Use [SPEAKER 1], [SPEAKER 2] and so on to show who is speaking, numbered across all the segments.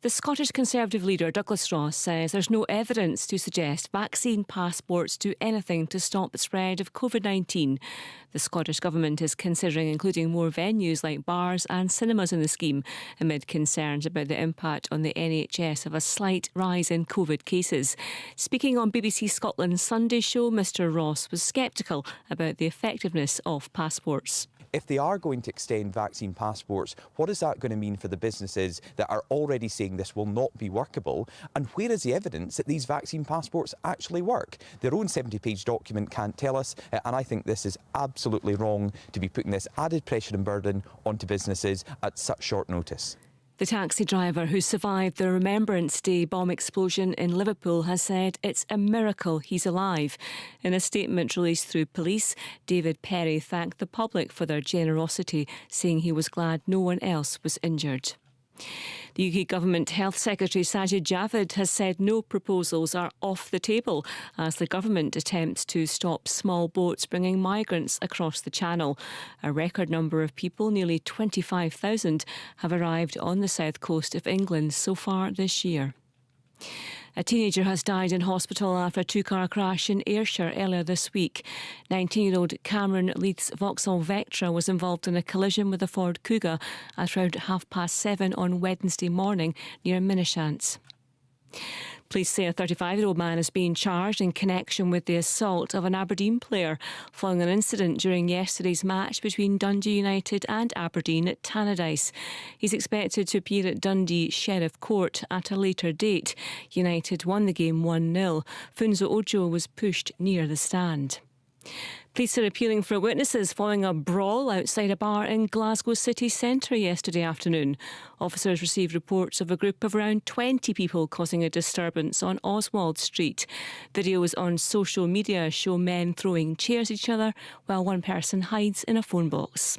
[SPEAKER 1] The Scottish Conservative leader Douglas Ross says there's no evidence to suggest vaccine passports do anything to stop the spread of COVID-19. The Scottish Government is considering including more venues like bars and cinemas in the scheme, amid concerns about the impact on the NHS of a slight rise in COVID cases. Speaking on BBC Scotland's Sunday show, Mr Ross was sceptical about the effectiveness of passports.
[SPEAKER 2] If they are going to extend vaccine passports, what is that going to mean for the businesses that are already saying this will not be workable? And where is the evidence that these vaccine passports actually work? Their own 70-page document can't tell us, and I think this is absolutely wrong to be putting this added pressure and burden onto businesses at such short notice.
[SPEAKER 1] The taxi driver who survived the Remembrance Day bomb explosion in Liverpool has said it's a miracle he's alive. In a statement released through police, David Perry thanked the public for their generosity, saying he was glad no one else was injured. The UK Government Health Secretary Sajid Javid has said no proposals are off the table as the government attempts to stop small boats bringing migrants across the Channel. A record number of people, nearly 25,000, have arrived on the south coast of England so far this year. A teenager has died in hospital after a two-car crash in Ayrshire earlier this week. 19-year-old Cameron Leith's Vauxhall Vectra was involved in a collision with a Ford Kuga at around 7:30 on Wednesday morning near Minishants. Police say a 35-year-old man is being charged in connection with the assault of an Aberdeen player following an incident during yesterday's match between Dundee United and Aberdeen at Tannadice. He's expected to appear at Dundee Sheriff Court at a later date. United won the game 1-0. Funso Ojo was pushed near the stand. Police are appealing for witnesses following a brawl outside a bar in Glasgow city centre yesterday afternoon. Officers received reports of a group of around 20 people causing a disturbance on Oswald Street. Videos on social media show men throwing chairs at each other while one person hides in a phone box.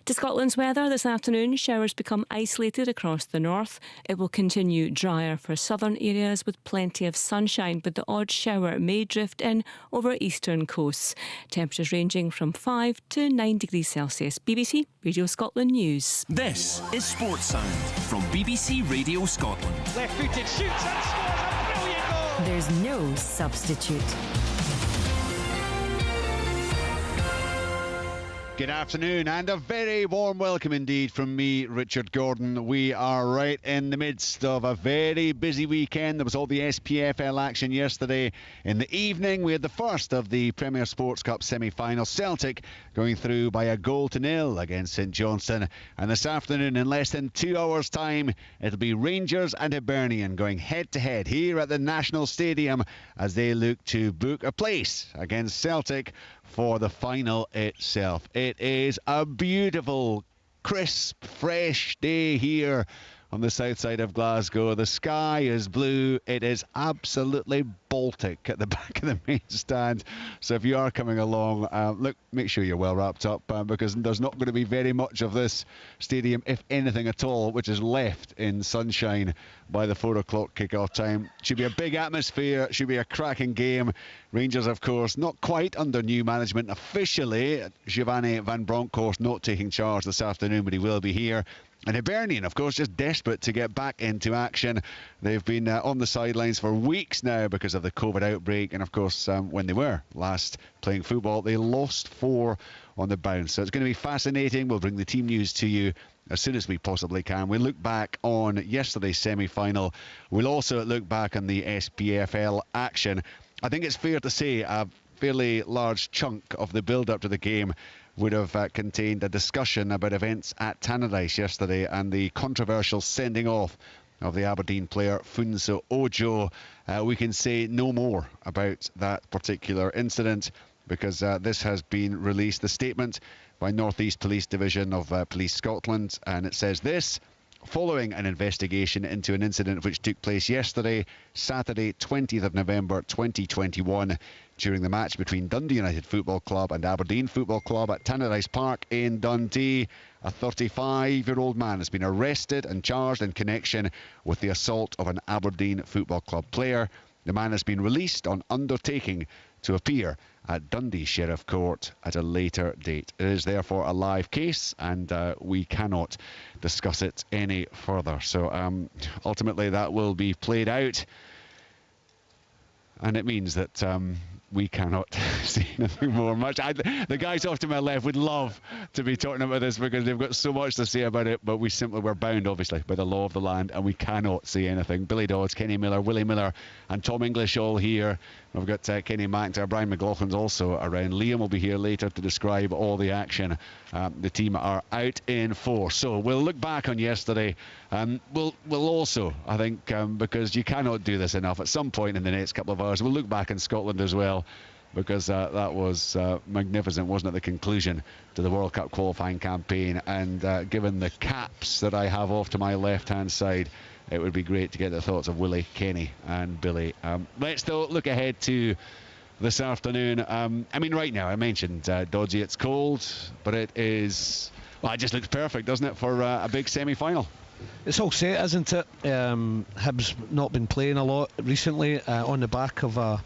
[SPEAKER 1] To Scotland's weather this afternoon, showers become isolated across the north. It will continue drier for southern areas with plenty of sunshine, but the odd shower may drift in over eastern coasts. Temperatures ranging from 5 to 9 degrees Celsius. BBC Radio Scotland News.
[SPEAKER 3] This is Sports Sound from BBC Radio Scotland.
[SPEAKER 4] Left-footed shoots and scores a brilliant goal.
[SPEAKER 5] There's no substitute.
[SPEAKER 6] Good afternoon and a very warm welcome indeed from me, Richard Gordon. We are right in the midst of a very busy weekend. There was all the SPFL action yesterday in the evening. We had the first of the Premier Sports Cup semi-finals, Celtic going through by 1-0 against St Johnstone. And this afternoon, in less than 2 hours' time, it'll be Rangers and Hibernian going head-to-head here at the National Stadium as they look to book a place against Celtic for the final itself. It is a beautiful, crisp, fresh day here on the south side of Glasgow. The sky is blue. It is absolutely Baltic at the back of the main stand. So if you are coming along, look, make sure you're well wrapped up because there's not going to be very much of this stadium, if anything at all, which is left in sunshine by the 4 o'clock kick-off time. Should be a big atmosphere, should be a cracking game. Rangers, of course, not quite under new management officially. Giovanni Van Bronckhorst not taking charge this afternoon, but he will be here. And Hibernian, of course, just desperate to get back into action. They've been on the sidelines for weeks now because of the COVID outbreak. And, of course, when they were last playing football, they lost 4 on the bounce. So it's going to be fascinating. We'll bring the team news to you as soon as we possibly can. We'll look back on yesterday's semi-final. We'll also look back on the SPFL action. I think it's fair to say a fairly large chunk of the build-up to the game would have contained a discussion about events at Tannadice yesterday and the controversial sending off of the Aberdeen player Funso Ojo. We can say no more about that particular incident because this has been released, the statement by North East Police Division of Police Scotland, and it says this: following an investigation into an incident which took place yesterday, Saturday 20th of November 2021, during the match between Dundee United Football Club and Aberdeen Football Club at Tannadice Park in Dundee, a 35-year-old man has been arrested and charged in connection with the assault of an Aberdeen Football Club player. The man has been released on undertaking to appear at Dundee Sheriff Court at a later date. It is therefore a live case, and we cannot discuss it any further. So ultimately that will be played out, and it means that we cannot see anything more much. The guys off to my left would love to be talking about this because they've got so much to say about it, but we're bound obviously by the law of the land, and we cannot say anything. Billy Dodds, Kenny Miller, Willie Miller and Tom English all here. We've got Kenny McIntyre, Brian McLaughlin's also around. Liam will be here later to describe all the action. The team are out in force. So we'll look back on yesterday. We'll also, I think, because you cannot do this enough, at some point in the next couple of hours, we'll look back in Scotland as well, because that was magnificent, wasn't it, the conclusion to the World Cup qualifying campaign. And given the caps that I have off to my left-hand side, it would be great to get the thoughts of Willie, Kenny and Billy. Let's though look ahead to this afternoon. I mean, right now, I mentioned Dodgy, it's cold, but it is, well, it just looks perfect, doesn't it, for a big semi-final?
[SPEAKER 7] It's all set, isn't it? Hibs not been playing a lot recently on the back of a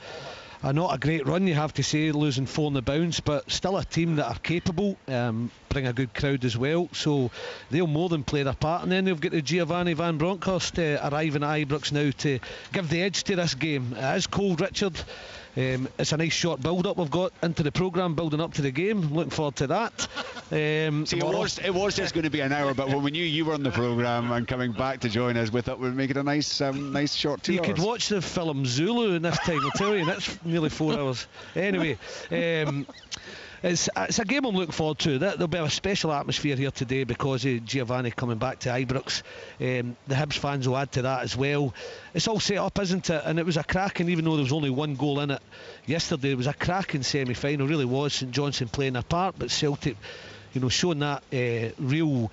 [SPEAKER 7] not a great run, you have to say, losing 4 on the bounce, but still a team that are capable, bring a good crowd as well, so they'll more than play their part. And then they've got the Giovanni Van Bronckhorst arriving at Ibrox now to give the edge to this game. It is cold, Richard. It's a nice short build-up we've got into the programme, building up to the game. Looking forward to that.
[SPEAKER 6] See, it was just going to be an hour, but when we knew you were on the programme and coming back to join us, we thought we'd make it a nice short 2 hours.
[SPEAKER 7] You could watch the film Zulu in this time, I'll tell you, that's nearly 4 hours. Anyway, it's a game I'm looking forward to. There'll be a special atmosphere here today because of Giovanni coming back to Ibrox. The Hibs fans will add to that as well. It's all set up, isn't it? And it was a cracking, even though there was only 1 goal in it yesterday, it was a cracking semi-final, really was. St Johnstone playing their part, but Celtic, showing that real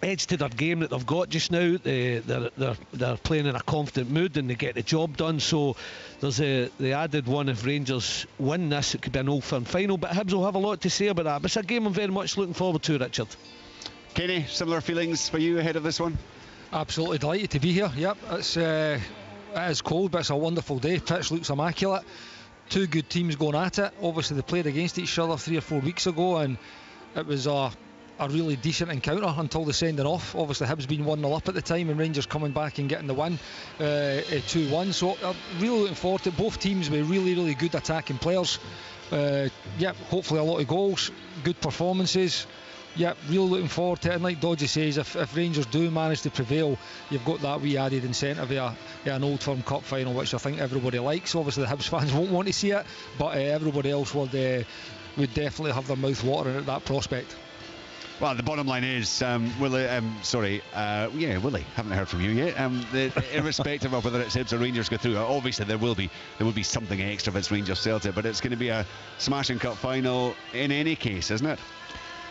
[SPEAKER 7] edge to their game that they've got just now. They're playing in a confident mood and they get the job done. So there's the added one, if Rangers win this, it could be an Old Firm final, but Hibs will have a lot to say about that. But it's a game I'm very much looking forward to, Richard.
[SPEAKER 6] Kenny, similar feelings for you ahead of this one?
[SPEAKER 8] Absolutely delighted to be here. Yep, it is cold, but it's a wonderful day. Pitch looks immaculate. 2 good teams going at it. Obviously they played against each other 3 or 4 weeks ago, and it was a really decent encounter until the sending off. Obviously Hibs been 1-0 up at the time and Rangers coming back and getting the win 2-1. So I'm really looking forward to both teams with really, really good attacking players. Hopefully a lot of goals, good performances. Really looking forward to it. And like Dodgy says, if Rangers do manage to prevail, you've got that wee added incentive of an Old Firm Cup final, which I think everybody likes. Obviously the Hibs fans won't want to see it, but everybody else would definitely have their mouth watering at that prospect.
[SPEAKER 6] Well, the bottom line is, Willie, Willie, haven't heard from you yet. Irrespective of whether it's Hibs or Rangers go through, obviously there will be something extra if it's Rangers Celtic, but it's going to be a smashing cup final in any case, isn't it?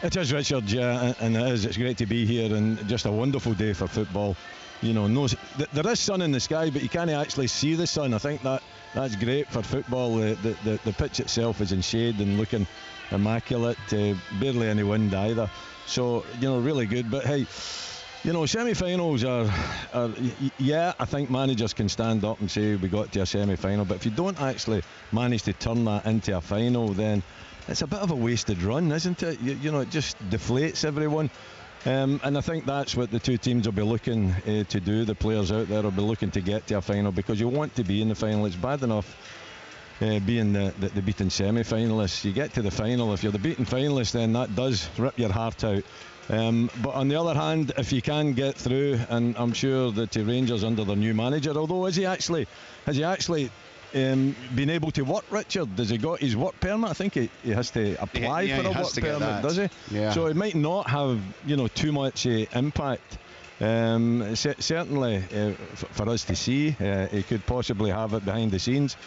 [SPEAKER 9] It is, Richard, yeah, and it is. It's great to be here and just a wonderful day for football. There is sun in the sky, but you can't actually see the sun. I think that's great for football. The pitch itself is in shade and looking immaculate, barely any wind either. So, really good. But hey, semi-finals are I think managers can stand up and say we got to a semi-final, but if you don't actually manage to turn that into a final, then it's a bit of a wasted run, isn't it? It just deflates everyone. And I think that's what the 2 teams will be looking to do. The players out there will be looking to get to a final because you want to be in the final. It's bad enough being the beaten semi-finalists. You get to the final, if you're the beaten finalist, then that does rip your heart out. But on the other hand, if you can get through, and I'm sure that Rangers under their new manager, although has he actually been able to work, Richard? Has he got his work permit? I think he has to apply for a work permit, does he?
[SPEAKER 6] Yeah.
[SPEAKER 9] So it might not have too much impact. Certainly for us to see, he could possibly have it behind the scenes.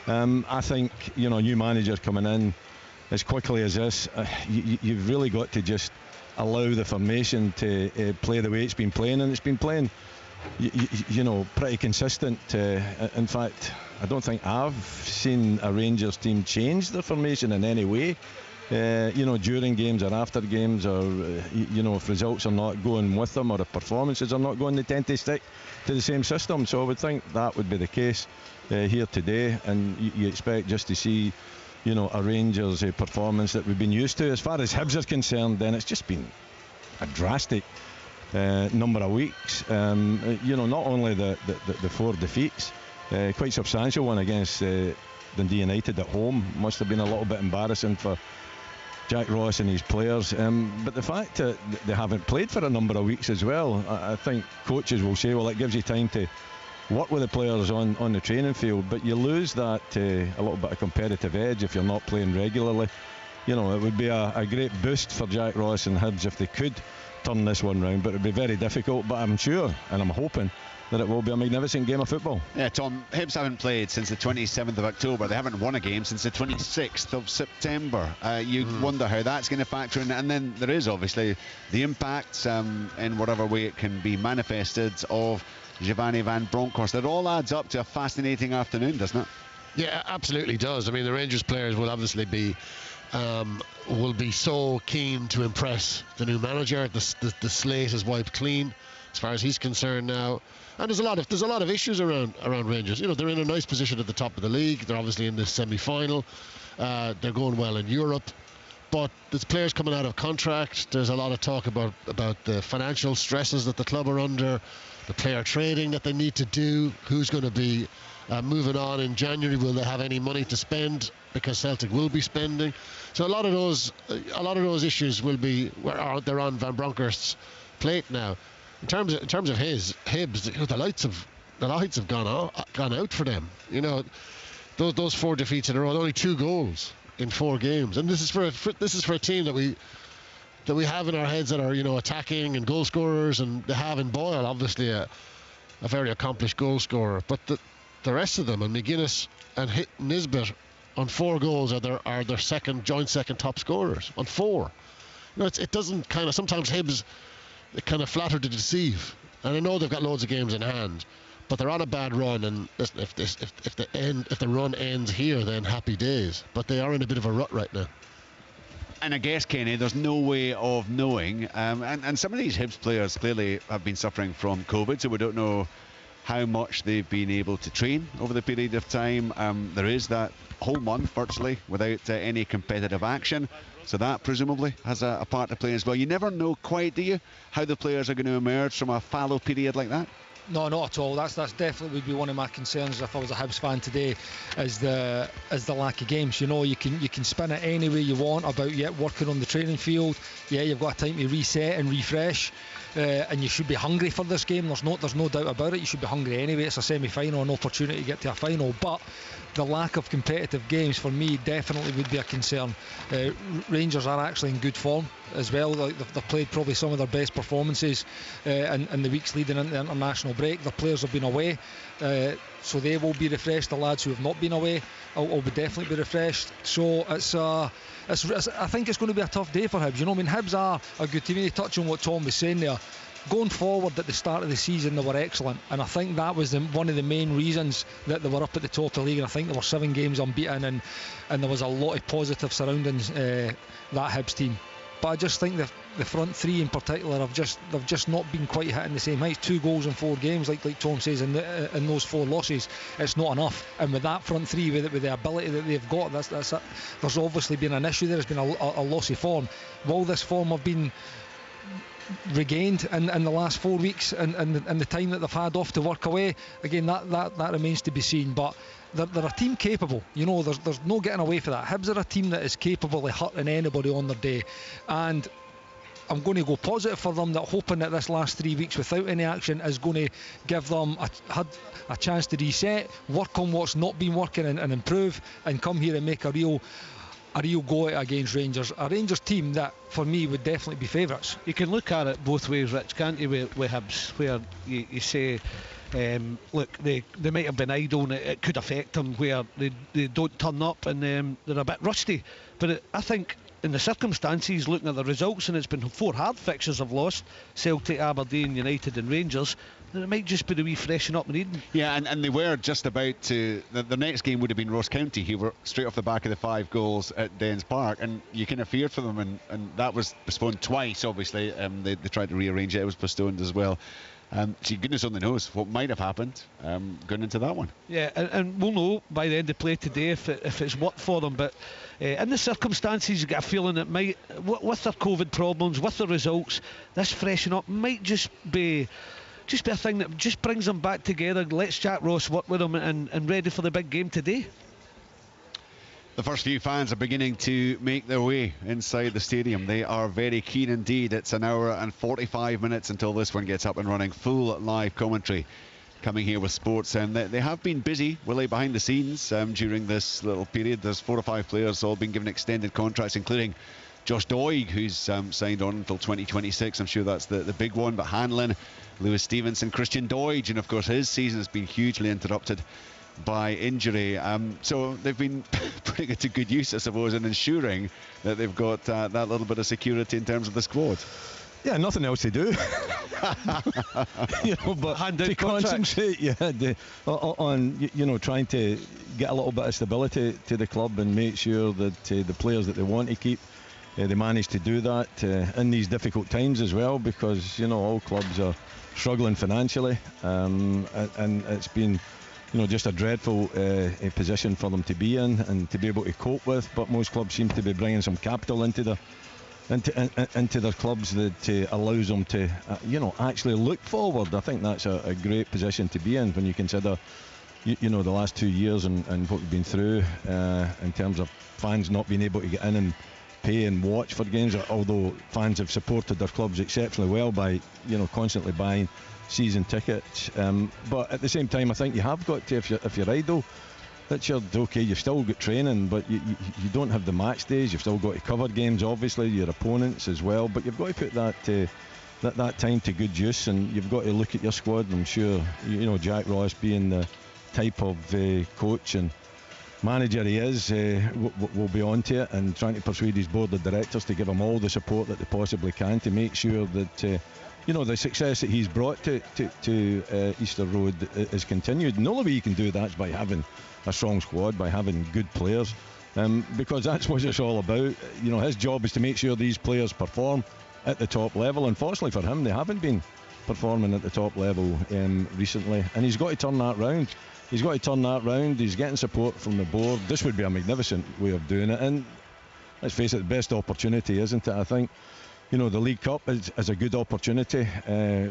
[SPEAKER 9] I think new managers coming in as quickly as this, you've really got to just allow the formation to play the way it's been playing, and it's been playing pretty consistent. In fact, I don't think I've seen a Rangers team change their formation in any way during games or after games, or if results are not going with them or if performances are not going, they tend to stick to the same system. So I would think that would be the case here today, and you expect just to see a Rangers performance that we've been used to. As far as Hibs are concerned, then it's just been a drastic number of weeks. Not only the 4 defeats, quite substantial one against Dundee United at home must have been a little bit embarrassing for Jack Ross and his players, but the fact that they haven't played for a number of weeks as well, I think coaches will say, well, it gives you time to work with the players on the training field, but you lose that a little bit of competitive edge if you're not playing regularly. It would be a great boost for Jack Ross and Hibs if they could turn this one round, but it would be very difficult. But I'm sure and I'm hoping that it will be a magnificent game of football.
[SPEAKER 6] Yeah, Tom, Hibs haven't played since the 27th of October. They haven't won a game since the 26th of September. You wonder how that's going to factor in. And then there is obviously the impact in whatever way it can be manifested of Giovanni Van Bronckhorst. It all adds up to a fascinating afternoon, doesn't it?
[SPEAKER 10] Yeah, absolutely does. I mean, the Rangers players will obviously be so keen to impress the new manager. The slate is wiped clean as far as he's concerned now. And there's a lot of issues around Rangers. They're in a nice position at the top of the league. They're obviously in this semi-final. They're going well in Europe. But there's players coming out of contract. There's a lot of talk about the financial stresses that the club are under, the player trading that they need to do, who's going to be moving on in January. Will they have any money to spend? Because Celtic will be spending. So a lot of those issues they're on Van Bronckhorst's plate now. In terms of Hibs, the lights have gone out for them. Those 4 defeats in a row, only 2 goals in 4 games, and this is for a team that we have in our heads that are attacking and goal scorers, and they have in Boyle obviously a very accomplished goal scorer, but the rest of them, and McGuinness and Nisbet on 4 goals are their joint second top scorers on 4. It doesn't sometimes Hibs. It kind of flatter to deceive, and I know they've got loads of games in hand, but they're on a bad run. And listen, if the run ends here, then happy days. But they are in a bit of a rut right now.
[SPEAKER 6] And I guess, Kenny, there's no way of knowing. And some of these Hibs players clearly have been suffering from COVID, so we don't know how much they've been able to train over the period of time. There is that whole month virtually without any competitive action. So that presumably has a part to play as well. You never know quite, do you, how the players are going to emerge from a fallow period like that?
[SPEAKER 8] No, not at all. That's definitely would be one of my concerns if I was a Hibs fan today, is the lack of games. You can spin it any way you want about working on the training field. Yeah, you've got time to reset and refresh, and you should be hungry for this game. There's no doubt about it. You should be hungry anyway. It's a semi-final, an opportunity to get to a final, but the lack of competitive games for me definitely would be a concern. Rangers are actually in good form as well. They've played probably some of their best performances in the weeks leading into the international break. Their players have been away, so they will be refreshed. The lads who have not been away will definitely be refreshed. So I think it's going to be a tough day for Hibs. Hibs are a good team. You touch on what Tom was saying there. Going forward at the start of the season, they were excellent, and I think that was one of the main reasons that they were up at the top of the league. And I think there were 7 games unbeaten, and there was a lot of positive surroundings that Hibs team. But I just think the front 3 in particular they've just not been quite hitting the same heights. 2 goals in 4 games, like Tom says, in those 4 losses, it's not enough. And with that front 3, with the ability that they've got, there's obviously been an issue there. There's been a loss of form. Will this form have been regained in the last 4 weeks and the time that they've had off to work away? Again, that remains to be seen, but they're a team capable. There's no getting away from that. Hibs are a team that is capable of hurting anybody on their day, and I'm going to go positive for them, that hoping that this last 3 weeks without any action is going to give them a chance to reset, work on what's not been working and improve, and come here and make a real go at it against Rangers. A Rangers team that, for me, would definitely be favourites.
[SPEAKER 7] You can look at it both ways, Rich, can't you, with Hibs, where you say, look, they might have been idle and it could affect them, where they don't turn up and they're a bit rusty. But I think in the circumstances, looking at the results, and it's been 4 hard fixtures have lost, Celtic, Aberdeen, United and Rangers, it might just be the wee freshen up needing.
[SPEAKER 6] Yeah, and they were just about to. The next game would have been Ross County, who were straight off the back of the 5 goals at Dens Park, and you kind of feared for them, and that was postponed twice, obviously. They tried to rearrange it, it was postponed as well. Gee, goodness only knows what might have happened going into that one.
[SPEAKER 7] Yeah, and we'll know by the end of play today if it's worked for them. But in the circumstances, you get a feeling it might, with their COVID problems, with the results, this freshen up might just be a thing that just brings them back together, lets Jack Ross work with them and ready for the big game today.
[SPEAKER 6] The first few fans are beginning to make their way inside the stadium. They are very keen indeed. It's an hour and 45 minutes until this one gets up and running. Full live commentary coming here with sports, and they have been busy, Willie, behind the scenes during this little period. There's 4 or 5 players all been given extended contracts, including Josh Doig, who's signed on until 2026. I'm sure that's the big one. But Hanlon, Lewis Stevenson, Christian Doig, and of course his season has been hugely interrupted by injury, so they've been putting it to good use, I suppose, in ensuring that they've got that little bit of security in terms of the squad.
[SPEAKER 9] Yeah, nothing else to do. But to concentrate, on trying to get a little bit of stability to the club and make sure that the players that they want to keep, they manage to do that in these difficult times as well, because all clubs are struggling financially, and it's been just a dreadful position for them to be in and to be able to cope with. But most clubs seem to be bringing some capital into their clubs that allows them to actually look forward. I think that's a great position to be in when you consider the last 2 years and what we've been through in terms of fans not being able to get in and pay and watch for games, although fans have supported their clubs exceptionally well by constantly buying season tickets, but at the same time I think you have got to, if you're idle, Richard, okay, you've still got training, but you don't have the match days. You've still got to cover games, obviously, your opponents as well, but you've got to put that time to good use, and you've got to look at your squad. I'm sure Jack Ross, being the type of coach and manager he is, will be on to it and trying to persuade his board of directors to give him all the support that they possibly can to make sure that the success that he's brought to Easter Road is continued. And the only way you can do that is by having a strong squad, by having good players, because that's what it's all about. His job is to make sure these players perform at the top level. Unfortunately for him, they haven't been performing at the top level recently, and he's got to turn that round. He's getting support from the board. This would be a magnificent way of doing it, and let's face it, the best opportunity, isn't it? I think the League Cup is a good opportunity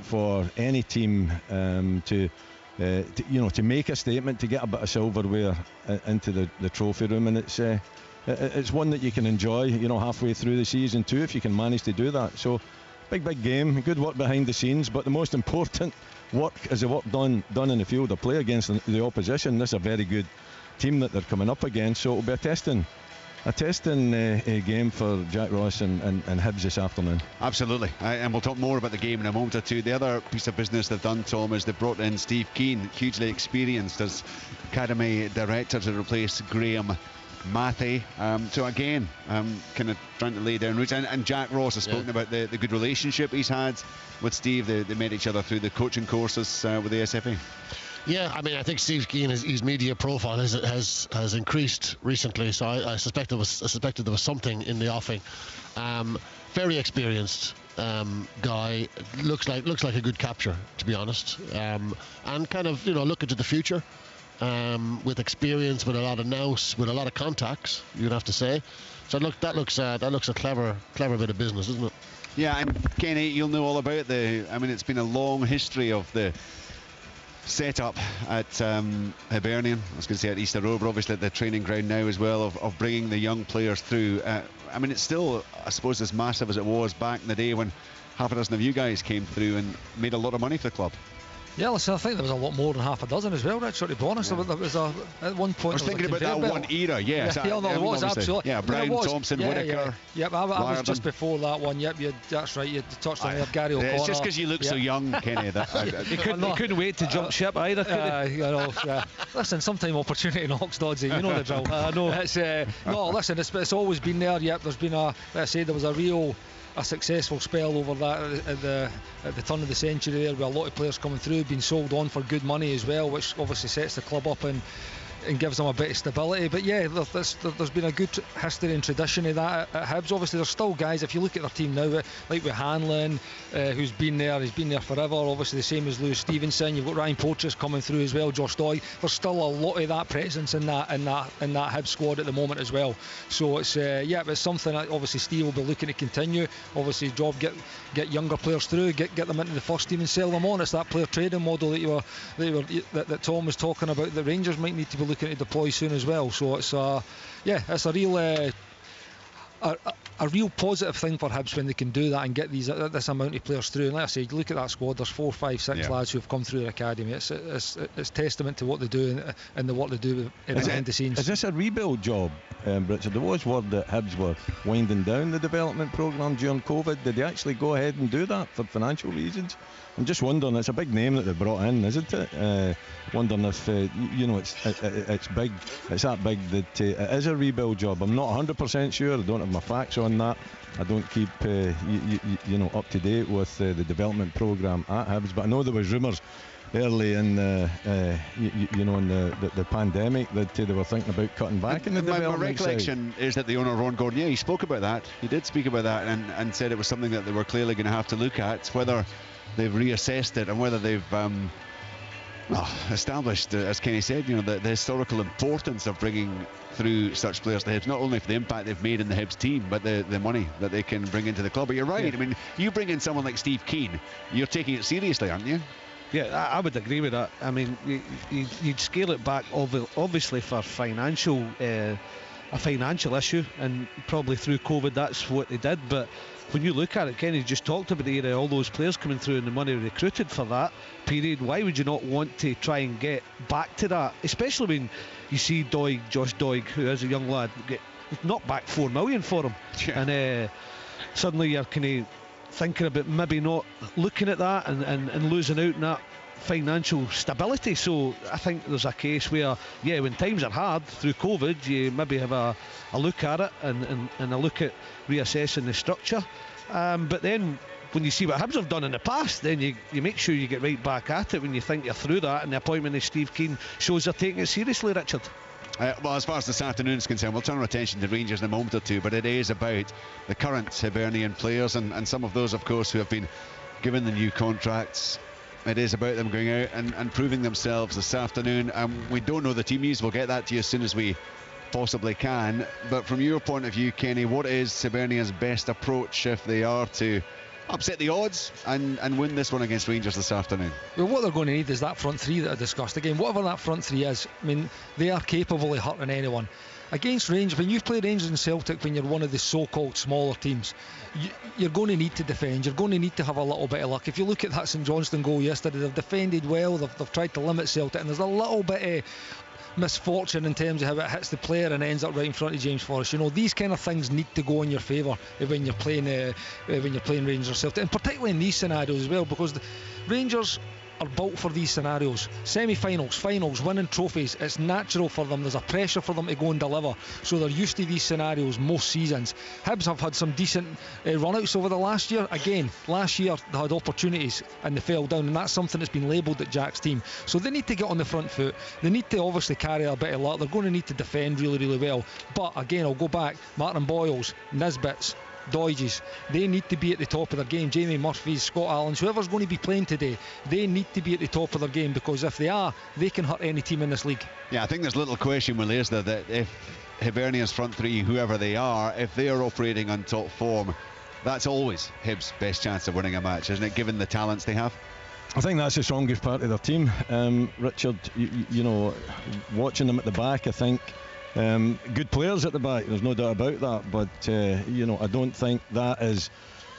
[SPEAKER 9] for any team to make a statement, to get a bit of silverware into the trophy room, and it's one that you can enjoy halfway through the season too, if you can manage to do that. So big game, good work behind the scenes, but the most important work is the work done in the field, the play against the opposition. This is a very good team that they're coming up against, so it'll be a testing game for Jack Ross and Hibs this afternoon.
[SPEAKER 6] Absolutely, and we'll talk more about the game in a moment or two. The other piece of business they've done, Tom, is they've brought in Steve Keane, hugely experienced as academy director, to replace Graham Mathey. So again, kind of trying to lay down roots, and Jack Ross has spoken about the good relationship he's had with Steve. They met each other through the coaching courses with the SFA.
[SPEAKER 10] Yeah, I mean, I think Steve Keane, his media profile has increased recently, so I suspected there was something in the offing. Very experienced guy, looks like a good capture, to be honest, and kind of looking to the future, with experience, with a lot of nous, with a lot of contacts, you'd have to say. So that looks a clever bit of business, isn't it?
[SPEAKER 6] Yeah, and Kenny, you'll know all about it's been a long history of the set up at Hibernian, I was going to say at Easter Road, but obviously at the training ground now as well, of bringing the young players through. It's still, I suppose, as massive as it was back in the day when half a dozen of you guys came through and made a lot of money for the club.
[SPEAKER 8] Yeah, listen, I think there was a lot more than half a dozen as well, Richard, to be honest.
[SPEAKER 6] Yeah.
[SPEAKER 8] There was at one point...
[SPEAKER 6] I was thinking about that one era, yes.
[SPEAKER 8] Yeah, there was, absolutely.
[SPEAKER 6] Yeah, Brown, Thompson, Whittaker.
[SPEAKER 8] Yep, I was just before that one. Yep, that's right, you touched on there, Gary O'Connor.
[SPEAKER 6] It's just because you look so young, Kenny.
[SPEAKER 7] He couldn't wait to jump ship either, could he?
[SPEAKER 8] Listen, sometime opportunity knocks dodgy, you know the drill.
[SPEAKER 7] I know.
[SPEAKER 8] Listen, it's always been there. Yep, there's been there was a real a successful spell over that at the turn of the century there, with a lot of players coming through, being sold on for good money as well, which obviously sets the club up and gives them a bit of stability. But yeah, there's been a good history and tradition of that at Hibs. Obviously there's still guys, if you look at their team now, like with Hanlon, who's been there, he's been there forever, obviously the same as Lewis Stevenson. You've got Ryan Porteous coming through as well, Josh Doig. There's still a lot of that presence in that Hibs squad at the moment as well. So it's it's something that obviously Steve will be looking to continue. Obviously his job, get younger players through, get them into the first team and sell them on. It's that player trading model that Tom was talking about, the Rangers might need to be looking to deploy soon as well. So it's a real positive thing for Hibs when they can do that and get this amount of players through. And like I said, you look at that squad, there's 4, 5, 6 lads who have come through the academy. It's testament to what they do and the work they do behind the scenes.
[SPEAKER 9] Is this a rebuild job, Richard? There was word that Hibs were winding down the development programme during COVID. Did they actually go ahead and do that for financial reasons? I'm just wondering, it's a big name that they brought in, isn't it? Wondering if it's big, it's that big that it is a rebuild job. I'm not 100% sure. I don't have my facts on that. I don't keep up to date with the development programme at Hibs, but I know there was rumours early in the pandemic that they were thinking about cutting back in the development.
[SPEAKER 6] My recollection is that the owner, Ron Gordon, he spoke about that. He did speak about that and said it was something that they were clearly going to have to look at, whether they've reassessed it and whether they've established, as Kenny said, the historical importance of bringing through such players to Hibs, not only for the impact they've made in the Hibs team, but the money that they can bring into the club. But you're right. Yeah. I mean, you bring in someone like Steve Keane, you're taking it seriously, aren't you?
[SPEAKER 7] Yeah, I would agree with that. I mean, you'd scale it back obviously for a financial issue, and probably through COVID that's what they did. But when you look at it, Kenny just talked about the era, all those players coming through and the money recruited for that period. Why would you not want to try and get back to that, especially when you see Josh Doig, who is a young lad, get knocked back $4 million for him, and suddenly you're kind of thinking about maybe not looking at that and losing out on that financial stability. So I think there's a case where, when times are hard through COVID, you maybe have a look at it and a look at reassessing the structure. But then when you see what Hibs have done in the past, then you make sure you get right back at it when you think you're through that, and the appointment of Steve Keane shows they're taking it seriously, Richard.
[SPEAKER 6] Well, as far as this afternoon is concerned, we'll turn our attention to Rangers in a moment or two, but it is about the current Hibernian players and some of those, of course, who have been given the new contracts. It is about them going out and proving themselves this afternoon. We don't know the team news. We'll get that to you as soon as we possibly can. But from your point of view, Kenny, what is Hibernian's best approach if they are to upset the odds and win this one against Rangers this afternoon?
[SPEAKER 8] Well, what they're going to need is that front three that I discussed. Again, whatever that front three is, I mean, they are capable of hurting anyone. Against Rangers, when you play Rangers and Celtic, when you're one of the so-called smaller teams, you're going to need to defend. You're going to need to have a little bit of luck. If you look at that St Johnstone goal yesterday, they've defended well, they've tried to limit Celtic, and there's a little bit of misfortune in terms of how it hits the player and ends up right in front of James Forrest. These kind of things need to go in your favour when you're playing Rangers or Celtic, and particularly in these scenarios as well, because the Rangers are built for these scenarios. Semi-finals, finals, winning trophies, it's natural for them. There's a pressure for them to go and deliver, so they're used to these scenarios most seasons. Hibs have had some decent run-outs over the last year. Again, last year they had opportunities and they fell down, and that's something that's been labelled at Jack's team. So they need to get on the front foot. They need to obviously carry a bit of luck. They're going to need to defend really, really well. But again, I'll go back, Martin Boyles, Nisbets, Doiges, they need to be at the top of their game. Jamie Murphy's, Scott Allen's, whoever's going to be playing today, they need to be at the top of their game, because if they are, they can hurt any team in this league.
[SPEAKER 6] Yeah, I think there's little question, Will, is there, that if Hibernian's front three, whoever they are, if they are operating on top form, that's always Hibs' best chance of winning a match, isn't it, given the talents they have?
[SPEAKER 9] I think that's the strongest part of their team, Richard. Watching them at the back, I think good players at the back, there's no doubt about that, but I don't think that is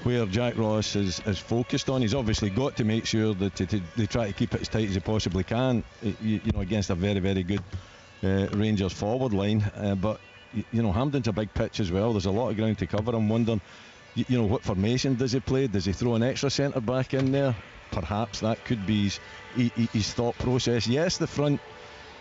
[SPEAKER 9] where Jack Ross is focused on. He's obviously got to make sure that they try to keep it as tight as they possibly can, against a very, very good Rangers forward line, but Hampden's a big pitch as well. There's a lot of ground to cover. I'm wondering, what formation does he play? Does he throw an extra centre back in there? Perhaps that could be his thought process. Yes, the front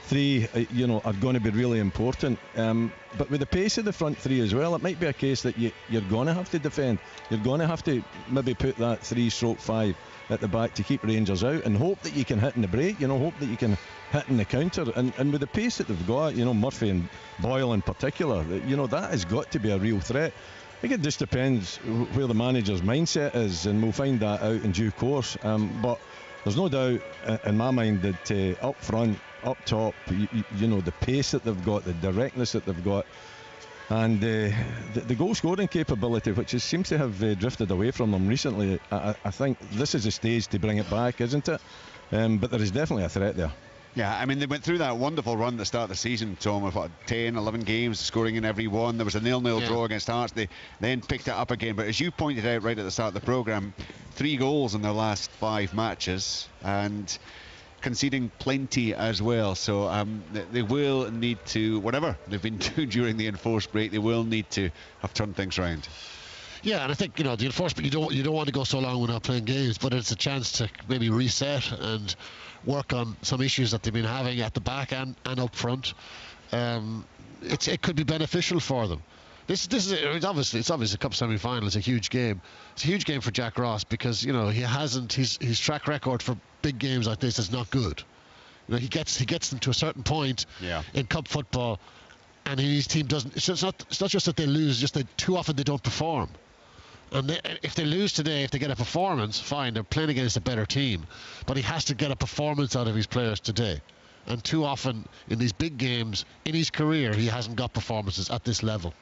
[SPEAKER 9] three, are going to be really important. But with the pace of the front three as well, it might be a case that you're going to have to defend. You're going to have to maybe put that 3/5 at the back to keep Rangers out and hope that you can hit in the break, hope that you can hit in the counter. And with the pace that they've got, Murphy and Boyle in particular, that has got to be a real threat. I think it just depends where the manager's mindset is, and we'll find that out in due course. But there's no doubt in my mind that up front, up top, the pace that they've got, the directness that they've got, and the goal scoring capability, which seems to have drifted away from them recently. I think this is a stage to bring it back, isn't it? But there is definitely a threat there.
[SPEAKER 6] Yeah, I mean, they went through that wonderful run at the start of the season, Tom, of 10, 11 games, scoring in every one. There was a 0-0 draw against Hearts. They then picked it up again. But as you pointed out right at the start of the programme, 3 goals in their last 5 matches and conceding plenty as well. So they will need to, whatever they've been doing during the enforced break, they will need to have turned things round.
[SPEAKER 10] Yeah, and I think, the enforced break, you don't want to go so long without playing games, but it's a chance to maybe reset and work on some issues that they've been having at the back and up front. It could be beneficial for them. It's obviously a cup semi-final. It's a huge game. It's a huge game for Jack Ross because his track record for big games like this is not good. He gets them to a certain point in cup football, and his team doesn't. It's not just that they lose, just that too often they don't perform. And if they lose today, if they get a performance, fine, they're playing against a better team. But he has to get a performance out of his players today. And too often in these big games in his career, he hasn't got performances at this level.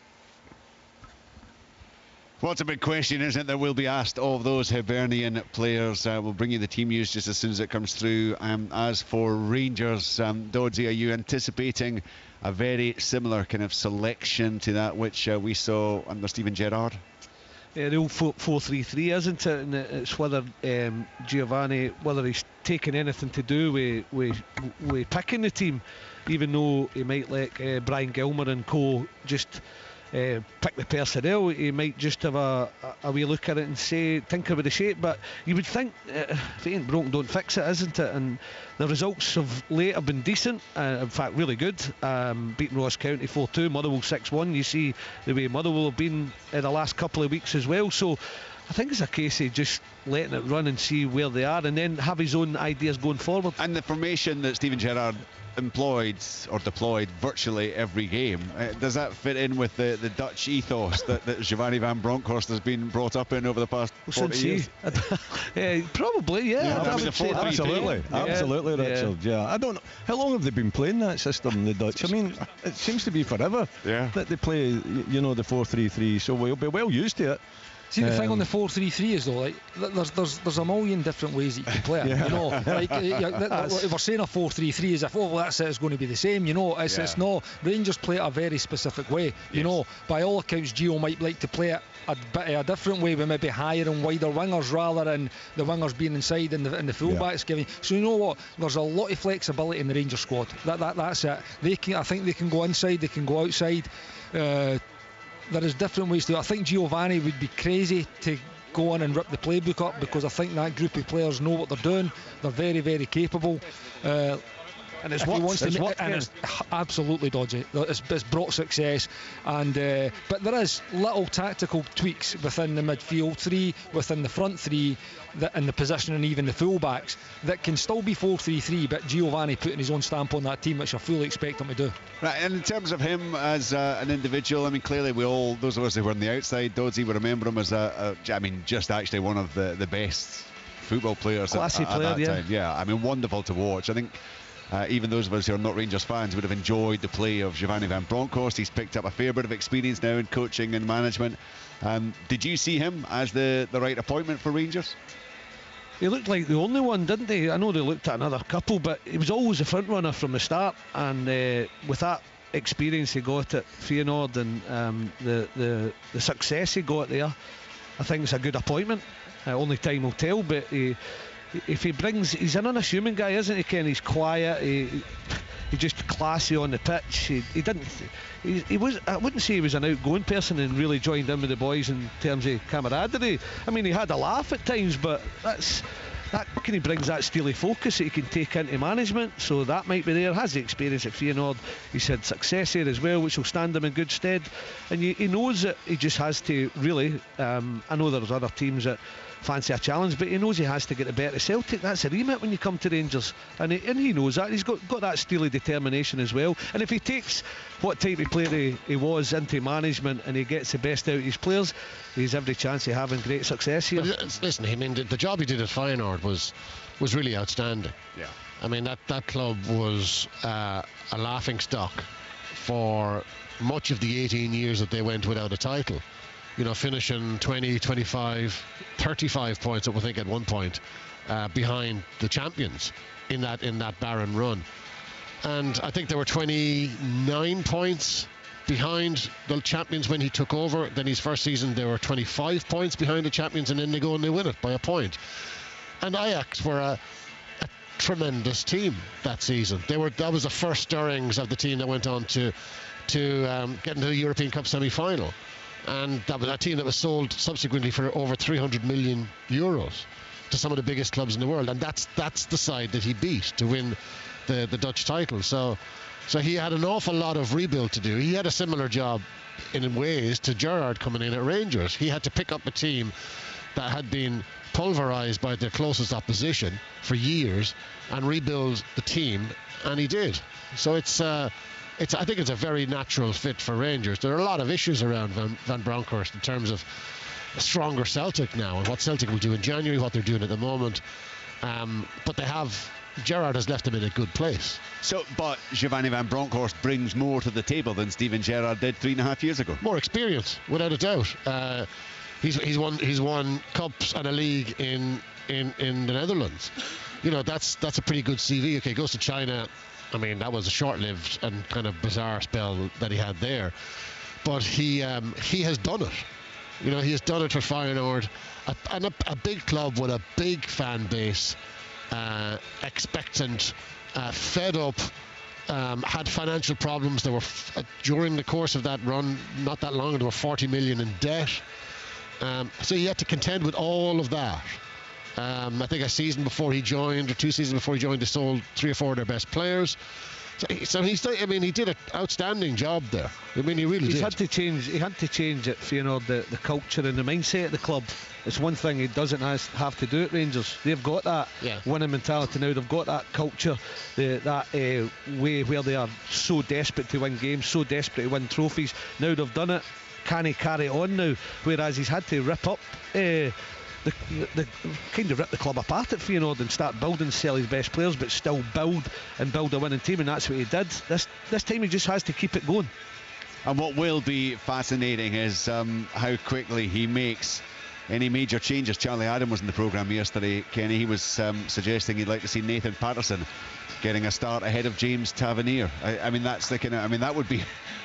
[SPEAKER 6] Well, it's a big question, isn't it, that will be asked of those Hibernian players. We'll bring you the team news just as soon as it comes through. As for Rangers, Doddsy, are you anticipating a very similar kind of selection to that which we saw under Steven Gerrard?
[SPEAKER 7] The old 4-3-3, isn't it? And it's whether Giovanni, whether he's taken anything to do with picking the team, even though he might let Brian Gilmer and co just pick the personnel. He might just have a wee look at it and think about the shape. But you would think if it ain't broken, don't fix it, isn't it? And the results of late have been decent, in fact really good. Beating Ross County 4-2, Motherwell 6-1. You see the way Motherwell have been in the last couple of weeks as well. So I think it's a case of just letting it run and see where they are, and then have his own ideas going forward.
[SPEAKER 6] And the formation that Steven Gerrard employed or deployed virtually every game, does that fit in with the Dutch ethos that Giovanni van Bronckhorst has been brought up in over the past 40 years?
[SPEAKER 7] Probably, yeah.
[SPEAKER 9] Absolutely, Richard. Yeah, I don't know how long have they been playing that system, the Dutch. I mean, it seems to be forever that they play, the 4-3-3. So we'll be well used to it.
[SPEAKER 8] See, the thing on the 4-3-3 is though, like there's a million different ways that you can play it. If we're saying a 4-3-3 as if that's it, it's going to be the same. It's not. Rangers play it a very specific way. By all accounts, Gio might like to play it a different way, with maybe higher and wider wingers rather than the wingers being inside and the fullbacks giving. So you know what? There's a lot of flexibility in the Rangers squad. That's it. I think they can go inside, they can go outside. There is different ways to do it. I think Giovanni would be crazy to go on and rip the playbook up, because I think that group of players know what they're doing. They're very, very capable. And it's absolutely dodgy. It's brought success, but there is little tactical tweaks within the midfield three, within the front three, and the position, and even the fullbacks that can still be 4-3-3. But Giovanni putting his own stamp on that team, which I fully expect him to do.
[SPEAKER 6] Right, and in terms of him as an individual, I mean, clearly those of us who were on the outside, Doddsy, would remember him as just actually one of the best football players at that time. Yeah, I mean, wonderful to watch. I think. Even those of us who are not Rangers fans would have enjoyed the play of Giovanni van Bronckhorst. He's picked up a fair bit of experience now in coaching and management. Did you see him as the right appointment for Rangers?
[SPEAKER 7] He looked like the only one, didn't he? I know they looked at another couple, but he was always the front runner from the start. And with that experience he got at Feyenoord and the success he got there, I think it's a good appointment. Only time will tell, but if he brings, he's an unassuming guy, isn't he, Ken? He's quiet, he's just classy on the pitch. He was, I wouldn't say he was an outgoing person and really joined in with the boys in terms of camaraderie. I mean, he had a laugh at times, but that kind of brings that steely focus that he can take into management, so that might be there. Has the experience at Feyenoord, he's had success here as well, which will stand him in good stead, and he knows that he just has to really, I know there's other teams that fancy a challenge, but he knows he has to get the better Celtic. That's a remit when you come to Rangers, and he knows that. He's got that steely determination as well, and if he takes what type of player he was into management and he gets the best out of his players, he's every chance of having great success here.
[SPEAKER 10] Listen, I mean, the job he did at Feyenoord was really outstanding.
[SPEAKER 6] Yeah.
[SPEAKER 10] I mean, that club was a laughing stock for much of the 18 years that they went without a title. You know, finishing 20, 25, 35 points, I think, at one point, behind the champions in that barren run. And I think there were 29 points behind the champions when he took over. Then his first season, there were 25 points behind the champions, and then they go and they win it by a point. And Ajax were a tremendous team that season. That was the first stirrings of the team that went on to get into the European Cup semi-final. And that was a team that was sold subsequently for over 300 million euros to some of the biggest clubs in the world, and that's the side that he beat to win the Dutch title. So he had an awful lot of rebuild to do. He had a similar job in ways to Gerrard coming in at Rangers. He had to pick up a team that had been pulverised by their closest opposition for years and rebuild the team, and he did. So I think it's a very natural fit for Rangers. There are a lot of issues around Van Bronckhorst in terms of a stronger Celtic now and what Celtic will do in January, what they're doing at the moment. But Gerrard has left them in a good place.
[SPEAKER 6] But Giovanni Van Bronckhorst brings more to the table than Steven Gerrard did 3.5 years ago.
[SPEAKER 10] More experience, without a doubt. He's won cups and a league in the Netherlands. You know, that's a pretty good CV. Okay, goes to China. I mean, that was a short-lived and kind of bizarre spell that he had there. But he has done it. You know, he has done it for Feyenoord. A big club with a big fan base, expectant, fed up, had financial problems. There were, during the course of that run, not that long ago, there were 40 million in debt. So he had to contend with all of that. I think a season before he joined, or 2 seasons before he joined, they sold 3 or 4 of their best players. So he did an outstanding job there. I mean, he really did.
[SPEAKER 7] He had to change it, Feyenoord, the culture and the mindset of the club. It's one thing he doesn't have to do at Rangers. They've got that winning mentality now. They've got that culture, that way where they are so desperate to win games, so desperate to win trophies. Now they've done it. Can he carry on now? Whereas he's had to rip up the kind of rip the club apart at Feyenoord and start building, sell his best players, but still build a winning team, and that's what he did. This time he just has to keep it going.
[SPEAKER 6] And what will be fascinating is how quickly he makes any major changes. Charlie Adam was in the programme yesterday, Kenny. He was suggesting he'd like to see Nathan Patterson getting a start ahead of James Tavernier. I mean, that's the kind of, I mean, that would be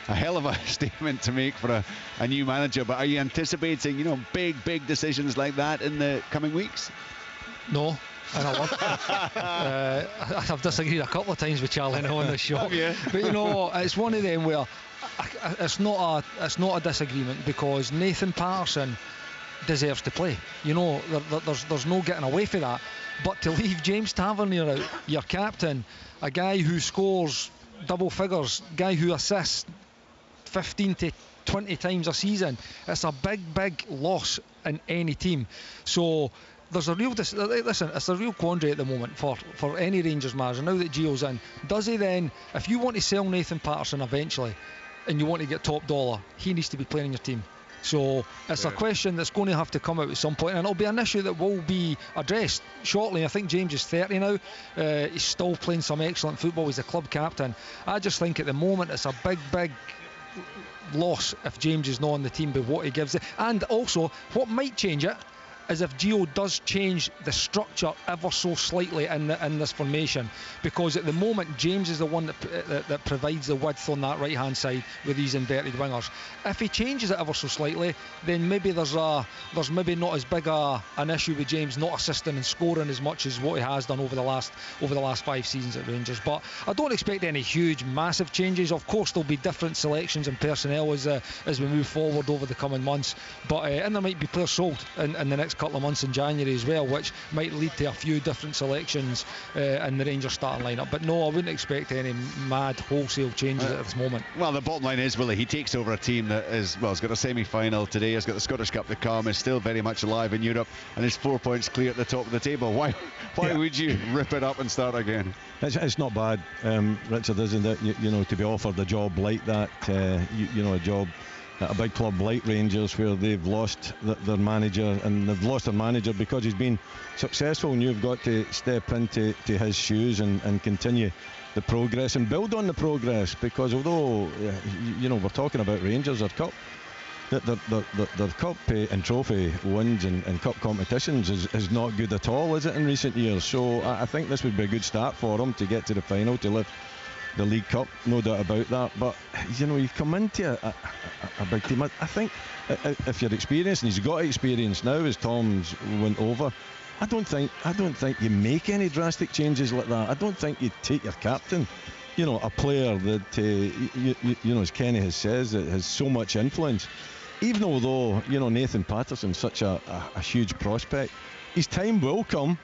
[SPEAKER 6] a hell of a statement to make for a new manager. But are you anticipating, you know, big decisions like that in the coming weeks?
[SPEAKER 8] No. And I've disagreed a couple of times with Charlie now on the show. But you know, it's one of them where it's not a disagreement, because Nathan Patterson deserves to play. You know, there's no getting away from that. But to leave James Tavernier out, your captain, a guy who scores double figures, guy who assists 15 to 20 times a season, it's a big loss in any team. So there's a real it's a real quandary at the moment for any Rangers manager now that Gio's in. Does he then, if you want to sell Nathan Patterson eventually and you want to get top dollar, he needs to be playing in your team. So it's a question that's going to have to come out at some point, and it'll be an issue that will be addressed shortly. I think James is 30 now. He's still playing some excellent football. He's the club captain. I just think at the moment it's a big loss if James is not on the team, but what he gives it. And also, what might change it is if Gio does change the structure ever so slightly in this formation, because at the moment James is the one that provides the width on that right hand side with these inverted wingers. If he changes it ever so slightly, then maybe there's maybe not as big an issue with James not assisting and scoring as much as what he has done over the last 5 seasons at Rangers. But I don't expect any huge massive changes. Of course there'll be different selections and personnel as we move forward over the coming months, but and there might be players sold in the next next couple of months in January as well, which might lead to a few different selections in the Rangers starting lineup. But no, I wouldn't expect any mad wholesale changes at this moment.
[SPEAKER 6] Well, the bottom line is, Willie, he takes over a team that is, well, has got a semi-final today, has got the Scottish Cup to come, is still very much alive in Europe, and is 4 points clear at the top of the table. Why would you rip it up and start again?
[SPEAKER 9] It's not bad, Richard, isn't it? You know, to be offered a job like that, a job at a big club like Rangers, where they've lost their manager, and they've lost their manager because he's been successful, and you've got to step into his shoes and continue the progress and build on the progress, because although we're talking about Rangers, their cup and trophy wins and cup competitions is not good at all, is it, in recent years? So I think this would be a good start for them to get to the final, to lift the League Cup, no doubt about that. But you come into a big team. I think if you're experienced, and he's got experience now as Tom's went over, I don't think you make any drastic changes like that. I don't think you take your captain, a player that as Kenny has said, that has so much influence. Even although Nathan Patterson's such a huge prospect, his time will come.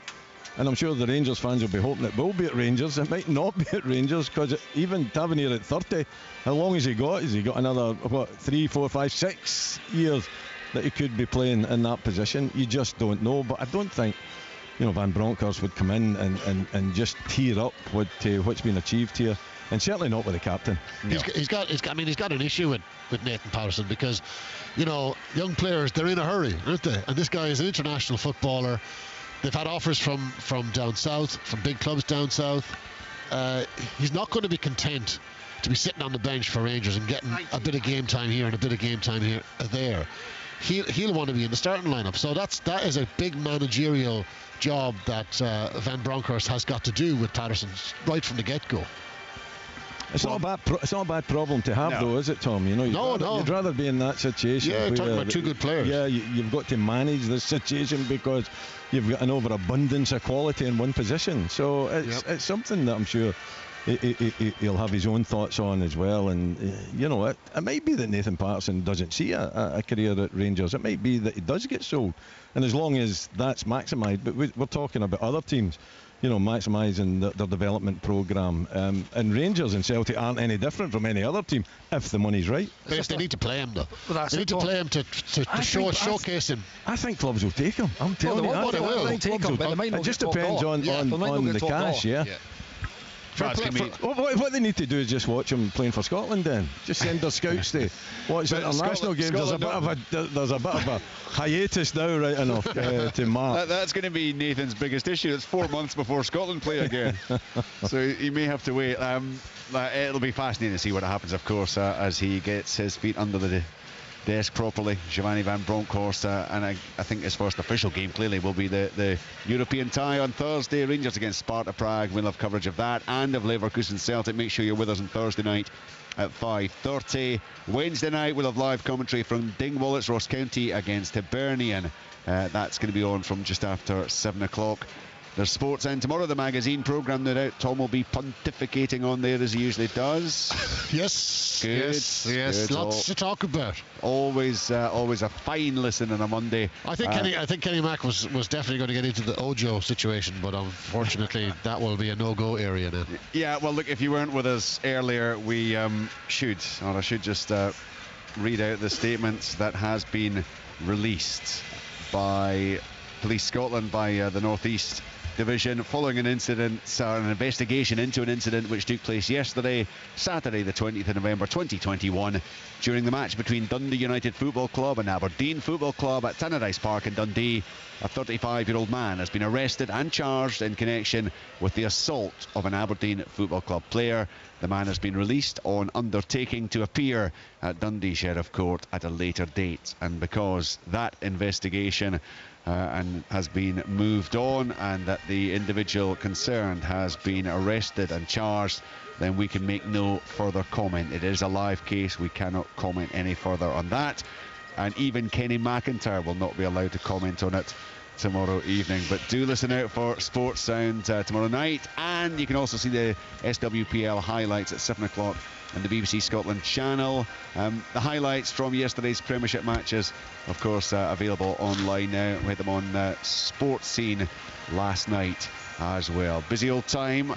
[SPEAKER 9] And I'm sure the Rangers fans will be hoping it will be at Rangers. It might not be at Rangers, because even Tavernier at 30, how long has he got? Has he got another 3, 4, 5, 6 years that he could be playing in that position? You just don't know. But I don't think Van Bronckhorst would come in and just tear up what's been achieved here, and certainly not with the captain.
[SPEAKER 10] No. He's got an issue with Nathan Patterson, because young players, they're in a hurry, aren't they? And this guy is an international footballer. They've had offers from down south, from big clubs down south. He's not going to be content to be sitting on the bench for Rangers and getting a bit of game time here and a bit of game time here there. He'll want to be in the starting lineup. So that is a big managerial job that Van Bronckhorst has got to do with Patterson right from the get-go.
[SPEAKER 9] It's not a bad problem to have, though, is it, Tom? You'd rather be in that situation.
[SPEAKER 10] Yeah, talking about two good players.
[SPEAKER 9] Yeah, you've got to manage this situation because you've got an overabundance of quality in one position. So it's something that I'm sure he'll have his own thoughts on as well. And it might be that Nathan Patterson doesn't see a career at Rangers. It might be that he does get sold, and as long as that's maximised. But we're talking about other teams, maximising their development programme. And Rangers and Celtic aren't any different from any other team if the money's right.
[SPEAKER 10] But they need to play him, though. They need to play him to showcase him.
[SPEAKER 9] I think clubs will take him. I'm telling you. It just depends on the cash, yeah. What they need to do is just watch him playing for Scotland. Then just send their scouts to watch international games. There's a bit of a hiatus now, right enough to mark.
[SPEAKER 6] That's going to be Nathan's biggest issue. It's 4 months before Scotland play again, so he may have to wait. It'll be fascinating to see what happens, of course, as he gets his feet under the desk properly. Giovanni Van Bronckhorst, and I think his first official game clearly will be the European tie on Thursday. Rangers against Sparta Prague. We'll have coverage of that and of Leverkusen Celtic. Make sure you're with us on Thursday night at 5:30. Wednesday night we'll have live commentary from Dingwall. It's Ross County against Hibernian. That's going to be on from just after 7 o'clock. There's Sports and tomorrow, the magazine programme, no doubt. Tom will be pontificating on there as he usually does.
[SPEAKER 10] Yes.
[SPEAKER 6] Good.
[SPEAKER 10] Yes. Lots to talk about.
[SPEAKER 6] Always a fine listen on a Monday.
[SPEAKER 10] I think Kenny Mack was definitely going to get into the Ojo situation, but unfortunately that will be a no-go area now.
[SPEAKER 6] Yeah, well, look, if you weren't with us earlier, I should just read out the statement that has been released by Police Scotland, by the North East Division, following an investigation into an incident which took place yesterday, Saturday the 20th of November 2021, during the match between Dundee United Football Club and Aberdeen Football Club at Tannadice Park in Dundee. A 35-year-old man has been arrested and charged in connection with the assault of an Aberdeen Football Club player. The man has been released on undertaking to appear at Dundee Sheriff Court at a later date. And because that investigation and has been moved on, and that the individual concerned has been arrested and charged, then we can make no further comment. It is a live case. We cannot comment any further on that, and even Kenny McIntyre will not be allowed to comment on it tomorrow evening. But do listen out for Sports Sound tomorrow night, and you can also see the SWPL highlights at 7 o'clock on the BBC Scotland channel. The highlights from yesterday's Premiership matches, of course, available online now. We had them on Sports Scene last night as well. Busy old time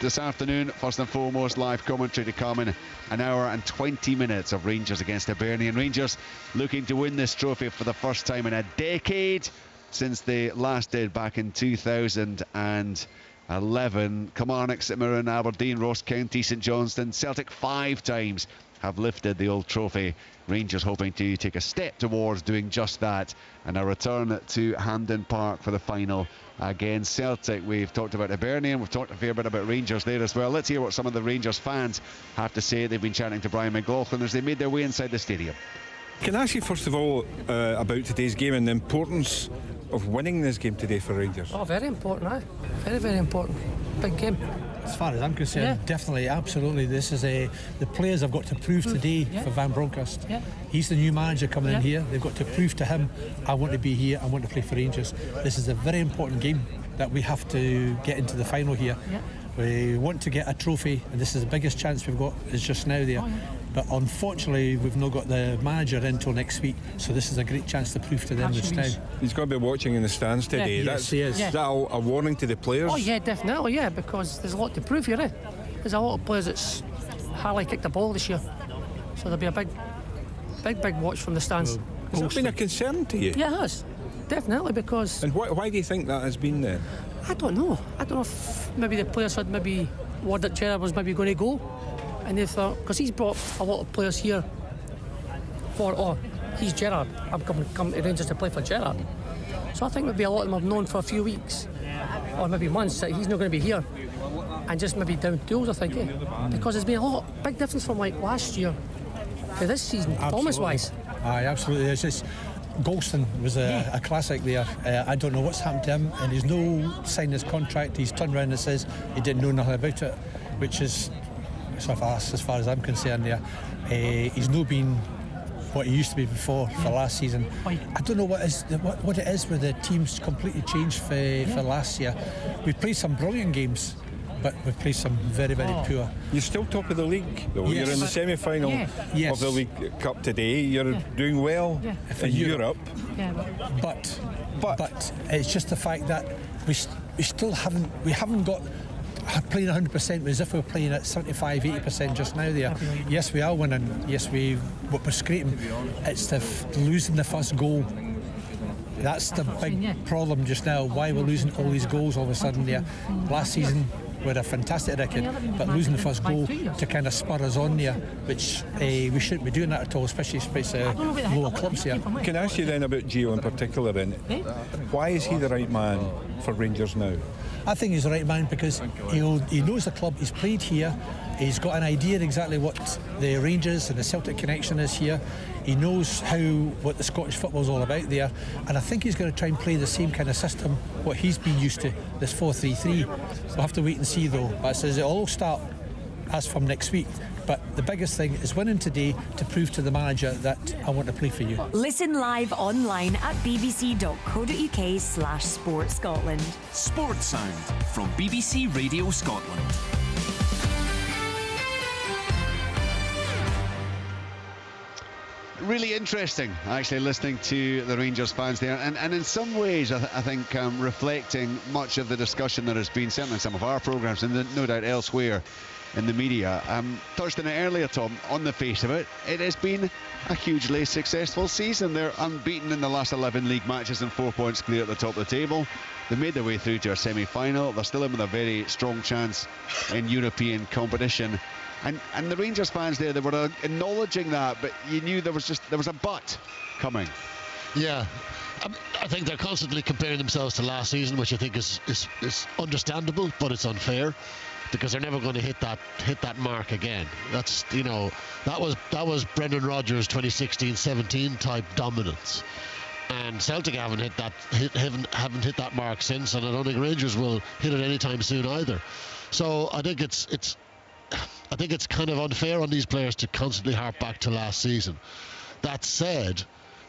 [SPEAKER 6] this afternoon. First and foremost, live commentary to come in an hour and 20 minutes of Rangers against Hibernian. Rangers looking to win this trophy for the first time in a decade, since they last did back in 2011. Kilmarnock, St Mirren, Aberdeen, Ross County, St Johnstone, Celtic 5 times have lifted the old trophy. Rangers hoping to take a step towards doing just that, and a return to Hampden Park for the final against Celtic. We've talked about Hibernian, we've talked a fair bit about Rangers there as well. Let's hear what some of the Rangers fans have to say. They've been chatting to Brian McLaughlin as they made their way inside the stadium.
[SPEAKER 11] Can I ask you first of all about today's game and the importance of winning this game today for Rangers?
[SPEAKER 12] Oh, very important, eh? Very, very important. Big game.
[SPEAKER 13] As far as I'm concerned, definitely, absolutely. This is the players have got to prove today for Van Bronckhorst. Yeah. He's the new manager coming in here. They've got to prove to him, I want to be here, I want to play for Rangers. This is a very important game that we have to get into the final here. Yeah. We want to get a trophy, and this is the biggest chance we've got is just now there. Oh, yeah. But unfortunately, we've not got the manager until next week, so this is a great chance to prove to them just now.
[SPEAKER 11] He's going to be watching in the stands today.
[SPEAKER 13] Yeah, yes, he is.
[SPEAKER 11] Is that a warning to the players?
[SPEAKER 12] Oh yeah, definitely, yeah, because there's a lot to prove here. There's a lot of players that's hardly kicked the ball this year, so there'll be a big watch from the stands.
[SPEAKER 11] Has that been a concern to you?
[SPEAKER 12] Yeah, it has, definitely, because.
[SPEAKER 11] And why do you think that has been then?
[SPEAKER 12] I don't know if maybe the players had maybe word that Gerrard was maybe going to go. And they thought, because he's brought a lot of players here for, he's Gerrard, I'm coming to Rangers to play for Gerrard. So I think maybe a lot of them have known for a few weeks, or maybe months, that he's not going to be here. And just maybe down tools, I think, because there's been a big difference from like last year to this season, performance-wise.
[SPEAKER 13] Aye, absolutely. It's just, Golston was a classic there. I don't know what's happened to him, and he's no signed his contract. He's turned around and says he didn't know nothing about it, which is sort of us as far as I'm concerned there. He's not been what he used to be before for last season. I don't know what it is where the team's completely changed for last year. We've played some brilliant games, but we've played some very, very poor.
[SPEAKER 11] You're still top of the league, though. Yes. You're in the semi-final of the League Cup today. You're doing well in Europe.
[SPEAKER 12] Yeah.
[SPEAKER 13] But it's just the fact that we still haven't got playing 100% as if we were playing at 75-80% just now there. Yes, we are winning. Yes, we're scraping. It's losing the first goal. That's the big problem just now. Why we're losing all these goals all of a sudden there. Last season we had a fantastic record, but losing the first goal to kind of spur us on there, which we shouldn't be doing that at all, especially lower clubs here.
[SPEAKER 11] Can I ask you then about Gio in particular then? Why is he the right man for Rangers now?
[SPEAKER 13] I think he's the right man because he knows the club, he's played here, he's got an idea exactly what the Rangers and the Celtic connection is here. He knows what the Scottish football's all about there, and I think he's going to try and play the same kind of system what he's been used to, this 4-3-3. We'll have to wait and see though. But it says it'll all start as from next week. But the biggest thing is winning today to prove to the manager that I want to play for you.
[SPEAKER 5] Listen live online at bbc.co.uk/sportscotland.
[SPEAKER 3] Sports Sound from BBC Radio Scotland.
[SPEAKER 6] Really interesting, actually, listening to the Rangers fans there, and in some ways I think reflecting much of the discussion that has been, certainly in some of our programmes and no doubt elsewhere in the media. Touched on it earlier, Tom. On the face of it, it has been a hugely successful season. They're unbeaten in the last 11 league matches and 4 points clear at the top of the table. They made their way through to a semi-final. They're still in with a very strong chance in European competition. And the Rangers fans there, they were acknowledging that, but you knew there was a but coming.
[SPEAKER 10] Yeah, I think they're constantly comparing themselves to last season, which I think is understandable, but it's unfair because they're never going to hit that mark again. That's that was Brendan Rodgers' 2016-17 type dominance. And Celtic haven't hit that mark since, and I don't think Rangers will hit it anytime soon either. So I think it's kind of unfair on these players to constantly harp back to last season. That said,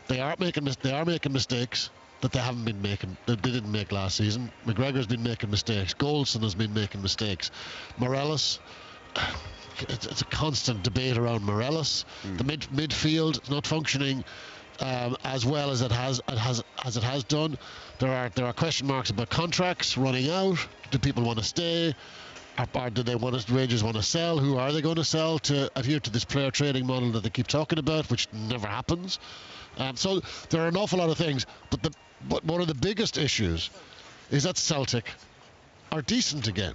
[SPEAKER 10] they are making mistakes. that they haven't been making, that they didn't make last season. McGregor's been making mistakes. Goldson has been making mistakes. Morelos, it's a constant debate around Morelos. The midfield is not functioning as well as it has done. There are question marks about contracts running out. Do people want to stay? Or do Rangers want to sell? Who are they going to sell to adhere to this player trading model that they keep talking about, which never happens? So there are an awful lot of things, but one of the biggest issues is that Celtic are decent again,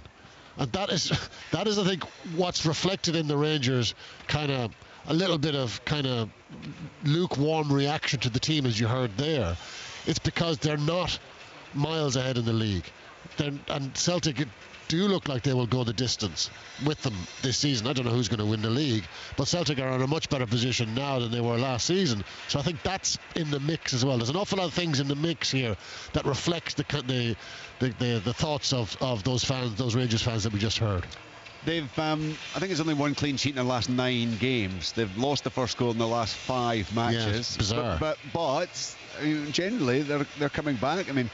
[SPEAKER 10] and that is I think what's reflected in the Rangers kind of a little bit of kind of lukewarm reaction to the team, as you heard there. It's because they're not miles ahead in the league, and Celtic do look like they will go the distance with them this season. I don't know who's going to win the league, but Celtic are in a much better position now than they were last season. So I think that's in the mix as well. There's an awful lot of things in the mix here that reflects the thoughts of those fans, those Rangers fans that we just heard.
[SPEAKER 6] They've, I think it's only one clean sheet in their last 9 games. They've lost the first goal in the last 5 matches.
[SPEAKER 10] Yeah, it's bizarre.
[SPEAKER 6] But I mean, generally they're coming back. I mean,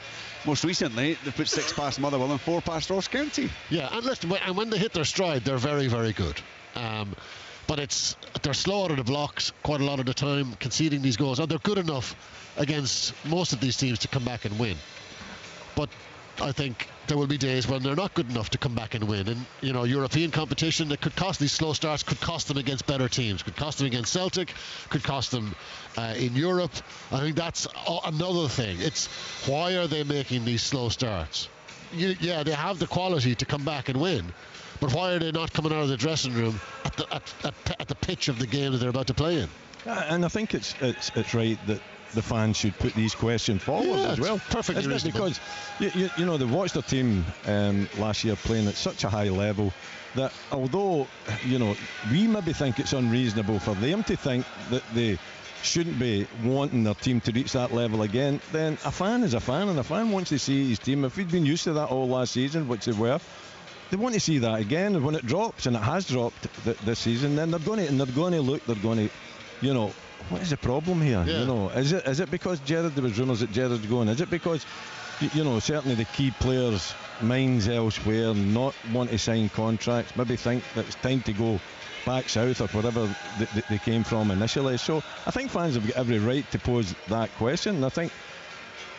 [SPEAKER 6] most recently they put 6 past Motherwell and 4 past Ross County.
[SPEAKER 10] Yeah, and listen, and when they hit their stride, they're very, very good. But they're slow out of the blocks quite a lot of the time, conceding these goals. And they're good enough against most of these teams to come back and win. But I think there will be days when they're not good enough to come back and win. And, you know, European competition, that could cost these slow starts, could cost them against better teams, could cost them against Celtic, could cost them in Europe. I think that's another thing. It's why are they making these slow starts? Yeah, they have the quality to come back and win, but why are they not coming out of the dressing room at the pitch of the game that they're about to play in?
[SPEAKER 9] And I think it's right that the fans should put these questions forward as well.
[SPEAKER 10] Perfectly reasonable.
[SPEAKER 9] Because you know, they watched their team last year playing at such a high level that although, you know, we maybe think it's unreasonable for them to think that they shouldn't be wanting their team to reach that level again, then a fan is a fan, and a fan wants to see his team. If we'd been used to that all last season, which they were, they want to see that again. And when it drops, and it has dropped this season, then they're going to, you know, what is the problem here?
[SPEAKER 10] Yeah.
[SPEAKER 9] You know, is it because Gerrard, there was rumours that Gerrard's going? Is it because, you know, certainly the key players' minds elsewhere, not want to sign contracts, maybe think that it's time to go back south or wherever they came from initially? So I think fans have got every right to pose that question. And I think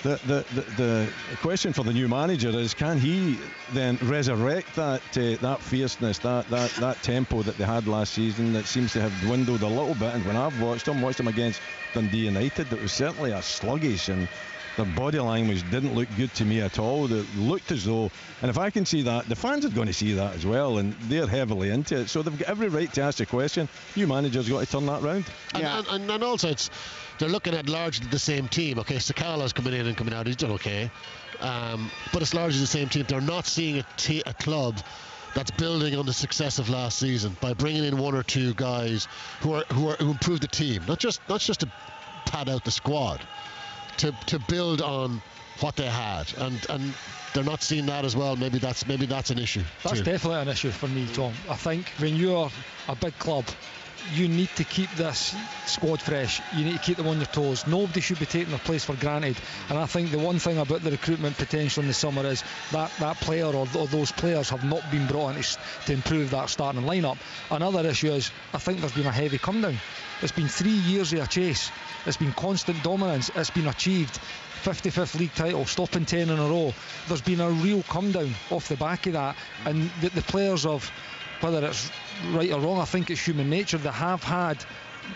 [SPEAKER 9] the question for the new manager is, can he then resurrect that fierceness, that tempo that they had last season that seems to have dwindled a little bit? And when I've watched them against Dundee United, it was certainly a sluggish, and their body language didn't look good to me at all. They looked as though, and if I can see that, the fans are going to see that as well, and they're heavily into it. So they've got every right to ask the question. New manager's got to turn that round.
[SPEAKER 10] And also they're looking at largely the same team. Okay, Sakala's coming in and coming out. He's done okay, but it's largely the same team. They're not seeing a club that's building on the success of last season by bringing in 1 or 2 guys who improve the team, not just to pad out the squad, to build on what they had, and they're not seeing that as well. Maybe that's an issue.
[SPEAKER 8] That's
[SPEAKER 10] too.
[SPEAKER 8] Definitely an issue for me, Tom. I think when you're a big club, you need to keep this squad fresh. You need to keep them on their toes. Nobody should be taking their place for granted. And I think the one thing about the recruitment potential in the summer is that player or those players have not been brought in to improve that starting lineup. Another issue is, I think there's been a heavy come down. It's been 3 years of a chase. It's been constant dominance. It's been achieved. 55th league title, stopping 10 in a row. There's been a real come down off the back of that, and the players of, whether it's right or wrong, I think it's human nature, they have had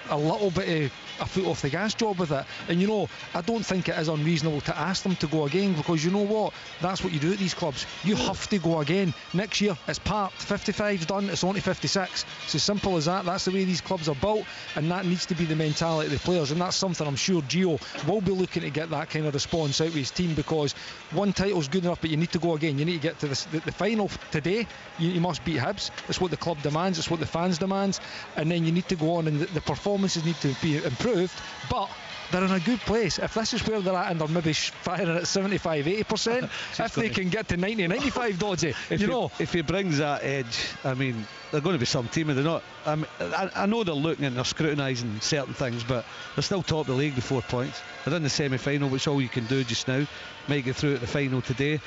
[SPEAKER 8] a little bit of a foot off the gas job with it. And you know, I don't think it is unreasonable to ask them to go again, because you know what, that's what you do at these clubs. You have to go again. Next year it's parked, 55's done, it's on to 56. It's as simple as that. That's the way these clubs are built, and that needs to be the mentality of the players, and that's something I'm sure Gio will be looking to get that kind of response out of his team, because one title's good enough, but you need to go again. You need to get to the final today. You must beat Hibs. It's what the club demands, it's what the fans demand, and then you need to go on, and the performances need to be improved, but they're in a good place. If this is where they're at and they're maybe firing at 75-80%, if they can get to 90-95, Dodgy,
[SPEAKER 7] if he brings that edge, I mean, they're going to be some team, are they not? I know they're looking and they're scrutinising certain things, but they're still top of the league with 4 points. They're in the semi-final, which is all you can do just now. Might get through at the final today.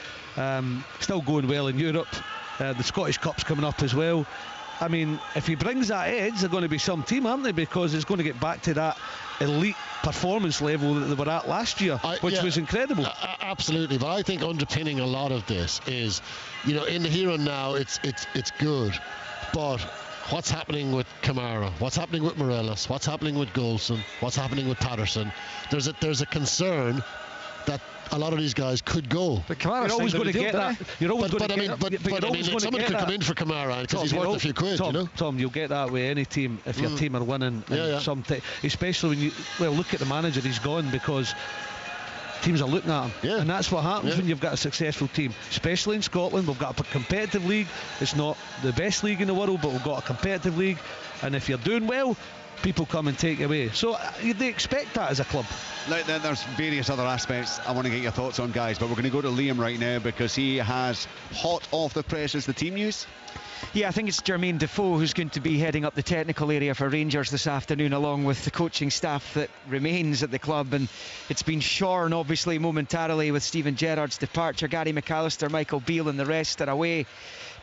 [SPEAKER 7] Still going well in Europe. The Scottish Cup's coming up as well. I mean, if he brings that edge, they're going to be some team, aren't they? Because it's going to get back to that elite performance level that they were at last year, which was incredible.
[SPEAKER 10] Absolutely, but I think underpinning a lot of this is, in the here and now, it's good, but what's happening with Kamara? What's happening with Morelos? What's happening with Goldson? What's happening with Patterson? There's a concern that a lot of these guys could go.
[SPEAKER 8] But Kamara's
[SPEAKER 7] always going to get that. You're always going to get that.
[SPEAKER 10] But someone could come in for Kamara because he's worth a few quid,
[SPEAKER 7] Tom, you'll get that with any team if your team are winning. Especially when you look at the manager, he's gone because teams are looking at him, and that's what happens when you've got a successful team, especially in Scotland. We've got a competitive league. It's not the best league in the world, but we've got a competitive league, and if you're doing well, people come and take away. So they expect that as a club.
[SPEAKER 6] There's various other aspects I want to get your thoughts on, guys, but we're going to go to Liam right now because he has hot off the presses the team news.
[SPEAKER 14] Yeah, I think it's Jermaine Defoe who's going to be heading up the technical area for Rangers this afternoon, along with the coaching staff that remains at the club. And it's been shorn, obviously, momentarily with Steven Gerrard's departure. Gary McAllister, Michael Beale and the rest are away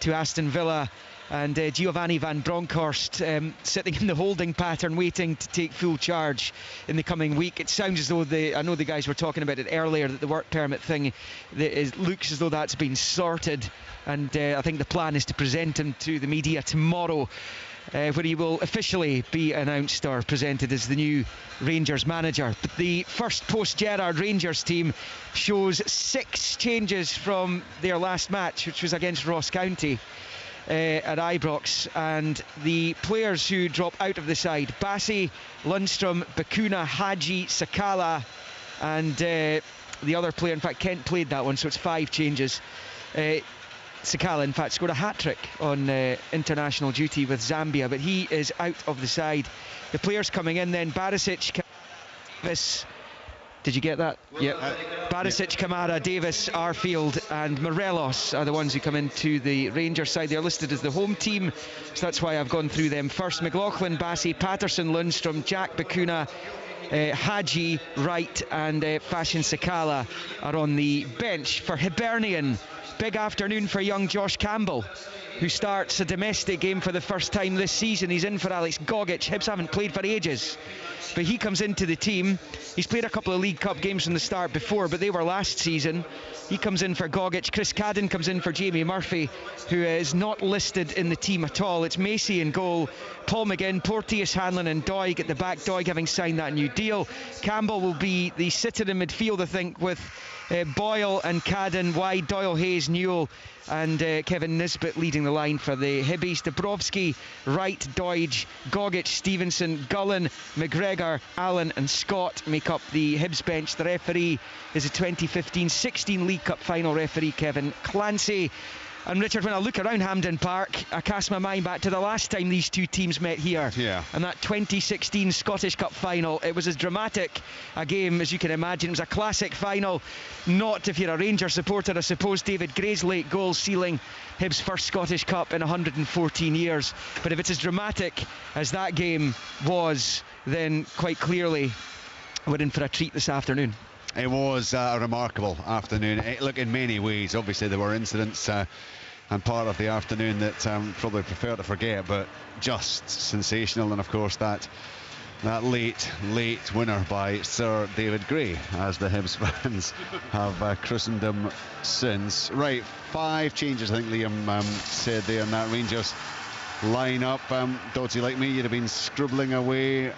[SPEAKER 14] to Aston Villa. And Giovanni van Bronckhorst sitting in the holding pattern, waiting to take full charge in the coming week. It sounds as though I know the guys were talking about it earlier, that the work permit thing looks as though that's been sorted. And I think the plan is to present him to the media tomorrow, where he will officially be announced or presented as the new Rangers manager. But the first post-Gerrard Rangers team shows 6 changes from their last match, which was against Ross County at Ibrox, and the players who drop out of the side: Bassi, Lundstrom, Bakuna, Hadji, Sakala, and the other player, in fact Kent played that one, so it's 5 changes. Sakala, in fact, scored a hat-trick on international duty with Zambia, but he is out of the side. The players coming in then: Barisic, Davis. Did you get that? Yep. Barisic, Kamara, Davis, Arfield and Morelos are the ones who come into the Rangers side. They're listed as the home team, so that's why I've gone through them first. McLaughlin, Bassi, Patterson, Lundstrom, Jack Bakuna, Hadji, Wright and Fashion Sakala are on the bench. For Hibernian, big afternoon for young Josh Campbell, who starts a domestic game for the first time this season. He's in for Alex Gogic. Hibs haven't played for ages, but he comes into the team. He's played a couple of League Cup games from the start before, but they were last season. He comes in for Gogic. Chris Cadden comes in for Jamie Murphy, who is not listed in the team at all. It's Macy in goal, Paul McGinn, Porteous, Hanlon and Doig at the back, Doig having signed that new deal. Campbell will be the sitter in midfield, I think, with Boyle and Cadden wide, Doyle, Hayes, Newell and Kevin Nisbet leading the line for the Hibbies. Dabrowski, Wright, Doidge, Gogic, Stevenson, Gullen, McGregor, Allen and Scott make up the Hibs bench. The referee is a 2015-16 League Cup final referee, Kevin Clancy. And Richard, when I look around Hampden Park, I cast my mind back to the last time these two teams met here.
[SPEAKER 6] Yeah.
[SPEAKER 14] And that 2016 Scottish Cup final. It was as dramatic a game as you can imagine. It was a classic final. Not if you're a Rangers supporter, I suppose. David Gray's late goal sealing Hibs' first Scottish Cup in 114 years. But if it's as dramatic as that game was, then quite clearly we're in for a treat this afternoon.
[SPEAKER 6] It was a remarkable afternoon. Look, in many ways, obviously there were incidents and part of the afternoon that probably prefer to forget, but just sensational. And of course that late winner by Sir David Gray, as the Hibs fans have christened him since. Right, 5 changes I think Liam said there in that Rangers line up. Dodgy, like me, you'd have been scribbling away.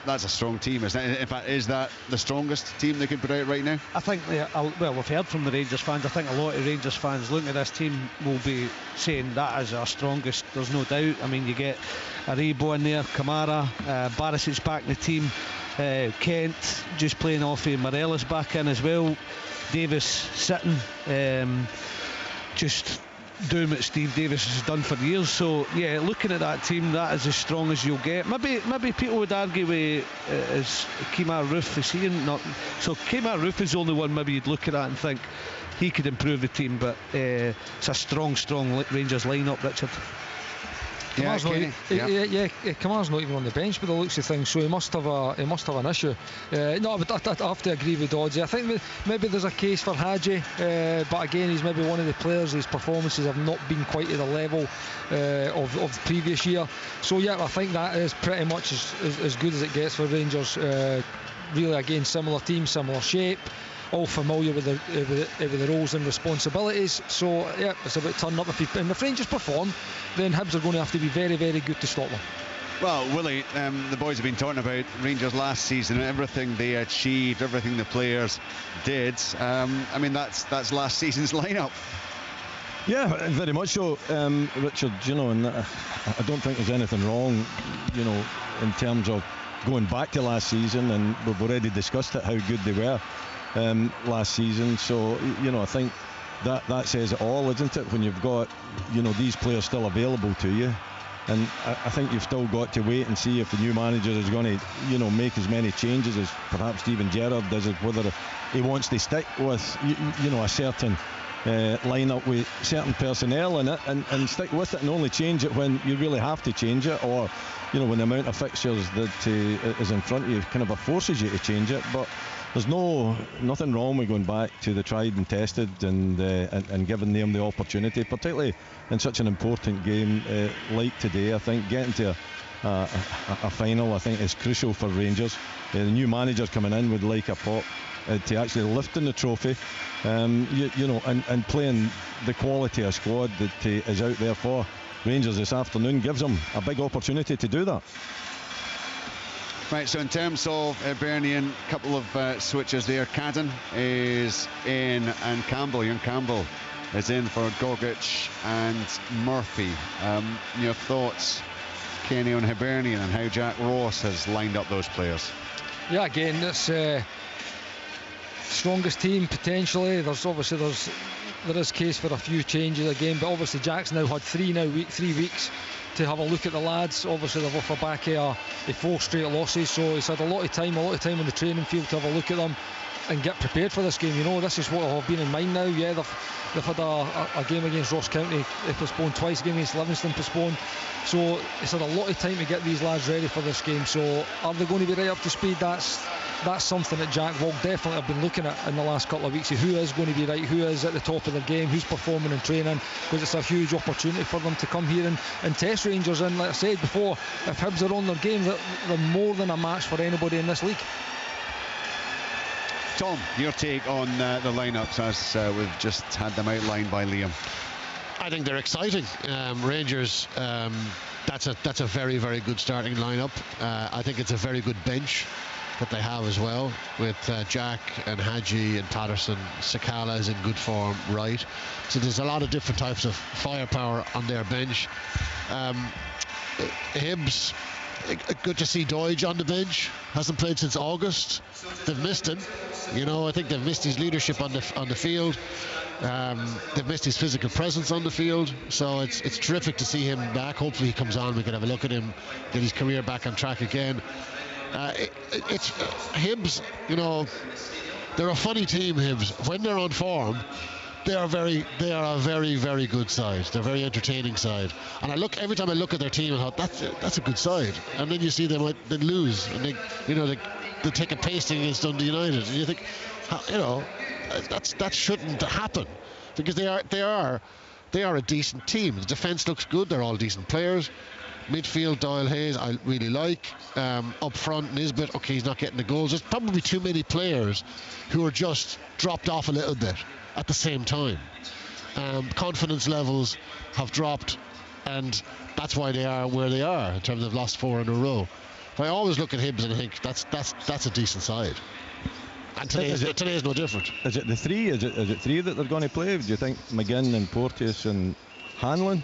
[SPEAKER 6] That's a strong team, isn't it? In fact, is that the strongest team they could put out right now?
[SPEAKER 7] I think well, we've heard from the Rangers fans. I think a lot of Rangers fans looking at this team will be saying that is our strongest, there's no doubt. I mean, you get Aribo in there, Kamara, Barisic's back in the team, Kent just playing off of Morelos back in as well, Davis sitting, just doing what Steve Davis has done for years. So yeah, looking at that team, that is as strong as you'll get. Maybe people would argue with is Kemar Roofe, is he not? So Kemar Roofe is the only one maybe you'd look at that and think he could improve the team, but it's a strong Rangers lineup, Richard.
[SPEAKER 8] Kamar's not even on the bench by the looks of things, so he must have an issue. No, but I have to agree with Dodgy. I think maybe there's a case for Hadji, but again, he's maybe one of the players. His performances have not been quite at the level of the previous year. So yeah, I think that is pretty much as good as it gets for Rangers. Really, again, similar team, similar shape, all familiar with the roles and responsibilities. So yeah, it's about turning up. And if Rangers perform, then Hibs are going to have to be very, very good to stop them.
[SPEAKER 6] Well, Willie, the boys have been talking about Rangers last season, everything they achieved, everything the players did. I mean, that's last season's lineup.
[SPEAKER 9] Yeah, very much so, Richard. And I don't think there's anything wrong, in terms of going back to last season, and we've already discussed it, how good they were last season. So I think that says it all, isn't it, when you've got these players still available to you. And I think you've still got to wait and see if the new manager is going to make as many changes as perhaps Steven Gerrard does, whether he wants to stick with a certain lineup with certain personnel in it and stick with it and only change it when you really have to change it, or when the amount of fixtures that is in front of you kind of forces you to change it. But there's nothing wrong with going back to the tried and tested and giving them the opportunity, particularly in such an important game like today. I think getting to a final, I think, is crucial for Rangers. The new manager coming in would like a pop to actually lifting the trophy, and playing the quality of squad that is out there for Rangers this afternoon gives them a big opportunity to do that.
[SPEAKER 6] Right, so in terms of Hibernian, a couple of switches there. Cadden is in, and Young Campbell is in for Gogic and Murphy. Your thoughts, Kenny, on Hibernian and how Jack Ross has lined up those players?
[SPEAKER 8] Yeah, again, it's strongest team potentially. There is case for a few changes again, but obviously Jack's now had 3 weeks to have a look at the lads. Obviously they've off the back of 4 straight losses, so he's had a lot of time on the training field to have a look at them and get prepared for this game. This is what I've been in mind now. Yeah, they've had a game against Ross County postponed twice, a game against Livingston postponed, so it's had a lot of time to get these lads ready for this game. So are they going to be right up to speed? That's something that Jack will definitely have been looking at in the last couple of weeks. Who is going to be right, who is at the top of their game, who's performing in training, because it's a huge opportunity for them to come here and test Rangers. And like I said before, if Hibs are on their game, they're more than a match for anybody in this league.
[SPEAKER 6] Tom, your take on the lineups as we've just had them outlined by Liam.
[SPEAKER 10] I think they're exciting. Rangers, that's a very, very good starting lineup. I think it's a very good bench that they have as well, with Jack and Hadji and Patterson. Sakala is in good form, right? So there's a lot of different types of firepower on their bench. Hibs, good to see Doige on the bench. Hasn't played since August. They've missed him. I think they've missed his leadership on the field. They've missed his physical presence on the field. So it's terrific to see him back. Hopefully he comes on. We can have a look at him, get his career back on track again. It's Hibs. They're a funny team. Hibs, when they're on form, they are a very, very good side. They're a very entertaining side. And every time I look at their team, I thought that's a good side. And then you see them they lose, and they take a pasting against Dundee United, and you think, that shouldn't happen, because they are a decent team. The defence looks good. They're all decent players. Midfield, Doyle Hayes, I really like. Up front, Nisbet, okay, he's not getting the goals. There's probably too many players who are just dropped off a little bit at the same time. Confidence levels have dropped, and that's why they are where they are in terms of lost 4 in a row. But I always look at Hibs and I think that's a decent side. And today is no different.
[SPEAKER 9] Is it the 3? Is it 3 that they're going to play? Do you think McGinn and Porteous and Hanlon?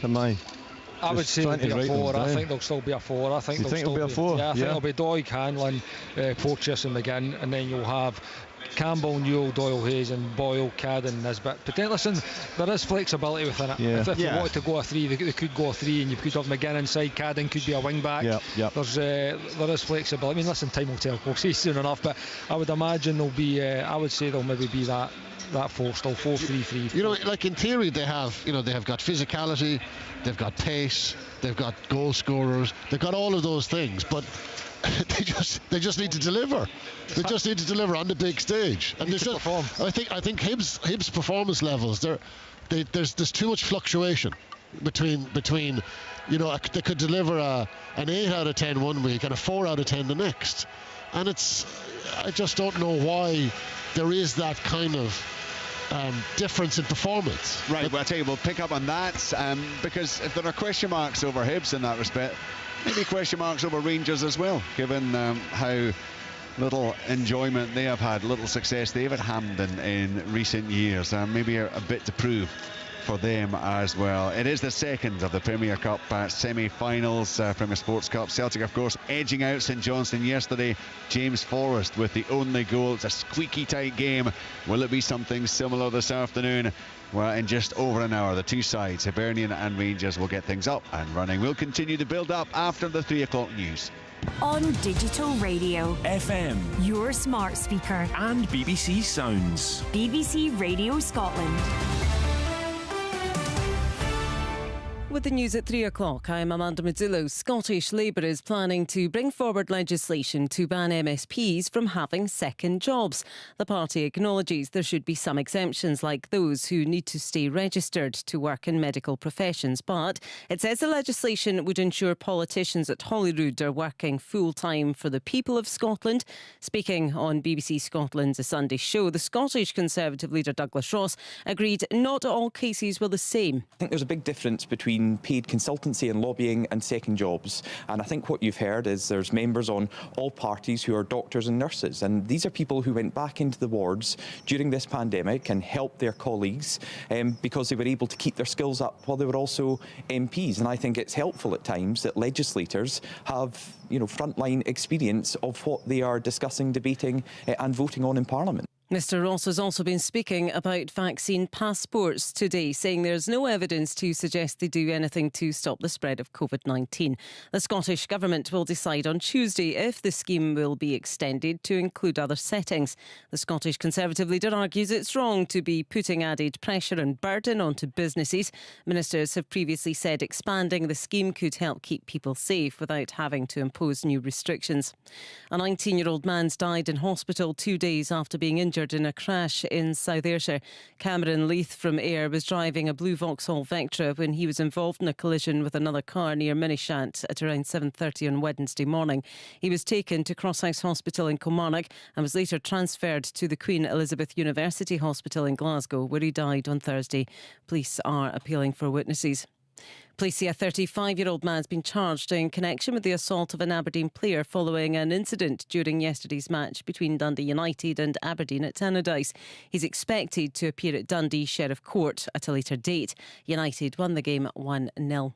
[SPEAKER 8] I would say it'll be a 4. I think they'll still be a 4. I think
[SPEAKER 9] it'll be a 4?
[SPEAKER 8] Yeah, I think it'll be Doig, Hanlon, Porteous and McGinn, and then you'll have Campbell, Newell, Doyle, Hayes and Boyle, Cadden, Nisbet. But then listen, there is flexibility within it.
[SPEAKER 9] Yeah.
[SPEAKER 8] If they wanted to go a 3, they could go a 3, and you could have McGinn inside, Cadden could be a wing back.
[SPEAKER 9] Yep.
[SPEAKER 8] There is flexibility. I mean, listen, time will tell, we'll see soon enough, but I would imagine there'll be, I would say there'll maybe be that 4-3-3.
[SPEAKER 10] You know, like in theory they have got physicality, they've got pace, they've got goal scorers, they've got all of those things, but they just need to deliver. They just need to deliver on the big stage. And there's just, I think Hibs performance levels, there's too much fluctuation between you know, they could deliver an 8 out of 10 one week and a 4 out of 10 the next, and I just don't know why there is that kind of difference in performance.
[SPEAKER 6] Right, well, I tell you, we'll pick up on that because if there are question marks over Hibs in that respect, maybe question marks over Rangers as well, given how little enjoyment they have had, little success they've had Hampden in recent years. Maybe a bit to prove for them as well. It is the second of the Premier Cup semi-finals, Premier Sports Cup. Celtic, of course, edging out St Johnstone yesterday. James Forrest with the only goal. It's a squeaky tight game. Will it be something similar this afternoon? Well, in just over an hour, the two sides, Hibernian and Rangers, will get things up and running. We'll continue to build up after the 3 o'clock news.
[SPEAKER 5] On digital radio,
[SPEAKER 3] FM,
[SPEAKER 5] your smart speaker,
[SPEAKER 3] and BBC Sounds.
[SPEAKER 5] BBC Radio Scotland.
[SPEAKER 15] With the news at 3 o'clock, I'm Amanda Mazzillo. Scottish Labour is planning to bring forward legislation to ban MSPs from having second jobs. The party acknowledges there should be some exemptions, like those who need to stay registered to work in medical professions. But it says the legislation would ensure politicians at Holyrood are working full-time for the people of Scotland. Speaking on BBC Scotland's A Sunday Show, the Scottish Conservative leader Douglas Ross agreed not all cases were the same.
[SPEAKER 2] I think there's a big difference between paid consultancy and lobbying and second jobs. And I think what you've heard is there's members on all parties who are doctors and nurses. And these are people who went back into the wards during this pandemic and helped their colleagues because they were able to keep their skills up while they were also MPs. And I think it's helpful at times that legislators have, you know, frontline experience of what they are discussing, debating and voting on in Parliament.
[SPEAKER 15] Mr Ross has also been speaking about vaccine passports today, saying there's no evidence to suggest they do anything to stop the spread of COVID-19. The Scottish Government will decide on Tuesday if the scheme will be extended to include other settings. The Scottish Conservative leader argues it's wrong to be putting added pressure and burden onto businesses. Ministers have previously said expanding the scheme could help keep people safe without having to impose new restrictions. A 19-year-old man's died in hospital 2 days after being injured in a crash in South Ayrshire. Cameron Leith from Ayr was driving a blue Vauxhall Vectra when he was involved in a collision with another car near Minishant at around 7:30 on Wednesday morning. He was taken to Crosshouse Hospital in Kilmarnock and was later transferred to the Queen Elizabeth University Hospital in Glasgow, where he died on Thursday. Police are appealing for witnesses. Police say a 35-year-old man has been charged in connection with the assault of an Aberdeen player following an incident during yesterday's match between Dundee United and Aberdeen at Tannadice. He's expected to appear at Dundee Sheriff Court at a later date. United won the game 1-0.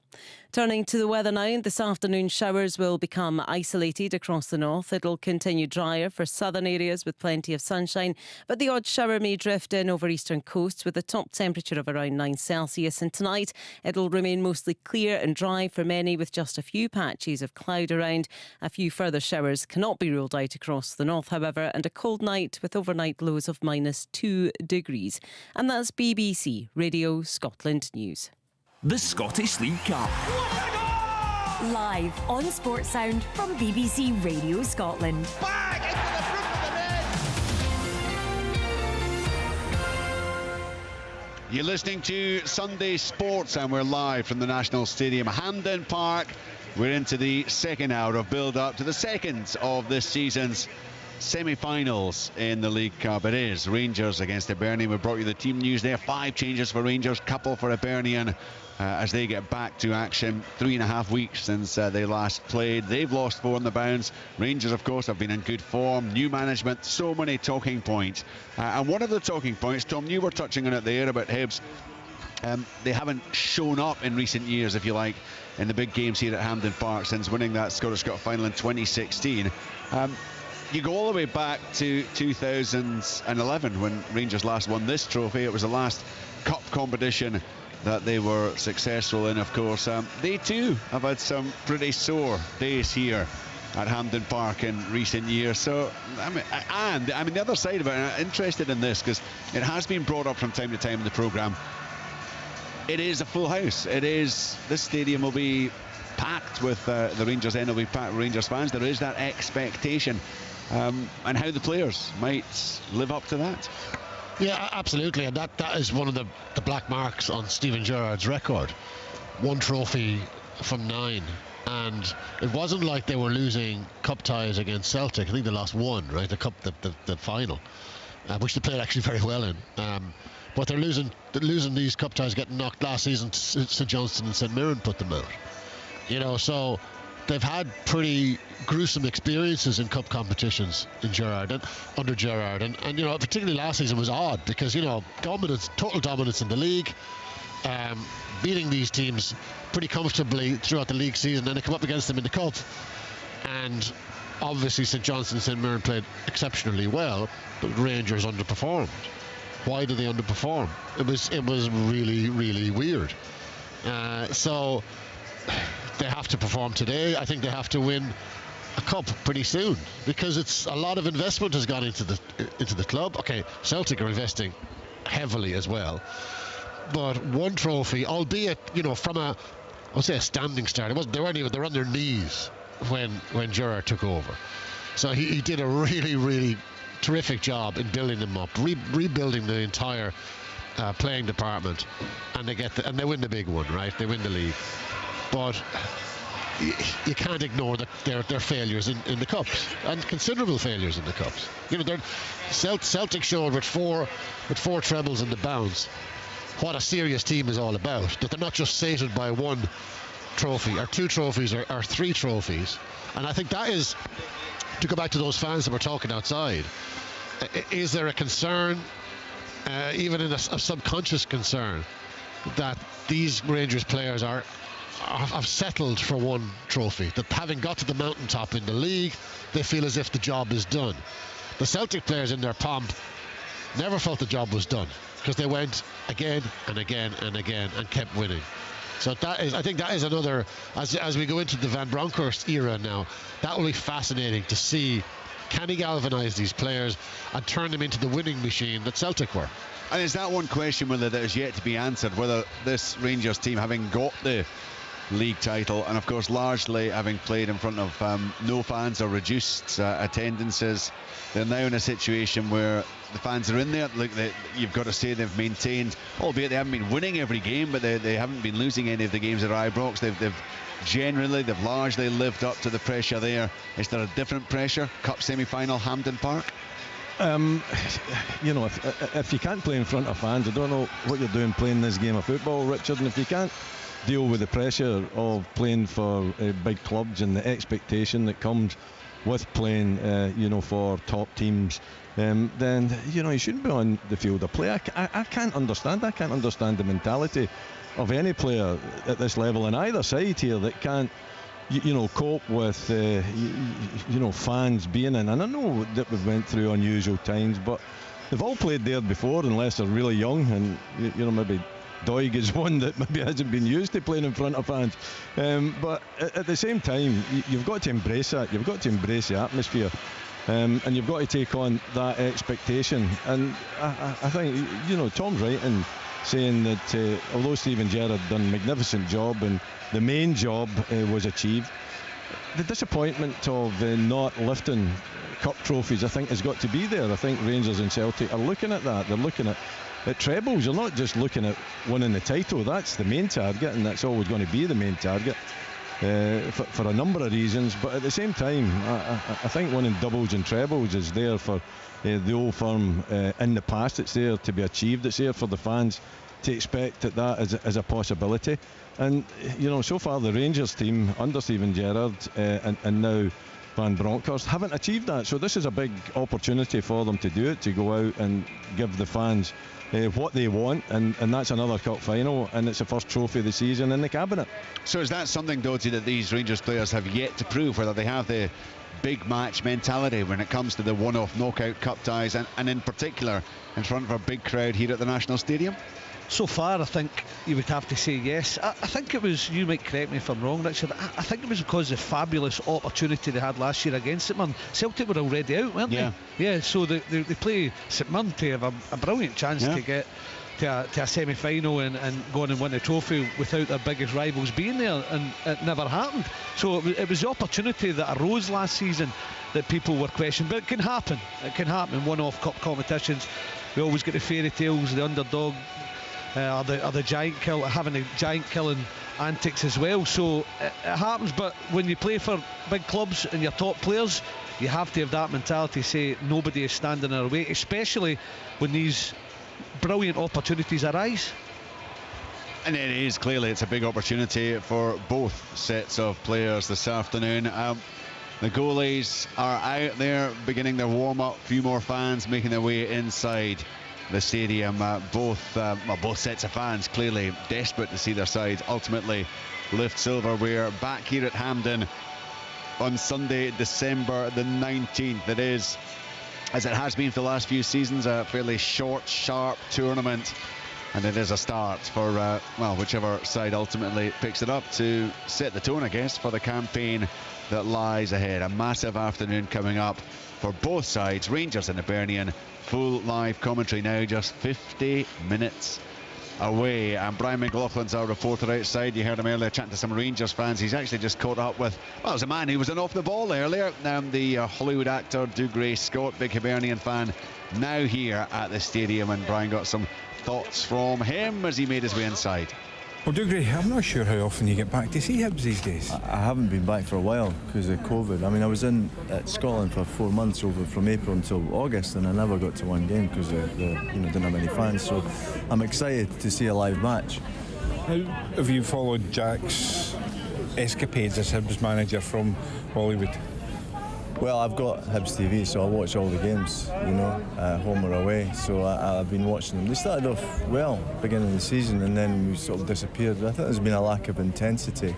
[SPEAKER 15] Turning to the weather now, this afternoon showers will become isolated across the north. It'll continue drier for southern areas with plenty of sunshine, but the odd shower may drift in over eastern coasts with a top temperature of around 9 Celsius. And tonight it'll remain mostly clear and dry for many, with just a few patches of cloud around. A few further showers cannot be ruled out across the north, however, and a cold night with overnight lows of -2 degrees. And that's BBC Radio Scotland News.
[SPEAKER 3] The Scottish League Cup.
[SPEAKER 5] Live on Sports Sound from BBC Radio Scotland.
[SPEAKER 6] You're listening to Sunday Sports and we're live from the National Stadium, Hampden Park. We're into the second hour of build-up to the second of this season's semi-finals in the League Cup. It is Rangers against Hibernian. We brought you the team news there. 5 changes for Rangers, couple for Hibernian as they get back to action. 3.5 weeks since they last played. They've lost 4 on the bounce. Rangers, of course, have been in good form. New management, so many talking points. And one of the talking points, Tom, you were touching on it there about Hibs. They haven't shown up in recent years, if you like, in the big games here at Hampden Park since winning that Scottish Cup final in 2016. you go all the way back to 2011 when Rangers last won this trophy. It was the last cup competition that they were successful in, of course. They too have had some pretty sore days here at Hampden Park in recent years. So, I mean, the other side of it, and I'm interested in this because it has been brought up from time to time in the programme. It is a full house. This stadium will be packed with the Rangers end, will be packed with Rangers fans. There is that expectation, and how the players might live up to that.
[SPEAKER 10] Yeah, absolutely, and that is one of the black marks on Steven Gerrard's record. 1 trophy from 9, and it wasn't like they were losing cup ties against Celtic. I think they lost 1, right? The cup, the final, which they played actually very well in. But they're losing these cup ties, getting knocked last season. St Johnstone and St Mirren put them out. You know, so they've had pretty gruesome experiences in cup competitions in Gerrard and under Gerrard, and you know, particularly last season was odd because, you know, total dominance in the league, beating these teams pretty comfortably throughout the league season, and they come up against them in the cup, and obviously St Johnstone and St Mirren played exceptionally well, but Rangers underperformed. Why do they underperform? It was really, really weird. So they have to perform today. I think they have to win a cup pretty soon because it's a lot of investment has gone into the club. Okay, Celtic are investing heavily as well, but 1 trophy, albeit, you know, from a standing start. They were on their knees when Gerrard took over. So he did a really, really terrific job in building them up, rebuilding the entire playing department, and they win the big one, right? They win the league, but you can't ignore their failures in the cups, and considerable failures in the cups. You know, Celtic showed with four trebles in the bounce what a serious team is all about. That they're not just sated by 1 trophy or 2 trophies or 3 trophies, and I think that is. To go back to those fans that were talking outside, is there a concern, even in a subconscious concern, that these Rangers players have settled for 1 trophy, that having got to the mountaintop in the league, they feel as if the job is done? The Celtic players in their pomp never felt the job was done because they went again and again and again and kept winning. So I think that is another, as we go into the Van Bronckhorst era now, that will be fascinating to see, can he galvanise these players and turn them into the winning machine that Celtic were?
[SPEAKER 6] And is that one question that is yet to be answered, whether this Rangers team, having got the league title and of course largely having played in front of no fans or reduced attendances, they're now in a situation where the fans are in there. Look, you've got to say they've maintained, albeit they haven't been winning every game, but they haven't been losing any of the games at Ibrox. They've largely lived up to the pressure there. Is there a different pressure? Cup semi-final, Hampden Park?
[SPEAKER 9] You know, if you can't play in front of fans, I don't know what you're doing playing this game of football, Richard. And if you can't deal with the pressure of playing for big clubs and the expectation that comes with playing, you know, for top teams, then, you know, you shouldn't be on the field of play. I can't understand. I can't understand the mentality of any player at this level on either side here that can't, you know, cope with, you know, fans being in. And I know that we've went through unusual times, but they've all played there before, unless they're really young, and, you know, maybe Doig is one that maybe hasn't been used to playing in front of fans. But at the same time, you've got to embrace that. You've got to embrace the atmosphere. And you've got to take on that expectation. And I think, you know, Tom's right in saying that although Steven Gerrard done a magnificent job and the main job was achieved, the disappointment of not lifting cup trophies, I think, has got to be there. I think Rangers and Celtic are looking at that. They're looking at trebles. They're not just looking at winning the title. That's the main target, and that's always going to be the main target for a number of reasons. But at the same time, I think winning doubles and trebles is there for the old firm in the past. It's there to be achieved. It's there for the fans to expect that as a possibility. And, you know, so far the Rangers team under Steven Gerrard and now Van Bronckhorst haven't achieved that. So this is a big opportunity for them to do it, to go out and give the fans what they want, and that's another cup final, and it's the first trophy of the season in the cabinet.
[SPEAKER 6] So is that something, Doty, that these Rangers players have yet to prove, whether they have the big match mentality when it comes to the one-off knockout cup ties, and in particular in front of a big crowd here at the National Stadium?
[SPEAKER 7] So far, I think you would have to say yes. I think it was, you might correct me if I'm wrong, Richard, I think it was because of the fabulous opportunity they had last year against St Mirren. Celtic were already out, weren't they? Yeah, so they play St Mirren to have a brilliant chance to get to a semi-final and go on and win the trophy without their biggest rivals being there, and it never happened. So it was the opportunity that arose last season that people were questioning, but it can happen in one-off cup competitions. We always get the fairy tales, the underdog are the giant kill, having the giant killing antics as well. So it happens, but when you play for big clubs and your top players, you have to have that mentality, say nobody is standing in our way, especially when these brilliant opportunities arise.
[SPEAKER 6] And it is, clearly it's a big opportunity for both sets of players this afternoon. The goalies are out there beginning their warm-up, few more fans making their way inside the stadium. Both sets of fans clearly desperate to see their sides ultimately lift silverware. Back here at Hampden on Sunday, December the 19th. It is, as it has been for the last few seasons, a fairly short, sharp tournament, and it is a start for whichever side ultimately picks it up to set the tone, I guess, for the campaign that lies ahead. A massive afternoon coming up for both sides. Rangers and Hibernian, full live commentary now, just 50 minutes away. And Brian McLaughlin's our reporter outside. You heard him earlier chatting to some Rangers fans. He's actually just caught up with, well, there's a man who was off the ball earlier, the Hollywood actor Dougray Scott, big Hibernian fan, now here at the stadium, and Brian got some thoughts from him as he made his way inside.
[SPEAKER 11] Well, Dougray, I'm not sure how often you get back to see Hibs these days.
[SPEAKER 16] I haven't been back for a while because of COVID. I mean, I was in Scotland for 4 months over from April until August, and I never got to one game because didn't have any fans. So I'm excited to see a live match.
[SPEAKER 11] How have you followed Jack's escapades as Hibs manager from Hollywood?
[SPEAKER 16] Well, I've got Hibs TV, so I watch all the games, home or away. So I've been watching them. They started off well, beginning of the season, and then we sort of disappeared. I think there's been a lack of intensity.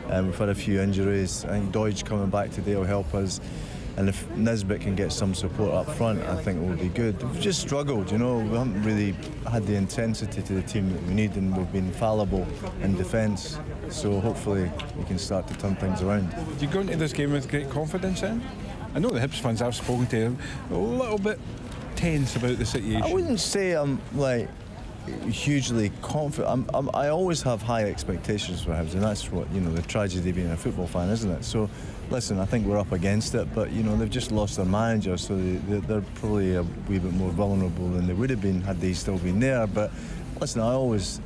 [SPEAKER 16] We've had a few injuries. I think Doidge coming back today will help us. And if Nisbet can get some support up front, I think it will be good. We've just struggled, We haven't really had the intensity to the team that we need, and we've been fallible in defence. So hopefully we can start to turn things around.
[SPEAKER 11] Do you go into this game with great confidence then? I know the Hibs fans I've spoken to are a little bit tense about the situation.
[SPEAKER 16] I wouldn't say I'm hugely confident. I always have high expectations for Hibs, and that's what the tragedy of being a football fan, isn't it? So listen, I think we're up against it, but they've just lost their manager, so they're probably a wee bit more vulnerable than they would have been had they still been there. But listen, I always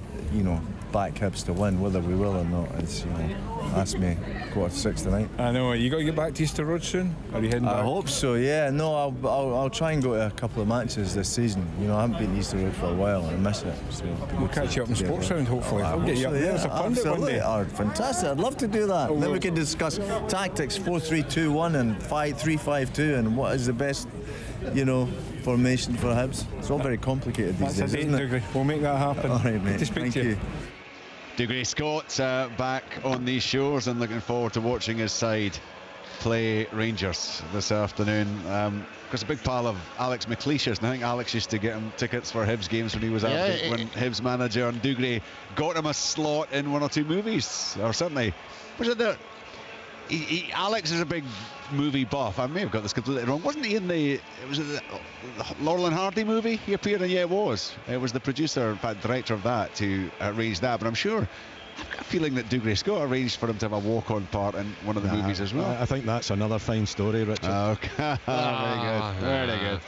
[SPEAKER 16] back Hibs to win, whether we will or not. It's ask me 6:15 tonight.
[SPEAKER 11] I know. You got to get back to Easter Road soon? Are you heading back?
[SPEAKER 16] I hope so. Yeah. No, I'll try and go to a couple of matches this season. I haven't been to Easter Road for a while, and I miss it. So
[SPEAKER 11] we'll catch you up in Sports Sound, hopefully. I'll get you up there as a pundit one day.
[SPEAKER 16] Fantastic. I'd love to do that. Then we can discuss tactics, 4-3-2-1 and 5-3-5-2, and what is the best, formation for Hibs. It's all very complicated these days, isn't it?
[SPEAKER 11] We'll make that happen.
[SPEAKER 16] All right, mate.
[SPEAKER 11] Thank you.
[SPEAKER 6] Dougray Scott back on these shores and looking forward to watching his side play Rangers this afternoon. Because a big pal of Alex McLeish's, and I think Alex used to get him tickets for Hibs games when he was when Hibs manager, and Dougray got him a slot in one or two movies, or certainly. Was it there? Alex is a big movie buff. I may have got this completely wrong. Wasn't he in the Laurel and Hardy movie he appeared in? Yeah, it was. It was the producer, in fact, director of that, who arranged that. But I'm sure, I've got a feeling that Dougray Scott arranged for him to have a walk-on part in one of the movies as well.
[SPEAKER 9] I think that's another fine story, Richard.
[SPEAKER 6] Okay. Very good.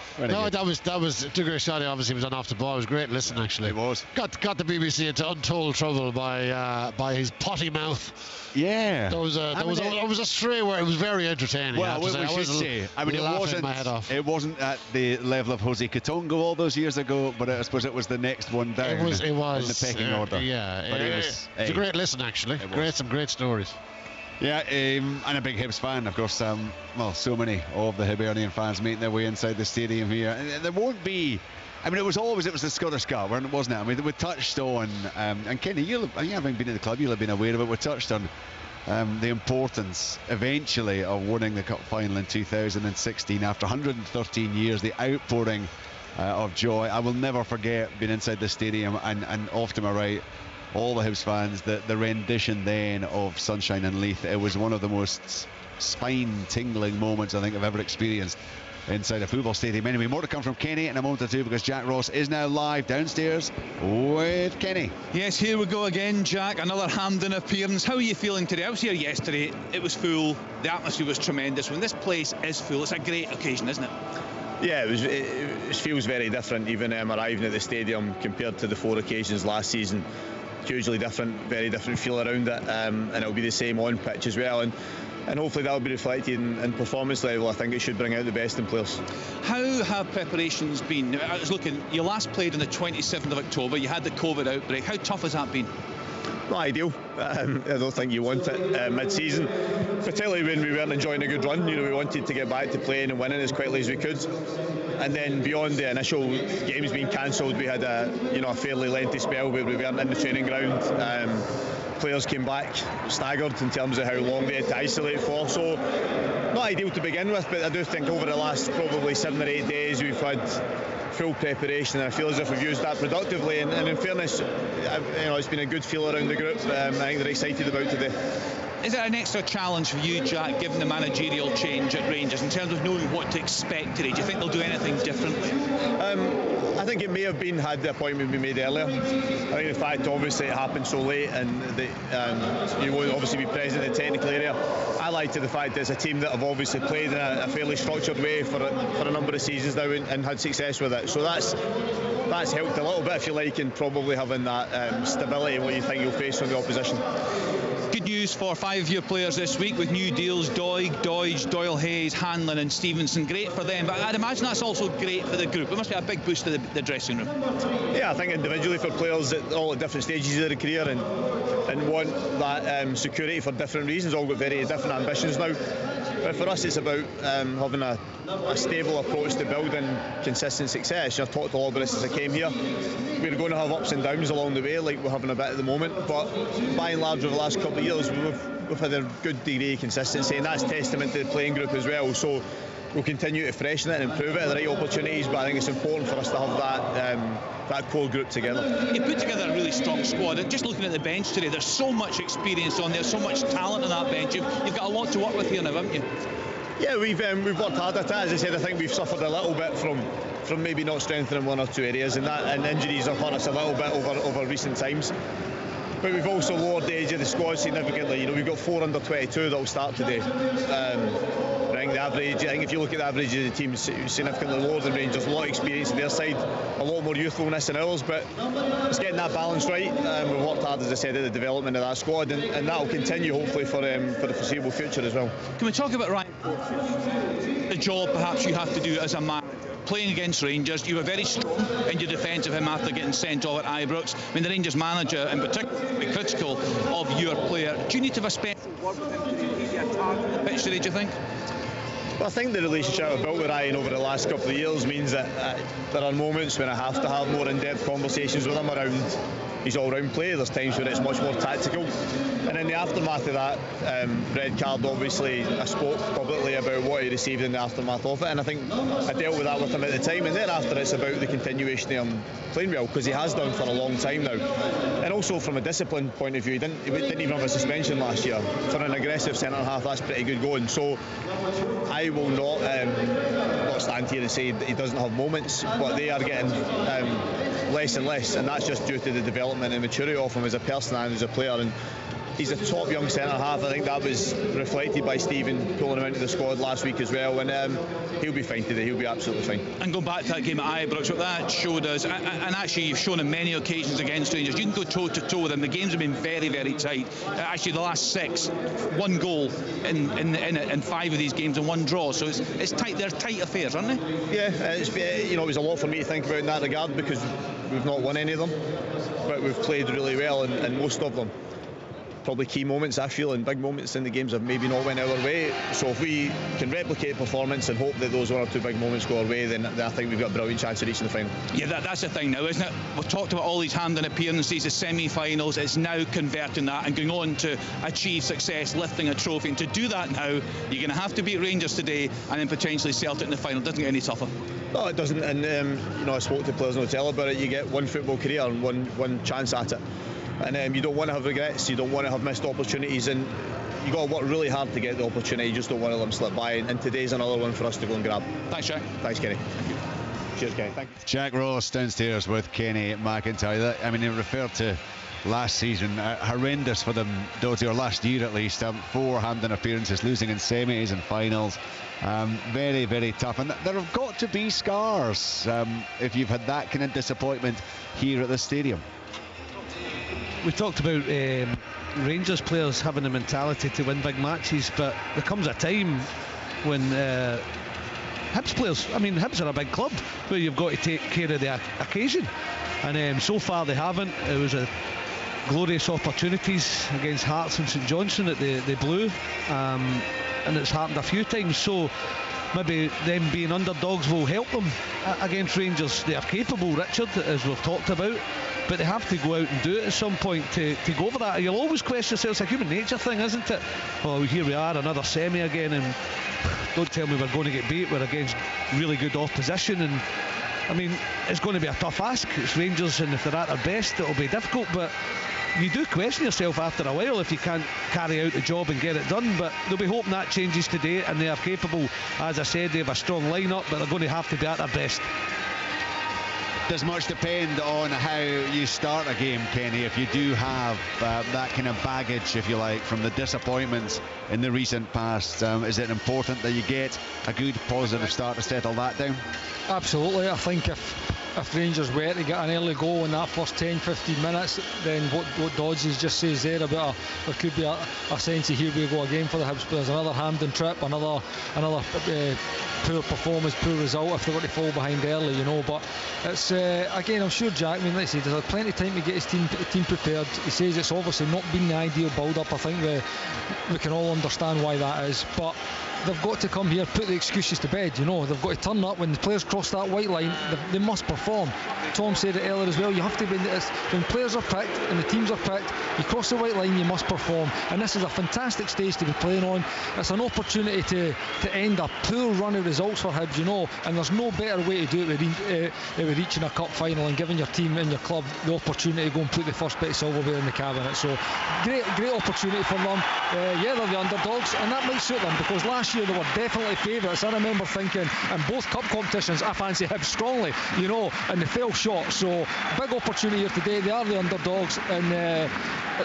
[SPEAKER 10] That was Dougray Scott. Obviously was on off the ball. It was great listen, actually.
[SPEAKER 6] It was.
[SPEAKER 10] Got the BBC into untold trouble by his potty mouth.
[SPEAKER 6] Yeah,
[SPEAKER 10] that was a stray word. It was very entertaining.
[SPEAKER 6] Well, we should say, I mean, it wasn't at the level of Jose Katongo all those years ago, but I suppose it was the next one down.
[SPEAKER 10] It was
[SPEAKER 6] in the pecking order.
[SPEAKER 10] Yeah, but it's a great listen, actually. Some great stories.
[SPEAKER 6] Yeah, and a big Hibs fan, of course. So many of the Hibernian fans making their way inside the stadium here. And there won't be. I mean, it was the Scottish Cup, wasn't it? I mean, we touched on, and Kenny, you having been in the club, you'll have been aware of it. We touched on the importance eventually of winning the cup final in 2016 after 113 years, the outpouring of joy. I will never forget being inside the stadium and off to my right, all the Hibs fans, the rendition then of Sunshine and Leith. It was one of the most spine-tingling moments I think I've ever experienced inside a football stadium. Anyway, more to come from Kenny in a moment or two, because Jack Ross is now live downstairs with Kenny.
[SPEAKER 17] Yes, here we go again, Jack. Another Hampden appearance. How are you feeling today? I was here yesterday. It was full. The atmosphere was tremendous. When this place is full, it's a great occasion, isn't it?
[SPEAKER 18] Yeah, it feels very different, even arriving at the stadium compared to the 4 occasions last season. Hugely different, very different feel around it, and it'll be the same on pitch as well. And hopefully that'll be reflected in performance level. I think it should bring out the best in players.
[SPEAKER 17] How have preparations been? I was looking, you last played on the 27th of October, you had the COVID outbreak. How tough has that been?
[SPEAKER 18] Not ideal. I don't think you want it mid-season, particularly when we weren't enjoying a good run. You know, we wanted to get back to playing and winning as quickly as we could. And then beyond the initial games being cancelled, we had a fairly lengthy spell where we weren't in the training ground. Players came back staggered in terms of how long they had to isolate for. So not ideal to begin with, but I do think over the last probably 7 or 8 days we've had full preparation, and I feel as if we've used that productively. And in fairness, it's been a good feel around the group. I think they're excited about today.
[SPEAKER 17] Is it an extra challenge for you, Jack, given the managerial change at Rangers, in terms of knowing what to expect today? Do you think they'll do anything differently?
[SPEAKER 18] I think it may have been had the appointment been made earlier. I think the fact, obviously, it happened so late and you won't obviously be present in the technical area. I like to the fact that it's a team that have obviously played in a fairly structured way for a number of seasons now and had success with it. So that's helped a little bit, if you like, in probably having that stability in what you think you'll face from the opposition.
[SPEAKER 17] Good news for 5 of your players this week with new deals: Doig, Doige, Doyle Hayes, Hanlon and Stevenson. Great for them, but I'd imagine that's also great for the group. It must be a big boost to the dressing room.
[SPEAKER 18] Yeah, I think individually for players all at different stages of their career and want that security for different reasons, all got very different ambitions now. But for us, it's about having a stable approach to building consistent success. I've talked to all of us as I came here. We're going to have ups and downs along the way, like we're having a bit at the moment, but by and large over the last couple of years we've had a good degree of consistency, and that's testament to the playing group as well. So we'll continue to freshen it and improve it at the right opportunities, but I think it's important for us to have that core group together.
[SPEAKER 17] You put together a really strong squad, and just looking at the bench today, there's so much experience on there, so much talent on that bench. You've got a lot to work with here now, haven't you?
[SPEAKER 18] Yeah, we've worked hard at it. As I said, I think we've suffered a little bit from maybe not strengthening one or two areas, and injuries have hurt us a little bit over recent times. But we've also lowered the age of the squad significantly. We've got 4 under 22 that will start today. I think if you look at the average of the team, significantly lower than Rangers. A lot of experience on their side, a lot more youthfulness than ours, but it's getting that balance right. We've worked hard, as I said, at the development of that squad, and that will continue hopefully for the foreseeable future as well.
[SPEAKER 17] Can we talk about Ryan? The job perhaps you have to do as a man. Playing against Rangers, you were very strong in your defence of him after getting sent off at Ibrox. I mean, the Rangers manager in particular be critical of your player. Do you need to have a special word with him to easy a target on the pitch today, do you think?
[SPEAKER 18] Well, I think the relationship I've built with Ryan over the last couple of years means that there are moments when I have to have more in-depth conversations with him around his all-round play. There's times when it's much more tactical, and in the aftermath of that red card, obviously I spoke publicly about what he received in the aftermath of it, and I think I dealt with that with him at the time. And then after, it's about the continuation of him playing well, because he has done for a long time now. And also from a discipline point of view, he didn't even have a suspension last year. For an aggressive centre half, that's pretty good going. So I will not stand here and say that he doesn't have moments, but they are getting less and less, and that's just due to the development and maturity of him as a person and as a player. And he's a top young centre half. I think that was reflected by Stephen pulling him into the squad last week as well, and he'll be fine today. He'll be absolutely fine.
[SPEAKER 17] And going back to that game at Ibrox, what that showed us, and actually you've shown on many occasions against Rangers, you can go toe to toe with them. The games have been very, very tight. Actually, the last 6, 1 goal in 5 of these games and 1 draw. So it's tight. They're tight affairs, aren't they?
[SPEAKER 18] Yeah, it was a lot for me to think about in that regard, because we've not won any of them, but we've played really well in most of them. probably key moments, I feel, and big moments in the games have maybe not went our way. So if we can replicate performance and hope that those 1 or 2 big moments go our way, then I think we've got a brilliant chance of reaching the final.
[SPEAKER 17] Yeah, that's the thing now, isn't it? We've talked about all these Hampden appearances, the semi-finals. It's now converting that and going on to achieve success, lifting a trophy. And to do that now, you're going to have to beat Rangers today and then potentially Celtic in the final. It doesn't get any tougher.
[SPEAKER 18] No, it doesn't. And you know, I spoke to players in the hotel about it. You get one football career and one chance at it. And you don't want to have regrets, you don't want to have missed opportunities, and you've got to work really hard to get the opportunity. You just don't want to let them slip by, and today's another one for us to go and grab.
[SPEAKER 17] Thanks, Jack.
[SPEAKER 18] Thanks, Kenny. Cheers, Kenny. Thank you.
[SPEAKER 6] Jack Ross downstairs with Kenny McIntyre. I mean, he referred to last season, horrendous for them, Doty, or last year at least. 4 Hampden appearances, losing in semis and finals. Very, very tough. And there have got to be scars if you've had that kind of disappointment here at the stadium.
[SPEAKER 7] We talked about Rangers players having the mentality to win big matches, but there comes a time when Hibs players, I mean, Hibs are a big club where you've got to take care of the occasion, and so far they haven't. It was a glorious opportunities against Hearts and St Johnstone that they blew, and it's happened a few times, so maybe them being underdogs will help them against Rangers. They are capable, Richard, as we've talked about, but they have to go out and do it at some point to go over that. You'll always question yourself. It's a human nature thing, isn't it? Oh, here we are, another semi again, and don't tell me we're going to get beat. We're against really good opposition, and I mean, it's going to be a tough ask. It's Rangers, and if they're at their best, it'll be difficult, but you do question yourself after a while if you can't carry out the job and get it done. But they'll be hoping that changes today, and they are capable. As I said, they have a strong lineup, but they're going to have to be at their best.
[SPEAKER 6] Does much depend on how you start a game, Kenny, if you do have that kind of baggage, if you like, from the disappointments in the recent past? Is it important that you get a good positive start to settle that down?
[SPEAKER 8] Absolutely. I think if Rangers were to get an early goal in that first 10-15 minutes, then what Dodges just says there about there could be a sense of here we go again for the Hibs players, another Hampden trip, another poor performance, poor result if they were to fall behind early, you know. But it's again, I'm sure Jack, I mean, let's say there's plenty of time to get his team prepared. He says it's obviously not been the ideal build-up. I think we can all understand why that is, but they've got to come here, put the excuses to bed, you know. They've got to turn up when the players cross that white line. They must perform. Tom said it earlier as well, you have to be, when players are picked and the teams are picked, you cross the white line, you must perform, and this is a fantastic stage to be playing on. It's an opportunity to end a poor run of results for Hibs, you know, and there's no better way to do it with reaching a cup final and giving your team and your club the opportunity to go and put the first bit of silverware in the cabinet. So great opportunity for them. Yeah, they're the underdogs, and that might suit them, because last year they were definitely favourites. I remember thinking in both cup competitions I fancy Hibs strongly, you know, and they fell short. So big opportunity here today. They are the underdogs, and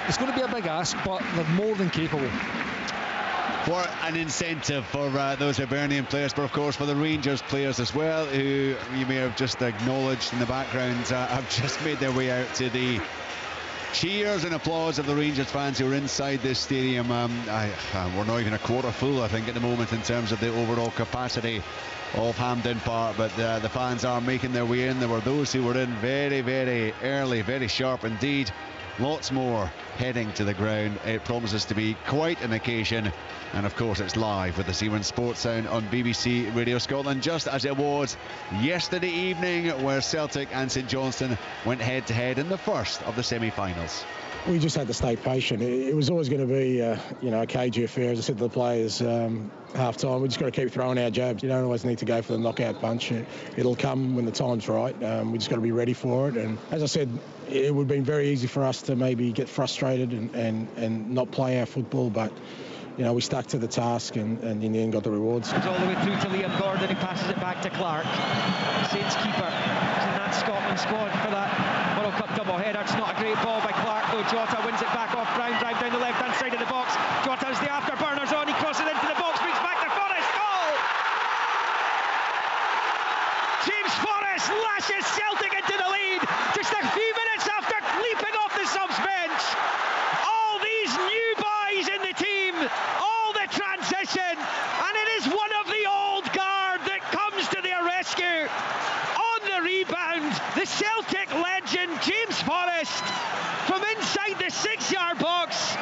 [SPEAKER 8] it's going to be a big ask, but they're more than capable.
[SPEAKER 6] What an incentive for those Hibernian players, but of course for the Rangers players as well, who you may have just acknowledged in the background have just made their way out to the cheers and applause of the Rangers fans who are inside this stadium. We're not even a quarter full, I think, at the moment in terms of the overall capacity of Hampden Park, but the fans are making their way in. There were those who were in very, very early, very sharp indeed. Lots more heading to the ground. It promises to be quite an occasion, and of course it's live with the C1 Sports Sound on BBC Radio Scotland, just as it was yesterday evening, where Celtic and St Johnstone went head to head in the first of the semi-finals.
[SPEAKER 19] We just had to stay patient. It was always going to be, a cagey affair, as I said to the players half time. We just got to keep throwing our jabs. You don't always need to go for the knockout punch. It'll come when the time's right. We just got to be ready for it. And as I said, it would have been very easy for us to maybe get frustrated and not play our football, but we stuck to the task and in the end got the rewards.
[SPEAKER 14] It's all the way through to Liam Gordon, who passes it back to Clark. Saints keeper in that Scotland squad for that World Cup double-header. It's not a great ball by Clark, though. Jota wins it back off Brown, drive down the left-hand side of the box. Jota's the afterburners on, he crosses into the box, moves back to Forrest, goal! James Forrest lashes Celtic into the lead just a few minutes after leaping off the subs bench. All these new boys in the team, all the transition, and it is one of the old guard that comes to their rescue. On the rebound, the Celtic legend James Forrest from inside the 6-yard box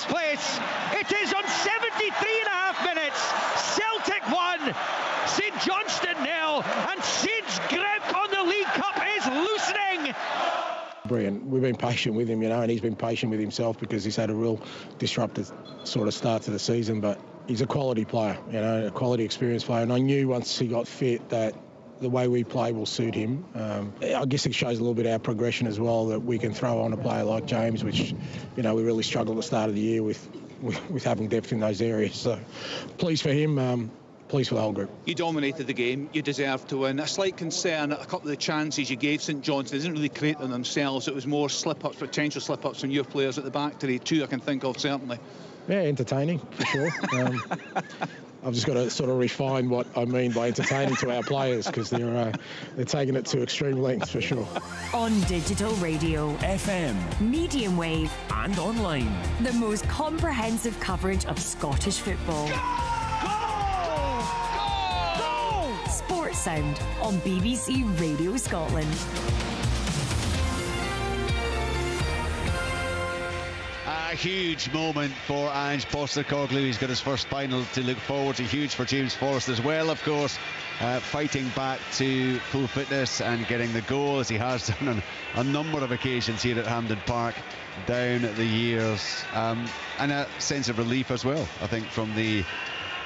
[SPEAKER 4] this place. It is on 73.5 minutes. Celtic 1, St Johnstone 0, and Saints' grip on the League Cup is loosening.
[SPEAKER 19] Brilliant. We've been patient with him, and he's been patient with himself because he's had a real disruptive sort of start to the season, but he's a quality player, a quality experienced player, and I knew once he got fit that the way we play will suit him. I guess it shows a little bit our progression as well, that we can throw on a player like James, which, we really struggled at the start of the year with having depth in those areas. So pleased for him, pleased for the whole group.
[SPEAKER 17] You dominated the game, you deserved to win. A slight concern, a couple of the chances you gave St Johnstone, they didn't really create them themselves. It was more slip-ups, potential slip-ups from your players at the back today. Two I can think of, certainly.
[SPEAKER 19] Yeah, entertaining, for sure. I've just got to sort of refine what I mean by entertaining to our players, because they're taking it to extreme lengths, for sure.
[SPEAKER 5] On digital radio,
[SPEAKER 3] FM,
[SPEAKER 5] medium wave,
[SPEAKER 3] and online.
[SPEAKER 5] The most comprehensive coverage of Scottish football. Go! Sports Sound on BBC Radio Scotland.
[SPEAKER 6] A huge moment for Ange Postecoglou. He's got his first final to look forward to. Huge for James Forrest as well, of course, fighting back to full fitness and getting the goal, as he has done on a number of occasions here at Hampden Park down the years, and a sense of relief as well, I think, from the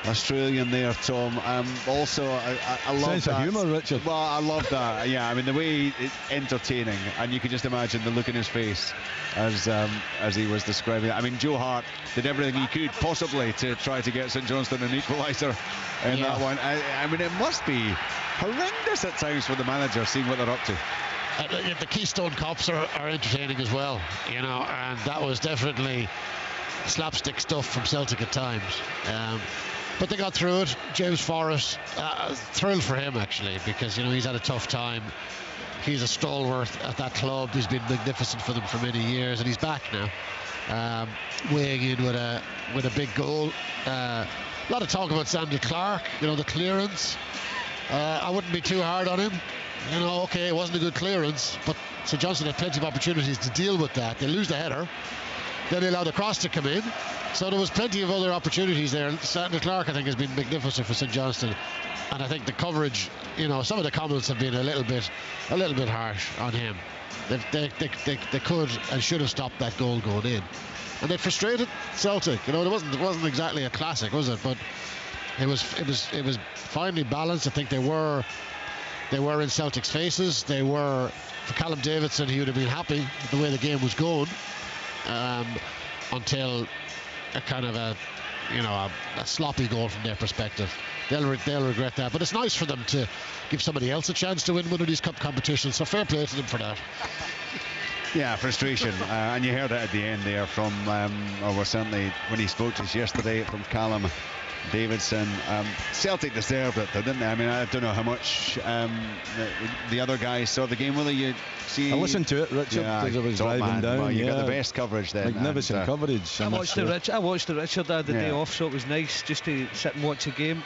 [SPEAKER 6] Australian there, Tom. Also, I love
[SPEAKER 9] sense
[SPEAKER 6] that.
[SPEAKER 9] of humour, Richard.
[SPEAKER 6] Well, I love that. Yeah, I mean, the way it's entertaining, and you can just imagine the look in his face as he was describing it. I mean, Joe Hart did everything he could possibly to try to get St Johnstone an equaliser in that one. I mean, it must be horrendous at times for the manager, seeing what they're up to.
[SPEAKER 10] The Keystone Cops are entertaining as well, and that was definitely slapstick stuff from Celtic at times. But they got through it. James Forrest, thrilled for him, actually, because he's had a tough time. He's a stalwart at that club. He's been magnificent for them for many years, and he's back now, weighing in with a big goal. A lot of talk about Sandy Clark, the clearance. I wouldn't be too hard on him. Okay, it wasn't a good clearance, but St Johnstone had plenty of opportunities to deal with that. They lose the header, then they allow the cross to come in. So there was plenty of other opportunities there. Sandy Clark, I think, has been magnificent for St Johnstone, and I think the coverage, some of the comments have been a little bit harsh on him. They could and should have stopped that goal going in, and they frustrated Celtic. It wasn't exactly a classic, was it? But it was finely balanced. I think they were in Celtic's faces. They were, for Callum Davidson, he would have been happy with the way the game was going, until a kind of a sloppy goal from their perspective. They'll regret that, but it's nice for them to give somebody else a chance to win one of these cup competitions, so fair play to them for that.
[SPEAKER 6] Yeah, frustration, and you heard it at the end there from, or certainly when he spoke to us yesterday, from Callum Davidson. Celtic deserved it, though, didn't they? I mean, I don't know how much the other guys saw the game. Will you see?
[SPEAKER 9] I listened to it, Richard, because I was driving down.
[SPEAKER 6] Well, you got the best coverage then.
[SPEAKER 9] Magnificent coverage.
[SPEAKER 7] I watched it, Richard. I had the day off, so it was nice just to sit and watch a game.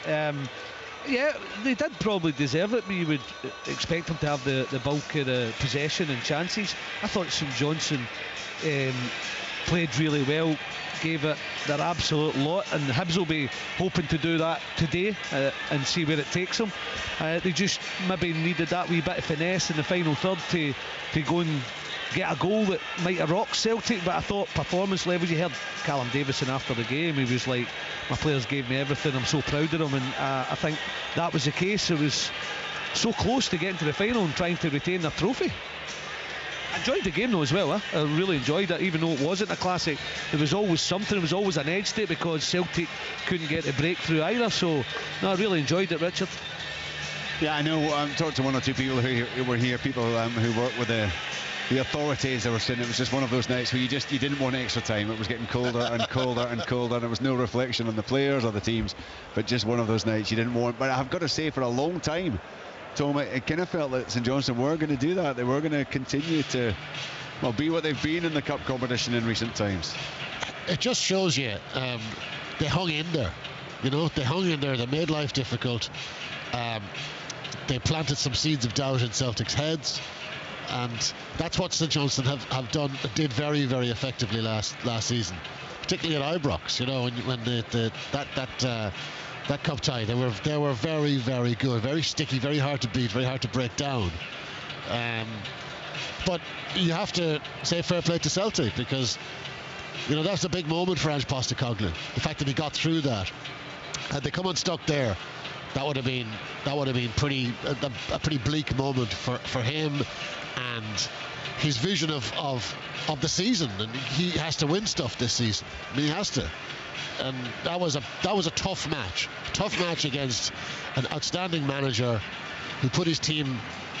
[SPEAKER 7] Yeah, they did probably deserve it, but you would expect them to have the bulk of the possession and chances. I thought St Johnstone played really well, gave it their absolute lot, and Hibs will be hoping to do that today and see where it takes them. They just maybe needed that wee bit of finesse in the final third to go and get a goal that might have rocked Celtic. But I thought performance levels, you heard Callum Davidson after the game, he was like, my players gave me everything, I'm so proud of them, and I think that was the case. It was so close to getting to the final and trying to retain their trophy. I enjoyed the game though as well. I really enjoyed it, even though it wasn't a classic. There was always something, there was always an edge to it, because Celtic couldn't get the breakthrough either. So no, I really enjoyed it, Richard.
[SPEAKER 6] Yeah, I know. Talked to one or two people who were here, people who work with the authorities. They were saying it was just one of those nights where you didn't want extra time. It was getting colder and colder and colder, and there was no reflection on the players or the teams, but just one of those nights you didn't want. But I've got to say, for a long time, Tom, it kind of felt that St Johnstone were going to do that. They were going to continue to, be what they've been in the cup competition in recent times.
[SPEAKER 10] It just shows you they hung in there. They hung in there. They made life difficult. They planted some seeds of doubt in Celtic's heads, and that's what St Johnstone have done. Did very, very effectively last season. particularly at Ibrox. You know, when that cup tie, they were very, very good, very sticky, very hard to beat, very hard to break down. But you have to say fair play to Celtic, because you know that's a big moment for Ange Postecoglou. The fact that he got through that. Had they come unstuck there, that would have been a pretty bleak moment for him and his vision of the season. And he has to win stuff this season. I mean, he has to. And that was a tough match against an outstanding manager who put his team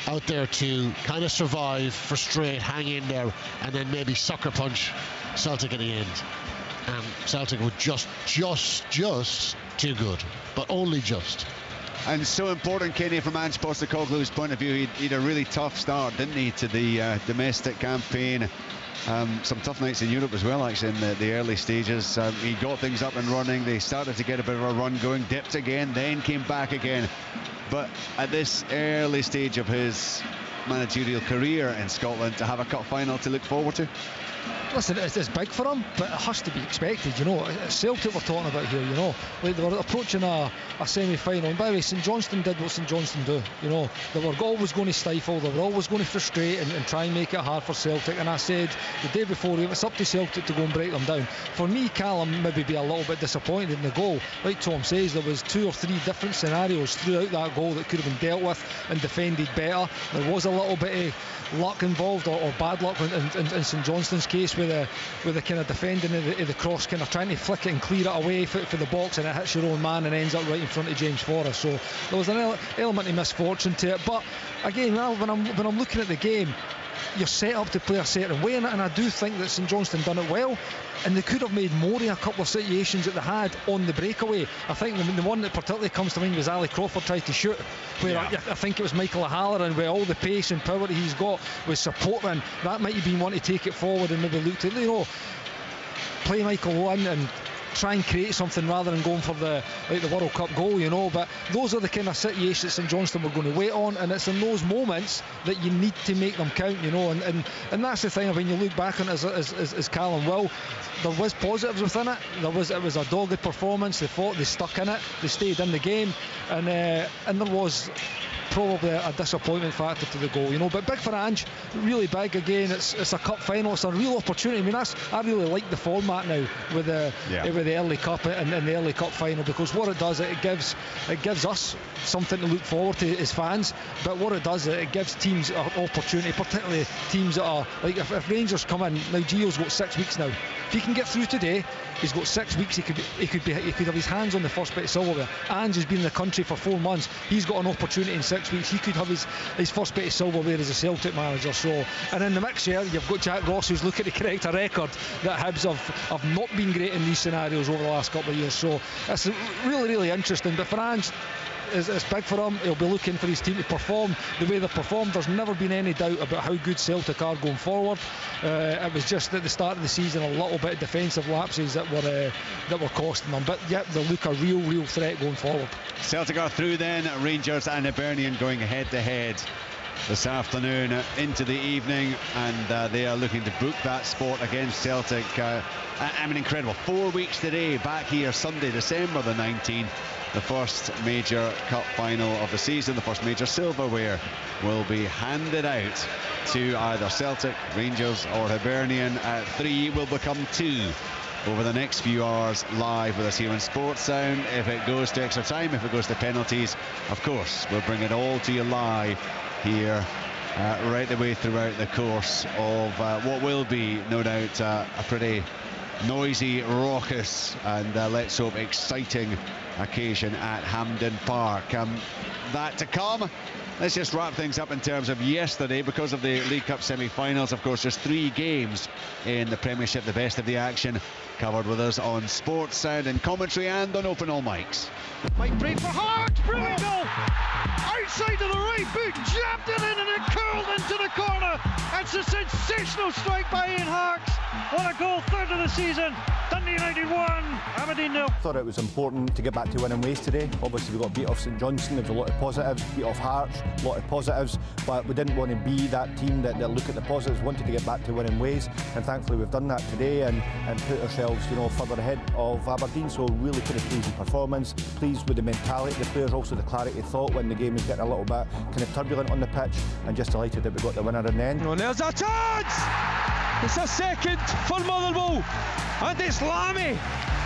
[SPEAKER 10] out there to kind of survive, frustrate, hang in there, and then maybe sucker punch Celtic at the end. And Celtic were just too good, but only just.
[SPEAKER 6] And so important, Kenny, from Ange Postecoglou's point of view. He had a really tough start, didn't he, to the domestic campaign. Some tough nights in Europe as well, actually, in the early stages. He got things up and running. They started to get a bit of a run going, dipped again, then came back again. But at this early stage of his managerial career in Scotland, to have a cup final to look forward to?
[SPEAKER 8] Listen, it's big for him, but it has to be expected, you know. Celtic we're talking about here, you know. Like they were approaching a semi-final, and by the way, St Johnstone did what St Johnstone do, you know. They were always going to stifle, they were always going to frustrate and try and make it hard for Celtic. And I said the day before, it's up to Celtic to go and break them down. For me, Callum maybe be a little bit disappointed in the goal. Like Tom says, there was 2 or 3 different scenarios throughout that goal that could have been dealt with and defended better. There was a little bit of luck involved, or bad luck in St Johnstone's case, with the kind of defending of the cross, kind of trying to flick it and clear it away for the box, and it hits your own man and ends up right in front of James Forrest. So there was an element of misfortune to it. But again, when I'm looking at the game, you're set up to play a certain way, and I do think that St Johnstone done it well, and they could have made more in a couple of situations that they had on the breakaway. I think the one that particularly comes to mind was Ali Crawford tried to shoot, where I think it was Michael O'Halloran, with all the pace and power that he's got, with supporting, that might have been one to take it forward and maybe look to, you know, play Michael on and try and create something rather than going for the World Cup goal, you know. But those are the kind of situations that St Johnstone were going to wait on, and it's in those moments that you need to make them count, you know. And that's the thing, when you look back on it as Callum will, there was positives within it. It was a dogged performance. They fought, they stuck in it, they stayed in the game, and there was probably a disappointment factor to the goal, you know. But big for Ange, really big. Again, it's a cup final, it's a real opportunity. I mean, I really like the format now with the early cup and the early cup final, because what it does, it gives us something to look forward to as fans. But what it does, it gives teams an opportunity, particularly teams that are like, if Rangers come in now, Gio's got 6 weeks now. If he can get through today, he's got 6 weeks. He could have his hands on the first bit of silverware. Ange has been in the country for 4 months. He's got an opportunity in 6 weeks. He could have his first bit of silverware as a Celtic manager. So, and in the mix here, you've got Jack Ross, who's looking to correct a record that Hibs have not been great in these scenarios over the last couple of years. So it's really, really interesting. But for Ange, it's big for him. He'll be looking for his team to perform the way they've performed. There's never been any doubt about how good Celtic are going forward. It was just at the start of the season a little bit of defensive lapses that were costing them. But yep, they look a real threat going forward.
[SPEAKER 6] Celtic are through then. Rangers and Hibernian going head to head this afternoon into the evening, and they are looking to book that spot against Celtic. I mean, incredible. 4 weeks today, back here Sunday, December the 19th. The first major cup final of the season, the first major silverware, will be handed out to either Celtic, Rangers or Hibernian. 3 will become 2 over the next few hours, live with us here in Sports Sound. If it goes to extra time, if it goes to penalties, of course, we'll bring it all to you live here right the way throughout the course of what will be, no doubt, a pretty noisy, raucous and let's hope exciting occasion at Hampden Park. That to come. Let's just wrap things up in terms of yesterday. Because of the League Cup semi-finals, of course, there's 3 games in the Premiership, the best of the action covered with us on Sports Sound and commentary and on Open All Mics.
[SPEAKER 4] Might break for Hart, brilliant goal! Outside of the right boot, jabbed it in and it curled into the corner. It's a sensational strike by Ian Harkes. What a goal, 3rd of the season. Dundee United 1, Aberdeen nil.
[SPEAKER 20] Thought it was important to get back to winning ways today. Obviously we got beat off St Johnstone, there's a lot of positives, beat off Hearts, a lot of positives, but we didn't want to be that team that look at the positives, wanted to get back to winning ways, and thankfully we've done that today and put ourselves, you know, further ahead of Aberdeen. So really kind of pleasing performance, pleased with the mentality of the players, also the clarity of thought when the game was getting a little bit kind of turbulent on the pitch, and just delighted that we got the winner in the end.
[SPEAKER 4] And there's a chance! It's a second for Motherwell, and it's Lammy.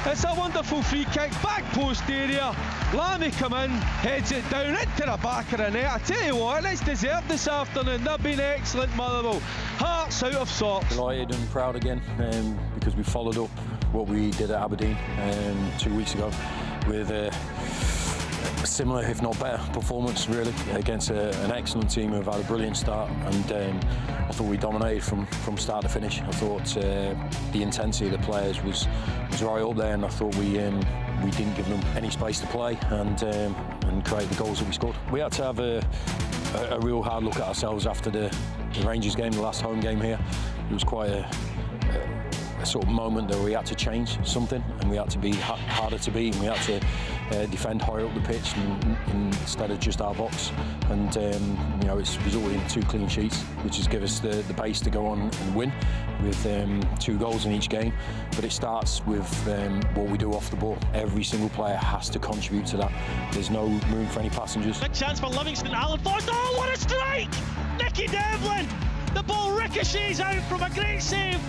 [SPEAKER 4] It's a wonderful free kick, back post area. Lammy come in, heads it down into the back of the net. I tell you what, it's deserved this afternoon. They've been excellent, Motherwell. Hearts out of sorts.
[SPEAKER 21] Delighted and proud again because we followed up what we did at Aberdeen 2 weeks ago with a similar, if not better, performance really against an excellent team who've had a brilliant start, and I thought we dominated from start to finish. I thought the intensity of the players was right up there, and I thought we didn't give them any space to play and create the goals that we scored. We had to have a real hard look at ourselves after the Rangers game, the last home game here. It was quite a sort of moment that we had to change something, and we had to be harder to beat, and we had to defend higher up the pitch instead of just our box, and you know, it's resulted in 2 clean sheets, which has given us the base to go on and win with 2 goals in each game. But it starts with what we do off the ball. Every single player has to contribute to that. There's no room for any passengers.
[SPEAKER 4] Big chance for Livingston. Alan Forrest. Oh, what a strike! Nicky Devlin. The ball ricochets out from a great save.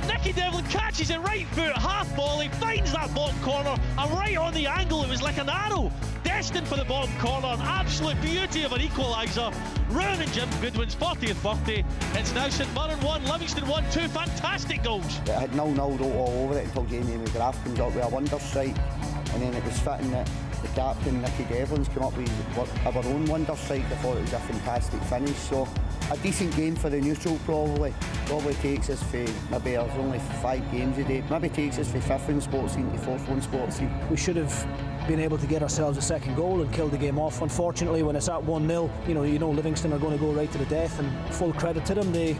[SPEAKER 4] Nicky Devlin catches it right foot, half volley, finds that bottom corner, and right on the angle, it was like an arrow, destined for the bottom corner. An absolute beauty of an equaliser. Rowan and Jim Goodwin's 40th birthday. It's now St Mirren 1, Livingston 1, 2 fantastic goals.
[SPEAKER 22] It had 0-0 wrote all over it until Jamie McGrath comes up with a wonder strike, and then it was fitting that the captain, Nicky Devlin's, come up with our own wonder strike. I thought it was a fantastic finish. So a decent game for the neutral probably takes us for maybe there's only 5 games a day. Maybe takes us for 5th in sports scene to 4th in sports scene.
[SPEAKER 23] We should have been able to get ourselves a second goal and kill the game off. Unfortunately, when it's at 1-0, you know Livingston are going to go right to the death, and full credit to them, they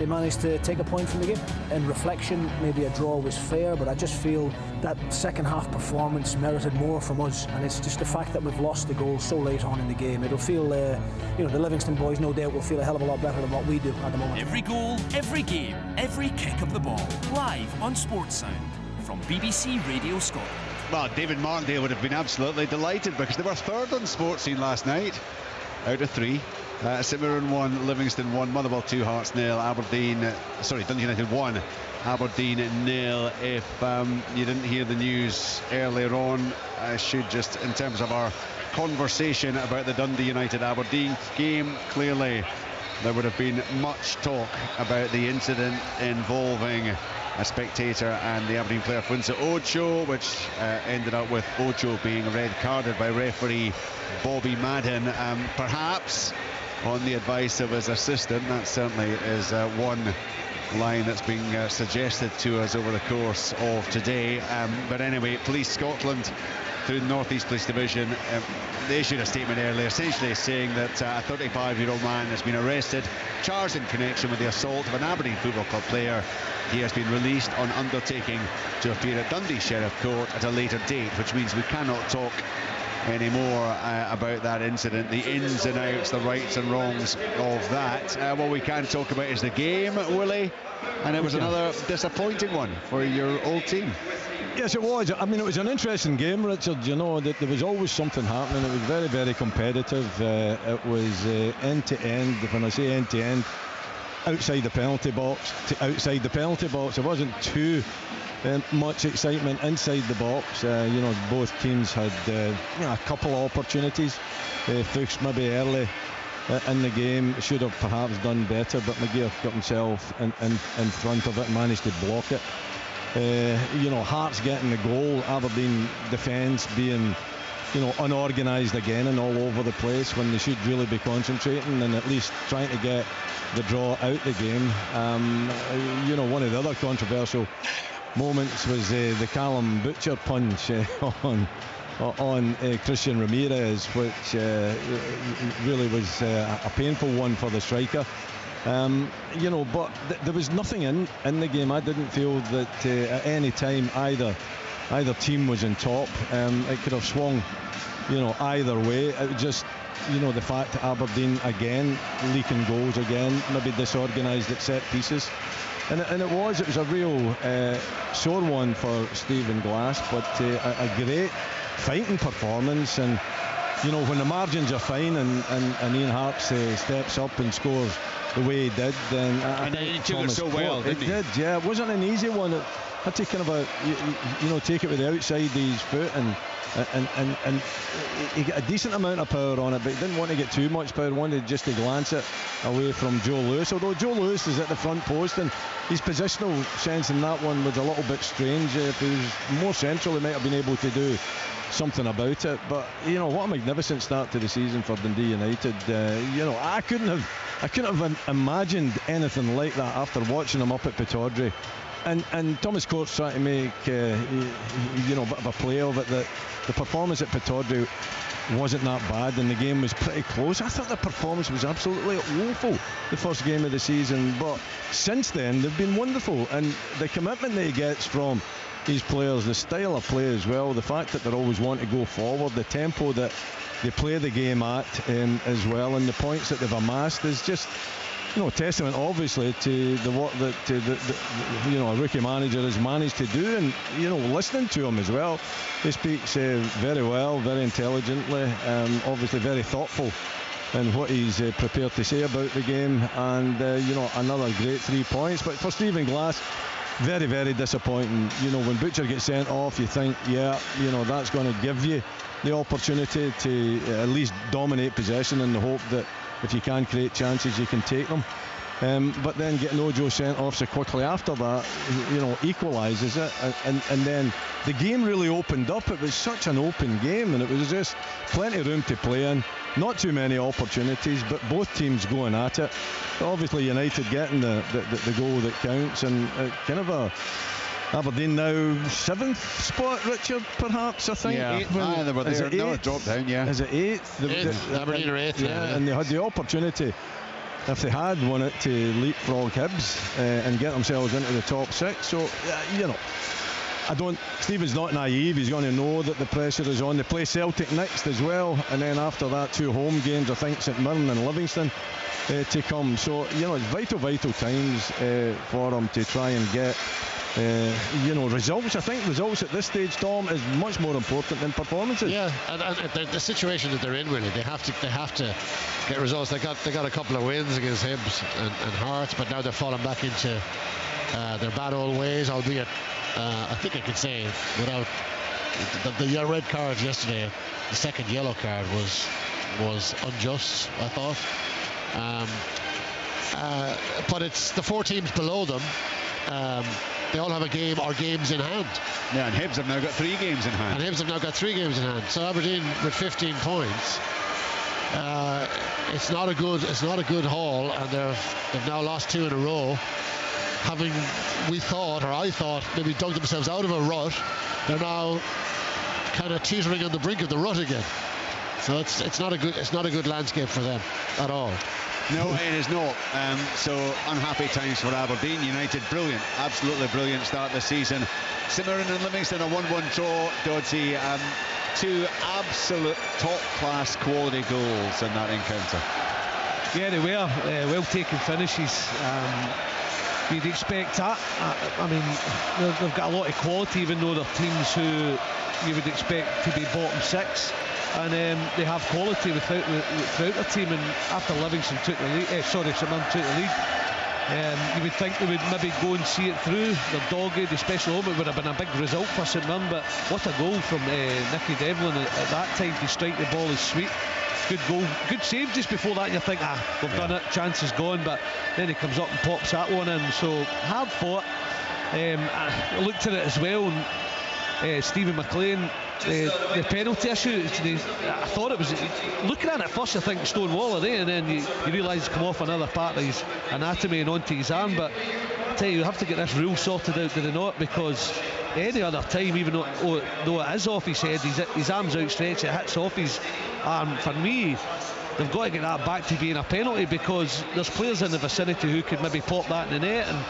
[SPEAKER 23] managed to take a point from the game. In reflection, maybe a draw was fair, but I just feel that second half performance merited more from us, and it's just the fact that we've lost the goal so late on in the game. It'll feel, the Livingston boys no doubt will feel a hell of a lot better than what we do at the moment.
[SPEAKER 3] Every goal, every game, every kick of the ball. Live on Sports Sound from BBC Radio Scotland.
[SPEAKER 6] Well, David Martindale would have been absolutely delighted because they were 3rd on Sports Scene last night out of 3. St Mirren 1, Livingston 1, Motherwell 2, Hearts 0, Dundee United 1, Aberdeen 0. If you didn't hear the news earlier on, I should just, in terms of our conversation about the Dundee United Aberdeen game, clearly there would have been much talk about the incident involving a spectator and the Aberdeen player Funsa Ocho, which ended up with Ocho being red carded by referee Bobby Madden, perhaps on the advice of his assistant. That certainly is one line that's being suggested to us over the course of today. But anyway, Police Scotland, through the North East Police Division, they issued a statement earlier essentially saying that a 35-year-old man has been arrested, charged in connection with the assault of an Aberdeen Football Club player. He has been released on undertaking to appear at Dundee Sheriff Court at a later date, which means we cannot talk anymore about that incident, the ins and outs, the rights and wrongs of that. What we can talk about is the game, Willie, and it was another disappointing one for your old team.
[SPEAKER 9] Yes, it was. I mean, it was an interesting game, Richard. You know, that there was always something happening. It was very, very competitive. It was end to end. When I say end to end, outside the penalty box to outside the penalty box. There wasn't too much excitement inside the box. You know, both teams had a couple of opportunities. Fuchs maybe early in the game should have perhaps done better, but McGeer got himself in front of it and managed to block it. You know, Hearts getting the goal, Aberdeen defence being, you know, unorganised again and all over the place when they should really be concentrating and at least trying to get the draw out the game. You know, one of the other controversial moments was the Callum Butcher punch on Christian Ramirez, which really was a painful one for the striker. You know, but there was nothing in the game. I didn't feel that at any time either either team was in top. It could have swung, either way. It was just, the fact that Aberdeen again leaking goals again, maybe disorganised at set pieces. And it was a real sore one for Stephen Glass, but a great fighting performance. And when the margins are fine and Ian Harps steps up and scores the way he did, then
[SPEAKER 6] and he took it so well, didn't he?
[SPEAKER 9] Did, yeah. It wasn't an easy one. It had to kind of take it with the outside of his foot, and he got a decent amount of power on it, but he didn't want to get too much power. He wanted just to glance it away from Joe Lewis, although Joe Lewis is at the front post, and his positional sense in that one was a little bit strange. If he was more central, he might have been able to do something about it. But what a magnificent start to the season for Dundee United. I couldn't have imagined anything like that after watching them up at Pittodrie. And Thomas Court's trying to make a bit of a play of it, that the performance at Pittodrie wasn't that bad and the game was pretty close. I thought the performance was absolutely woeful the first game of the season, but since then they've been wonderful, and the commitment that he gets from these players, the style of play as well, the fact that they're always wanting to go forward, the tempo that they play the game at as well, and the points that they've amassed is just testament obviously to the work that a rookie manager has managed to do, and listening to him as well, he speaks very well, very intelligently, obviously very thoughtful in what he's prepared to say about the game, and another great 3 points. But for Stephen Glass, very, very disappointing. When Butcher gets sent off, you think, that's going to give you the opportunity to at least dominate possession, in the hope that if you can create chances, you can take them. But then getting Ojo sent off so quickly after that, equalises it, and then the game really opened up. It was such an open game, and it was just plenty of room to play in, not too many opportunities, but both teams going at it. But obviously United getting the goal that counts, and kind of a Aberdeen now 7th spot, Richard, perhaps, I think.
[SPEAKER 6] Yeah, they were there. No, dropped down, yeah.
[SPEAKER 9] Is it 8th?
[SPEAKER 10] Aberdeen are 8th, yeah.
[SPEAKER 9] And they had the opportunity, if they had won it, to leapfrog Hibs and get themselves into the top 6. So, Stephen's not naive. He's going to know that the pressure is on. They play Celtic next as well, and then after that 2 home games, I think St Mirren and Livingston to come. So, it's vital times for them to try and get results. I think results at this stage, Tom, is much more important than performances.
[SPEAKER 10] Yeah, and the situation that they're in, really, they have to get results. They got a couple of wins against Hibs and Hearts, but now they're falling back into their bad old ways, albeit I think I could say without the red card yesterday, the second yellow card was unjust, I thought. But it's the 4 teams below them. They all have a game or games in hand.
[SPEAKER 6] Yeah, and Hibs have now got 3 games in hand.
[SPEAKER 10] So Aberdeen with 15 points. It's not a good haul, and they've now lost 2 in a row. I thought maybe dug themselves out of a rut. They're now kind of teetering on the brink of the rut again. So it's not a good landscape for them at all.
[SPEAKER 6] No, it is not. So unhappy times for Aberdeen. United, brilliant, absolutely brilliant start this season. St Mirren and Livingston, a 1-1 draw. Dodgy, 2 absolute top-class quality goals in that encounter.
[SPEAKER 7] Yeah, they were well taken finishes. You'd expect that. I mean, they've got a lot of quality, even though they're teams who you would expect to be bottom 6. And they have quality throughout their team. And after Livingston took the lead, St Mirren took the lead, you would think they would maybe go and see it through. They're dogged, especially home. It would have been a big result for St Mirren, but what a goal from Nicky Devlin at that time to strike the ball is sweet. Good goal, good save just before that, and you think, we've done it, chance is gone, but then he comes up and pops that one in. So hard fought. I looked at it as well, and Stephen McLean, the penalty issue, I thought it was, looking at it first, I think Stonewall, and then you realise it's come off another part of his anatomy and onto his arm. But I tell you have to get this rule sorted out, do they not? Because any other time, even though it is off his head, his arm's outstretched, it hits off his arm. For me, they've got to get that back to being a penalty, because there's players in the vicinity who could maybe pop that in the net, and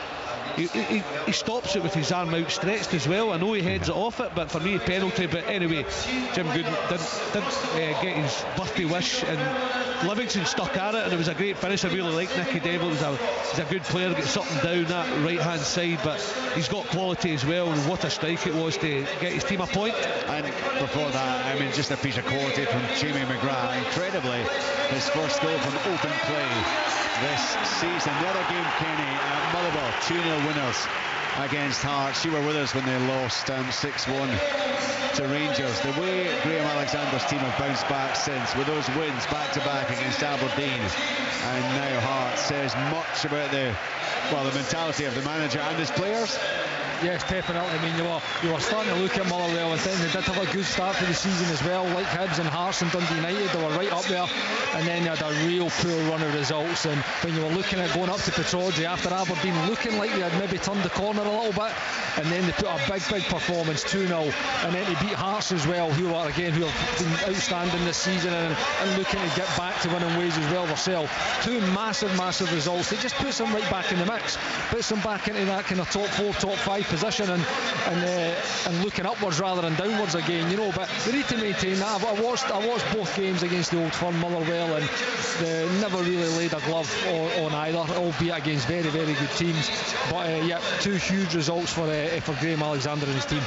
[SPEAKER 7] he stops it with his arm outstretched as well. I know he heads it off it, but for me, penalty. But anyway, Jim Gooden didn't get his birthday wish, and Livingston stuck at it, and it was a great finish. I really like Nicky Devlin. He's a good player, gets something down that right hand side, but he's got quality as well, and what a strike it was to get his team a point.
[SPEAKER 6] And before that, I mean, just a piece of quality from Jamie McGrath. Incredibly, his first goal from open play this season. The other game, Kenny, Motherwell 2-0 winners against Hearts. You were with us when they lost 6-1 to Rangers. The way Graham Alexander's team have bounced back since, with those wins back-to-back against Aberdeen and now Hearts, says much about the mentality of the manager and his players.
[SPEAKER 8] Yes, definitely. I mean, you were starting to look at Motherwell and think they did have a good start for the season as well. Like Hibs and Hearts and Dundee United, they were right up there, and then they had a real poor run of results. And when you were looking at going up to Pittodrie after Aberdeen, looking like they had maybe turned the corner a little bit, and then they put a big performance, 2-0, and then to beat Hearts as well, who have been outstanding this season and looking to get back to winning ways as well themselves. Two massive results. It just puts them right back in the mix, puts them back into that kind of top 4, top 5 position, and looking upwards rather than downwards again, you know. But they need to maintain that. I watched both games against the Old Firm, Motherwell, and they never really laid a glove on either, albeit against very good teams. But yeah, two huge results for Graham Alexander and his team.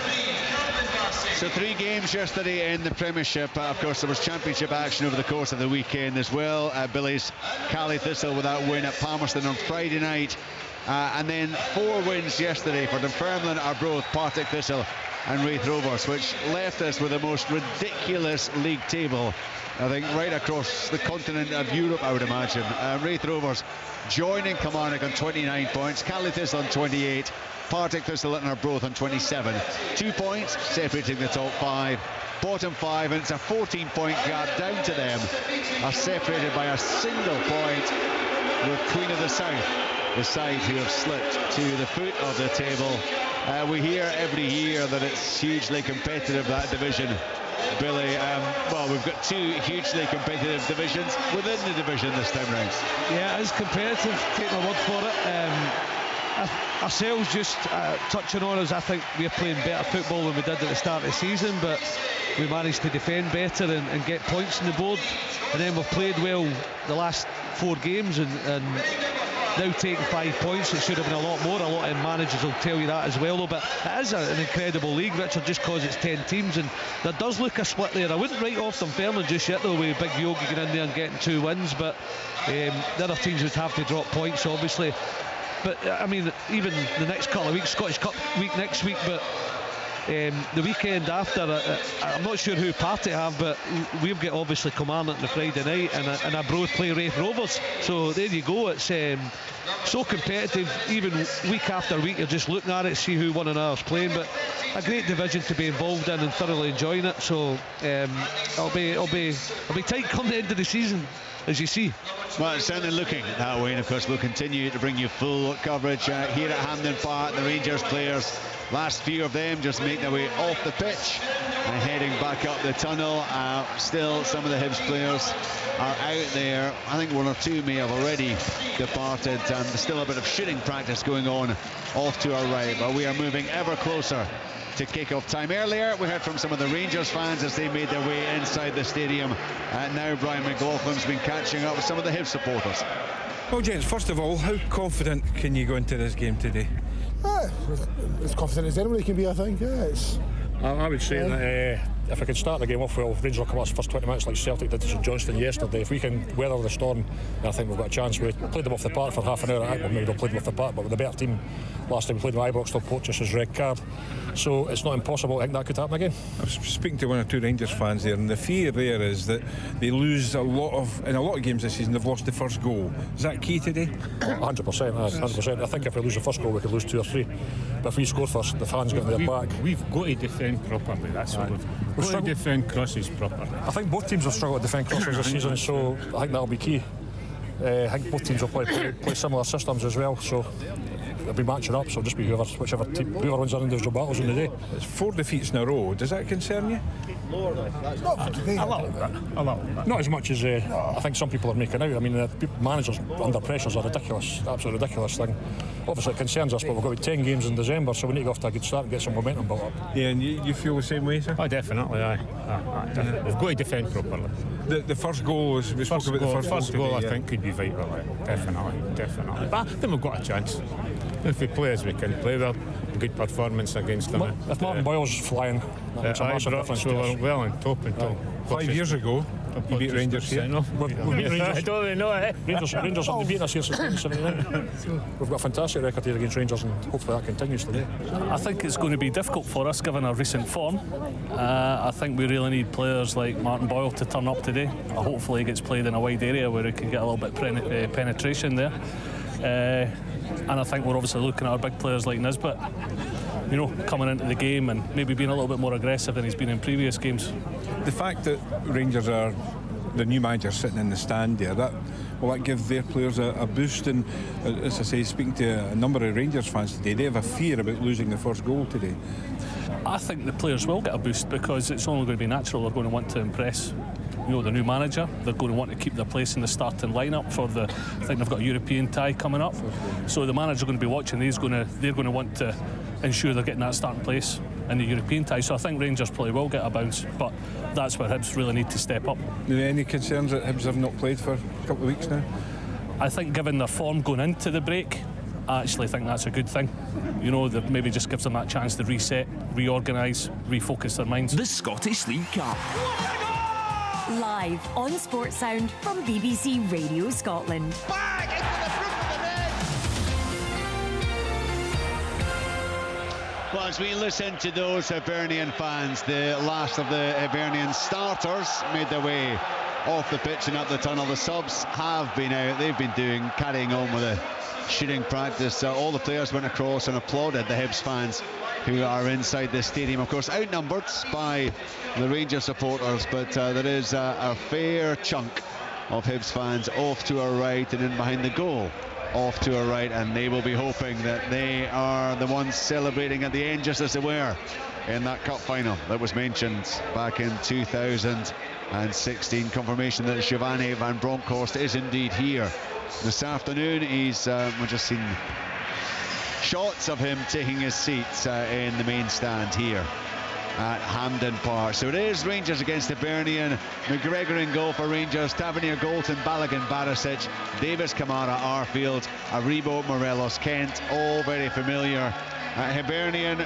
[SPEAKER 6] So 3 games yesterday in the Premiership. Of course, there was Championship action over the course of the weekend as well. Billy's Cali Thistle with that win at Palmerston on Friday night. And then 4 wins yesterday for Dunfermline, Arbroath, Partick Thistle and Raith Rovers, which left us with the most ridiculous league table, I think, right across the continent of Europe, I would imagine. Raith Rovers joining Kilmarnock on 29 points, Cali Thistle on 28, Partick Thistle and Arbroath on 27. 2 points separating the top 5. Bottom 5, and it's a 14-point gap down to them, are separated by a single point, with Queen of the South, the side who have slipped to the foot of the table. We hear every year that it's hugely competitive, that division, Billy. Well, we've got 2 hugely competitive divisions within the division this time round.
[SPEAKER 7] Yeah, it is competitive, take my word for it. Ourselves, just touching on us, I think we're playing better football than we did at the start of the season, but we managed to defend better and get points on the board, and then we've played well the last 4 games and now taking 5 points. It should have been a lot more. A lot of managers will tell you that as well, though. But it is an incredible league, Richard, just because it's 10 teams, and there does look a split there. I wouldn't write off Dunfermline just yet, though, with Big Yogi getting in there and getting 2 wins, but the other teams would have to drop points, obviously. But I mean, even the next couple of weeks, Scottish Cup week next week, but the weekend after, I'm not sure who Partick have, but we've got obviously Kilmarnock on the Friday night, and Arbroath play Raith Rovers. So there you go. It's so competitive. Even week after week, you're just looking at it, see who one another's playing. But a great division to be involved in and thoroughly enjoying it. So it'll be tight come the end of the season, as you see.
[SPEAKER 6] Well, it's certainly looking that way, and of course we'll continue to bring you full coverage here at Hampden Park. The Rangers players, last few of them just make their way off the pitch and heading back up the tunnel. Still, some of the Hibs players are out there. I think 1 or 2 may have already departed. There's still a bit of shooting practice going on off to our right, but we are moving ever closer to kick-off time. Earlier we heard from some of the Rangers fans as they made their way inside the stadium. Now Brian McLaughlin's been catching up with some of the Hibs supporters.
[SPEAKER 11] Well, gents, first of all, how confident can you go into this game today?
[SPEAKER 1] As confident as anybody can be, I think.
[SPEAKER 12] I would say that if I could start the game off well, Rangers will come us first 20 minutes like Celtic did to St Johnstone yesterday. If we can weather the storm, I think we've got a chance. We played them off the park for half an hour. I think maybe they'll play them off the park, but with the better team. Last time we played them, Ibrox still poached us his red card. So it's not impossible. I think that could happen again.
[SPEAKER 11] I was speaking to 1 or 2 Rangers fans there, and the fear there is that they lose in a lot of games this season, they've lost the first goal. Is that key today?
[SPEAKER 12] 100%, 100%. I think if we lose the first goal, we could lose 2 or 3. But if we score first, the fans get their back.
[SPEAKER 13] We've got to defend properly, that's all. We've got to defend crosses properly.
[SPEAKER 12] I think both teams have struggled to defend crosses this season, so I think that'll be key. I think both teams will play similar systems as well, so they'll be matching up, so it'll just be whoever wins their individual battles in the day.
[SPEAKER 11] It's 4 defeats in a row. Does that concern you?
[SPEAKER 12] A little bit. Not as much as I think some people are making out. I mean, managers under pressure is a ridiculous, absolutely ridiculous thing. Obviously, it concerns us, but we've got 10 games in December, so we need to go off to a good start and get some momentum built up.
[SPEAKER 11] Yeah, and you feel the same way, sir?
[SPEAKER 13] Oh, definitely, aye. Definitely. We've got to defend properly.
[SPEAKER 11] The first goal, we spoke about the first goal
[SPEAKER 13] I
[SPEAKER 11] today,
[SPEAKER 13] think could be vital, definitely. But I think we've got a chance. If we play as we can play, we'll good performance against them.
[SPEAKER 12] If Martin Boyle's flying, that makes a massive difference.
[SPEAKER 13] So we're well on top until
[SPEAKER 11] 5 years ago. You beat Rangers here.
[SPEAKER 12] We beat Rangers.
[SPEAKER 13] I don't really know it.
[SPEAKER 12] Rangers have beaten us here since 1979. We've got a fantastic record here against Rangers, and hopefully that continues today.
[SPEAKER 2] I think it's going to be difficult for us given our recent form. I think we really need players like Martin Boyle to turn up today. Hopefully he gets played in a wide area where he can get a little bit penetration there. And I think we're obviously looking at our big players like Nisbet, you know, coming into the game and maybe being a little bit more aggressive than he's been in previous games.
[SPEAKER 11] The fact that Rangers are the new manager sitting in the stand there, will that give their players a boost? And as I say, speaking to a number of Rangers fans today, they have a fear about losing the first goal today.
[SPEAKER 2] I think the players will get a boost because it's only going to be natural. They're going to want to impress, you know, the new manager. They're going to want to keep their place in the starting lineup for I think they've got a European tie coming up. So the manager's going to be watching. They're going to want to ensure they're getting that starting place in the European tie. So I think Rangers probably will get a bounce, but that's where Hibs really need to step up.
[SPEAKER 11] Are there any concerns that Hibs have not played for a couple of weeks now?
[SPEAKER 2] I think given their form going into the break, I actually think that's a good thing. You know, that maybe just gives them that chance to reset, reorganise, refocus their minds.
[SPEAKER 3] The Scottish League Cup.
[SPEAKER 5] Live on Sports Sound from BBC Radio Scotland.
[SPEAKER 6] Well, as we listen to those Hibernian fans, the last of the Hibernian starters made their way off the pitch and up the tunnel. The subs have been out. They've been carrying on with a shooting practice. All the players went across and applauded the Hibs fans who are inside the stadium. Of course, outnumbered by the Rangers supporters, but there is a fair chunk of Hibs fans off to our right and in behind the goal. Off to our right, and they will be hoping that they are the ones celebrating at the end, just as they were in that cup final that was mentioned back in 2016. Confirmation that Giovanni van Bronckhorst is indeed here this afternoon. We've just seen shots of him taking his seat in the main stand here at Hampden Park. So it is Rangers against Hibernian. McGregor in goal for Rangers, Tavernier, Golton, Balogun, Barisic, Davis, Kamara, Arfield, Aribo, Morelos, Kent, all very familiar. Hibernian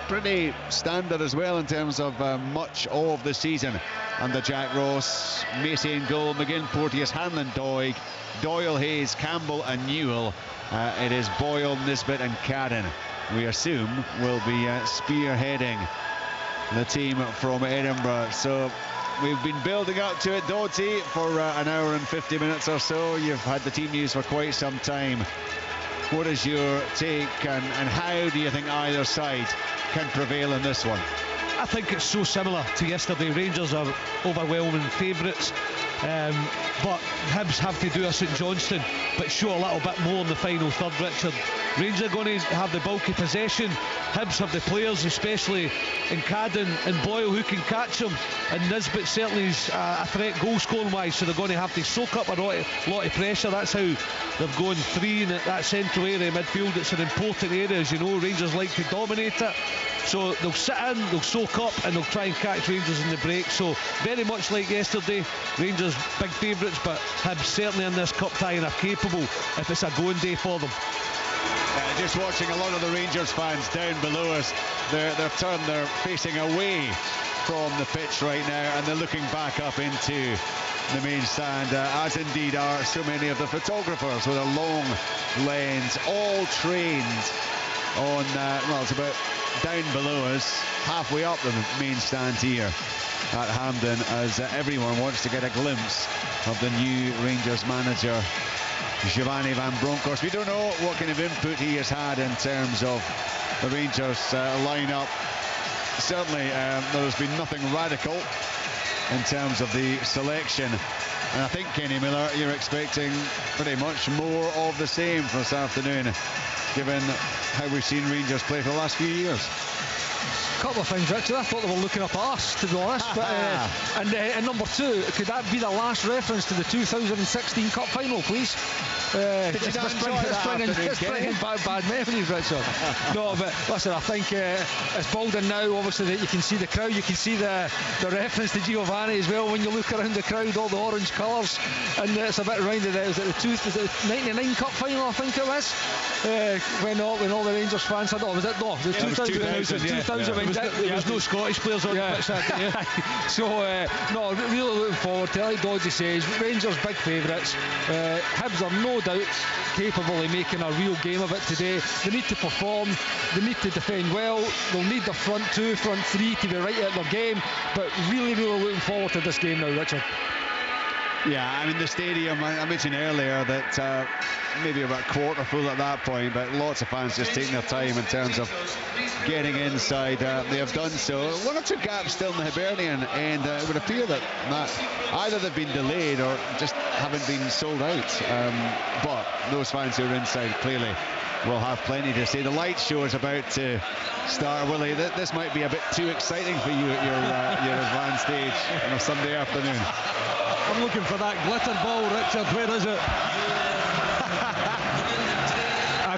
[SPEAKER 6] pretty standard as well in terms of much of the season under Jack Ross. Macy in goal, McGinn, Porteous, Hanlon, Doig, Doyle, Hayes, Campbell and Newell. It is Boyle, Nisbet and Cadden, we assume, will be spearheading the team from Edinburgh. So we've been building up to it, Doty, for an hour and 50 minutes or so. You've had the team news for quite some time. What is your take, and how do you think either side can prevail in this one?
[SPEAKER 7] I think it's so similar to yesterday. Rangers are overwhelming favourites, but Hibs have to do a St Johnstone but show a little bit more in the final third, Richard. Rangers are going to have the bulky possession. Hibs have the players, especially in Cadden and Boyle, who can catch them, and Nisbet certainly is a threat goal scoring wise, so they're going to have to soak up a lot of pressure. That's how they're going three in that central area midfield. It's an important area, as you know. Rangers like to dominate it, so they'll sit in, they'll soak up, and they'll try and catch Rangers in the break. So very much like yesterday, Rangers big favourites, but Hibs certainly in this cup tie and are capable if it's a going day for them.
[SPEAKER 6] Just watching a lot of the Rangers fans down below us, they're facing away from the pitch right now, and they're looking back up into the main stand, as indeed are so many of the photographers with a long lens, all trained on, well, it's about down below us, halfway up the main stand here at Hampden, as everyone wants to get a glimpse of the new Rangers manager, Giovanni van Bronckhorst. We don't know what kind of input he has had in terms of the Rangers line-up. Certainly there's been nothing radical in terms of the selection, and I think, Kenny Miller, you're expecting pretty much more of the same for this afternoon given how we've seen Rangers play for the last few years?
[SPEAKER 8] Couple of things, Richard. I thought they were looking up at us, to be honest. But, and number two, could that be the last reference to the 2016 Cup final, please?
[SPEAKER 6] Did you not enjoy that
[SPEAKER 8] It's bringing back bad memories, Richard. No, but listen, I think it's Bolden now, obviously, that you can see the crowd, you can see the reference to Giovanni as well when you look around the crowd, all the orange colours, and it's a bit reminded that it was the 99 Cup final, I think it was, when all the Rangers fans had, the 2000. There was no Scottish players on the pitch that day. So, no, really looking forward to it. Like Dodgy says, Rangers big favourites. Hibs are no doubt capable of making a real game of it today. They need to perform, they need to defend well, they'll need the front two, front three to be right at their game, but really looking forward to this game now, Richard.
[SPEAKER 6] Yeah, I mean, the stadium, I mentioned earlier that maybe about a quarter full at that point, but lots of fans just taking their time in terms of getting inside. They have done so. One or two gaps still in the Hibernian, and it would appear that either they've been delayed or just haven't been sold out. But those fans who are inside clearly will have plenty to say. The light show is about to start. Willie, this might be a bit too exciting for you at your advanced stage on a Sunday afternoon.
[SPEAKER 9] I'm looking for that glitter ball, Richard. Where is it? I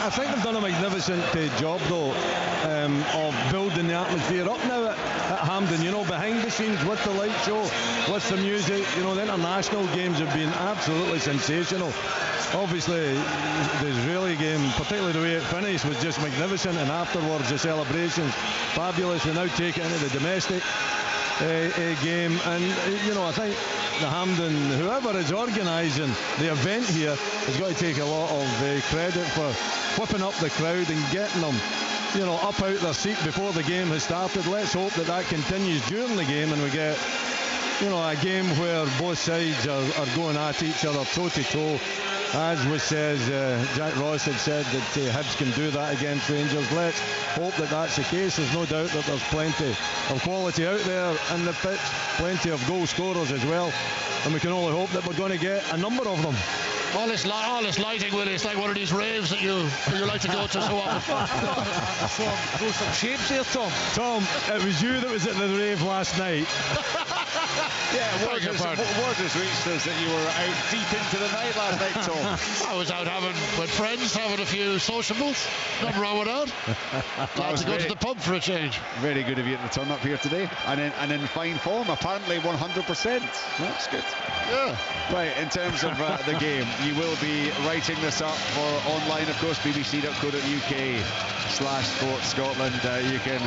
[SPEAKER 9] think they've done a magnificent job, though, of building the atmosphere up now at Hampden. You know, behind the scenes with the light show, with the music. You know, the international games have been absolutely sensational. Obviously, the Israeli game, particularly the way it finished, was just magnificent, and afterwards the celebrations, fabulous. We now take it into the domestic game, and you know, I think the Hampden, whoever is organising the event here, has got to take a lot of credit for whipping up the crowd and getting them, you know, up out their seat before the game has started. Let's hope that continues during the game, and we get, you know, a game where both sides are going at each other toe to toe. As was said, Jack Ross had said that Hibs can do that against Rangers. Let's hope that that's the case. There's no doubt that there's plenty of quality out there in the pitch, plenty of goal scorers as well, and we can only hope that we're going to get a number of them.
[SPEAKER 10] All this lighting, Willie, it's like one of these raves that you like to go to so often.
[SPEAKER 8] Throw some shapes here, Tom.
[SPEAKER 9] Tom, it was you that was at the rave last night.
[SPEAKER 6] Yeah, word has reached us that you were out deep into the night last night, Tom.
[SPEAKER 10] I was out with friends, having a few sociables. Nothing wrong with that. Glad to go to the pub for a change.
[SPEAKER 6] Very good of you to turn up here today, and in fine form, apparently 100%. That's good.
[SPEAKER 10] Yeah.
[SPEAKER 6] Right, in terms of the game, you will be writing this up for online, of course, bbc.co.uk/sportscotland. You can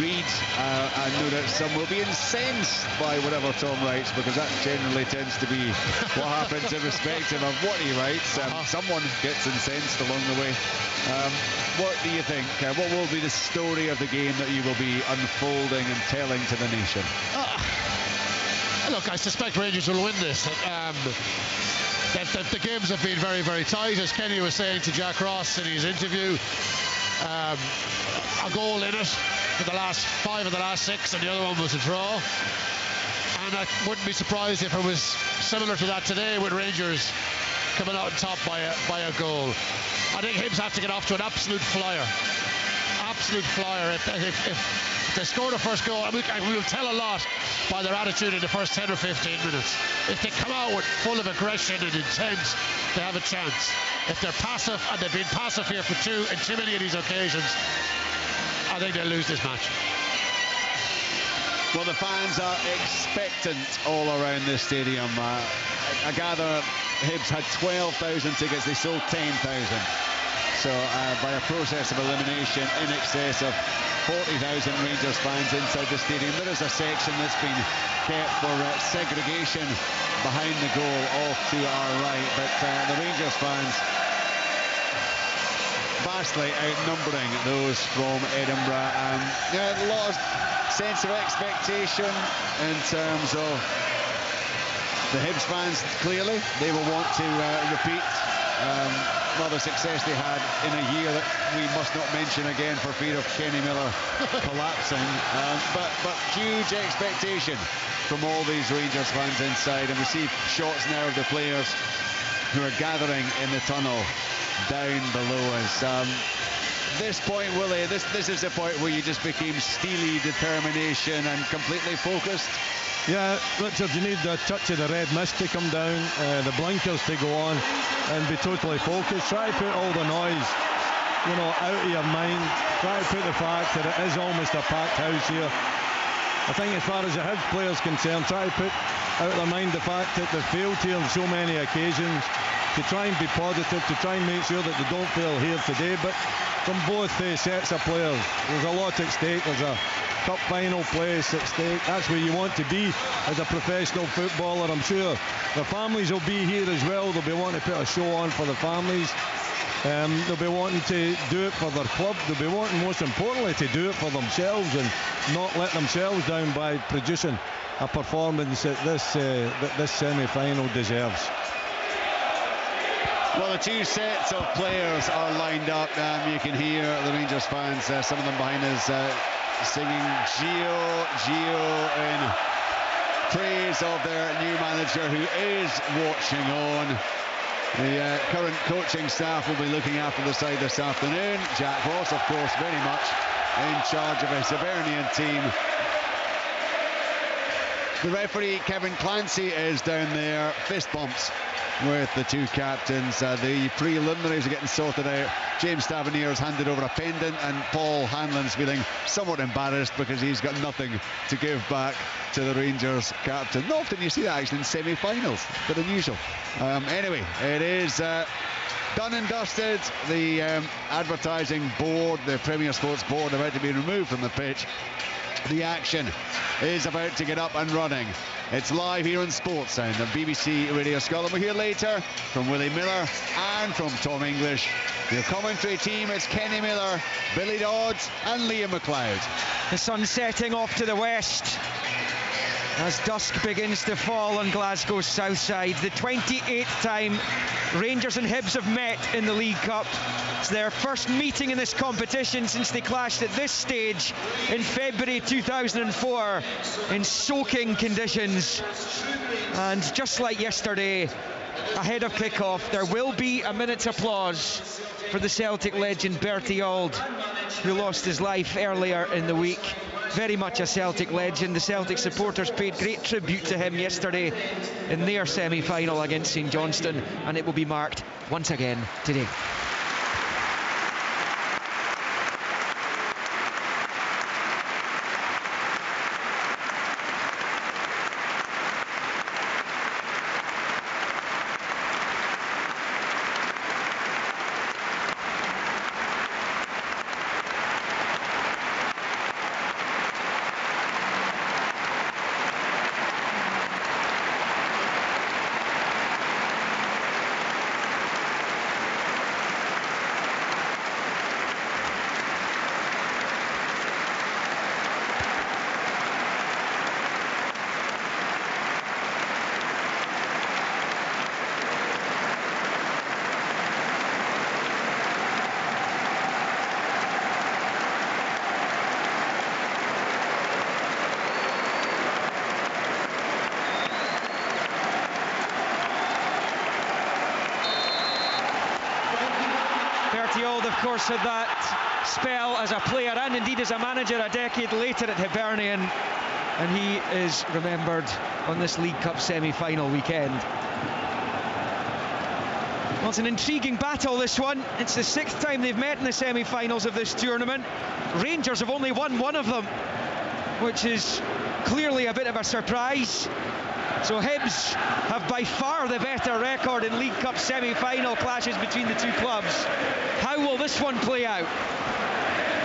[SPEAKER 6] read and know that some will be incensed by whatever Tom writes, because that generally tends to be what happens irrespective of what he writes. Someone gets incensed along the way. What do you think? What will be the story of the game that you will be unfolding and telling to the nation?
[SPEAKER 10] Look, I suspect Rangers will win this. The games have been very, very tight, as Kenny was saying to Jack Ross in his interview. A goal in it for the last 5 of the last 6, and the other one was a draw. And I wouldn't be surprised if it was similar to that today, with Rangers coming out on top by a goal. I think Hibs have to get off to an absolute flyer. Absolute flyer. If they score the first goal, we will tell a lot by their attitude in the first 10 or 15 minutes. If they come out with full of aggression and intent, they have a chance. If they're passive, and they've been passive here for too many of these occasions, I think they'll lose this match.
[SPEAKER 6] Well, the fans are expectant all around this stadium. I gather Hibs had 12,000 tickets, they sold 10,000. So by a process of elimination, in excess of 40,000 Rangers fans inside the stadium. There is a section that's been kept for segregation behind the goal off to our right, but the Rangers fans vastly outnumbering those from Edinburgh. A lot of sense of expectation in terms of the Hibs fans. Clearly they will want to repeat another success they had in a year that we must not mention again for fear of Kenny Miller collapsing. But huge expectation from all these Rangers fans inside, and we see shots now of the players who are gathering in the tunnel down below us. This point, Willie, this is the point where you just became steely determination and completely focused.
[SPEAKER 9] Yeah, Richard, you need the touch of the red mist to come down, the blinkers to go on, and be totally focused. Try to put all the noise, out of your mind. Try to put the fact that it is almost a packed house here. I think as far as the Hibs players concerned, try to put out of their mind the fact that they've failed here on so many occasions, to try and be positive, to try and make sure that they don't fail here today. But from both sets of players, there's a lot at stake. There's a cup final place at stake. That's where you want to be as a professional footballer. I'm sure the families will be here as well. They'll be wanting to put a show on for the families. They'll be wanting to do it for their club. They'll be wanting, most importantly, to do it for themselves and not let themselves down by producing a performance that this semi-final deserves.
[SPEAKER 6] Well, the two sets of players are lined up. You can hear the Rangers fans, some of them behind us, singing Gio in praise of their new manager, who is watching on. The current coaching staff will be looking after the side this afternoon. Jack Ross, of course, very much in charge of his Hibernian team. The referee, Kevin Clancy, is down there. Fist bumps with the two captains. The preliminaries are getting sorted out. James Tavernier's handed over a pendant, and Paul Hanlon's feeling somewhat embarrassed because he's got nothing to give back to the Rangers captain. Not often you see that actually in semi-finals, but unusual. Anyway, it is done and dusted. The advertising board, the Premier Sports Board, about to be removed from the pitch. The action is about to get up and running. It's live here on Sports Sound on BBC Radio Scotland. We'll hear later from Willie Miller and from Tom English. Your commentary team is Kenny Miller, Billy Dodds and Liam McLeod.
[SPEAKER 14] The sun setting off to the west as dusk begins to fall on Glasgow's south side. The 28th time Rangers and Hibs have met in the League Cup. It's their first meeting in this competition since they clashed at this stage in February 2004 in soaking conditions. And just like yesterday, ahead of kick-off, there will be a minute's applause for the Celtic legend Bertie Auld, who lost his life earlier in the week. Very much a Celtic legend. The Celtic supporters paid great tribute to him yesterday in their semi-final against St Johnstone, and it will be marked once again today. Of course, had that spell as a player and indeed as a manager a decade later at Hibernian, and he is remembered on this League Cup semi-final weekend. Well, it's an intriguing battle, this one. It's the 6th time they've met in the semi-finals of this tournament. Rangers have only won one of them, which is clearly a bit of a surprise. So Hibs have by far the better record in League Cup semi-final clashes between the two clubs. How will this one play out?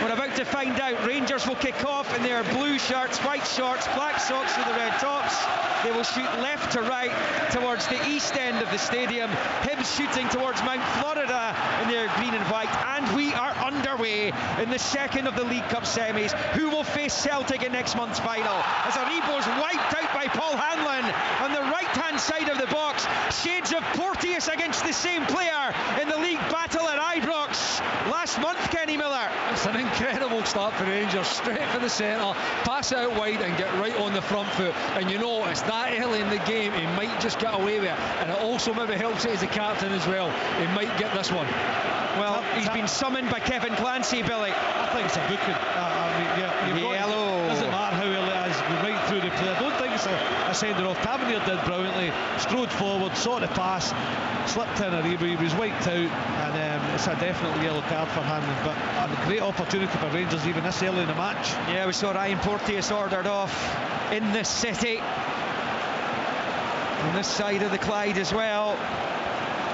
[SPEAKER 14] We're about to find out. Rangers will kick off in their blue shirts, white shorts, black socks with the red tops. They will shoot left to right towards the east end of the stadium. Hibs shooting towards Mount Florida in their green and white. And we are underway in the second of the League Cup semis. Who will face Celtic in next month's final? As Aribo's wiped out by Paul Hanlon on the right-hand side of the box. Shades of Porteous against the same player in the league battle at Ibrox. last month, Kenny Miller.
[SPEAKER 8] It's an incredible start for Rangers, straight for the centre, pass it out wide and get right on the front foot. And you know, it's that early in the game, he might just get away with it. And it also maybe helps it as a captain as well. He might get this one.
[SPEAKER 14] Well, he's been summoned by Kevin Clancy, Billy.
[SPEAKER 7] I think it's a booking.
[SPEAKER 14] Yellow.
[SPEAKER 7] Doesn't matter how early it is, we're right through the play. I don't think it's a sender off. Tavernier did brilliantly, strode forward, saw the pass, slipped in Aribo, he was wiped out, and it's a definitely yellow card for Hanlon. But a great opportunity for Rangers even this early in the match.
[SPEAKER 14] Yeah, we saw Ryan Porteous ordered off in this city. On this side of the Clyde as well.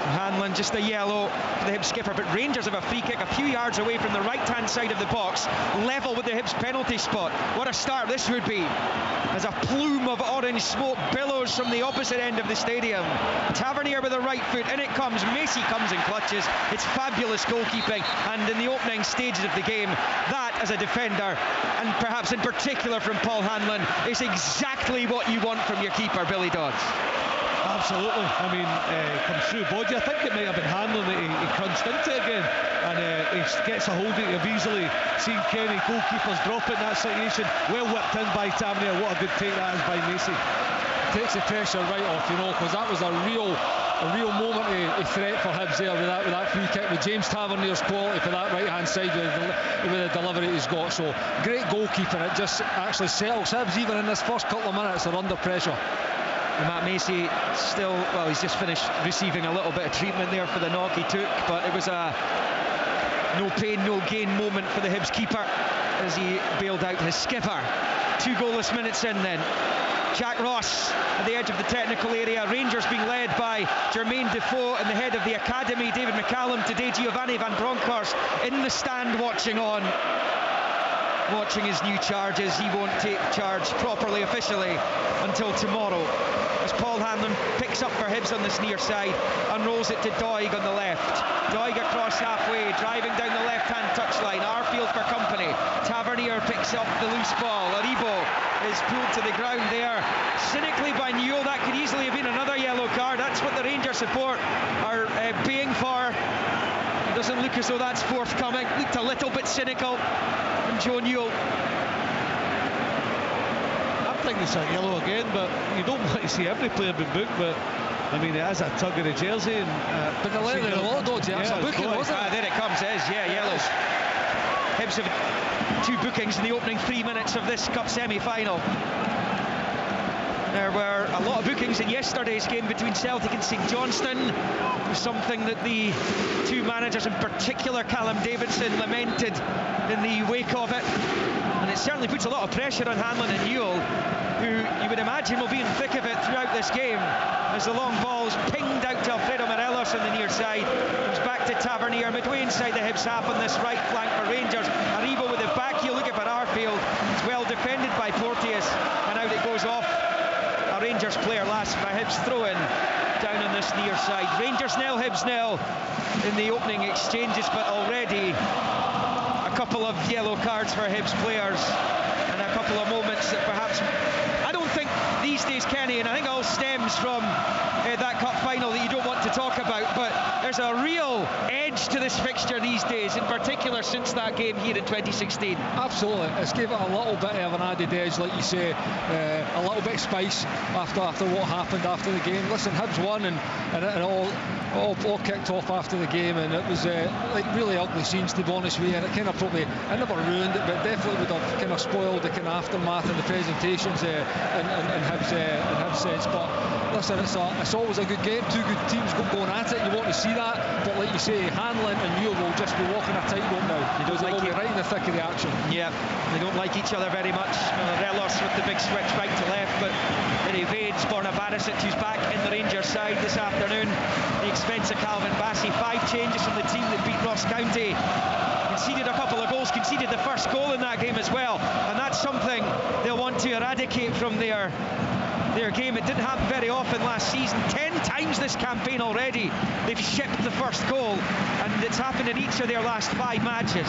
[SPEAKER 14] Hanlon just a yellow for the Hibs skipper, but Rangers have a free kick a few yards away from the right-hand side of the box, level with the Hibs penalty spot. What a start this would be, as a plume of orange smoke billows from the opposite end of the stadium. Tavernier with the right foot, in it comes, Macy comes and clutches. It's fabulous goalkeeping, and in the opening stages of the game, that as a defender, and perhaps in particular from Paul Hanlon, is exactly what you want from your keeper, Billy Dodds.
[SPEAKER 7] Absolutely. I mean, comes through body. I think it might have been Hanlon that he crunched into it again, and he gets a hold of it. You've easily seen Kenny goalkeepers drop in that situation. Well whipped in by Tavernier. What a good take that is by Macy.
[SPEAKER 8] Takes the pressure right off, you know, because that was a real moment of threat for Hibs there with that free kick, with James Tavernier's quality for that right hand side with the delivery he's got. So great goalkeeping. It just actually settles Hibs even in this first couple of minutes. They're under pressure.
[SPEAKER 14] And Matt Macy still, well, he's just finished receiving a little bit of treatment there for the knock he took, but it was a no pain, no gain moment for the Hibs keeper as he bailed out his skipper. 2 goalless minutes in then. Jack Ross at the edge of the technical area. Rangers being led by Jermaine Defoe and the head of the academy, David McCallum. Today, Giovanni van Bronckhorst in the stand watching on. Watching his new charges. He won't take charge properly officially until tomorrow, as Paul Hanlon picks up for Hibs on this near side and rolls it to Doig on the left. Doig across halfway, driving down the left-hand touchline. Arfield for company. Tavernier picks up the loose ball. Aribo is pulled to the ground there cynically by Newell. That could easily have been another yellow card. That's what the Rangers support are paying for. It doesn't look as though that's forthcoming. Looked a little bit cynical from Joe Newell.
[SPEAKER 7] I think it's a yellow again, but you don't want to see every player being booked, but I mean, it is a tug of the jersey. And,
[SPEAKER 8] but they're letting a lot of dogs, it's a booking, wasn't it?
[SPEAKER 14] There it comes, it is, yeah, yellows. Hibs have 2 bookings in the opening 3 minutes of this Cup semi-final. There were a lot of bookings in yesterday's game between Celtic and St Johnstone, something that the 2 managers, in particular Callum Davidson, lamented in the wake of it. And it certainly puts a lot of pressure on Hanlon and Newell, who you would imagine will be in thick of it throughout this game, as the long ball's pinged out to Alfredo Morelos on the near side. Comes back to Tavernier, midway inside the Hibs half on this right flank for Rangers. Aribo with the back heel looking for Arfield. It's well defended by Porteous, and out it goes off. A Rangers player last by Hibs throw-in down on this near side. Rangers nil, Hibs nil in the opening exchanges, but already a couple of yellow cards for Hibs players and a couple of moments that perhaps, I don't think these days, Kenny, and I think it all stems from that cup final that you don't want to talk about, but there's a real edge to this fixture these days, in particular since that game here in 2016.
[SPEAKER 8] Absolutely, it's gave it a little bit of an added edge, like you say, a little bit of spice after what happened after the game. Listen, Hibs won and it all kicked off after the game, and it was like really ugly scenes, to be honest with you, and it kind of probably, it never ruined it, but definitely would have kind of spoiled the kind of aftermath and the presentations in Hibs sense. But listen, it's always a good game, 2 good teams going at it, you want to see that, but like you say, Hanlon and Newell will just be walking a tightrope now. They'll be right in the thick of the action. Yeah,
[SPEAKER 14] they don't like each other very much. Morelos with the big switch right to left, but it evades Borna Barisic, who's back in the Rangers side this afternoon. The expense of Calvin Bassey. 5 changes from the team that beat Ross County. Conceded a couple of goals, conceded the first goal in that game as well, and that's something they'll want to eradicate from their game. It didn't happen very often last season. 10 times this campaign already they've shipped the first goal, and it's happened in each of their last 5 matches.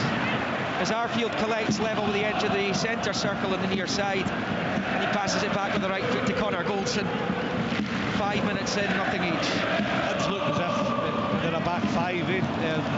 [SPEAKER 14] As Arfield collects level with the edge of the centre circle in the near side, and he passes it back with the right foot to Connor Goldson. 5 minutes in, nothing each.
[SPEAKER 7] It's looked as if they're a back five,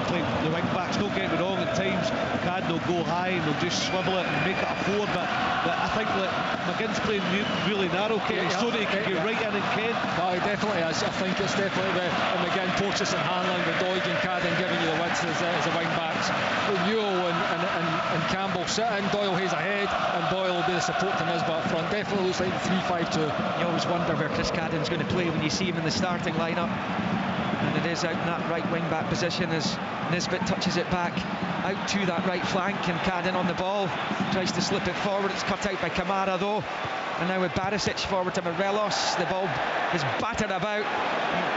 [SPEAKER 7] playing the wing backs. Don't get me wrong, at times Cadden will go high and they'll just swivel it and make it a 4, but I think that McGinn's playing really narrow, Kenny, so that he can get right in and Ken.
[SPEAKER 8] No, he definitely is. I think it's definitely the McGinn, Porteous and Hanlon, with Doig and Cadden giving you the width as the wing backs. With Newell and Campbell sitting, Doyle Hayes ahead, and Boyle will be the support to Nisbet up front. Definitely looks like 3-5-2.
[SPEAKER 14] You always wonder where Chris Cadden's going to play when you see him in the starting lineup. And it is out in that right wing back position as Nisbet touches it back out to that right flank, and Cadden on the ball tries to slip it forward. It's cut out by Kamara though, and now with Barisic forward to Morelos. The ball is battered about,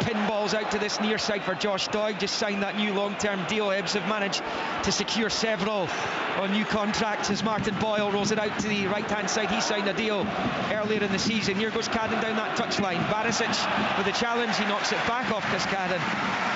[SPEAKER 14] pinballs out to this near side for Josh Doig. Just signed that new long-term deal. Hibs have managed to secure several on new contracts as Martin Boyle rolls it out to the right hand side. He signed a deal earlier in the season. Here goes Cadden down that touchline. Barisic with a challenge, he knocks it back off Chris Cadden,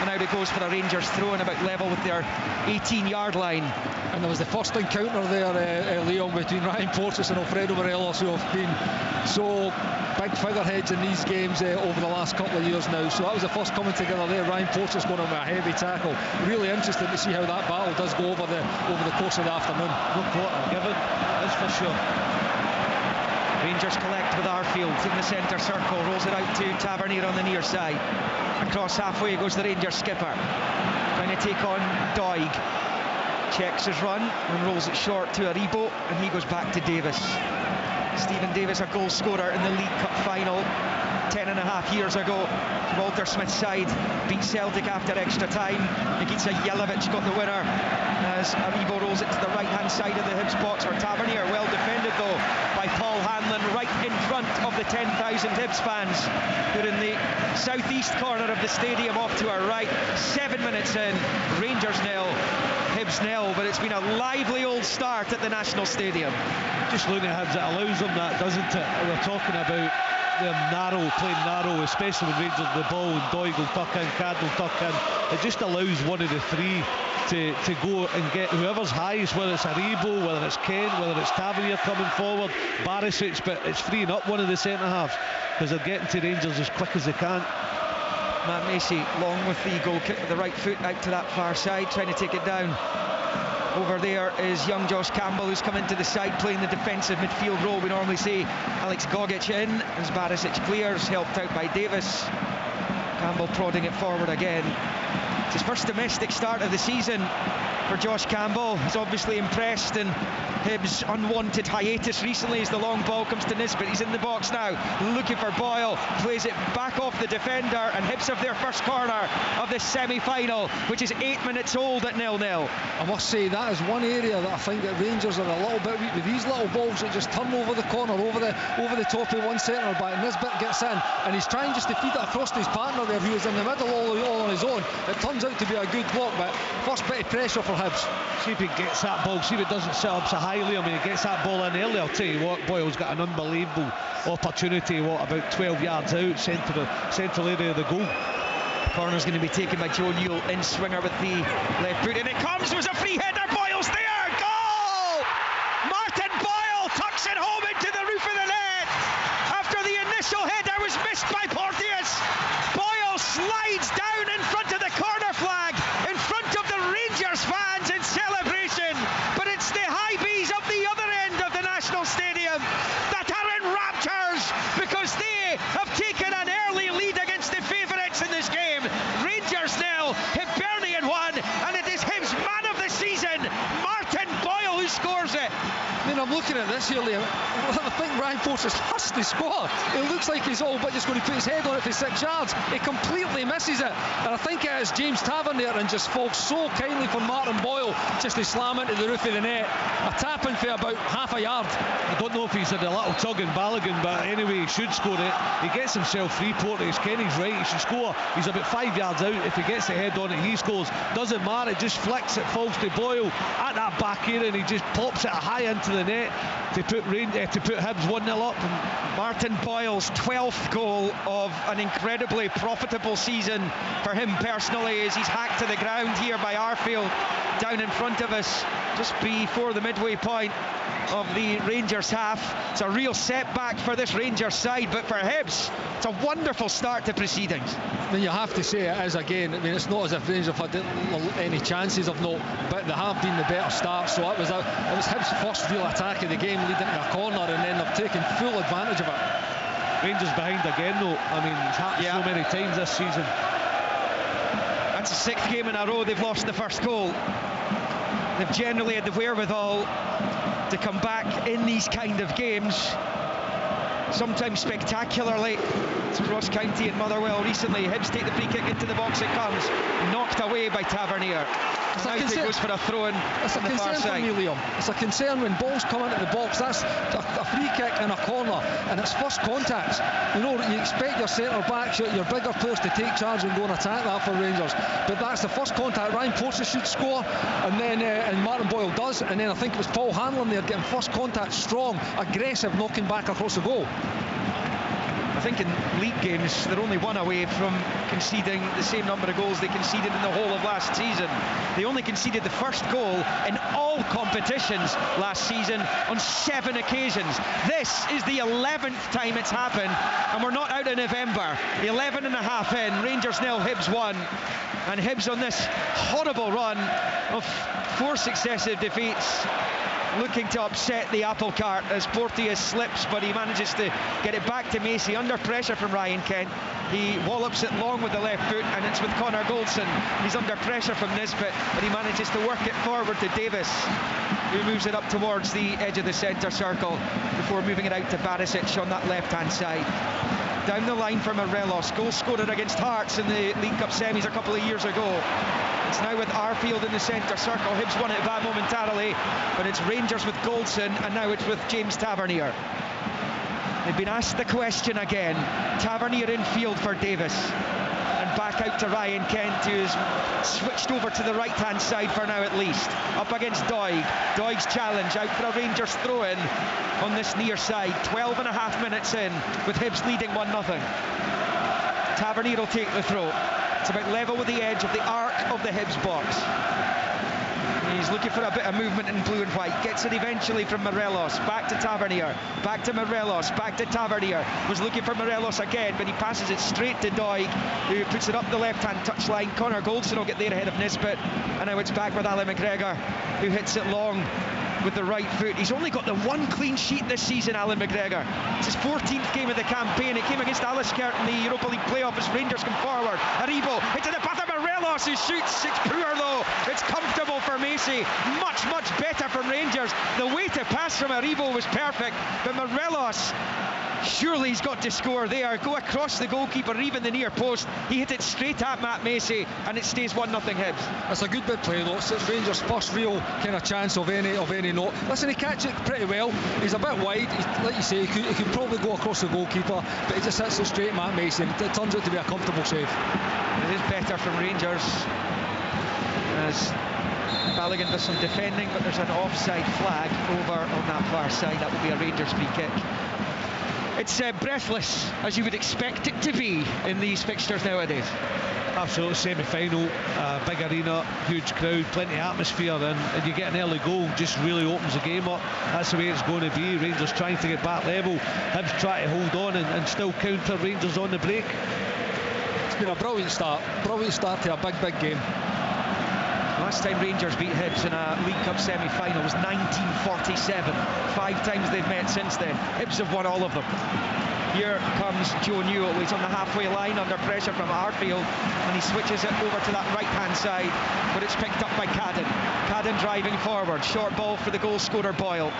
[SPEAKER 14] and out it goes for a Rangers throw in about level with their 18-yard line.
[SPEAKER 8] And there was the first encounter there, Leon, between Ryan Porteous and Alfredo Morelos, who have been so big figureheads in these games over the last couple of years now. So that was the first coming together there. Ryan Porteous going on with a heavy tackle. Really interesting to see how that battle does go over the course of the afternoon.
[SPEAKER 7] No quarter given, that's for sure.
[SPEAKER 14] Rangers collect with Arfield in the centre circle, rolls it out to Tavernier on the near side. Across halfway goes the Rangers skipper, trying to take on Doig. Checks his run and rolls it short to Aribo, and he goes back to Davis. Stephen Davis, a goal scorer in the League Cup final 10.5 years ago. Walter Smith's side beat Celtic after extra time. Nikita Jelavic got the winner as Aribo rolls it to the right hand side of the Hibs box for Tavernier. Well defended though by Paul Hanlon, right in front of the 10,000 Hibs fans who are in the southeast corner of the stadium off to our right. 7 minutes in, Rangers nil, Hibs nil, but it's been a lively old start at the National Stadium.
[SPEAKER 7] Just looking at Hibs, it allows them that, doesn't it? We're talking about them playing narrow, especially when Rangers the ball and Doig will tuck in, Cad will tuck in. It just allows one of the three to go and get whoever's highest, whether it's Aribo, whether it's Ken, whether it's Tavernier coming forward, Barisic, but it's freeing up one of the centre halves because they're getting to Rangers as quick as they can.
[SPEAKER 14] Matt Macy long with the goal kick with the right foot out to that far side, trying to take it down. Over there is young Josh Campbell, who's come into the side playing the defensive midfield role. We normally see Alex Gogic in as Barisic clears, helped out by Davis. Campbell prodding it forward again. It's his first domestic start of the season for Josh Campbell. He's obviously impressed, and Hibs' unwanted hiatus recently as the long ball comes to Nisbet. He's in the box now, looking for Boyle, plays it back off the defender, and Hibs have their first corner of this semi-final, which is 8 minutes old at 0-0.
[SPEAKER 8] I must say that is one area that I think that Rangers are a little bit weak with, these little balls that just turn over the corner, over the top of one centre back. Nisbet gets in and he's trying just to feed it across to his partner there, who is in the middle all on his own. It turns out to be a good block, but first bit of pressure for Hibs.
[SPEAKER 7] See if he gets that ball, see if it doesn't set up so highly. I mean, he gets that ball in early. I'll tell you what, Boyle's got an unbelievable opportunity, about 12 yards out, central area of the goal.
[SPEAKER 14] Corner's going to be taken by Joe Newell, in swinger with the left foot, and it comes, it was a free header, Boyle's there, goal! Martin Boyle tucks it home into the roof of the net after the initial header was missed by Porteous. Boyle slides down in front of the corner flag, in front of the Rangers fans in celebration, but it's the high bees up the other end of the National Stadium that are in raptures because they have taken an early lead against the favourites in this game. Rangers nil, Hibernian 1, and it is Hibs man of the season, Martin Boyle, who scores it.
[SPEAKER 8] I mean, I'm looking at this here, Liam. I think Ryan Porteous has to score. It looks like he's all but just going to put his head on it for 6 yards. He completely misses it, and I think it is James Tavernier and just falls so kindly for Martin Boyle just to slam into the roof of the net. A tap in for about half a yard.
[SPEAKER 7] I don't know if he's had a little tug in Balogun, but anyway, he should score it. He gets himself free, Porteous. Kenny's right, he should score. He's about 5 yards out. If he gets the head on it, he scores. Doesn't matter, it just flicks it, falls to Boyle at that back area, and he just pops it high into the net to put Hibs 1-0 up.
[SPEAKER 14] Martin Boyle's 12th goal of an incredibly profitable season for him personally, as he's hacked to the ground here by Arfield down in front of us. just before the midway point of the Rangers half. It's a real setback for this Rangers side, but for Hibs, it's a wonderful start to proceedings.
[SPEAKER 8] I mean, you have to say it is again. I mean, it's not as if Rangers have had any chances of note, but they have been the better start. So it was Hibs' first real attack of the game, leading to a corner, and then they've taken full advantage of it.
[SPEAKER 7] Rangers behind again, though. I mean, it's happened so many times this season.
[SPEAKER 14] That's the 6th game in a row they've lost the first goal. They've generally had the wherewithal to come back in these kind of games, sometimes spectacularly. It's Ross County and Motherwell recently. Hibs take the free kick into the box, it comes knocked away by Tavernier. It goes for a throw-in.
[SPEAKER 8] It's a concern for me, Liam. It's a concern when balls come into the box. That's a free kick and a corner, and it's first contact. You know, you expect your centre backs, your bigger players to take charge and go and attack that for Rangers, but that's the first contact. Ryan Porter should score, and then and Martin Boyle does, and then I think it was Paul Hanlon there getting first contact, strong, aggressive, knocking back across the goal.
[SPEAKER 14] I think in league games they're only one away from conceding the same number of goals they conceded in the whole of last season. They only conceded the first goal in all competitions last season on 7 occasions. This is the 11th time it's happened, and we're not out of November. 11 and a half in, Rangers 0, Hibs 1, and Hibs on this horrible run of 4 successive defeats, looking to upset the apple cart as Porteous slips, but he manages to get it back to Macy under pressure from Ryan Kent. He wallops it long with the left foot, and it's with Connor Goldson. He's under pressure from Nisbet, but he manages to work it forward to Davis, who moves it up towards the edge of the centre circle before moving it out to Barisic on that left-hand side. Down the line for Morelos, goal scorer against Hearts in the League Cup semis a couple of years ago. It's now with Arfield in the centre circle. Hibs won it back momentarily, but it's Rangers with Goldson, and now it's with James Tavernier. They've been asked the question again. Tavernier in field for Davis, and back out to Ryan Kent, who's switched over to the right-hand side for now at least. Up against Doig. Doig's challenge, out for a Rangers throw-in on this near side. 12 and a half minutes in, with Hibs leading 1-0. Tavernier will take the throw. It's about level with the edge of the arc of the Hibs box. He's looking for a bit of movement in blue and white. Gets it eventually from Morelos. Back to Tavernier. Back to Morelos. Back to Tavernier. Was looking for Morelos again, but he passes it straight to Doig, who puts it up the left-hand touchline. Connor Goldson will get there ahead of Nisbet. And now it's back with Alan McGregor, who hits it long with the right foot. He's only got the 1 clean sheet this season, Alan McGregor. It's his 14th game of the campaign. It came against Aliskert in the Europa League playoff as Rangers come forward. Aribo into the path of Morelos, who shoots. It's poor though. It's comfortable for Macy. Much better from Rangers. The way to pass from Aribo was perfect, but Morelos, surely he's got to score there. Go across the goalkeeper, even the near post. He hit it straight at Matt Macy, and it stays 1-0 Hibs.
[SPEAKER 8] It's a good bit play though. It's Rangers' first real kind of chance of any note. Listen, he catches it pretty well. He's a bit wide. Like you say, he could probably go across the goalkeeper, but he just hits it straight at Matt Macy, and it turns out to be a comfortable save.
[SPEAKER 14] It is better from Rangers, as Balogun does some defending, but there's an offside flag over on that far side. That will be a Rangers free kick. It's breathless, as you would expect it to be in these fixtures nowadays.
[SPEAKER 7] Absolutely, semi-final, big arena, huge crowd, plenty of atmosphere, and you get an early goal, just really opens the game up. That's the way it's going to be. Rangers trying to get back level, Hibs trying to hold on and still counter Rangers on the break.
[SPEAKER 8] It's been a brilliant start to a big game.
[SPEAKER 14] Last time Rangers beat Hibs in a League Cup semi-final was 1947. 5 times they've met since then. Hibs have won all of them. Here comes Joe Newell. He's on the halfway line under pressure from Arfield, and he switches it over to that right-hand side, but it's picked up by Cadden. Cadden driving forward. Short ball for the goal scorer Boyle.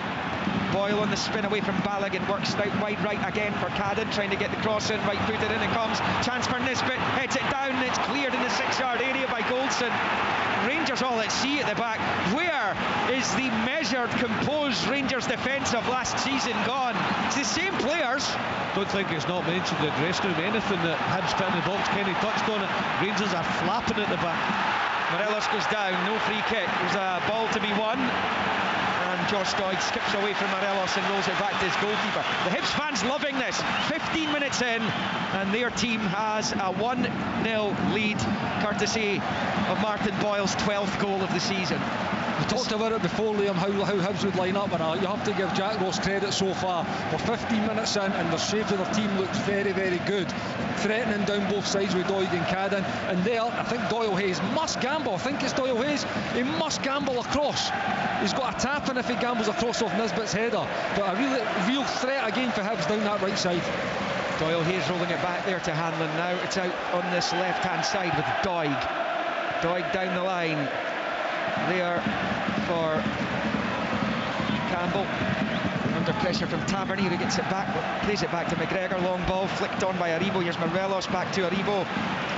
[SPEAKER 14] Boyle on the spin away from Balogun, works out wide right again for Cadden, trying to get the cross in, right footed in it comes. Chance for Nisbet, heads it down, it's cleared in the 6-yard area by Goldson. Rangers all at sea at the back. Where is the measured, composed Rangers defence of last season gone? It's the same players.
[SPEAKER 7] Don't think it's not mentioned in the dressing room. Anything that Hibs put in the box, Kenny touched on it. Rangers are flapping at the back.
[SPEAKER 14] Morelos goes down, no free kick. There's a ball to be won, and Josh Doig skips away from Morelos and rolls it back to his goalkeeper. The Hibs fans loving this. 15 minutes in, and their team has a 1-0 lead, courtesy of Martin Boyle's 12th goal of the season.
[SPEAKER 8] We talked about it before, Liam, how Hibs would line up, and you have to give Jack Ross credit so far. We're 15 minutes in and the shape of their team looks very, very good. Threatening down both sides with Doig and Cadden, and there I think Doyle Hayes must gamble. I think it's Doyle Hayes. He must gamble across. He's got a tap in if he gambles across off Nisbet's header, but a real threat again for Hibs down that right side.
[SPEAKER 14] Doyle Hayes rolling it back there to Hanlon. Now it's out on this left hand side with Doig. Doig down the line there for Campbell, under pressure from Tavernier, who gets it back, plays it back to McGregor. Long ball flicked on by Aribo. Here's Morelos back to Aribo,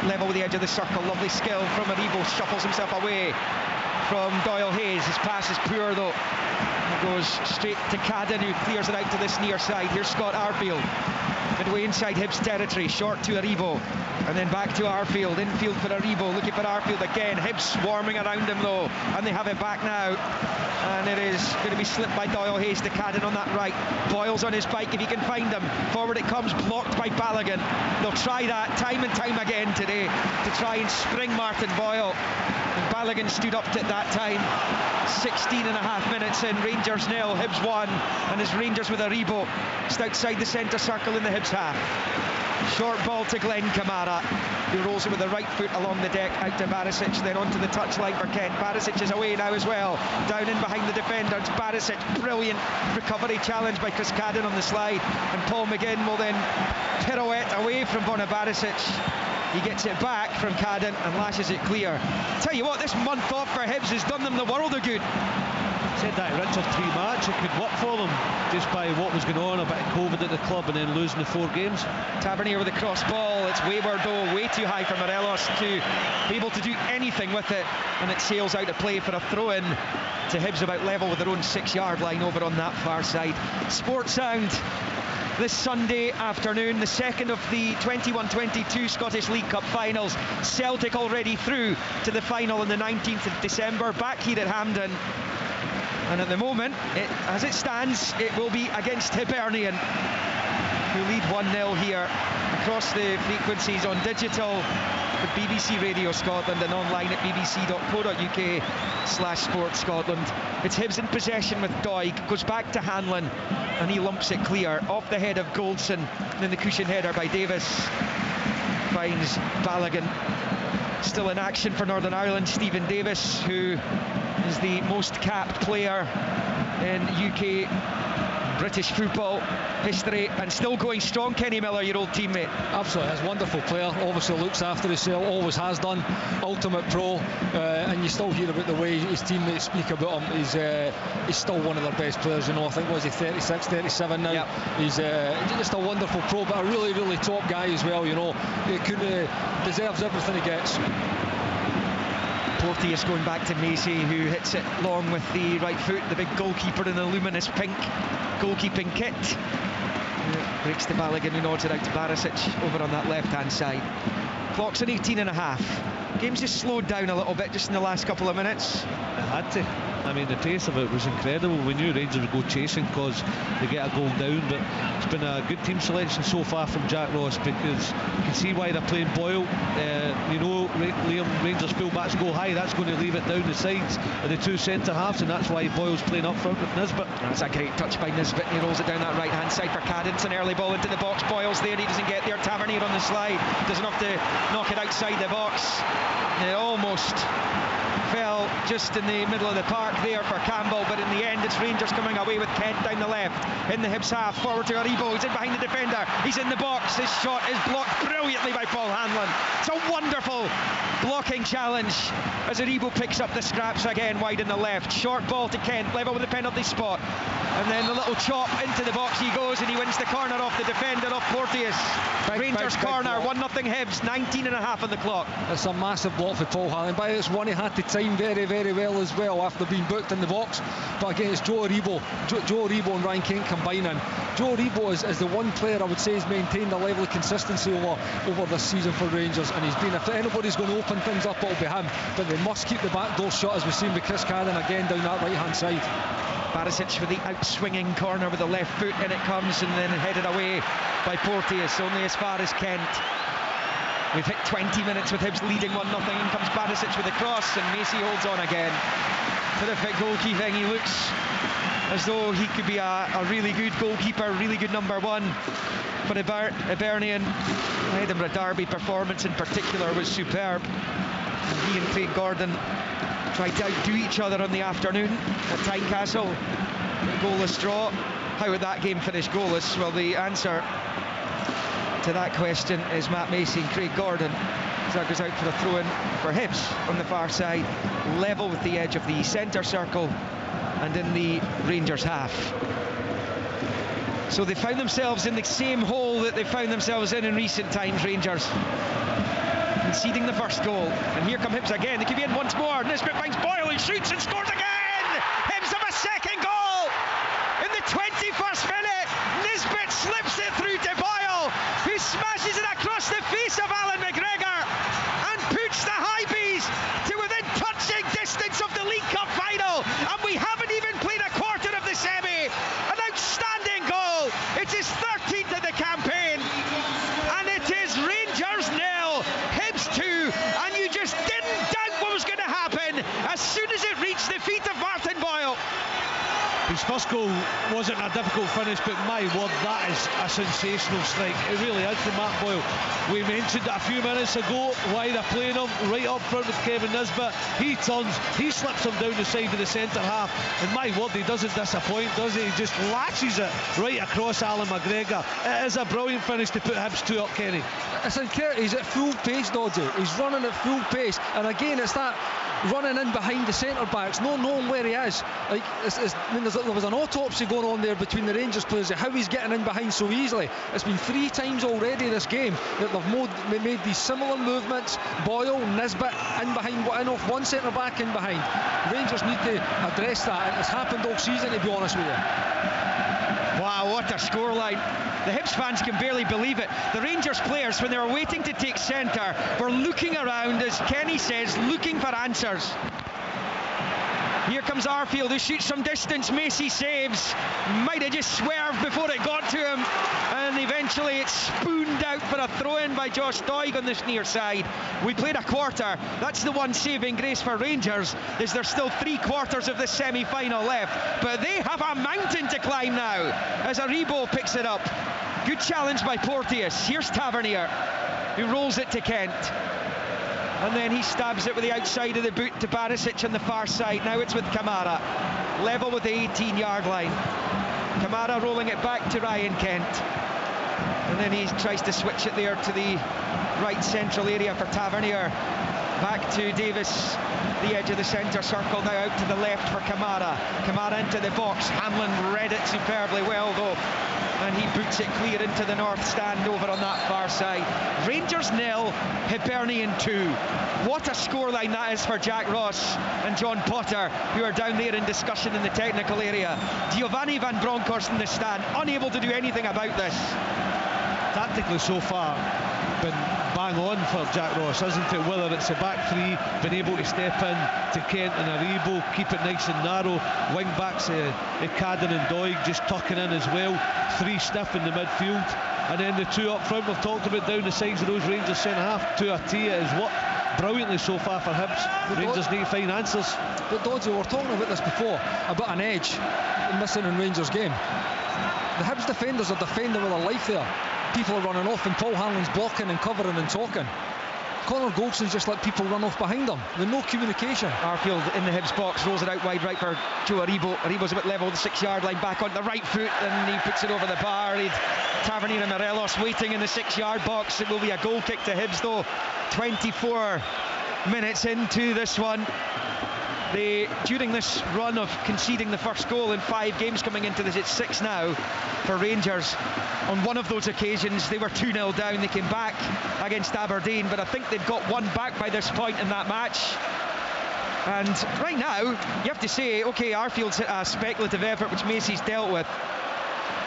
[SPEAKER 14] level with the edge of the circle. Lovely skill from Aribo, shuffles himself away from Doyle Hayes. His pass is poor though. He goes straight to Cadden, who clears it out to this near side. Here's Scott Arfield, midway inside Hibs territory, short to Aribo, and then back to Arfield, infield for Aribo, looking for Arfield again. Hibs swarming around him though, and they have it back now, and it is going to be slipped by Doyle Hayes to Cadden on that right. Boyle's on his bike if he can find him. Forward it comes, blocked by Balogun. They'll try that time and time again today to try and spring Martin Boyle, and Balogun stood up at that time. 16 and a half minutes in, Rangers 0, Hibs 1, and it's Rangers with Aribo just outside the centre circle in the Hibs half. Short ball to Glenn Kamara, who rolls it with the right foot along the deck out to Barisic, then onto the touchline for Kent. Barisic is away now as well, down in behind the defender. It's Barisic, brilliant recovery challenge by Chris Cadden on the slide, and Paul McGinn will then pirouette away from Borna Barisic. He gets it back from Cadden and lashes it clear. Tell you what, this month off for Hibs has done them the world of good.
[SPEAKER 7] Said that Richard's pre-match, it could work for them just by what was going on, a bit of COVID at the club and then losing the 4 games.
[SPEAKER 14] Tavernier with a cross ball, it's wayward though, way too high for Morelos to be able to do anything with it, and it sails out of play for a throw-in to Hibs about level with their own 6-yard line over on that far side. Sports Sound this Sunday afternoon, the second of the 21-22 Scottish League Cup finals. Celtic already through to the final on the 19th of December, back here at Hampden. And at the moment, as it stands, it will be against Hibernian, who lead 1-0 here across the frequencies on digital with BBC Radio Scotland and online at bbc.co.uk/Sports Scotland. It's Hibs in possession with Doig, goes back to Hanlon, and he lumps it clear off the head of Goldson, and then the cushion header by Davis finds Balogun. Still in action for Northern Ireland, Stephen Davis, who is the most capped player in UK British football history, and still going strong. Kenny Miller, your old teammate.
[SPEAKER 8] Absolutely, he's a wonderful player, obviously looks after himself, always has done, ultimate pro, and you still hear about the way his teammates speak about him. He's still one of their best players, you know. I think, was he 36, 37 now? Yep. He's just a wonderful pro, but a really, really top guy as well, you know. He deserves everything he gets.
[SPEAKER 14] Porteous going back to Macy, who hits it long with the right foot. The big goalkeeper in a luminous pink goalkeeping kit. Breaks to Balogun, who nods it out to Barisic over on that left-hand side. Clock's at 18 and a half. Game's just slowed down a little bit just in the last couple of minutes.
[SPEAKER 7] It had to. I mean, the pace of it was incredible. We knew Rangers would go chasing because they get a goal down, but it's been a good team selection so far from Jack Ross, because you can see why they're playing Boyle. You know, Liam, Rangers full-backs go high, that's going to leave it down the sides of the 2 centre-halves, and that's why Boyle's playing up front with Nisbet.
[SPEAKER 14] That's a great touch by Nisbet. He rolls it down that right-hand side for Cadden. It's an early ball into the box. Boyle's there, he doesn't get there. Tavernier on the slide, does enough to knock it outside the box. It almost fell just in the middle of the park there for Campbell, but in the end it's Rangers coming away with Kent down the left in the Hibs half. Forward to Aribo, he's in behind the defender, he's in the box, his shot is blocked brilliantly by Paul Hanlon. It's a wonderful blocking challenge as Aribo picks up the scraps again wide in the left. Short ball to Kent, level with the penalty spot, and then the little chop into the box he goes, and he wins the corner off the defender off Porteous. Rangers corner, 1-0 Hibs, 19 and a half on the clock.
[SPEAKER 8] It's a massive block for Paul Hanlon. By this one he had to time very, very well as well after being booked in the box. But again, it's Joe Aribo and Ryan Kent combining. Joe Aribo is the one player I would say has maintained a level of consistency over this season for Rangers, and he's been, if anybody's going to open things up, it'll be him. But they must keep the back door shut, as we've seen with Chris Cadden again down that right hand side.
[SPEAKER 14] Barisic for the outswinging corner with the left foot, and it comes, and then headed away by Porteous, only as far as Kent. We've hit 20 minutes with Hibs leading 1-0, and comes Barisic with a cross, and Macy holds on again. Terrific goalkeeping. He looks as though he could be a really good goalkeeper, really good number one. But Hibernian, Edinburgh Derby performance in particular was superb. And he and Craig Gordon tried to outdo each other on the afternoon at Tynecastle. Goalless draw. How would that game finish goalless? Well, the answer to that question is Matt Macy and Craig Gordon. That goes out for a throw-in for Hibs on the far side, level with the edge of the centre circle and in the Rangers half. So they found themselves in the same hole that they found themselves in recent times, Rangers. Conceding the first goal, and here come Hibs again. They could be in once more. Nisbet finds Boyle, he shoots and scores again! Hibs have a second goal! In the 21st minute, Nisbet slips it through to Boyle, who smashes it across the face of Alan McGregor and puts the Hibees to within touching distance of the League Cup final, and we haven't even played a quarter of the semi. An outstanding goal. It's his 13th of the campaign, and it is Rangers 0, Hibs 2, and you just didn't doubt what was going to happen as soon as it reached the feet of Martin Boyle.
[SPEAKER 7] His first goal wasn't a difficult finish, but my word, that is a sensational strike. It really is from Matt Boyle. We mentioned it a few minutes ago, why they're playing him right up front with Kevin Nisbet. He turns, he slips him down the side of the centre half, and my word, he doesn't disappoint, does he? He just lashes it right across Alan McGregor. It is a brilliant finish to put Hibs 2 up, Kenny.
[SPEAKER 8] It's incredible. He's at full pace, Dodgy. He's running at full pace, and again, it's that running in behind the centre backs, not knowing where he is. Like, I mean, there was an autopsy going on there between the Rangers players, how he's getting in behind so easily. It's been 3 times already this game that they've made these similar movements. Boyle, Nisbet in behind, in off one centre back in behind. Rangers need to address that, and it's happened all season, to be honest with you.
[SPEAKER 14] Wow, what a scoreline. The Hibs fans can barely believe it. The Rangers players, when they were waiting to take centre, were looking around, as Kenny says, looking for answers. Here comes Arfield, who shoots some distance. Macy saves. Might have just swerved before it got to him. And eventually it's spooned out for a throw-in by Josh Doig on this near side. We played a quarter. That's the one saving grace for Rangers, is there's still 3 quarters of this semi-final left. But they have a mountain to climb now, as Aribo picks it up. Good challenge by Porteous. Here's Tavernier, who rolls it to Kent. And then he stabs it with the outside of the boot to Barisic on the far side. Now it's with Kamara, level with the 18-yard line. Kamara rolling it back to Ryan Kent. And then he tries to switch it there to the right central area for Tavernier. Back to Davis, the edge of the centre circle, now out to the left for Kamara. Kamara into the box. Hanlon read it superbly well though, and he boots it clear into the north stand over on that far side. Rangers 0, Hibernian 2. What a scoreline that is for Jack Ross and John Potter, who are down there in discussion in the technical area. Giovanni van Bronckhorst in the stand, unable to do anything about this.
[SPEAKER 7] Tactically so far, been bang on for Jack Ross, isn't it? Whether it's a back 3, been able to step in to Kent and Aribo, keep it nice and narrow. Wing backs, Cadden and Doig just tucking in as well. 3 stiff in the midfield, and then the 2 up front we've talked about down the sides of those Rangers centre half. To Atia has worked brilliantly so far for Hibs. Rangers need to find answers.
[SPEAKER 8] But Dodgy, we were talking about this before, about an edge missing in Rangers' game. The Hibs defenders are defending with their life there. People are running off and Paul Hanlon's blocking and covering and talking. Connor Goldson's just let people run off behind him with no communication.
[SPEAKER 14] Arfield in the Hibs box, rolls it out wide right for Joe Aribo. Aribo's a bit level, the 6-yard line, back on the right foot, and he puts it over the bar. Tavernier and Morelos waiting in the 6-yard box. It will be a goal kick to Hibs though. 24 minutes into this one. During this run of conceding the first goal in 5 games coming into this, it's 6 now for Rangers. On one of those occasions they were 2-0 down, they came back against Aberdeen, but I think they'd got 1 back by this point in that match. And right now you have to say, okay, Arfield's a speculative effort which Macy's dealt with,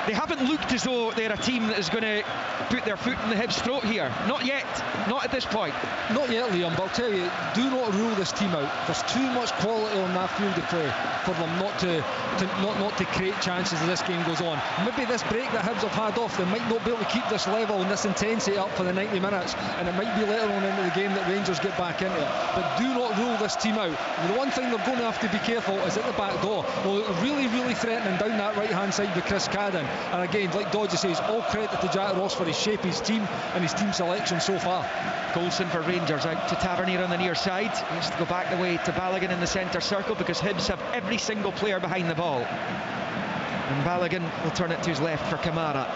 [SPEAKER 14] they haven't looked as though they're a team that is going to put their foot in the Hibs' throat here. Not yet, not at this point.
[SPEAKER 8] Not yet, Liam, but I'll tell you, do not rule this team out. There's too much quality on that field of play for them not to create chances as this game goes on. Maybe this break that Hibs have had off, they might not be able to keep this level and this intensity up for the 90 minutes, and it might be later on into the game that Rangers get back into it. But do not rule this team out. The one thing they're going to have to be careful is at the back door. Well, really, really threatening down that right-hand side with Chris Cadden. And again, like Dodgy says, all credit to Jack Ross for his shape, his team, and his team selection so far.
[SPEAKER 14] Goulson for Rangers, out to Tavernier on the near side. He has to go back the way to Balogun in the centre circle because Hibs have every single player behind the ball. And Balogun will turn it to his left for Kamara.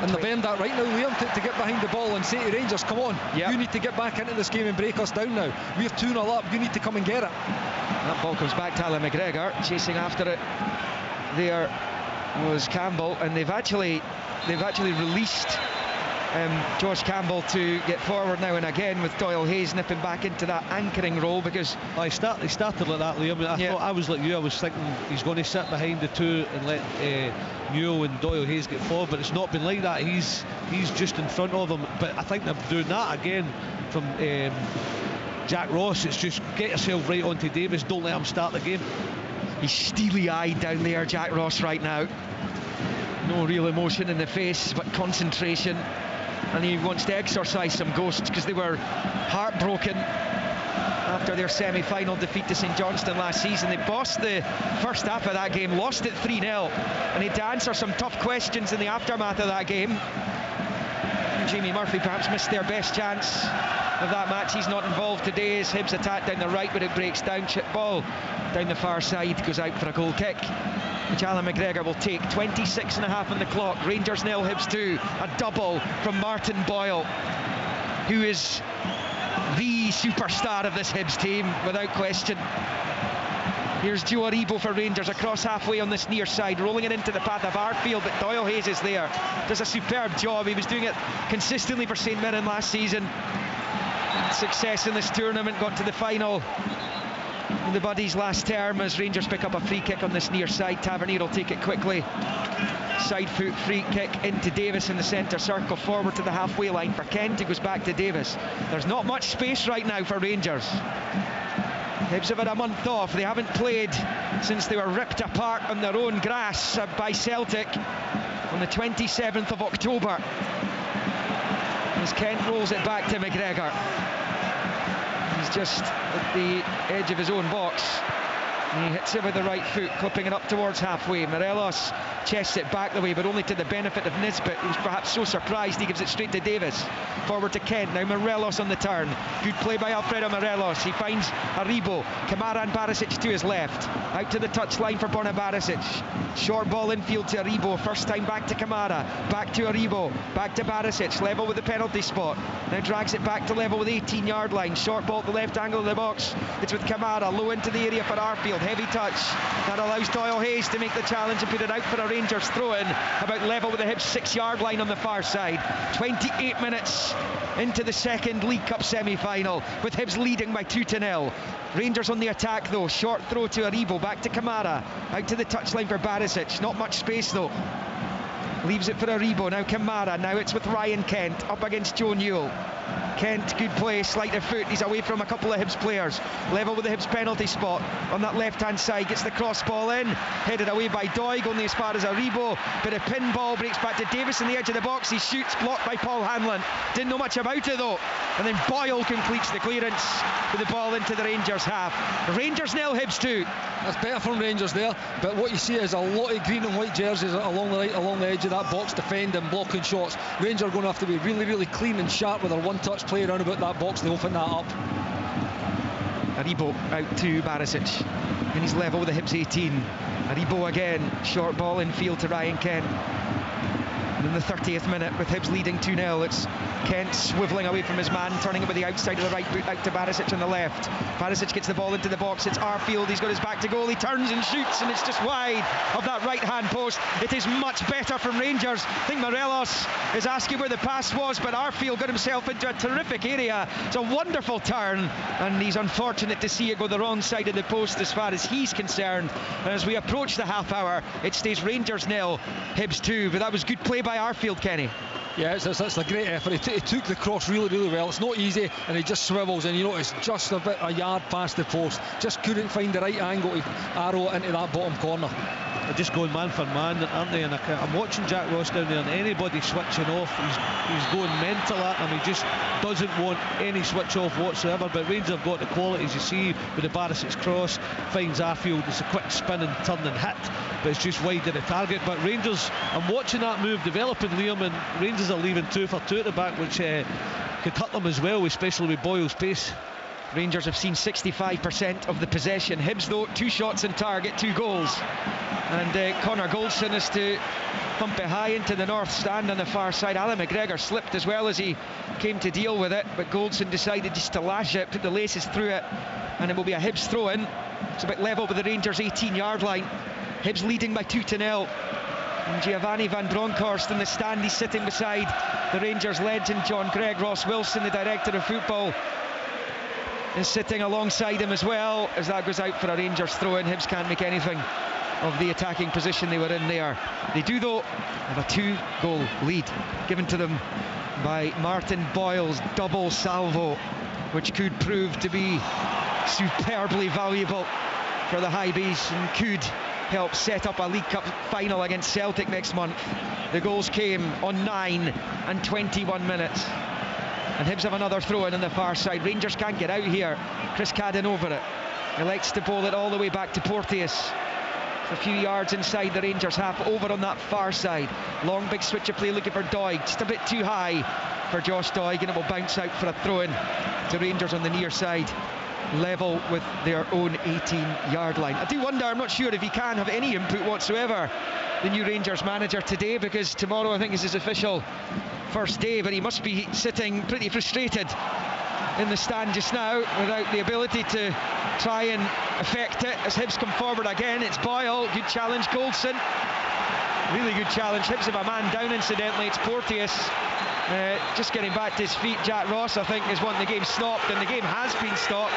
[SPEAKER 8] And they bend that right now, Liam, to get behind the ball and say to Rangers, come on, you need to get back into this game and break us down now. We're 2-0 up, you need to come and get it.
[SPEAKER 14] That ball comes back to Alan McGregor, chasing after it. There was Campbell, and they've actually released Josh Campbell to get forward now and again, with Doyle Hayes nipping back into that anchoring role because
[SPEAKER 7] he started like that, Liam. I thought, I was like you, I was thinking he's going to sit behind the two and let Newell and Doyle Hayes get forward, but it's not been like that. He's just in front of them. But I think they're doing that again from Jack Ross. It's just get yourself right onto Davis, don't let him start the game.
[SPEAKER 14] He's steely-eyed down there, Jack Ross, right now. No real emotion in the face, but concentration. And he wants to exorcise some ghosts because they were heartbroken after their semi-final defeat to St Johnstone last season. They bossed the first half of that game, lost it 3-0, and he had to answer some tough questions in the aftermath of that game. Jamie Murphy perhaps missed their best chance of that match. He's not involved today as Hibs attack down the right, but it breaks down. Chip ball down the far side, goes out for a goal kick, which Alan McGregor will take. 26.5 on the clock. Rangers 0, Hibs 2. A double from Martin Boyle, who is the superstar of this Hibs team, without question. Here's Joe Aribo for Rangers, across halfway on this near side, rolling it into the path of Arfield, but Doyle Hayes is there. Does a superb job. He was doing it consistently for St Mirren last season. Success in this tournament, got to the final in the Buddies last term as Rangers pick up a free kick on this near side. Tavernier will take it quickly. Side foot free kick into Davis in the centre circle, forward to the halfway line for Kent, who goes back to Davis. There's not much space right now for Rangers. Hibs have had a month off. They haven't played since they were ripped apart on their own grass by Celtic on the 27th of October. As Kent rolls it back to McGregor. He's just at the edge of his own box. And he hits it with the right foot, clipping it up towards halfway. Morelos chests it back the way, but only to the benefit of Nisbet, who's perhaps so surprised he gives it straight to Davis. Forward to Kent, now Morelos on the turn. Good play by Alfredo Morelos. He finds Aribo. Kamara and Barisic to his left. Out to the touchline for Borna Barisic. Short ball infield to Aribo. First time back to Kamara. Back to Aribo. Back to Barisic. Level with the penalty spot. Now drags it back to level with 18-yard line. Short ball at the left angle of the box. It's with Kamara. Low into the area for Arfield. Heavy touch. That allows Doyle Hayes to make the challenge and put it out for a Rangers throw-in. About level with the Hibs 6-yard line on the far side. 28 minutes into the second League Cup semi-final, with Hibs leading by 2-0. Rangers on the attack though. Short throw to Aribo. Back to Kamara. Out to the touchline for Barisic. Not much space though. Leaves it for Aribo. Now Kamara. Now it's with Ryan Kent up against Joe Newell. Kent, good play, sleight of foot. He's away from a couple of Hibs players. Level with the Hibs penalty spot on that left-hand side. Gets the cross ball in. Headed away by Doig, only as far as Aribo. Bit of pinball, breaks back to Davis on the edge of the box. He shoots, blocked by Paul Hanlon. Didn't know much about it though. And then Boyle completes the clearance with the ball into the Rangers half. Rangers 0, Hibs 2.
[SPEAKER 8] That's better from Rangers there, but what you see is a lot of green and white jerseys along the right, along the edge of that box, defending, blocking shots. Rangers are going to have to be really, really clean and sharp with their one-touch play around about that box. They open that up.
[SPEAKER 14] Aribo out to Barisic, and he's level with the Hibs 18. Aribo again, short ball infield to Ryan Kent. And in the 30th minute, with Hibs leading 2-0, it's Kent swivelling away from his man, turning it with the outside of the right boot out to Barisic on the left. Barisic gets the ball into the box. It's Arfield. He's got his back to goal. He turns and shoots, and it's just wide of that right-hand post. It is much better from Rangers. I think Morelos is asking where the pass was, but Arfield got himself into a terrific area. It's a wonderful turn, and he's unfortunate to see it go the wrong side of the post as far as he's concerned. And as we approach the half hour, it stays Rangers 0, Hibs 2. But that was good play by Arfield, Kenny.
[SPEAKER 8] Yeah, it's a great effort. He took the cross really well. It's not easy, and he just swivels, and it's just a yard past the post. Just couldn't find the right angle to arrow it into that bottom corner.
[SPEAKER 7] They're just going man for man, aren't they? And I'm watching Jack Ross down there, and anybody switching off, he's going mental at them. He just doesn't want any switch off whatsoever. But Rangers have got the qualities, you see, with the Barisic's cross, finds Arfield. It's a quick spin and turn and hit, but it's just wide of the target. But Rangers, I'm watching that move developing, Liam, and Rangers are leaving 2 for 2 at the back, which could hurt them as well, especially with Boyle's pace.
[SPEAKER 14] Rangers have seen 65% of the possession. Hibs, though, 2 shots on target, 2 goals. And Connor Goldson is to thump it high into the north stand on the far side. Alan McGregor slipped as well as he came to deal with it, but Goldson decided just to lash it, put the laces through it, and it will be a Hibs throw-in. It's a bit level with the Rangers 18-yard line. Hibs leading by 2-0. And Giovanni van Bronckhorst in the stand, he's sitting beside the Rangers legend John Gregg. Ross Wilson, the director of football, is sitting alongside him as well, as that goes out for a Rangers throw-in. Hibs can't make anything of the attacking position they were in there. They do, though, have a 2-goal lead given to them by Martin Boyle's double salvo, which could prove to be superbly valuable for the Hibees and could help set up a League Cup final against Celtic next month. The goals came on 9 and 21 minutes. And Hibs have another throw-in on the far side. Rangers can't get out here. Chris Cadden over it. Elects to bowl it all the way back to Porteous. A few yards inside the Rangers half, over on that far side. Long big switch of play looking for Doig. Just a bit too high for Josh Doig, and it will bounce out for a throw-in to Rangers on the near side, level with their own 18-yard line. I do wonder, I'm not sure if he can have any input whatsoever, the new Rangers manager today, because tomorrow I think is his official first day, but he must be sitting pretty frustrated in the stand just now without the ability to try and affect it as Hibs come forward again. It's Boyle, good challenge. Goldson, really good challenge. Hibs have a man down, incidentally. It's Porteous just getting back to his feet. Jack Ross, I think, is wanting the game stopped, and the game has been stopped.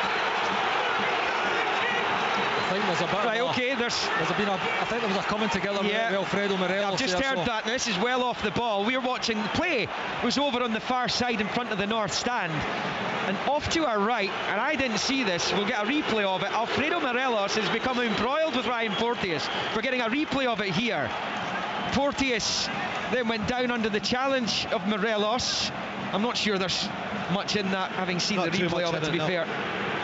[SPEAKER 8] I think there's a bit
[SPEAKER 14] right, okay,
[SPEAKER 8] I think there was a coming together with Alfredo Morelos.
[SPEAKER 14] I've just heard that. Now, this is well off the ball. We're watching the play. Was over on the far side in front of the north stand, and off to our right, and I didn't see this. We'll get a replay of it. Alfredo Morelos has become embroiled with Ryan Porteous. We're getting a replay of it here. Porteous then went down under the challenge of Morelos. I'm not sure there's much in that, having seen the replay of it, to be fair.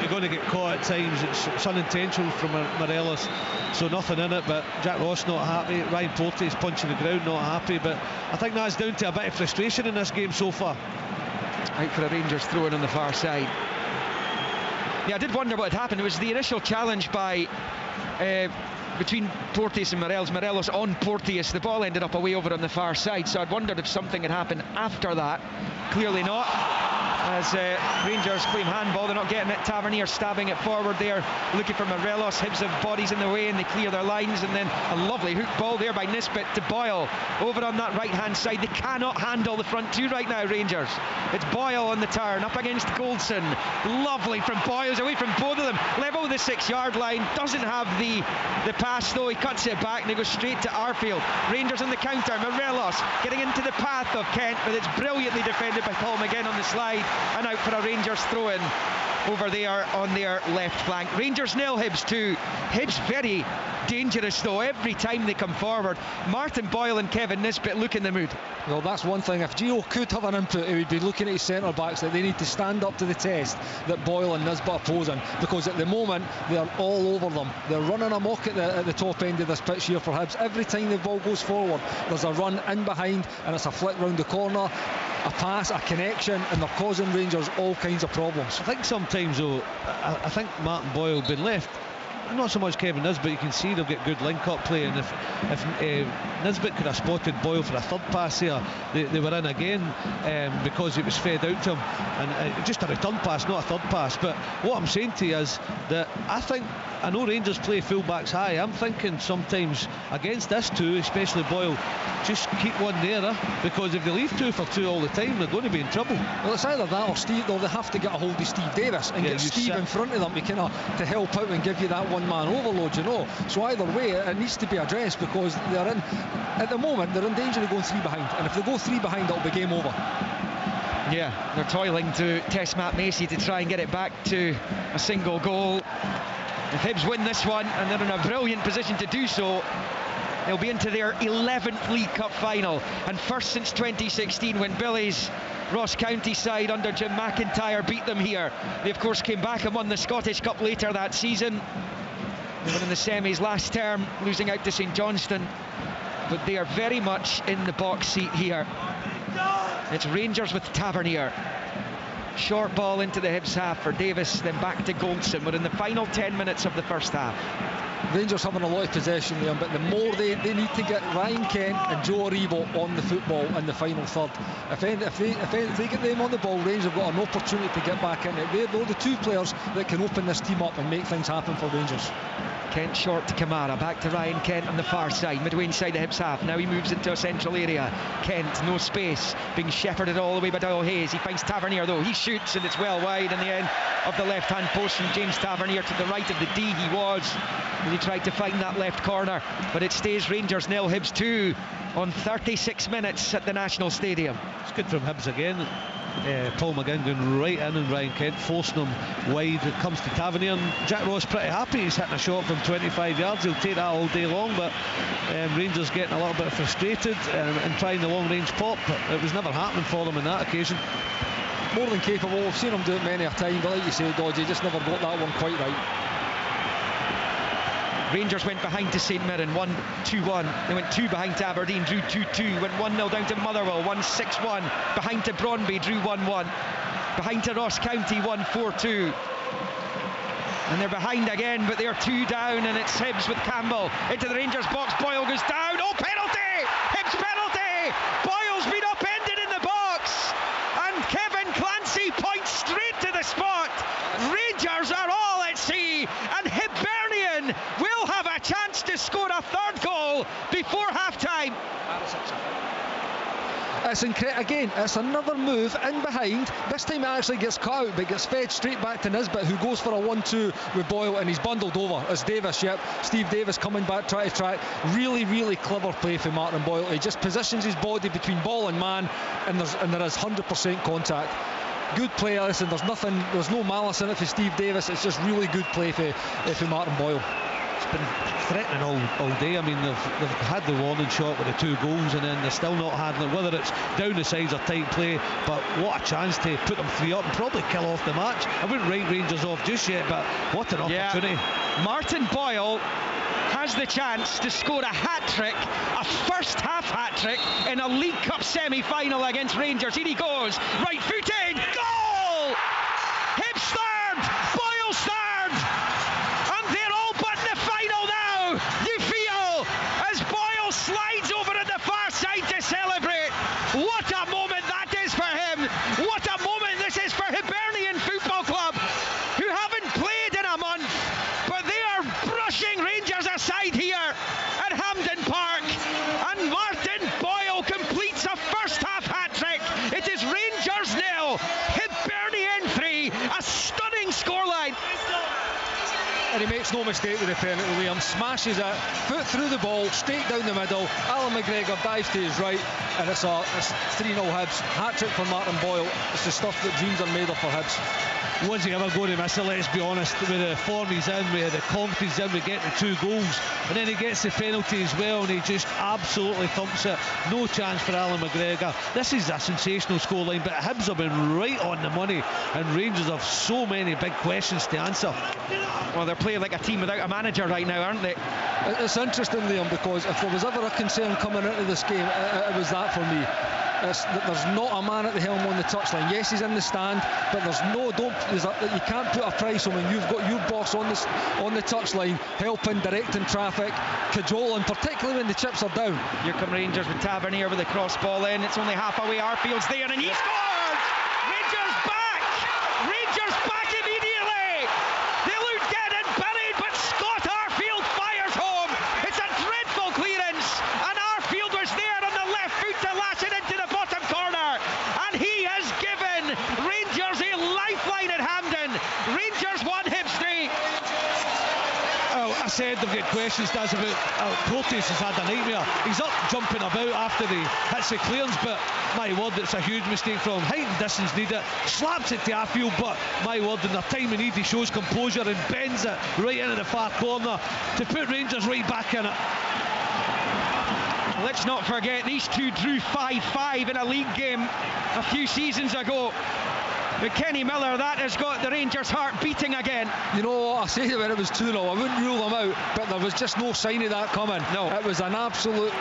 [SPEAKER 7] You're going to get caught at times. It's unintentional from Morelos, so nothing in it. But Jack Ross not happy. Ryan Porteous punching the ground, not happy. But I think that's down to a bit of frustration in this game so far.
[SPEAKER 14] Out for a Rangers throw-in on the far side. Yeah, I did wonder what had happened. It was the initial challenge by between Porteous and Morelos. Morelos on Porteous. The ball ended up away over on the far side, so I'd wondered if something had happened after that. Clearly not, as Rangers claim handball. They're not getting it. Tavernier stabbing it forward there, looking for Morelos. Hibs have bodies in the way and they clear their lines, and then a lovely hook ball there by Nisbet to Boyle over on that right hand side. They cannot handle the front two right now, Rangers. It's Boyle on the turn up against Goldson. Lovely from Boyle, away from both of them, level with the 6-yard line. Doesn't have the pass though. He cuts it back and they go straight to Arfield. Rangers on the counter. Morelos getting into the path of Kent, but it's brilliantly defended by Paul McGinn on the slide, and out for a Rangers throw-in over there on their left flank. Rangers 0, Hibs 2. Hibs very dangerous though every time they come forward. Martin Boyle and Kevin Nisbet look in the mood.
[SPEAKER 8] Well, that's one thing. If Gio could have an input, he would be looking at his centre backs, that they need to stand up to the test that Boyle and Nisbet are posing, because at the moment they're all over them. They're running amok at the top end of this pitch here for Hibs. Every time the ball goes forward, there's a run in behind, and it's a flick round the corner, a pass, a connection, and they're causing Rangers all kinds of problems.
[SPEAKER 7] I think sometimes though, I think Martin Boyle been left not so much Kevin Nisbet. You can see they'll get good link-up play, and if Nisbet could have spotted Boyle for a third pass there, they were in again, because it was fed out to him, and just a return pass, not a third pass. But what I'm saying to you is that I know Rangers play full-backs high. I'm thinking sometimes against this two, especially Boyle, just keep one there, because if they leave 2 for 2 all the time, they're going to be in trouble.
[SPEAKER 8] Well, it's either that or Steve, or they have to get a hold of Steve Davis and get Steve in front of them to help out and give you that one-man overload, So either way, it needs to be addressed, because at the moment they're in danger of going 3 behind, and if they go 3 behind, it'll be game over.
[SPEAKER 14] Yeah, they're toiling to test Matt Macy to try and get it back to a single goal. If Hibs win this one, and they're in a brilliant position to do so, they'll be into their 11th League Cup final, and first since 2016, when Billy's Ross County side under Jim McIntyre beat them here. They of course came back and won the Scottish Cup later that season. They were in the semis last term, losing out to St Johnstone, but they are very much in the box seat here. It's Rangers with Tavernier. Short ball into the Hibs half for Davis, then back to Goldson. We're in the final 10 minutes of the first half.
[SPEAKER 8] Rangers having a lot of possession there, but the more they need to get Ryan Kent and Joe Aribo on the football in the final third. If they get them on the ball, Rangers have got an opportunity to get back in it. They're the 2 players that can open this team up and make things happen for Rangers.
[SPEAKER 14] Kent short to Kamara, back to Ryan Kent on the far side, midway inside the Hibs half. Now he moves into a central area. Kent, no space, being shepherded all the way by Doyle Hayes. He finds Tavernier though, he shoots, and it's well wide in the end of the left hand post from James Tavernier. To the right of the D he was, and he tried to find that left corner, but it stays Rangers 0, Hibs 2 on 36 minutes at the National Stadium.
[SPEAKER 7] It's good from Hibs again. Paul McGinn going right in, and Ryan Kent forcing him wide. It comes to Tavernier, and Jack Ross pretty happy. He's hitting a shot from 25 yards. He'll take that all day long, but Rangers getting a little bit frustrated and trying the long range pop, but it was never happening for them on that occasion.
[SPEAKER 8] More than capable. We've seen him do it many a time, but like you say, Dodgy just never got that one quite right.
[SPEAKER 14] Rangers went behind to St Mirren, 1-2-1. They went 2 behind to Aberdeen, drew 2-2. Went 1-0 down to Motherwell, 1-6-1. Behind to Brøndby, drew 1-1. Behind to Ross County, 1-4-2. And they're behind again, but they're 2 down, and it's Hibs with Campbell into the Rangers box. Boyle goes down. Oh, penalty! Hibs penalty! Boyle's been upended in the box, and Kevin Clancy points straight to the spot. Rangers are all at sea, and Hibernian will have a chance to score a 3rd goal before half-time.
[SPEAKER 8] It's again, it's another move in behind. This time it actually gets cut out, but gets fed straight back to Nisbet, who goes for a 1-2 with Boyle, and he's bundled over. It's Davis, Steve Davis coming back, trying to track. Really, really clever play for Martin Boyle. He just positions his body between ball and man, and there is 100% contact. Good play, listen, there's no malice in it for Steve Davis. It's just really good play for Martin Boyle.
[SPEAKER 7] It's been threatening all day. I mean, they've had the warning shot with the 2 goals, and then they're still not handling it, whether it's down the sides or tight play. But what a chance to put them 3 up and probably kill off the match. I wouldn't write Rangers off just yet, but what an opportunity.
[SPEAKER 14] Martin Boyle has the chance to score a hat-trick, a first half hat-trick in a League Cup semi-final against Rangers. Here he goes, right footed, goal! Hibs 3rd, Boyle's 3rd, and they're all but in the final now. You feel as Boyle slides over at the far side to celebrate. What a moment that is for him. What a moment this is for Hibernian Football Club, who haven't played in a month, but they are brushing Rangers aside here at Hampden Park, and Martin Boyle completes a first half hat-trick. It is Rangers 0, Hibernian 3, a stunning scoreline.
[SPEAKER 8] And he makes no mistake with the penalty. Liam smashes it, foot through the ball, straight down the middle. Alan McGregor dives to his right, and it's 3-0 Hibs. Hat-trick for Martin Boyle. It's the stuff that dreams are made of for Hibs.
[SPEAKER 7] Was he ever going to miss it, let's be honest, with the form he's in, with the confidence in, with getting the 2 goals, and then he gets the penalty as well, and he just absolutely thumps it. No chance for Alan McGregor. This is a sensational scoreline, but Hibs have been right on the money, and Rangers have so many big questions to answer.
[SPEAKER 14] Well, they're playing like a team without a manager right now, aren't they?
[SPEAKER 8] It's interesting, Liam, because if there was ever a concern coming into this game, it was that for me. there's not a man at the helm on the touchline. Yes, he's in the stand, but you can't put a price on when you've got your boss on the touchline, helping, directing traffic, cajoling, particularly when the chips are down.
[SPEAKER 14] Here come Rangers with Tavernier with the cross ball in. It's only half away. Arfield's there, and he scores! Rangers back! Rangers back immediately! They look dead and buried, but Scott Arfield fires home. It's a dreadful clearance, and Arfield was there on the left foot to lash it into the bottom corner, and he has given Rangers a lifeline at Hampden. Rangers 1, Hibs 3.
[SPEAKER 7] Well, I said they've got questions, Daz, about Porteous has had a nightmare. He's up jumping about after he hits the clearance, but my word, it's a huge mistake from him. Height and distance needed. Slaps it to Arfield, but my word, in the time we need, he shows composure and bends it right into the far corner to put Rangers right back in it.
[SPEAKER 14] Let's not forget, these two drew 5-5 in a league game a few seasons ago. But Kenny Miller, that has got the Rangers' heart beating again.
[SPEAKER 8] You know, I said when it was 2-0, I wouldn't rule them out, but there was just no sign of that coming.
[SPEAKER 14] No.
[SPEAKER 8] It was an absolute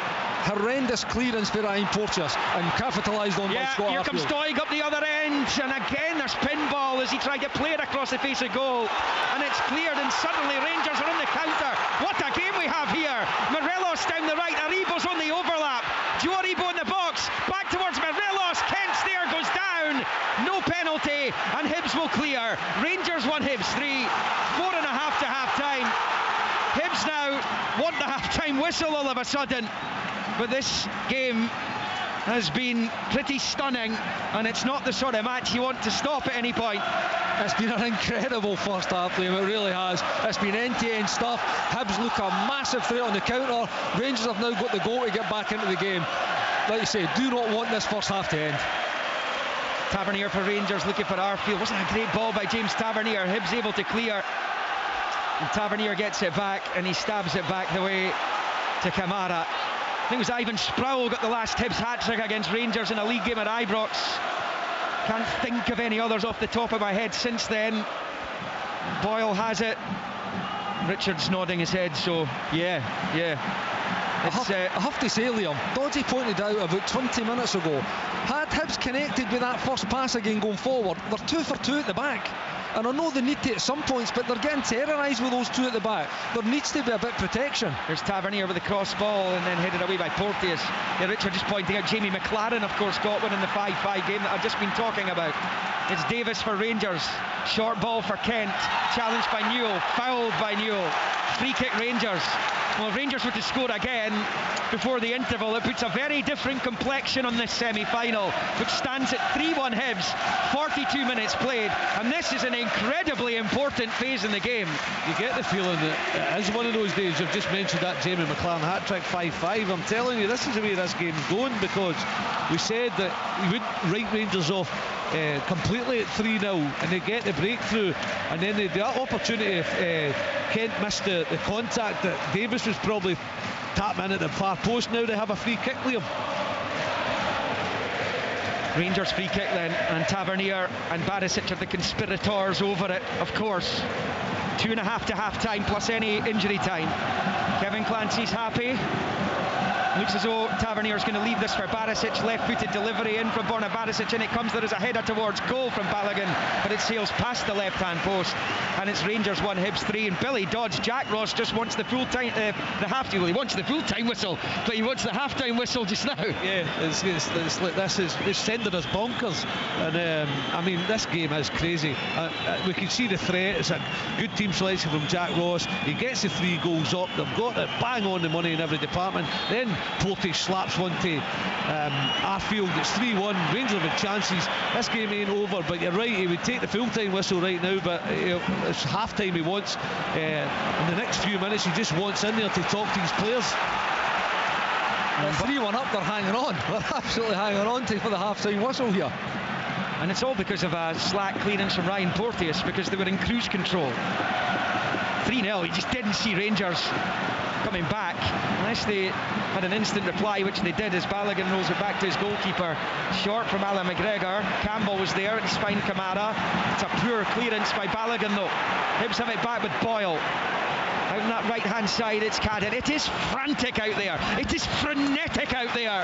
[SPEAKER 8] horrendous clearance for Ryan Porteous and capitalised on by Scott
[SPEAKER 14] Here
[SPEAKER 8] Arfield.
[SPEAKER 14] comes Doig up the other end, and again there's pinball as he tried to play it across the face of goal, and it's cleared, and suddenly Rangers are on the counter. What a game we have here. Morelos down the right, Aribo's on the overlap, Joe Aribo in the box, back towards Morelos, Kent's there, goes down, no penalty, and Hibs will clear. Rangers 1, Hibs 3, 4.5 to half time. Hibs now want the half time whistle all of a sudden. But this game has been pretty stunning, and it's not the sort of match you want to stop at any point.
[SPEAKER 8] It's been an incredible first half, Liam, it really has. It's been end-to-end stuff. Hibs look a massive threat on the counter. Rangers have now got the goal to get back into the game. Like you say, do not want this first half to end.
[SPEAKER 14] Tavernier for Rangers, looking for Arfield. Wasn't a great ball by James Tavernier. Hibs able to clear. And Tavernier gets it back, and he stabs it back the way to Kamara. I think it was Ivan Sproul got the last Hibs hat-trick against Rangers in a league game at Ibrox. Can't think of any others off the top of my head since then. Boyle has it. Richard's nodding his head, so yeah.
[SPEAKER 8] I have to say, Liam, Dodgy pointed out about 20 minutes ago, had Hibs connected with that first pass again going forward, they're 2 for 2 at the back. And I know they need to at some points, but they're getting terrorised with those two at the back. There needs to be a bit of protection.
[SPEAKER 14] There's Tavernier with the cross ball and then headed away by Porteous. Yeah, Richard just pointing out Jamie McLaren, of course, got one in the 5-5 game that I've just been talking about. It's Davis for Rangers. Short ball for Kent. Challenged by Newell. Fouled by Newell. Free kick Rangers. Well, if Rangers were to score again before the interval, it puts a very different complexion on this semi-final, which stands at 3-1 Hibs, 42 minutes played, and this is an incredibly important phase in the game.
[SPEAKER 7] You get the feeling that it is one of those days. You've just mentioned that Jamie McLaren hat-trick, 5-5. I'm telling you, this is the way this game's going, because we said that we wouldn't write Rangers off completely at 3-0, and they get the breakthrough, and then the opportunity if Kent missed the contact that Davis was probably tapping in at the far post. Now they have a free kick, Liam.
[SPEAKER 14] Rangers free kick then, and Tavernier and Barisic are the conspirators over it, of course. 2.5 to half time plus any injury time. Kevin Clancy's happy. Looks as though Tavernier's going to leave this for Barisic. Left-footed delivery in from Borna Barisic, and it comes there as a header towards goal from Balogun, but it sails past the left-hand post, and it's Rangers 1, Hibs 3. And Billy Dodds, Jack Ross just wants the full time, well, he wants the full-time whistle, but he wants the half-time whistle just now.
[SPEAKER 7] Yeah, it's like this is sending us bonkers, and I mean, this game is crazy. We can see the threat. It's a good team selection from Jack Ross. He gets the 3 goals up. They've got it bang on the money in every department. Then Porteous slaps one to Arfield. It's 3-1. Rangers have chances. This game ain't over, but you're right, he would take the full-time whistle right now, but it's half-time he wants. In the next few minutes, he just wants in there to talk to his players.
[SPEAKER 8] 3-1 up, they're hanging on. They're absolutely hanging on for the half-time whistle here.
[SPEAKER 14] And it's all because of a slack clearance from Ryan Porteous, because they were in cruise control. 3-0, you just didn't see Rangers coming back unless they had an instant reply, which they did as Balogun rolls it back to his goalkeeper. Short from Alan McGregor. Campbell was there, it's fine Kamara. It's a poor clearance by Balogun though. Hibs have it back with Boyle. Out on that right hand side, it's Cadden. It is frantic out there. It is frenetic out there.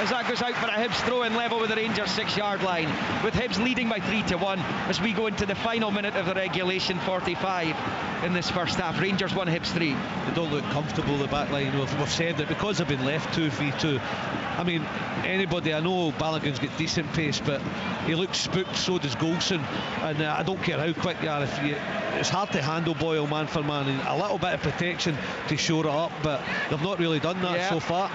[SPEAKER 14] as that goes out for a Hibs throw-in level with the Rangers 6-yard line, with Hibs leading by 3-1 as we go into the final minute of the regulation 45 in this first half. Rangers 1, Hibs 3.
[SPEAKER 7] They don't look comfortable, the back line. We've said that because they've been left 2-3-2. I mean, anybody, I know Balogun's got decent pace, but he looks spooked, so does Goulson. And I don't care how quick you are, it's hard to handle Boyle man for man. And a little bit of protection to shore it up, but they've not really done that so far.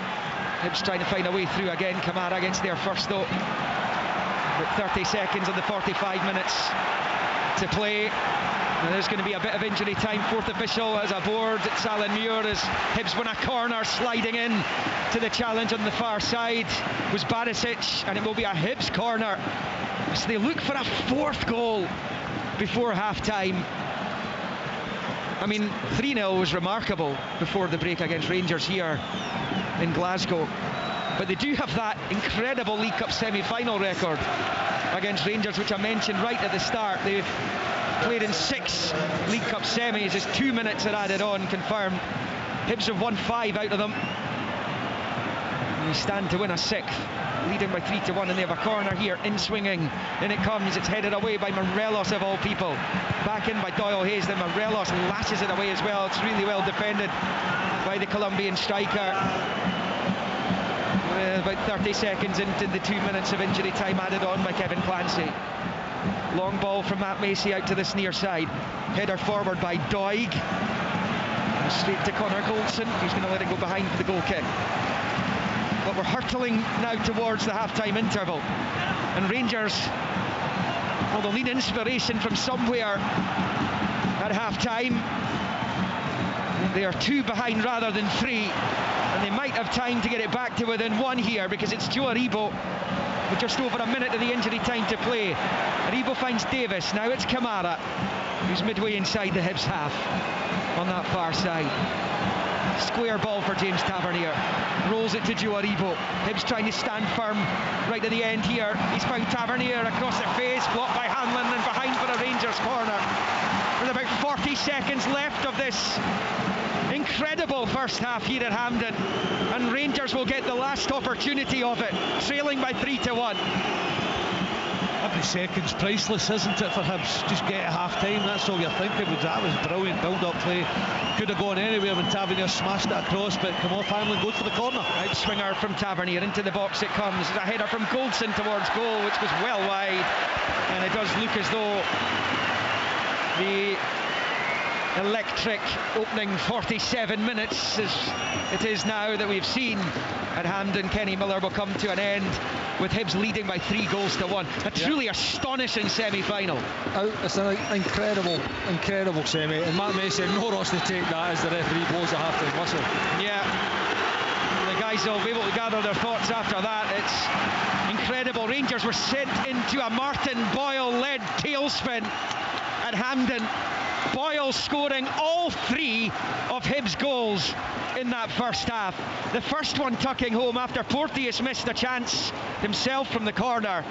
[SPEAKER 14] Hibs trying to find a way through again. Kamara against their first though. With 30 seconds of the 45 minutes to play. And there's going to be a bit of injury time. Fourth official is aboard. It's Alan Muir as Hibs win a corner, sliding in to the challenge on the far side was Barisic, and it will be a Hibs corner. So they look for a fourth goal before half-time. I mean, 3-0 was remarkable before the break against Rangers here in Glasgow. But they do have that incredible League Cup semi-final record against Rangers, which I mentioned right at the start. They've played in 6 League Cup semis as 2 minutes are added on, confirmed. Hibs have won 5 out of them. And they stand to win a 6th, leading by 3-1, and they have a corner here, in swinging. In it comes, it's headed away by Morelos of all people. Back in by Doyle Hayes, then Morelos lashes it away as well. It's really well defended by the Colombian striker. About 30 seconds into the 2 minutes of injury time added on by Kevin Clancy. Long ball from Matt Macy out to this near side. Header forward by Doig. And straight to Connor Goldson. He's going to let it go behind for the goal kick. But we're hurtling now towards the half-time interval. And Rangers, well, they'll need inspiration from somewhere at half-time. They are 2 behind rather than 3. And they might have time to get it back to within 1 here, because it's Joe Aribo with just over a minute of the injury time to play. Aribo finds Davis. Now it's Kamara, who's midway inside the Hibs half on that far side. Square ball for James Tavernier. Rolls it to Joe Aribo. Hibs trying to stand firm right at the end here. He's found Tavernier across the face, blocked by Hanlon, and behind for a Rangers corner. With about 40 seconds left of this incredible first half here at Hampden, and Rangers will get the last opportunity of it, trailing by 3-1.
[SPEAKER 7] Every second's priceless, isn't it, for Hibs? Just get at half-time, that's all you're thinking. That was brilliant build-up play. Could have gone anywhere when Tavernier smashed it across, but come off, Hanlon goes for the corner.
[SPEAKER 14] Out swinger from Tavernier, into the box it comes. A header from Goldson towards goal, which was well wide, and it does look as though the electric opening 47 minutes as it is now that we've seen at Hampden Kenny Miller will come to an end, with Hibs leading by 3-1. A truly astonishing semi-final.
[SPEAKER 8] It's an incredible semi, and Matt Macy no rush to take that as the referee blows the half-time whistle.
[SPEAKER 14] Yeah, the guys will be able to gather their thoughts after that. It's incredible. Rangers were sent into a Martin Boyle-led tailspin at Hampden. Boyle scoring all 3 of Hibs' goals in that first half. The first one tucking home after Porteous missed a chance himself from the corner,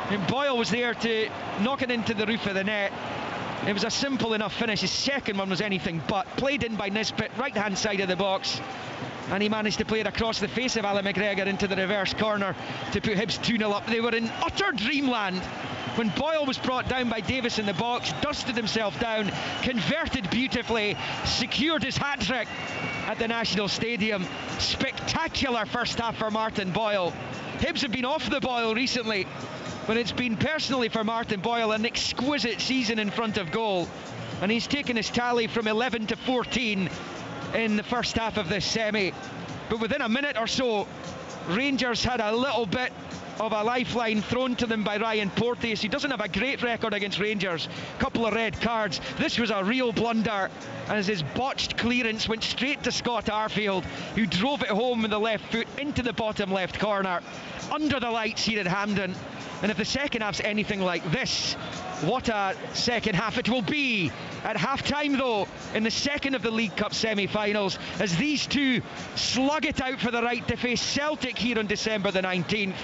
[SPEAKER 14] and Boyle was there to knock it into the roof of the net. It was a simple enough finish. His second one was anything but. Played in by Nisbet, right hand side of the box, and he managed to play it across the face of Alan McGregor into the reverse corner to put Hibs 2-0 up. They were in utter dreamland when Boyle was brought down by Davis in the box, dusted himself down, converted beautifully, secured his hat-trick at the National Stadium. Spectacular first half for Martin Boyle. Hibs have been off the boil recently, but it's been personally for Martin Boyle an exquisite season in front of goal, and he's taken his tally from 11 to 14 in the first half of this semi. But within a minute or so, Rangers had a little bit of a lifeline thrown to them by Ryan Porteous. He doesn't have a great record against Rangers, couple of red cards. This was a real blunder, as his botched clearance went straight to Scott Arfield, who drove it home with the left foot into the bottom left corner, under the lights here at Hampden. And if the second half's anything like this, what a second half it will be. At half-time, though, in the second of the League Cup semi-finals, as these two slug it out for the right to face Celtic here on December the 19th.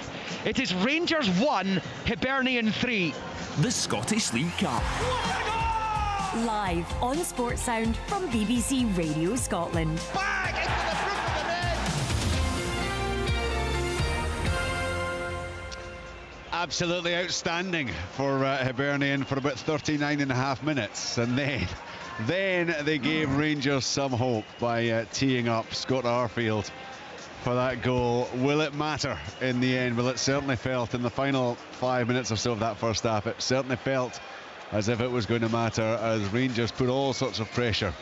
[SPEAKER 14] It is Rangers 1, Hibernian 3.
[SPEAKER 3] The Scottish League Cup.
[SPEAKER 5] Live on Sports Sound from BBC Radio Scotland.
[SPEAKER 15] Back into the front of the net.
[SPEAKER 6] absolutely outstanding for Hibernian for about 39.5 minutes, and then they gave Rangers some hope by teeing up Scott Arfield for that goal. Will it matter in the end? Well, it certainly felt in the final 5 minutes or so of that first half, it certainly felt as if it was going to matter, as Rangers put all sorts of pressure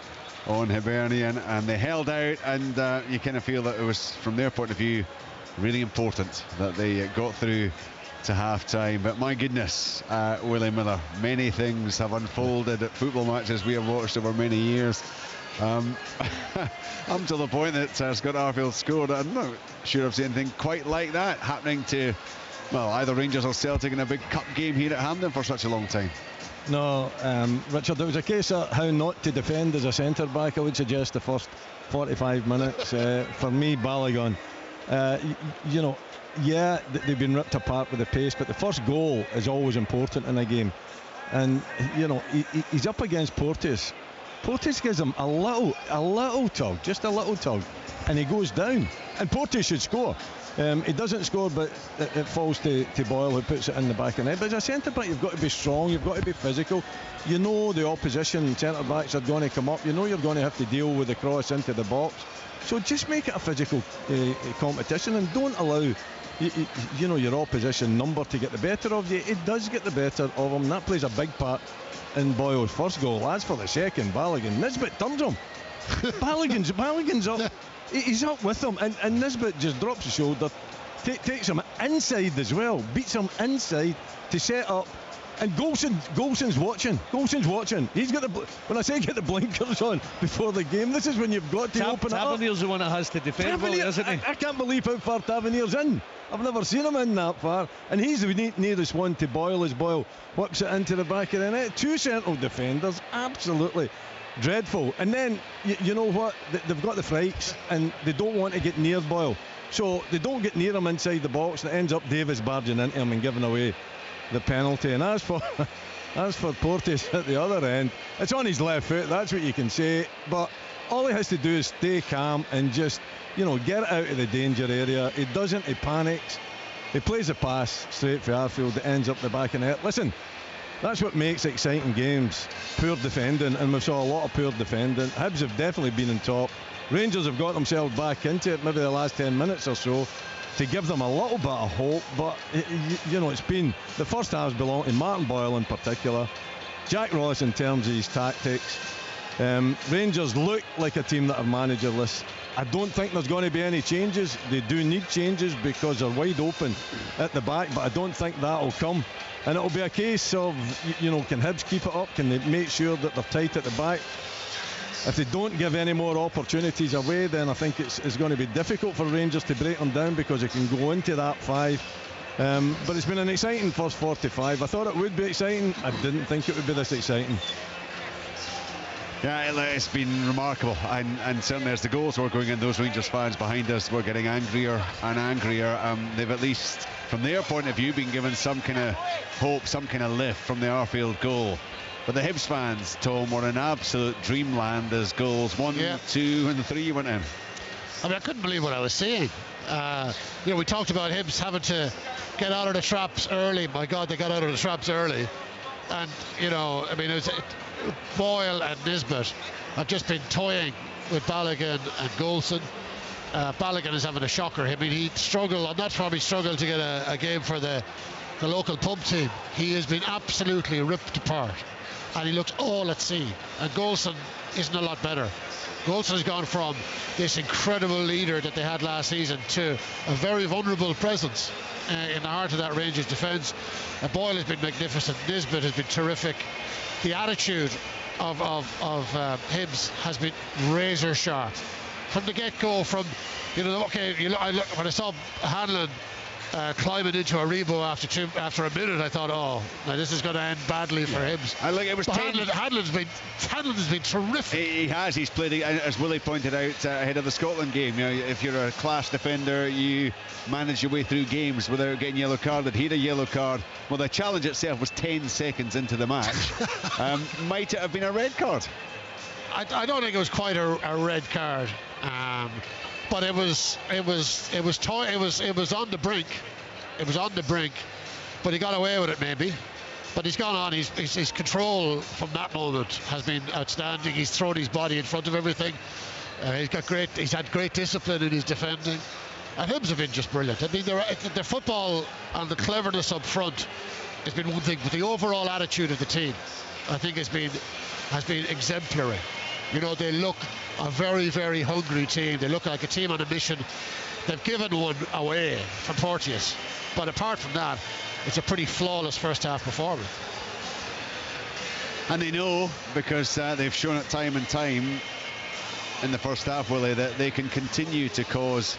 [SPEAKER 6] on Hibernian, and they held out, and you kind of feel that it was, from their point of view, really important that they got through to half-time. But my goodness, Willie Miller, many things have unfolded at football matches we have watched over many years. I'm to the point that Scott Arfield scored. I'm not sure I've seen anything quite like that happening to, well, either Rangers or Celtic in a big cup game here at Hampden for such a long time.
[SPEAKER 9] No, Richard, it was a case of how not to defend as a centre-back. I would suggest the first 45 minutes. For me, Balogun, you know, yeah, they've been ripped apart with the pace, but the first goal is always important in a game. And, you know, he's up against Porteous. Porteous gives him a little tug, just a little tug, and he goes down. And Porteous should score. He doesn't score, but it falls to Boyle, who puts it in the back of the net. But as a centre-back, you've got to be strong, you've got to be physical. You know the opposition centre-backs are going to come up. You know you're going to have to deal with the cross into the box. So just make it a physical competition, and don't allow you know, your opposition number to get the better of you. It does get the better of him. That plays a big part in Boyle's first goal. As for the second, Balogun, Nisbet turns him. Balogun's up. He's up with him, and Nisbet just drops his shoulder, takes him inside as well, beats him inside to set up. And Golson's watching. He's got when I say get the blinkers on before the game, this is when you've got to open it up.
[SPEAKER 7] Tavernier's the one that has to defend, isn't he?
[SPEAKER 9] I can't believe how far Tavernier's in. I've never seen him in that far, and he's the nearest one to Boyle as Boyle whips it into the back of the net. Two central defenders, absolutely dreadful. And then you know what, they've got the frights and they don't want to get near Boyle, so they don't get near him inside the box, and it ends up Davis barging into him and giving away the penalty. And as for Porteous at the other end, it's on his left foot, that's what you can say, but all he has to do is stay calm and just, you know, get it out of the danger area. He doesn't, he panics, he plays a pass straight for Arfield that ends up the back of the net. Listen, that's what makes exciting games, poor defending, and we saw a lot of poor defending. Hibs have definitely been in top. Rangers have got themselves back into it, maybe the last 10 minutes or so, to give them a little bit of hope. But you know, it's been, the first halves belong to Martin Boyle in particular, Jack Ross in terms of his tactics. Rangers look like a team that are managerless. I don't think there's going to be any changes. They do need changes because they're wide open at the back, but I don't think that'll come. And it'll be a case of, you know, can Hibs keep it up? Can they make sure that they're tight at the back? If they don't give any more opportunities away, then I think it's going to be difficult for Rangers to break them down, because it can go into that 5. But it's been an exciting first 45. I thought it would be exciting. I didn't think it would be this exciting.
[SPEAKER 6] Yeah, it's been remarkable, and certainly as the goals were going in, those Rangers fans behind us were getting angrier and angrier. They've, at least from their point of view, been given some kind of hope, some kind of lift from the Arfield goal. But the Hibs fans, Tom, were in absolute dreamland as goals 1, 2 and 3 went in.
[SPEAKER 10] I mean, I couldn't believe what I was seeing. You know, we talked about Hibs having to get out of the traps early. My God, they got out of the traps early. And, you know, I mean, Boyle and Nisbet have just been toying with Balogun and Golson. Balogun is having a shocker. I mean, he struggled, and that's probably struggled to get a game for the local pub team. He has been absolutely ripped apart, and he looks all at sea. And Golson isn't a lot better. Golson has gone from this incredible leader that they had last season to a very vulnerable presence in the heart of that Rangers defence. Boyle has been magnificent. Nisbet has been terrific. The attitude of Hibs has been razor sharp from the get-go. From, you know, okay, when I saw Hanlon climbing into a rebound after a minute, I thought, oh, now this is going to end badly for Hibs. Hanlon's been terrific.
[SPEAKER 6] He has. He's played, as Willie pointed out, ahead of the Scotland game. You know, if you're a class defender, you manage your way through games without getting yellow carded. He had a yellow card. Well, the challenge itself was 10 seconds into the match. Might it have been a red card?
[SPEAKER 10] I don't think it was quite a red card. But it was on the brink. It was on the brink. but he got away with it maybe. But he's gone on. His control from that moment has been outstanding. He's thrown his body in front of everything. He's had great discipline in his defending. And Hibs have been just brilliant. I mean, their football and the cleverness up front has been one thing, but the overall attitude of the team, I think, has been exemplary. You know, they look a very, very hungry team. They look like a team on a mission. They've given one away from Porteous, but apart from that, it's a pretty flawless first half performance.
[SPEAKER 6] And they know, because they've shown it time and time in the first half, Willie, that they can continue to cause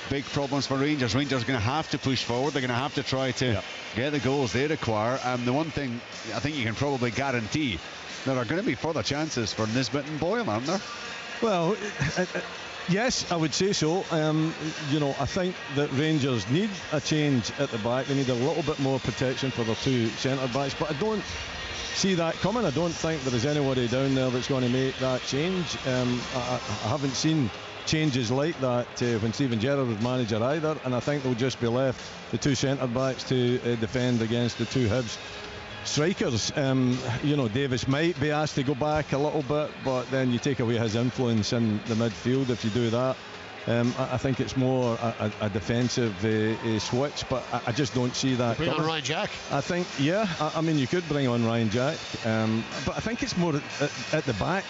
[SPEAKER 6] big problems for Rangers. Rangers are going to have to push forward. They're going to have to try to get the goals they require. The one thing I think you can probably guarantee, there are going to be further chances for Nisbet and Boyle, aren't there?
[SPEAKER 9] Well, yes, I would say so. You know, I think that Rangers need a change at the back. They need a little bit more protection for their two centre-backs, but I don't see that coming. I don't think there is anybody down there that's going to make that change. I haven't seen changes like that when Steven Gerrard was manager either, and I think they'll just be left, the two centre-backs, to defend against the two Hibs strikers. You know, Davis might be asked to go back a little bit, but then you take away his influence in the midfield if you do that. I think it's more a defensive switch, but I just don't see that.
[SPEAKER 10] Bring on Ryan Jack.
[SPEAKER 9] I think, yeah, I mean, you could bring on Ryan Jack, but I think it's more at the back,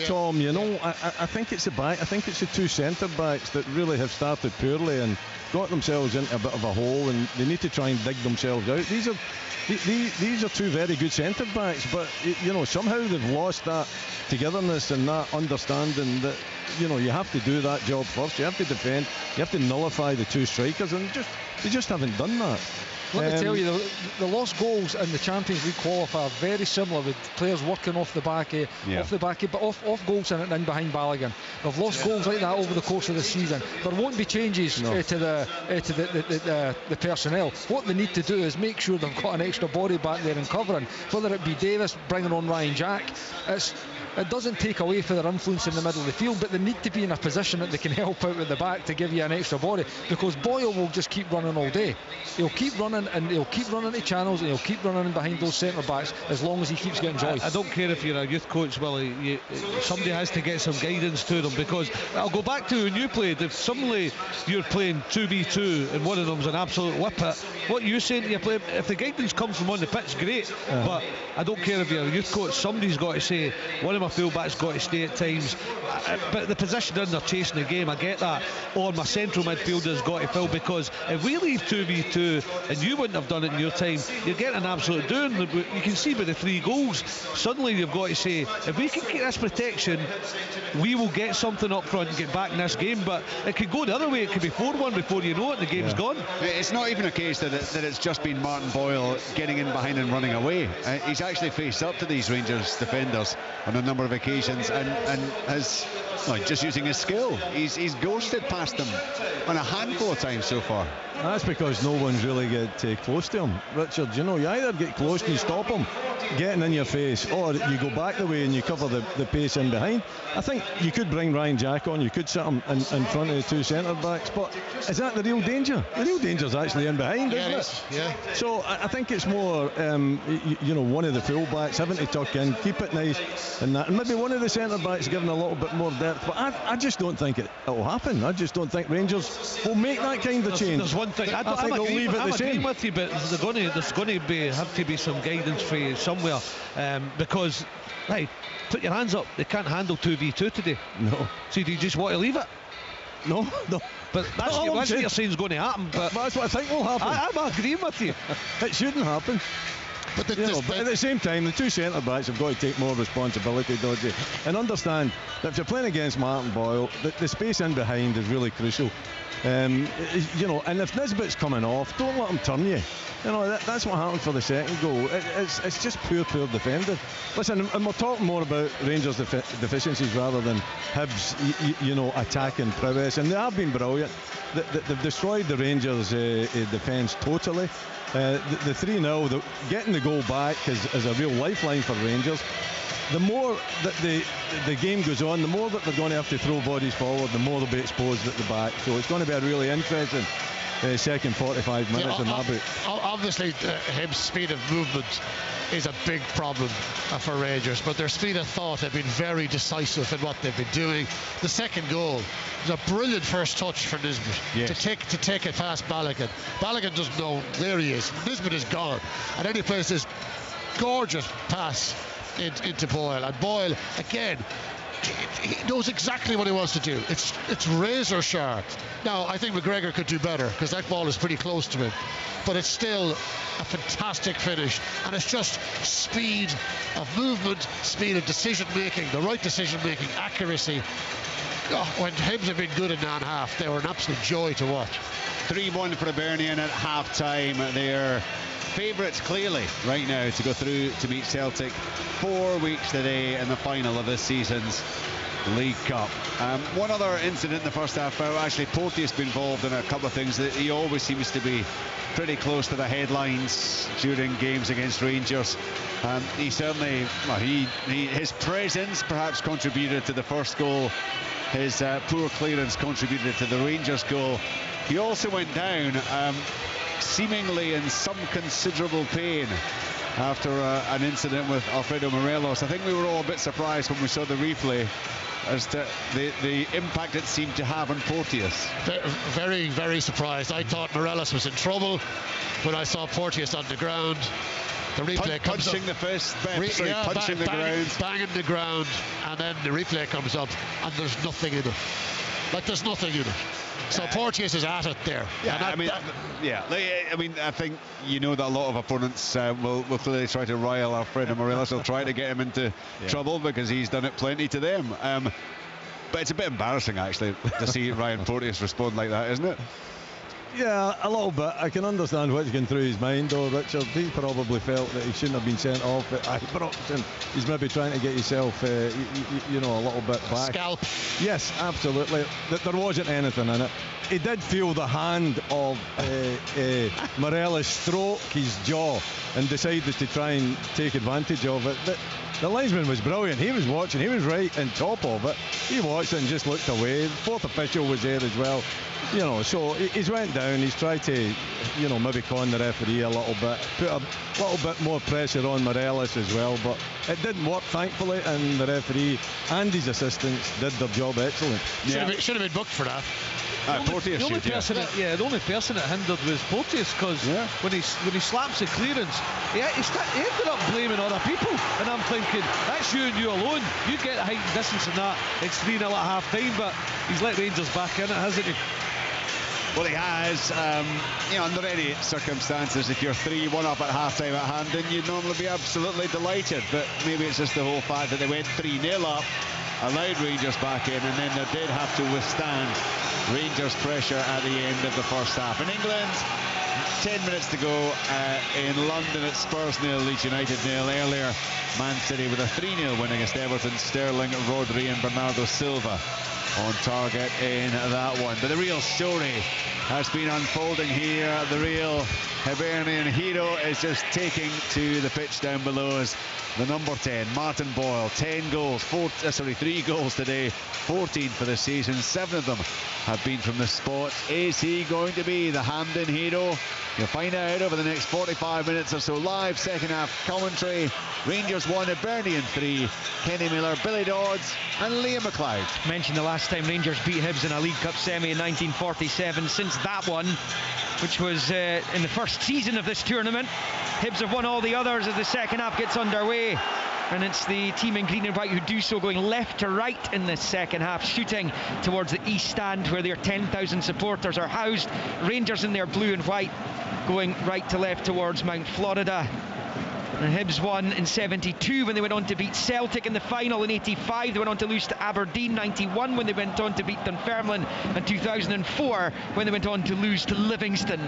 [SPEAKER 9] Tom, you know. I think it's the back. I think it's the two centre-backs that really have started poorly and got themselves into a bit of a hole, and they need to try and dig themselves out. These are two very good centre-backs, but you know, somehow they've lost that togetherness and that understanding that, you know, you have to do that job first. You have to defend. You have to nullify the two strikers, and they just haven't done that.
[SPEAKER 8] Let me tell you, the lost goals in the Champions League qualifier are very similar, with players working off the back, but off goals in behind Balogun. They've lost goals like that over the course of the season. There won't be changes to the personnel. What they need to do is make sure they've got an extra body back there and covering, whether it be Davis bringing on Ryan Jack. It doesn't take away from their influence in the middle of the field, but they need to be in a position that they can help out with the back to give you an extra body, because Boyle will just keep running all day. He'll keep running, and he'll keep running to channels, and he'll keep running behind those centre-backs as long as he keeps getting joy.
[SPEAKER 7] I don't care if you're a youth coach, Willie, somebody has to get some guidance to them, because I'll go back to when you played. If suddenly you're playing 2v2 and one of them's an absolute whippet, what you saying to your player, if the guidance comes from on the pitch, great, but I don't care if you're a youth coach, somebody's got to say, one of my full-backs got to stay at times, but the position in, they're chasing the game, I get that, or my central midfielder's got to fill, because if we leave 2v2 and you wouldn't have done it in your time, you're getting an absolute doing. You can see by the 3 goals, suddenly you've got to say, if we can get this protection, we will get something up front and get back in this game. But it could go the other way, it could be 4-1 before you know it and the game's gone.
[SPEAKER 6] It's not even a case that it's just been Martin Boyle getting in behind and running away. He's actually faced up to these Rangers defenders on a number of occasions and has, just using his skill, he's ghosted past them on a handful of times so far.
[SPEAKER 9] That's because no one's really get close to him, Richard. You know, you either get close and you stop him getting in your face, or you go back the way and you cover the pace in behind. I think you could bring Ryan Jack on, you could sit him in front of the two centre-backs, but is that the real danger? The real danger's actually in behind, isn't it?
[SPEAKER 10] Yeah.
[SPEAKER 9] So I think it's more, one of the full-backs having to tuck in, keep it nice and that, and maybe one of the centre-backs giving a little bit more depth, but I just don't think it'll happen. I just don't think Rangers will make that kind of change.
[SPEAKER 7] There's one thing, I think they'll leave it the same. I'm agreeing with you, but there's going to have to be some guidance for you somewhere, because, right, put your hands up, they can't handle 2v2 today.
[SPEAKER 9] No.
[SPEAKER 7] So do you just want to leave it?
[SPEAKER 9] No.
[SPEAKER 7] But that's what you're saying is going to happen. But
[SPEAKER 9] that's what I think will happen.
[SPEAKER 7] I'm agreeing with you.
[SPEAKER 9] It shouldn't happen. But at the same time, the two centre-backs have got to take more responsibility, don't they? And understand that if you're playing against Martin Boyle, the space in behind is really crucial. And if Nisbet's coming off, don't let him turn you. That's what happened for the second goal. It's just poor defending. Listen, and we're talking more about Rangers' deficiencies rather than Hibs, attacking prowess. And they have been brilliant. They've destroyed the Rangers' defence totally. The 3-0, getting the goal back is a real lifeline for Rangers. The more that the game goes on, the more that they're going to have to throw bodies forward, the more they'll be exposed at the back. So it's going to be a really interesting second 45 minutes in my book.
[SPEAKER 10] Obviously, Hibs' speed of movement is a big problem for Rangers, but their speed of thought have been very decisive in what they've been doing. The second goal was a brilliant first touch for Nisbet to take it past Balogun. Balogun doesn't know where he is. Nisbet is gone, and then he plays this gorgeous pass into Boyle, and Boyle again, he knows exactly what he wants to do. It's razor sharp. Now I think McGregor could do better because that ball is pretty close to him, but it's still a fantastic finish, and it's just speed of movement, speed of decision making, the right decision making, accuracy. When Hibs have been good in that half, they were an absolute joy to watch.
[SPEAKER 6] 3-1 for Hibernian at half time. They're favourites clearly right now to go through to meet Celtic 4 weeks today in the final of this season's League Cup. One other incident in the first half, actually Porteous been involved in a couple of things. That he always seems to be pretty close to the headlines during games against Rangers. He certainly, his presence perhaps contributed to the first goal. His poor clearance contributed to the Rangers goal. He also went down seemingly in some considerable pain after an incident with Alfredo Morelos. I think we were all a bit surprised when we saw the replay as to the impact it seemed to have on Porteous.
[SPEAKER 10] Very, very surprised. I thought Morelos was in trouble when I saw Porteous on the ground. The replay comes
[SPEAKER 6] punching
[SPEAKER 10] up,
[SPEAKER 6] the fist, punching the ground,
[SPEAKER 10] banging the ground, and then the replay comes up, and there's nothing in it. Like there's nothing in it. So Porteous is at it there.
[SPEAKER 6] Yeah, I mean, I think you know that a lot of opponents will clearly try to rile Alfredo Morelos. They'll try to get him into trouble because he's done it plenty to them. But it's a bit embarrassing actually to see Ryan Porteous respond like that, isn't it?
[SPEAKER 9] Yeah, a little bit. I can understand what's going through his mind though, Richard. He probably felt that he shouldn't have been sent off at Ibrox, and he's maybe trying to get himself, a little bit back.
[SPEAKER 10] Scalp.
[SPEAKER 9] Yes, absolutely. There wasn't anything in it. He did feel the hand of Morelos stroke his jaw and decided to try and take advantage of it. But the linesman was brilliant. He was watching. He was right on top of it. He watched it and just looked away. The fourth official was there as well. So he's went down. He's tried to, maybe con the referee a little bit, put a little bit more pressure on Morelos as well. But it didn't work, thankfully, and the referee and his assistants did their job excellent.
[SPEAKER 10] Should have been booked for that.
[SPEAKER 7] The only person that hindered was Porteous, because when he slaps the clearance, he ended up blaming other people, and I'm thinking that's you and you alone. You get the height and distance in that. It's 3-0 at half time, but he's let Rangers back in it, hasn't he?
[SPEAKER 6] Well, he has. Under any circumstances, if you're 3-1 up at half-time at Hampden, you'd normally be absolutely delighted. But maybe it's just the whole fact that they went 3-0 up, allowed Rangers back in, and then they did have to withstand Rangers' pressure at the end of the first half. In England, 10 minutes to go in London. It's Spurs 0, Leeds United 0. Earlier, Man City with a 3-0 win against Everton. Sterling, Rodri and Bernardo Silva on target in that one. But the real story has been unfolding here. The real Hibernian hero is just taking to the pitch down below us. The number 10, Martin Boyle, 10 goals, 3 goals today, 14 for the season. 7 of them have been from the spot. Is he going to be the Hampden hero? You'll find out over the next 45 minutes or so. Live second half commentary. Rangers 1, Hibernian 3. Kenny Miller, Billy Dodds and Liam McLeod.
[SPEAKER 14] Mentioned the last time Rangers beat Hibs in a League Cup semi in 1947. Since that one, which was in the first season of this tournament, Hibs have won all the others as the second half gets underway. And it's the team in green and white who do so, going left to right in this second half, shooting towards the east stand where their 10,000 supporters are housed. Rangers in their blue and white going right to left towards Mount Florida. And Hibs won in 72 when they went on to beat Celtic in the final. In 85 they went on to lose to Aberdeen. 91 when they went on to beat Dunfermline, and 2004 when they went on to lose to Livingston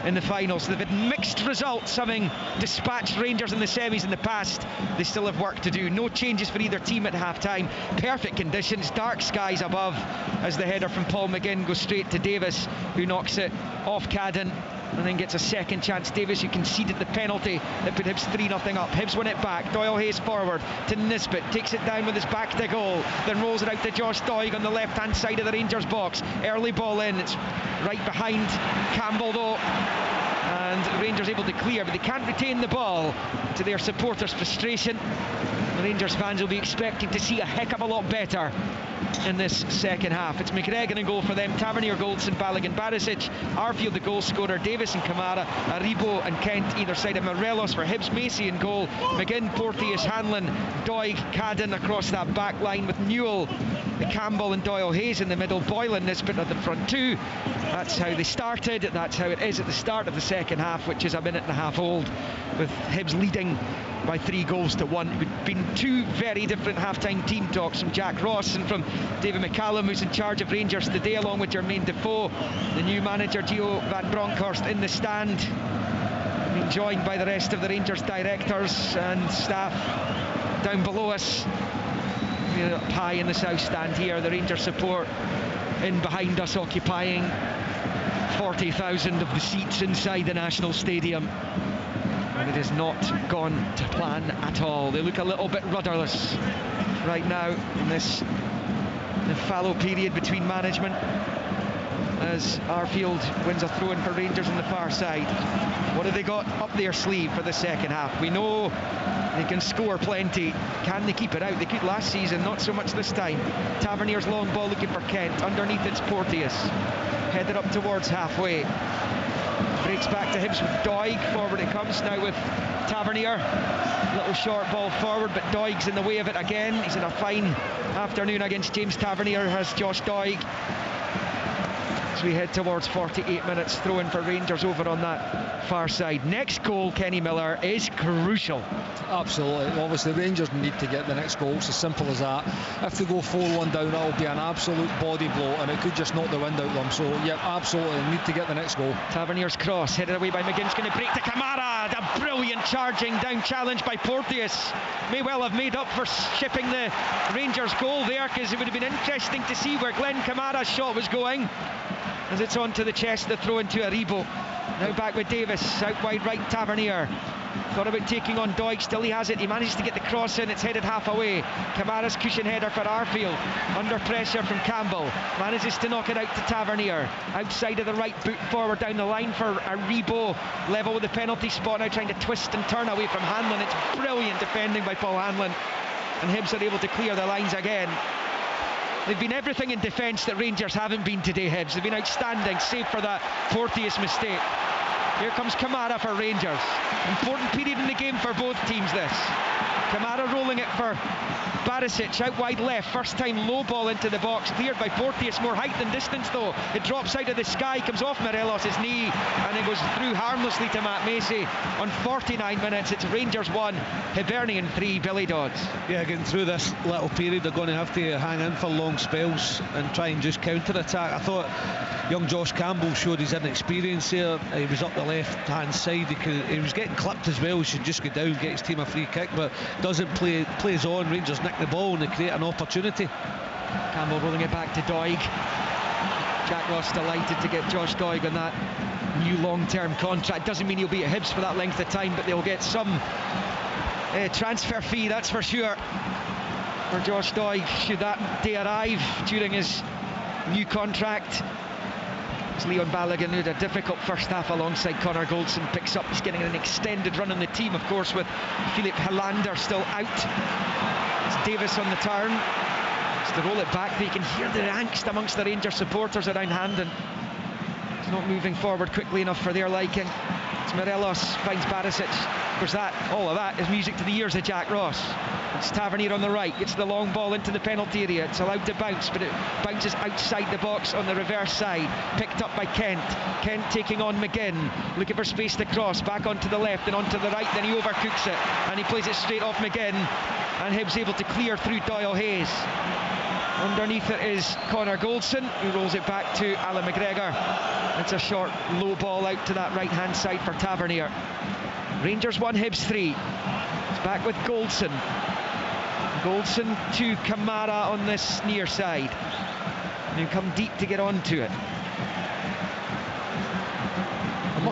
[SPEAKER 14] in the final. So they've had mixed results, having dispatched Rangers in the semis in the past. They still have work to do. No changes for either team at half-time. Perfect conditions, dark skies above, as the header from Paul McGinn goes straight to Davis, who knocks it off Cadden and then gets a second chance. Davis, who conceded the penalty that put Hibs 3-0 up. Hibs win it back. Doyle Hayes forward to Nisbet, takes it down with his back to goal, then rolls it out to Josh Doig on the left hand side of the Rangers box. Early ball in, it's right behind Campbell though, and Rangers able to clear, but they can't retain the ball, to their supporters' frustration. The Rangers fans will be expecting to see a heck of a lot better in this second half. It's McGregor in goal for them, Tavernier, Goldson, Balogun, Barisic, Arfield the goal scorer, Davis and Kamara, Aribo and Kent either side of Morelos for Hibs, Macy in goal, McGinn, Porteous, Hanlon, Doig, Cadden across that back line with Newell, Campbell and Doyle Hayes in the middle, Boylan, Nisbet at the front two. That's how they started, that's how it is at the start of the second half, which is a minute and a half old, with Hibs leading by 3-1. It's been two very different half-time team talks from Jack Ross and from David McCallum, who's in charge of Rangers today, along with Jermaine Defoe, the new manager Gio van Bronckhorst in the stand, being joined by the rest of the Rangers directors and staff down below us. We're up high in the south stand here, the Rangers support in behind us, occupying 40,000 of the seats inside the National Stadium. And it has not gone to plan at all. They look a little bit rudderless right now in this fallow period between management, as Arfield wins a throw-in for Rangers on the far side. What have they got up their sleeve for the second half? We know they can score plenty. Can they keep it out? They could last season, not so much this time. Tavernier's long ball looking for Kent. Underneath it's Porteous. Headed up towards halfway. Breaks back to Hibs with Doig. Forward it comes now with Tavernier. Little short ball forward, but Doig's in the way of it again. He's in a fine afternoon against James Tavernier, has Josh Doig. As we head towards 48 minutes, throw in for Rangers over on that far side. Next goal, Kenny Miller, is crucial.
[SPEAKER 8] Absolutely. Obviously, Rangers need to get the next goal. It's as simple as that. If they go 4-1 down, that'll be an absolute body blow, and it could just knock the wind out of them. So, yeah, absolutely, need to get the next goal.
[SPEAKER 14] Tavernier's cross, headed away by McGinn's going to break to Kamara. A brilliant charging down challenge by Porteous. May well have made up for shipping the Rangers goal there, because it would have been interesting to see where Glenn Kamara's shot was going. As it's on to the chest, the throw into Aribo. Now back with Davis, out wide right, Tavernier. Thought about taking on Doig, still he has it. He manages to get the cross in, it's headed half away. Kamara's cushion header for Arfield. Under pressure from Campbell. Manages to knock it out to Tavernier. Outside of the right boot forward down the line for Aribo. Level with the penalty spot, now trying to twist and turn away from Hanlon. It's brilliant defending by Paul Hanlon. And Hibs are able to clear the lines again. They've been everything in defence that Rangers haven't been today, Hibs. They've been outstanding, save for that Porteous mistake. Here comes Kamara for Rangers. Important period in the game for both teams, this. Kamara rolling it for Barisic, out wide left. First time low ball into the box, cleared by Porteous. More height than distance though. It drops out of the sky, comes off Morelos' knee, and it goes through harmlessly to Matt Macy. On 49 minutes, it's Rangers 1, Hibernian 3, Billy Dodds.
[SPEAKER 7] Yeah, getting through this little period, they're going to have to hang in for long spells and try and just counter-attack. I thought young Josh Campbell showed his inexperience here. He was up the left-hand side. He was getting clipped as well. He should just go down, get his team a free kick, but doesn't plays on. Rangers nick the ball and they create an opportunity.
[SPEAKER 14] Campbell rolling it back to Doig. Jack Ross delighted to get Josh Doig on that new long-term contract. Doesn't mean he'll be at Hibs for that length of time, but they'll get some transfer fee, that's for sure, for Josh Doig should that day arrive during his new contract. It's Leon Balogun, who had a difficult first half alongside Connor Goldson, picks up. He's getting an extended run on the team, of course, with Philippe Helander still out. It's Davis on the turn. It's to roll it back, but you can hear the angst amongst the Rangers supporters around Handon. It's not moving forward quickly enough for their liking. It's Morelos, finds Barisic. Of course, all of that is music to the ears of Jack Ross. It's Tavernier on the right, gets the long ball into the penalty area. It's allowed to bounce, but it bounces outside the box on the reverse side. Picked up by Kent. Kent taking on McGinn, looking for space to cross, back onto the left and onto the right, then he overcooks it, and he plays it straight off McGinn, and Hibs able to clear through Doyle Hayes. Underneath it is Connor Goldson, who rolls it back to Alan McGregor. It's a short, low ball out to that right-hand side for Tavernier. Rangers 1, Hibs 3. It's back with Goldson. Goldson to Kamara on this near side. And come deep to get onto it.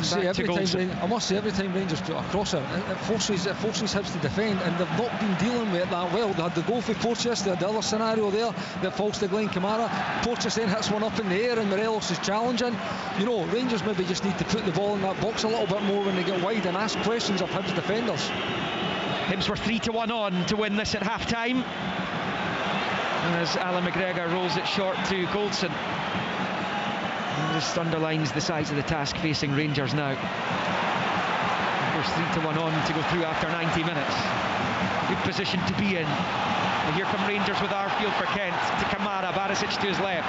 [SPEAKER 8] must say every time Rangers put a crosser, it forces Hibs to defend, and they've not been dealing with it that well. They had the goal for Porteous, they had the other scenario there that falls to Glenn Kamara. Porteous then hits one up in the air and Morelos is challenging. You know, Rangers maybe just need to put the ball in that box a little bit more when they get wide and ask questions of Hibs defenders.
[SPEAKER 14] Hibs were 3-1 on to win this at half time, as Alan McGregor rolls it short to Goldson. Just underlines the size of the task facing Rangers now. Of course, 3-1 on to go through after 90 minutes. Good position to be in. And here come Rangers with Arfield for Kent. To Kamara, Barisic to his left.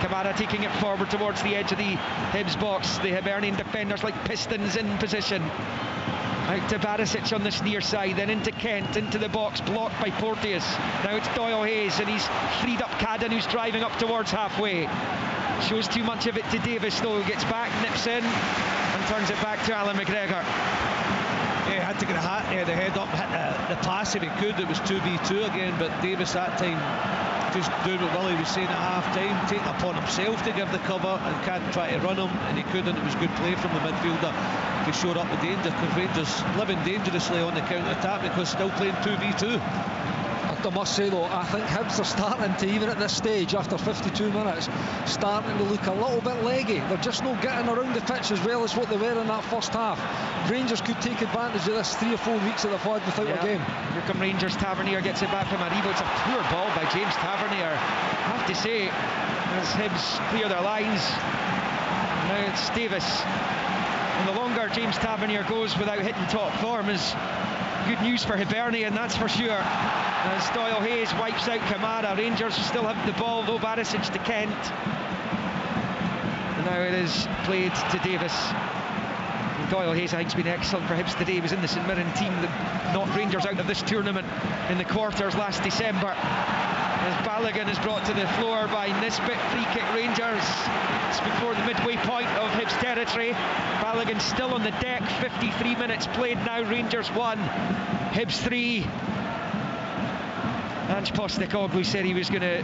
[SPEAKER 14] Kamara taking it forward towards the edge of the Hibs box. The Hibernian defenders like pistons in position. Out to Barisic on this near side, then into Kent, into the box, blocked by Porteous. Now it's Doyle Hayes, and he's freed up Cadden, who's driving up towards halfway. Shows too much of it to Davis though, gets back, nips in and turns it back to Alan McGregor.
[SPEAKER 7] Yeah, had to get the head up, hit the pass if he could. It was 2v2 again, but Davis that time just doing what Willie was saying at half time, taking it upon himself to give the cover, and Cadden tried to run him and he couldn't. It was good play from the midfielder to shore up the danger, because Rangers living dangerously on the counter-attack because still playing 2v2.
[SPEAKER 8] I must say though, I think Hibs are starting to, even at this stage after 52 minutes, starting to look a little bit leggy. They're just not getting around the pitch as well as what they were in that first half. Rangers could take advantage of this 3 or 4 weeks that they've had without a game.
[SPEAKER 14] Here come Rangers. Tavernier gets it back from Aribo. It's a poor ball by James Tavernier, I have to say, as Hibs clear their lines. Now it's Davis, and the longer James Tavernier goes without hitting top form is good news for Hibernian, that's for sure. As Doyle Hayes wipes out Kamara. Rangers still have the ball though. Barisic to Kent. And now it is played to Davis. And Doyle Hayes, I think, has been excellent for Hibs today. He was in the St Mirren team that knocked Rangers out of this tournament in the quarters last December. As Balogun is brought to the floor by Nisbet, free kick Rangers. It's before the midway point of Hibs territory. Balogun still on the deck. 53 minutes played now. Rangers 1, Hibs 3. Ange Postecoglou said he was going to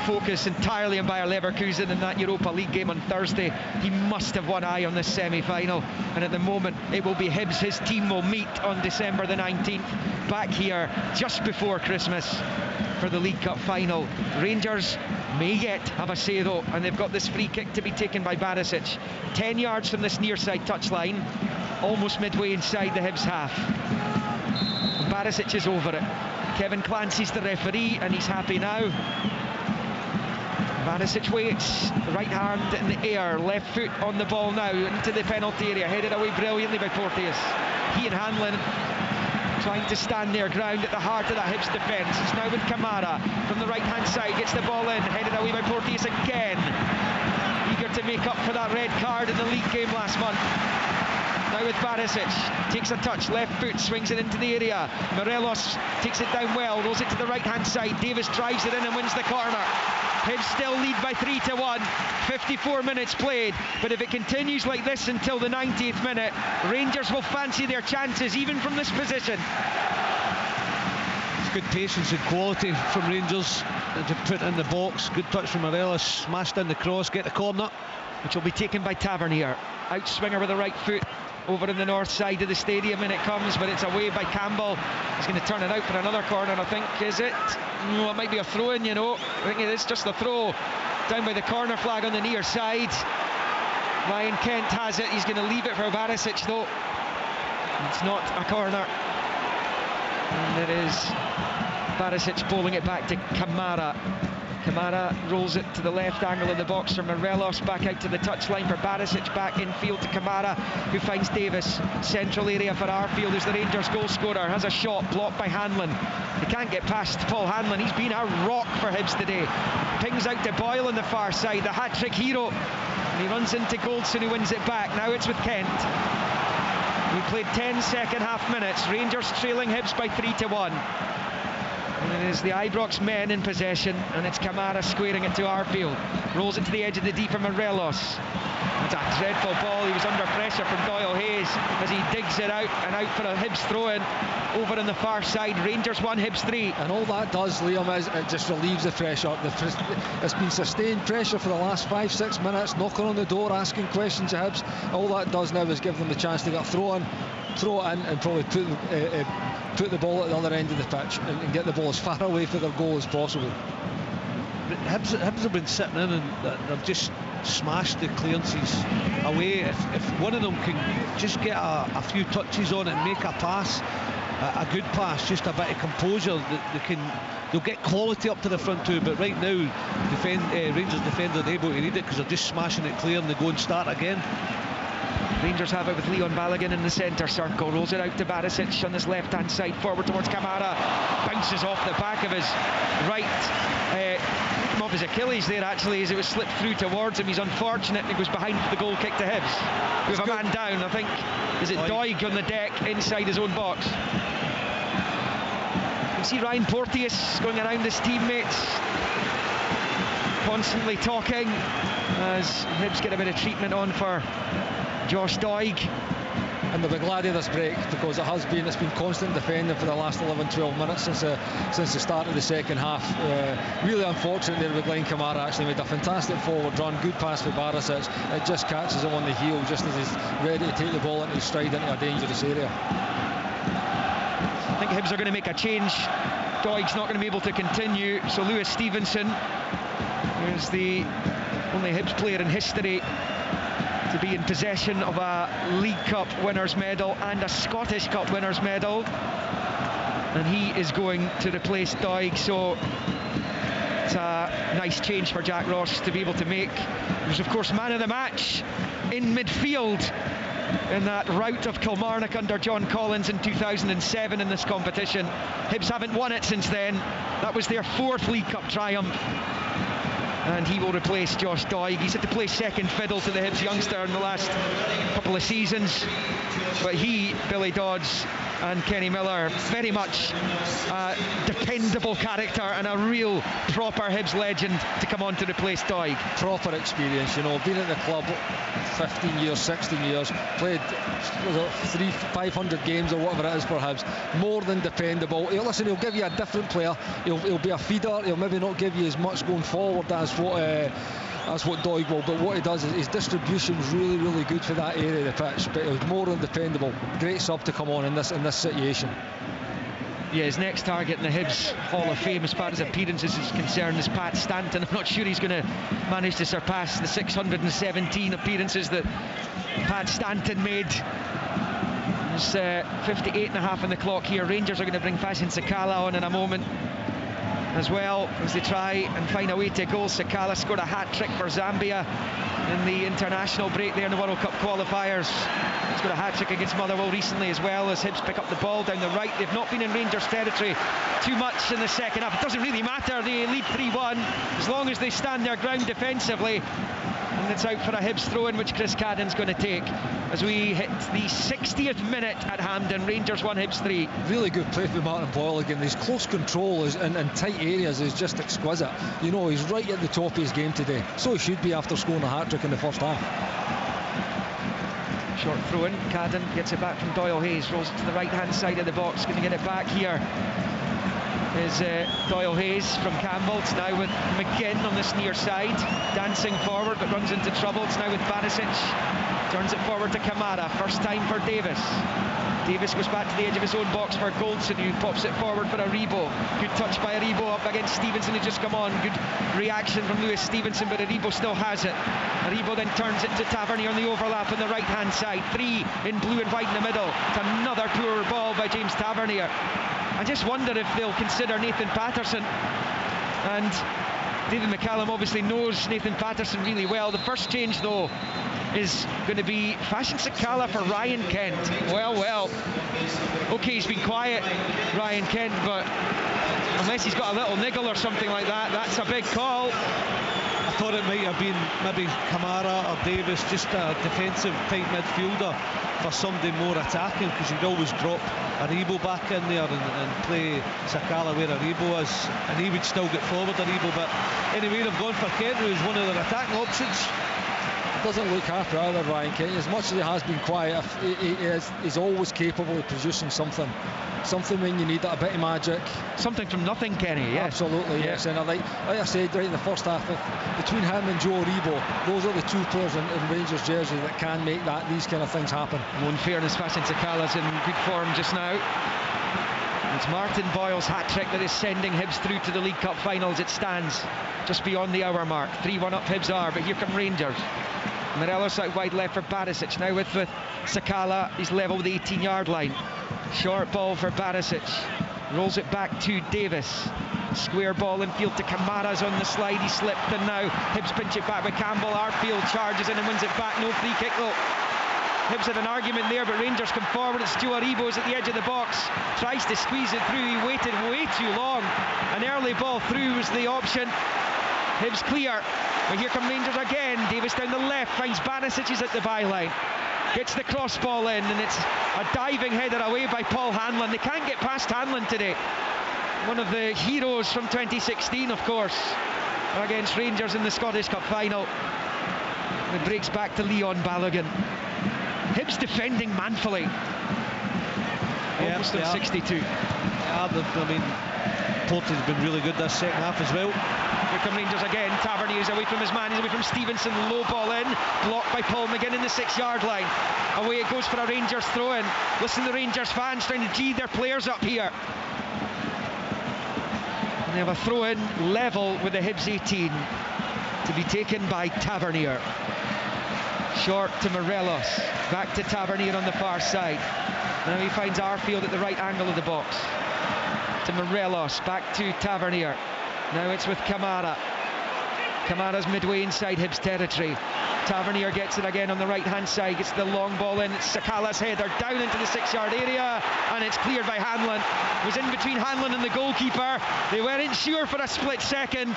[SPEAKER 14] focus entirely on Bayer Leverkusen in that Europa League game on Thursday. He must have one eye on this semi-final, and at the moment it will be Hibs. His team will meet on December the 19th back here just before Christmas for the League Cup final. Rangers may yet have a say though, and they've got this free kick to be taken by Barisic. 10 yards from this near side touchline, almost midway inside the Hibs half. And Barisic is over it. Kevin Clancy's the referee and he's happy now. Barisic waits, right hand in the air, left foot on the ball now, into the penalty area, headed away brilliantly by Porteous. He and Hanlon trying to stand their ground at the heart of that Hibs defence. It's now with Kamara from the right hand side, gets the ball in, headed away by Porteous again. Eager to make up for that red card in the league game last month. Now with Barisic, takes a touch, left foot, swings it into the area. Morelos takes it down well, rolls it to the right hand side. Davis drives it in and wins the corner. Hibs still lead by 3-1, 54 minutes played, but if it continues like this until the 90th minute, Rangers will fancy their chances even from this position.
[SPEAKER 7] It's good patience and quality from Rangers to put in the box. Good touch from Morelos, smashed in the cross, get the corner,
[SPEAKER 14] which will be taken by Tavernier. Outswinger with the right foot over in the north side of the stadium, and it comes, but it's away by Campbell. He's going to turn it out for another corner, I think, is it? No, it might be a throw-in, you know. I think it is just a throw down by the corner flag on the near side. Ryan Kent has it. He's going to leave it for Barisic though. It's not a corner, and it is Barisic bowling it back to Kamara. Kamara rolls it to the left angle of the box for Morelos, back out to the touchline for Barisic, back infield to Kamara, who finds Davis. Central area for Arfield, who's the Rangers goal scorer, has a shot blocked by Hanlon. He can't get past Paul Hanlon. He's been a rock for Hibs today. Pings out to Boyle on the far side, the hat-trick hero, and he runs into Goldson, who wins it back. Now it's with Kent. We played 10 second half minutes. Rangers trailing Hibs by 3-1. And it is the Ibrox men in possession, and it's Kamara squaring it to Arfield. Rolls it to the edge of the D for Morelos. It's a dreadful ball. He was under pressure from Doyle Hayes as he digs it out, and out for a Hibs throw-in over on the far side. Rangers 1, Hibs 3.
[SPEAKER 8] And all that does, Liam, is it just relieves the pressure. It's been sustained pressure for the last 5-6 minutes, knocking on the door, asking questions of Hibs. All that does now is give them the chance to get a throw it in and probably put the ball at the other end of the pitch and get the ball as far away from their goal as possible.
[SPEAKER 7] But Hibs have been sitting in and they've just smashed the clearances away. If one of them can just get a few touches on it and make a pass, a good pass, just a bit of composure, they'll get quality up to the front too. But right now, Rangers defenders are able to read it because they're just smashing it clear and they go and start again.
[SPEAKER 14] Rangers have it with Leon Balogun in the centre circle. Rolls it out to Barisic on his left-hand side, forward towards Kamara. Bounces off the back of his right, off his Achilles there actually, as it was slipped through towards him. He's unfortunate and he goes behind the goal kick to Hibs. With a man down, I think. Is it Doig on the deck inside his own box? You can see Ryan Porteous going around his teammates, constantly talking as Hibs get a bit of treatment on for Josh Doig.
[SPEAKER 8] And they'll be glad of this break because it's been constant defending for the last 11-12 minutes since the start of the second half. Really unfortunate there with Glenn Kamara. Actually made a fantastic forward run, good pass for Barisic. It just catches him on the heel just as he's ready to take the ball into his stride into a dangerous area.
[SPEAKER 14] I think Hibs are going to make a change. Doig's not going to be able to continue, so Lewis Stevenson, who's the only Hibs player in history to be in possession of a League Cup winners medal and a Scottish Cup winners medal, and he is going to replace Doig. So it's a nice change for Jack Ross to be able to make. He was of course man of the match in midfield in that rout of Kilmarnock under John Collins in 2007 in this competition. Hibs haven't won it since then. That was their 4th League Cup triumph. And he will replace Josh Doig. He's had to play second fiddle to the Hibs youngster in the last couple of seasons. But he, Billy Dodds and Kenny Miller, very much a dependable character and a real proper Hibs legend to come on to replace Doig.
[SPEAKER 8] Proper experience, you know, been at the club 15 years, 16 years, played 500 games or whatever it is for Hibs. More than dependable. He'll give you a different player. He'll be a feeder. He'll maybe not give you as much going forward as what Doig will, but what he does is his distribution is really, really good for that area of the pitch. But it was more than dependable. Great sub to come on in this situation.
[SPEAKER 14] Yeah, his next target in the Hibs Hall of Fame as far as appearances is concerned is Pat Stanton. I'm not sure he's going to manage to surpass the 617 appearances that Pat Stanton made. There's 58.5 on the clock here. Rangers are going to bring Fashion Sakala on in a moment as well as they try and find a way to goal. Sakala scored a hat-trick for Zambia in the international break there in the World Cup qualifiers. He's got a hat-trick against Motherwell recently as well, as Hibs pick up the ball down the right. They've not been in Rangers territory too much in the second half. It doesn't really matter, they lead 3-1 as long as they stand their ground defensively. And it's out for a Hibs throw-in, which Chris Cadden's going to take as we hit the 60th minute at Hampden. Rangers 1, Hibs 3.
[SPEAKER 8] Really good play for Martin Boyle again. His close control and tight areas is just exquisite. You know, he's right at the top of his game today. So he should be after scoring a hat-trick in the first half.
[SPEAKER 14] Short throw-in. Cadden gets it back from Doyle Hayes. Rolls it to the right-hand side of the box. Going to get it back here is Doyle Hayes from Campbell. It's now with McGinn on this near side, dancing forward but runs into trouble. It's now with Barisic, turns it forward to Kamara, first time for Davis. Davis goes back to the edge of his own box for Goldson, who pops it forward for Aribo. Good touch by Aribo up against Stevenson, who just come on. Good reaction from Lewis Stevenson, but Aribo still has it. Aribo then turns it to Tavernier on the overlap on the right hand side. 3 in blue and white in the middle. It's another poor ball by James Tavernier. I just wonder if they'll consider Nathan Patterson, and David McCallum obviously knows Nathan Patterson really well. The first change though is going to be Fashion Sakala for Ryan Kent. Well, okay, he's been quiet, Ryan Kent, but unless he's got a little niggle or something like that, that's a big call.
[SPEAKER 7] I thought it might have been maybe Kamara or Davis, just a defensive type midfielder for somebody more attacking, because you'd always drop Aribo back in there and play Sakala where Aribo is, and he would still get forward Aribo. But anyway, they've gone for Kent, who is one of their attacking options.
[SPEAKER 8] Doesn't look half rather Ryan Kenny. As much as he has been quiet, he's always capable of producing something when you need it, a bit of magic.
[SPEAKER 14] Something from nothing, Kenny. Yeah,
[SPEAKER 8] absolutely. Yes, and like I said right in the first half, between him and Joe Aribo, those are the two players in Rangers jersey that can make these kind of things happen.
[SPEAKER 14] Well, in fairness, Fashion Sakala's in good form just now. It's Martin Boyle's hat-trick that is sending Hibs through to the League Cup finals. It stands just beyond the hour mark. 3-1 up Hibs are, but here come Rangers. Morelos out wide left for Barisic. Now with Sakala, he's level with the 18-yard line. Short ball for Barisic. Rolls it back to Davis. Square ball in field to Kamara's on the slide. He slipped, and now Hibs pinch it back with Campbell. Arfield charges in and wins it back. No free kick though. Hibs had an argument there, but Rangers come forward. It's Joe Aribo's at the edge of the box. Tries to squeeze it through. He waited way too long. An early ball through was the option. Hibs clear. But here come Rangers again. Davis down the left, finds Barisic at the byline. Gets the cross ball in, and it's a diving header away by Paul Hanlon. They can't get past Hanlon today. One of the heroes from 2016, of course, against Rangers in the Scottish Cup final. And it breaks back to Leon Balogun. Hibs defending manfully. Almost at 62.
[SPEAKER 7] Yeah, I mean, Porter's been really good this second half as well.
[SPEAKER 14] Here come Rangers again. Tavernier is away from his man. He's away from Stevenson. Low ball in. Blocked by Paul McGinn in the 6-yard line. Away it goes for a Rangers throw-in. Listen to the Rangers fans trying to G their players up here. And they have a throw-in level with the Hibs 18 to be taken by Tavernier. Short to Morelos. Back to Tavernier on the far side. Now he finds Arfield at the right angle of the box. To Morelos. Back to Tavernier. Now it's with Kamara. Kamara's midway inside Hibs territory. Tavernier gets it again on the right-hand side. Gets the long ball in. It's Sakala's header down into the 6-yard area, and it's cleared by Hanlon. It was in between Hanlon and the goalkeeper. They weren't sure for a split second.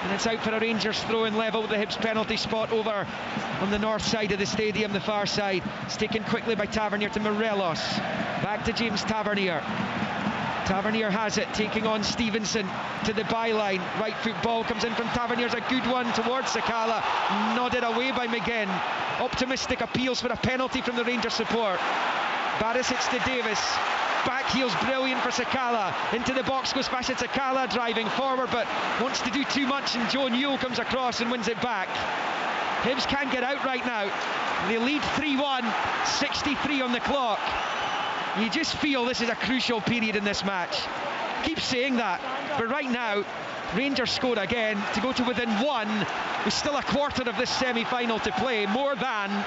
[SPEAKER 14] And it's out for a Rangers throw-in level with the Hibs penalty spot over on the north side of the stadium, the far side. It's taken quickly by Tavernier to Morelos. Back to James Tavernier. Tavernier has it, taking on Stevenson to the byline. Right foot ball comes in from Tavernier's a good one towards Sakala. Nodded away by McGinn. Optimistic appeals for a penalty from the Rangers support. Barisic to Davis. Back heel's brilliant for Sakala. Into the box goes Fashion Sakala, driving forward but wants to do too much, and Joe Newell comes across and wins it back. Hibs can't get out right now. They lead 3-1, 63 on the clock. You just feel this is a crucial period in this match. Keep saying that, but right now Rangers scored again to go to within one with still a quarter of this semi-final to play, more than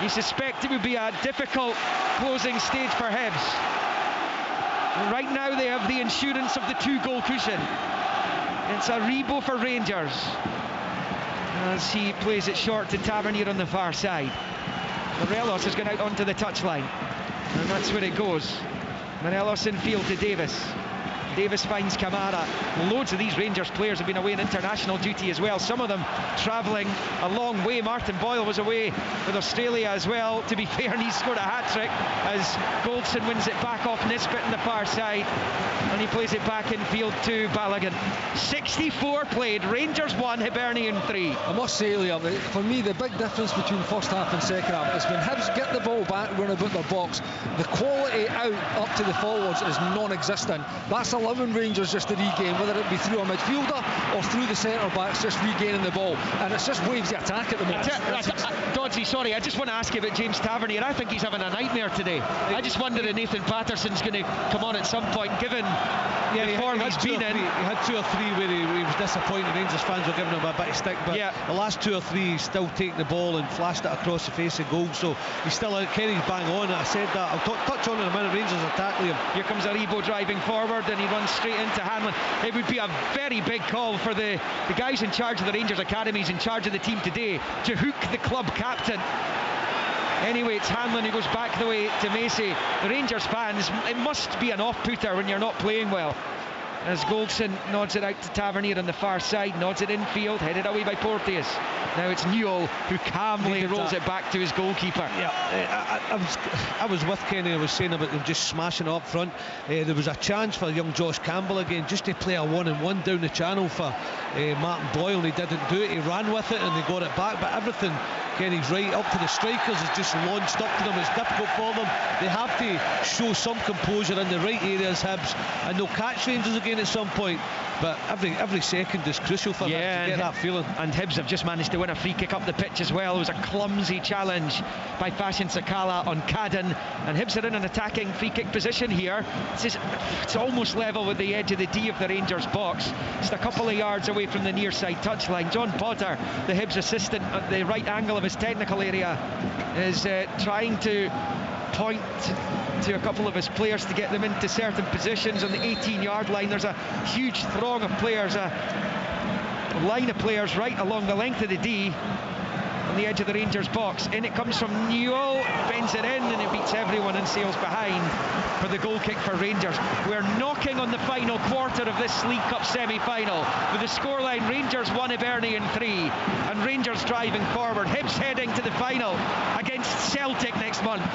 [SPEAKER 14] you suspect it would be a difficult closing stage for Hibs. And right now they have the insurance of the 2-goal cushion. It's Aribo for Rangers as he plays it short to Tavernier on the far side. Morelos has gone out onto the touchline, and that's where it goes. Morelos in field to Davis. Davis finds Kamara. Loads of these Rangers players have been away on international duty as well, some of them travelling a long way. Martin Boyle was away with Australia as well, to be fair, and he scored a hat-trick as Goldson wins it back off Nisbet on the far side, and he plays it back in field to Balogun. 64 played, Rangers 1, Hibernian 3.
[SPEAKER 8] I must say, Liam, for me the big difference between first half and second half is when Hibs get the ball back, run about their box, the quality out up to the forwards is non-existent. That's 11 Rangers just to regain, whether it be through a midfielder or through the centre backs just regaining the ball, and it's just waves the attack at the moment.
[SPEAKER 14] Dodgy, sorry, I just want to ask you about James Tavernier. I think he's having a nightmare today. I just wonder if Nathan Patterson's going to come on at some point, given the form he's been in.
[SPEAKER 7] He had 2 or 3 where he was disappointed. Rangers fans were giving him a bit of stick, but the last 2 or 3 he's still taking the ball and flashed it across the face of goal, so he's still out. Kenny's bang on. I said that, I'll touch on in a minute. Rangers are tackling him.
[SPEAKER 14] Here comes Aribo driving forward, and he runs straight into Hanlon. It would be a very big call for the guys in charge of the Rangers academies, in charge of the team today, to hook the club captain. Anyway, it's Hanlon who goes back the way to Macy. The Rangers fans, it must be an off-putter when you're not playing well. as Goldson nods it out to Tavernier on the far side, nods it infield, headed away by Porteous. Now it's Newell who calmly rolls it back to his goalkeeper.
[SPEAKER 7] Yeah, I was with Kenny. I was saying about them just smashing up front. There was a chance for young Josh Campbell again just to play a 1-on-1 down the channel for Martin Boyle. He didn't do it. He ran with it and they got it back. But everything, Kenny's right, up to the strikers is just launched up to them. It's difficult for them. They have to show some composure in the right areas, Hibs, and they'll catch Rangers again at some point. But every second is crucial for them to get that feeling.
[SPEAKER 14] And Hibs have just managed to win a free kick up the pitch as well. It was a clumsy challenge by Fashion Sakala on Cadden, and Hibs are in an attacking free kick position here. It's almost level with the edge of the D of the Rangers box. Just a couple of yards away from the near side touchline. John Potter, the Hibs assistant at the right angle of his technical area, is trying to point to a couple of his players to get them into certain positions on the 18-yard line. There's a huge throng of players, a line of players right along the length of the D on the edge of the Rangers box. In it comes from Newell, bends it in and it beats everyone and sails behind for the goal kick for Rangers. We're knocking on the final quarter of this League Cup semi-final with the scoreline Rangers 1, Hibernian 3, and Rangers driving forward. Hibs heading to the final against Celtic next month.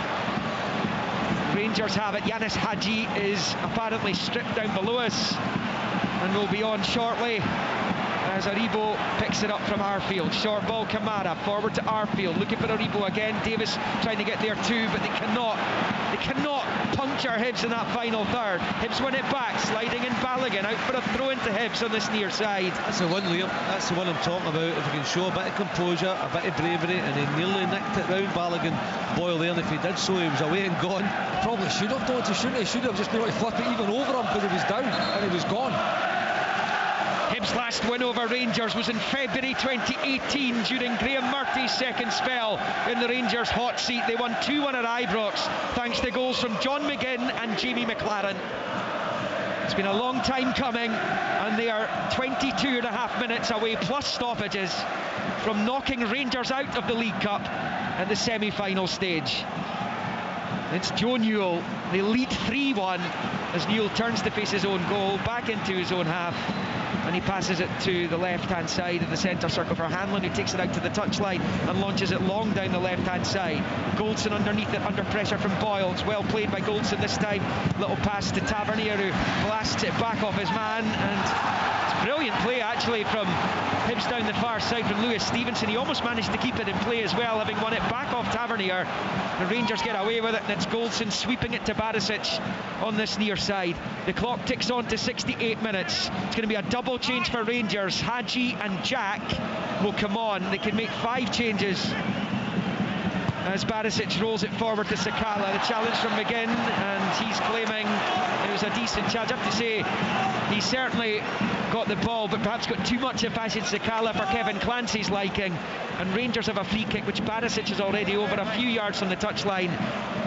[SPEAKER 14] Rangers have it. Yanis Hadji is apparently stripped down below us and will be on shortly as Aribo picks it up from Arfield. Short ball, Kamara forward to Arfield, looking for Aribo again. Davis trying to get there too, but they cannot puncture Hibs in that final third. Hibs win it back, sliding in Balogun out for a throw into Hibs on this near side.
[SPEAKER 7] That's the one, Liam. That's the one I'm talking about. If he can show a bit of composure, a bit of bravery, and he nearly nicked it round Balogun, Boyle there, and if he did so, he was away and gone.
[SPEAKER 8] Probably should have done, shouldn't he? Should have just been able to flip it even over him because he was down and he was gone.
[SPEAKER 14] Hibs' last win over Rangers was in February 2018 during Graham Murphy's second spell in the Rangers hot seat. They won 2-1 at Ibrox thanks to goals from John McGinn and Jamie McLaren. It's been a long time coming and they are 22.5 minutes away plus stoppages from knocking Rangers out of the League Cup at the semi-final stage. It's Joe Newell. They lead 3-1 as Newell turns to face his own goal, back into his own half, and he passes it to the left-hand side of the centre circle for Hanlon, who takes it out to the touchline and launches it long down the left-hand side. Goldson underneath it, under pressure from Boyle. It's well played by Goldson this time. Little pass to Tavernier, who blasts it back off his man, and it's brilliant play actually from Hibs down the far side from Lewis Stevenson. He almost managed to keep it in play as well, having won it back off Tavernier. The Rangers get away with it, and it's Goldson sweeping it to Barisic on this near side. The clock ticks on to 68 minutes. It's going to be a double change for Rangers. Hadji and Jack will come on. They can make 5 changes as Barisic rolls it forward to Sakala. The challenge from McGinn, and he's claiming it was a decent challenge. I have to say, he certainly got the ball, but perhaps got too much of Fashion Sakala for Kevin Clancy's liking. And Rangers have a free kick, which Barisic is already over a few yards from the touchline,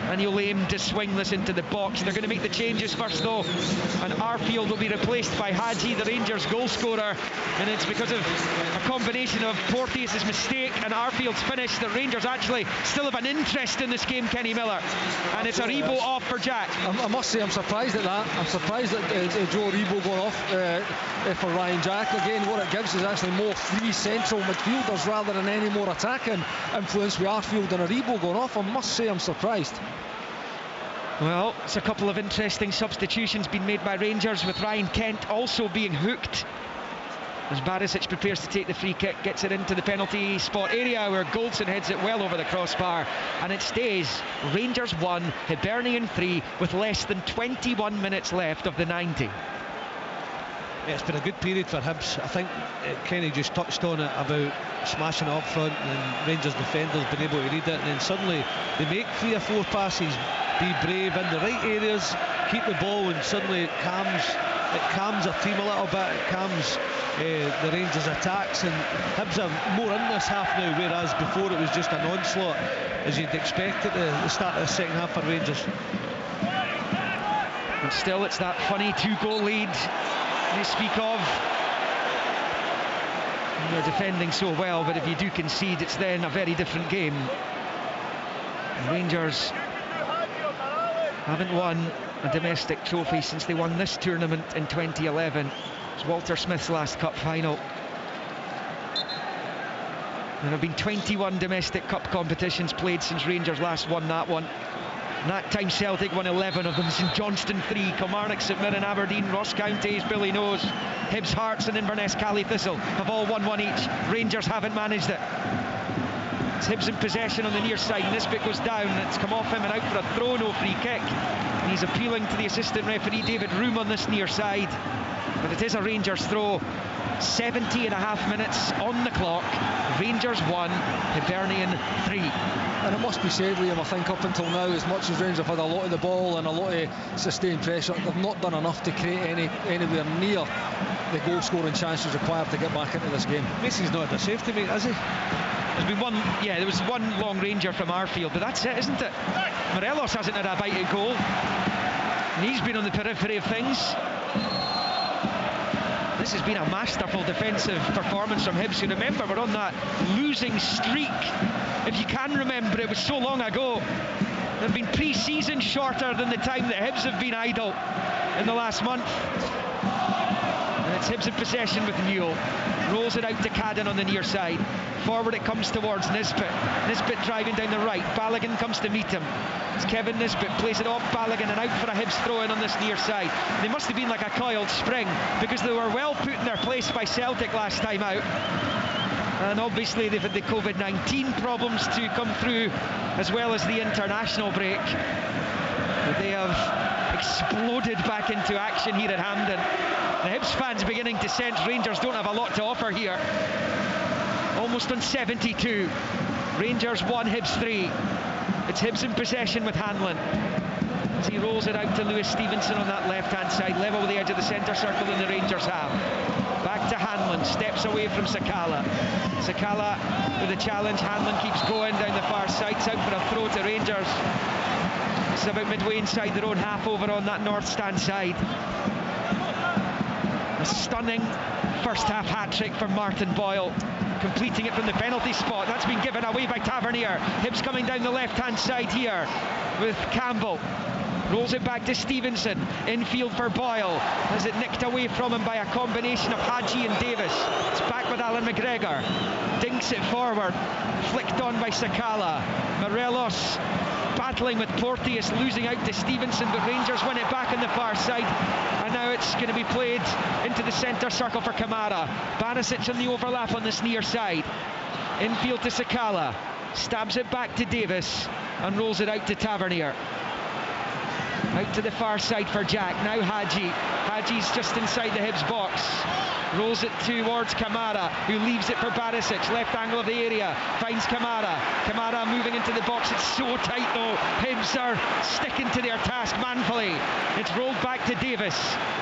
[SPEAKER 14] and he'll aim to swing this into the box. They're going to make the changes first though, and Arfield will be replaced by Hadji, the Rangers goal scorer, and it's because of a combination of Porteous' mistake and Arfield's finish that Rangers actually still have an interest in this game, Kenny Miller. And it's Aribo off for Jack.
[SPEAKER 8] I must say I'm surprised at that. I'm surprised that Joe Aribo going off for Ryan Jack. Again, what it gives is actually more free central midfielders rather than any more attacking influence with Arfield and Aribo going off. I must say I'm surprised.
[SPEAKER 14] Well, it's a couple of interesting substitutions being made by Rangers, with Ryan Kent also being hooked as Barisic prepares to take the free kick, gets it into the penalty spot area where Goldson heads it well over the crossbar, and it stays Rangers 1, Hibernian 3 with less than 21 minutes left of the 90.
[SPEAKER 7] Yeah, it's been a good period for Hibs. I think Kenny just touched on it about smashing it up front, and Rangers defenders been able to read it, and then suddenly they make 3 or 4 passes, be brave in the right areas, keep the ball, and suddenly it calms their team a little bit, it calms the Rangers attacks, and Hibs are more in this half now, whereas before it was just an onslaught as you'd expect at the start of the second half for Rangers.
[SPEAKER 14] And still it's that funny 2-goal lead they speak of. And they're defending so well, but if you do concede, it's then a very different game. Rangers haven't won a domestic trophy since they won this tournament in 2011. It's Walter Smith's last cup final. There have been 21 domestic cup competitions played since Rangers last won that one. And that time Celtic won 11 of them. St Johnstone 3, Kilmarnock, St Mirren, Aberdeen, Ross County, Billy knows, Hibs, Hearts and Inverness, Cally Thistle have all won one each. Rangers haven't managed it. It's Hibs in possession on the near side. Nisbet goes down, it's come off him and out for a throw, no free kick. And he's appealing to the assistant referee David Room on this near side. But it is a Rangers throw. 70.5 minutes on the clock. Rangers 1, Hibernian 3.
[SPEAKER 8] And it must be said, Liam, I think up until now, as much as Rangers have had a lot of the ball and a lot of sustained pressure, they've not done enough to create anywhere near the goal scoring chances required to get back into this game.
[SPEAKER 7] Macy's not had a safety, mate, has he?
[SPEAKER 14] There's been one, yeah, there was one long Ranger from our field, but that's it, isn't it? Morelos hasn't had a bite at goal, and he's been on the periphery of things. This has been a masterful defensive performance from Hibs. You remember, we're on that losing streak. If you can remember, it was so long ago. There have been pre-season shorter than the time that Hibs have been idle in the last month. And it's Hibs in possession with Newell. Rolls it out to Cadden on the near side. Forward it comes towards Nisbet. Nisbet driving down the right. Balogun comes to meet him. It's Kevin Nisbet, plays it off Balogun and out for a Hibs throw-in on this near side. They must have been like a coiled spring, because they were well put in their place by Celtic last time out. And obviously they've had the COVID-19 problems to come through, as well as the international break. But they have exploded back into action here at Hampden. The Hibs fans beginning to sense Rangers don't have a lot to offer here. Almost on 72. Rangers 1, Hibs 3. It's Hibs in possession with Hanlon. As he rolls it out to Lewis Stevenson on that left-hand side, level with the edge of the centre circle in the Rangers half. Back to Hanlon, steps away from Sakala. Sakala with a challenge. Hanlon keeps going down the far side. It's out for a throw to Rangers. It's about midway inside their own half over on that north stand side. A stunning first half hat-trick for Martin Boyle, completing it from the penalty spot. That's been given away by Tavernier. Hibs coming down the left-hand side here with Campbell. Rolls it back to Stevenson. Infield for Boyle. Has it nicked away from him by a combination of Hadji and Davis. It's back with Alan McGregor. Dinks it forward. Flicked on by Sakala. Morelos battling with Porteous, losing out to Stevenson, but Rangers win it back on the far side. And now it's going to be played into the centre circle for Kamara. Barisic on the overlap on this near side. Infield to Sakala. Stabs it back to Davis and rolls it out to Tavernier. Out to the far side for Jack. Now Hadji. Hadji's just inside the Hibs box. Rolls it towards Kamara, who leaves it for Barisic. Left angle of the area. Finds Kamara. Kamara moving into the box. It's so tight though. Hibs are sticking to their task manfully. It's rolled back to Davis.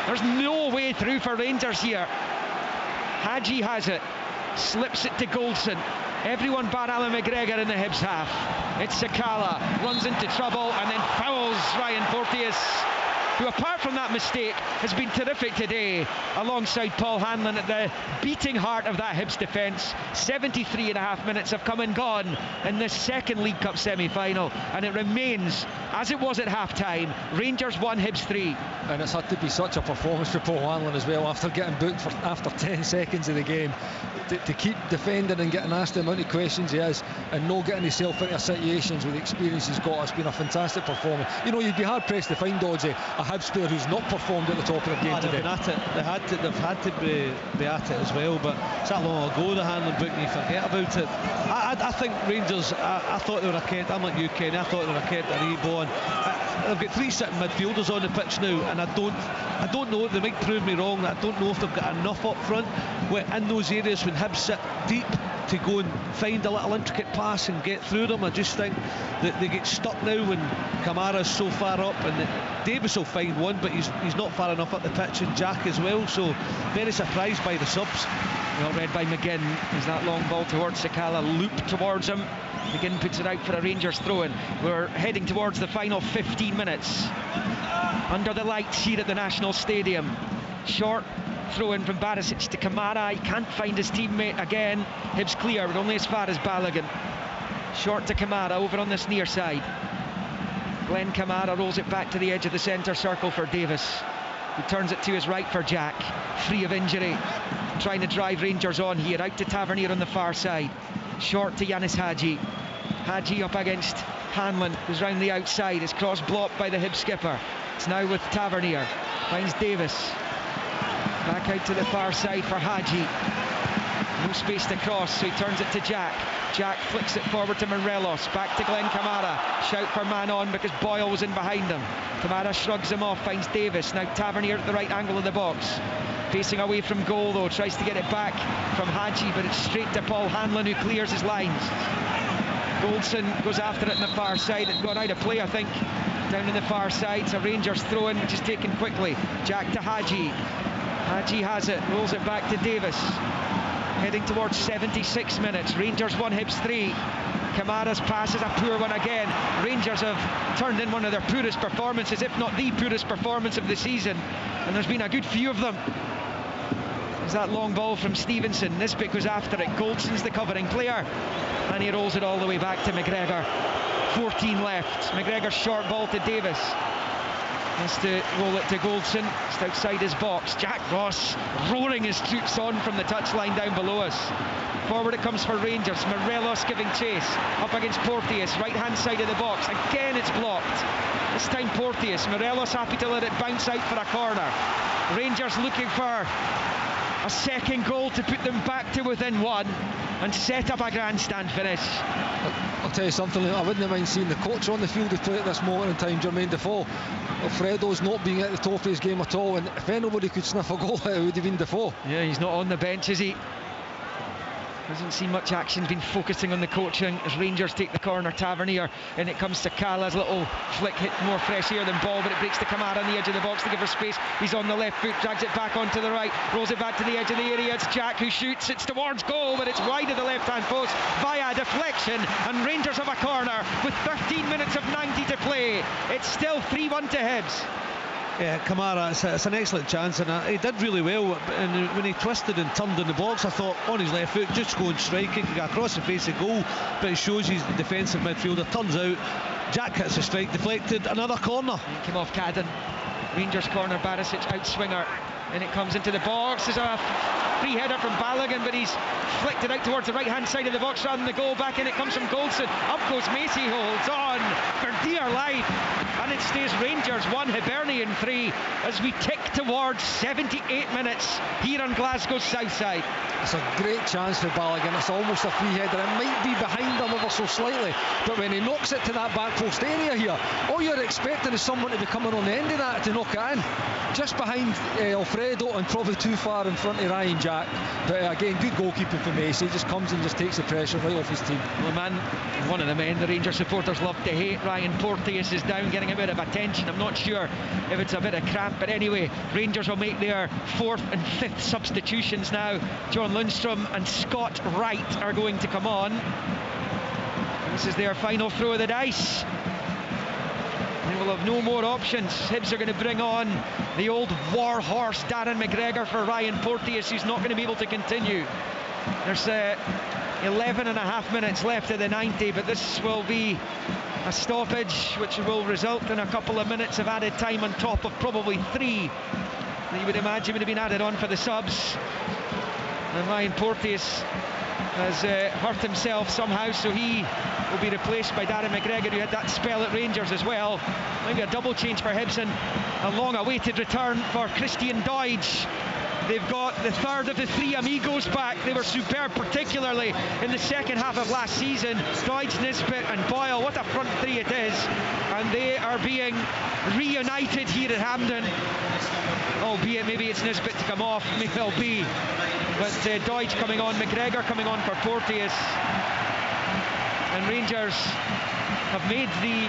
[SPEAKER 14] There's no way through for Rangers here. Hadji has it. Slips it to Goldson. Everyone but Alan McGregor in the Hibs half. It's Sakala, runs into trouble and then fouls Ryan Porteous, who apart from that mistake has been terrific today, alongside Paul Hanlon at the beating heart of that Hibs defence. 73.5 minutes have come and gone in this second League Cup semi-final, and it remains as it was at half-time. Rangers 1, Hibs 3.
[SPEAKER 8] And it's had to be such a performance for Paul Hanlon as well, after getting booked for after 10 seconds of the game, to keep defending and getting asked the amount of questions he has and not getting himself into situations with the experience he's got. It's been a fantastic performance. You know, you'd be hard pressed to find, Dodgy, a Hibs player who's not performed at the top of the game today.
[SPEAKER 7] They've had to be at it as well, but it's that long ago the Hanlon book, and you forget about it. I think Rangers, I thought they were a Kent. I'm like you, Kenny. I thought they were a Kent or Reborn. They've got 3 sitting midfielders on the pitch now, and I don't know, they might prove me wrong, that I don't know if they've got enough up front in those areas when Hibs sit deep to go and find a little intricate pass and get through them. I just think that they get stuck now when Kamara's so far up, and Davis will find one, but he's not far enough up the pitch, and Jack as well, so very surprised by the subs.
[SPEAKER 14] Well read by McGinn as that long ball towards Sakala looped towards him. McGinn puts it out for a Rangers throw-in. We're heading towards the final 15 minutes under the lights here at the National Stadium. Short throw-in from Barisic to Kamara. He can't find his teammate again. Hibs clear, but only as far as Balogun. Short to Kamara over on this near side. Glenn Kamara rolls it back to the edge of the centre circle for Davis, who turns it to his right for Jack, free of injury, trying to drive Rangers on here. Out to Tavernier on the far side, short to Yanis Hadji. Hadji up against Hanlon, who's round the outside. His cross blocked by the Hib skipper. It's now with Tavernier, finds Davis, back out to the far side for Hadji. No space to cross, so he turns it to Jack. Jack flicks it forward to Morelos, back to Glenn Kamara. Shout for man on because Boyle was in behind him. Kamara shrugs him off, finds Davis. Now Tavernier at the right angle of the box. Facing away from goal though, tries to get it back from Hadji, but it's straight to Paul Hanlon, who clears his lines. Goldson goes after it on the far side. It's gone out of play, I think, down in the far side. It's a Rangers throw in, which is taken quickly. Jack to Hadji. Hadji has it, rolls it back to Davis. Heading towards 76 minutes. Rangers 1, Hibs 3. Kamara's pass is a poor one again. Rangers have turned in one of their poorest performances, if not the poorest performance of the season, and there's been a good few of them. There's that long ball from Stevenson. Nisbet goes after it. Goldson's the covering player, and he rolls it all the way back to McGregor. 14 left. McGregor's short ball to Davis. Has to roll it to Goldson, just outside his box. Jack Ross roaring his troops on from the touchline down below us. Forward it comes for Rangers. Morelos giving chase, up against Porteous, right hand side of the box. Again it's blocked. This time Porteous. Morelos happy to let it bounce out for a corner. Rangers looking for a second goal to put them back to within one and set up a grandstand finish.
[SPEAKER 8] I'll tell you something, I wouldn't mind seeing the coach on the field to play at this moment in time, Jermaine Defoe. Alfredo's not being at the top of his game at all, and if anybody could sniff a goal, it would have been Defoe.
[SPEAKER 14] Yeah, he's not on the bench, is he? Hasn't seen much action, been focusing on the coaching as Rangers take the corner. Tavernier, and it comes to Cala's little flick, hit more fresh air than ball, but it breaks to Kamara on the edge of the box to give her space. He's on the left foot, drags it back onto the right, rolls it back to the edge of the area. It's Jack who shoots, it's towards goal, but it's wide of the left-hand post via deflection, and Rangers have a corner with 13 minutes of 90 to play. It's still 3-1 to Hibs.
[SPEAKER 7] Yeah, Kamara, it's an excellent chance, and he did really well. And when he twisted and turned in the box, I thought on his left foot, just go and strike it, go across the face of goal. But it shows he's the defensive midfielder. Turns out, Jack hits a strike, deflected, another corner.
[SPEAKER 14] It came off Cadden. Rangers corner, Barisic outswinger, and it comes into the box. There's a free header from Balogun, but he's flicked it out towards the right hand side of the box rather than the goal back, and it comes from Goldson. Up goes Macy, holds on for dear life, and it stays Rangers 1, Hibernian 3 as we tick towards 78 minutes here on Glasgow's south side.
[SPEAKER 8] It's a great chance for Balogun. It's almost a free header. It might be behind him ever so slightly, but when he knocks it to that back post area here, all you're expecting is someone to be coming on the end of that to knock it in. Just behind Alfredo and probably too far in front of Ryan Jack. But again, good goalkeeping for Macy. He just comes and just takes the pressure right off his team.
[SPEAKER 14] Well, man, one of the men the Rangers supporters love to hate, Ryan Porteous, is down getting a bit of attention. I'm not sure if it's a bit of cramp, but anyway, Rangers will make their 4th and 5th substitutions now. John Lundstrom and Scott Wright are going to come on. This is their final throw of the dice. They will have no more options. Hibs are going to bring on the old war horse Darren McGregor for Ryan Porteous, who's not going to be able to continue. There's 11 and a half minutes left of the 90, but this will be a stoppage which will result in a couple of minutes of added time on top of probably 3 that you would imagine would have been added on for the subs. And Ryan Porteous has hurt himself somehow, so he will be replaced by Darren McGregor, who had that spell at Rangers as well. Maybe a double change for Hibs and a long-awaited return for Christian Doidge. They've got the third of the 3 amigos back. They were superb, particularly in the second half of last season. Doidge, Nisbet and Boyle, what a front 3 it is. And they are being reunited here at Hampden. Albeit maybe it's Nisbet to come off, may well be. But Doidge coming on, McGregor coming on for Porteous. And Rangers have made the...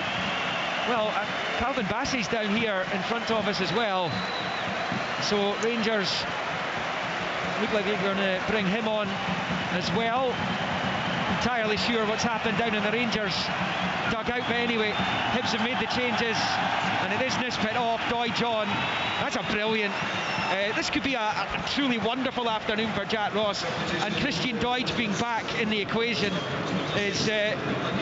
[SPEAKER 14] Well, Calvin Bassey's down here in front of us as well. So Rangers look like they're going to bring him on as well. entirely sure what's happened down in the Rangers dugout, but anyway, Hibs have made the changes, and it is Nisbet off, Doidge on. That's a brilliant. This could be a truly wonderful afternoon for Jack Ross, and Christian Doidge being back in the equation is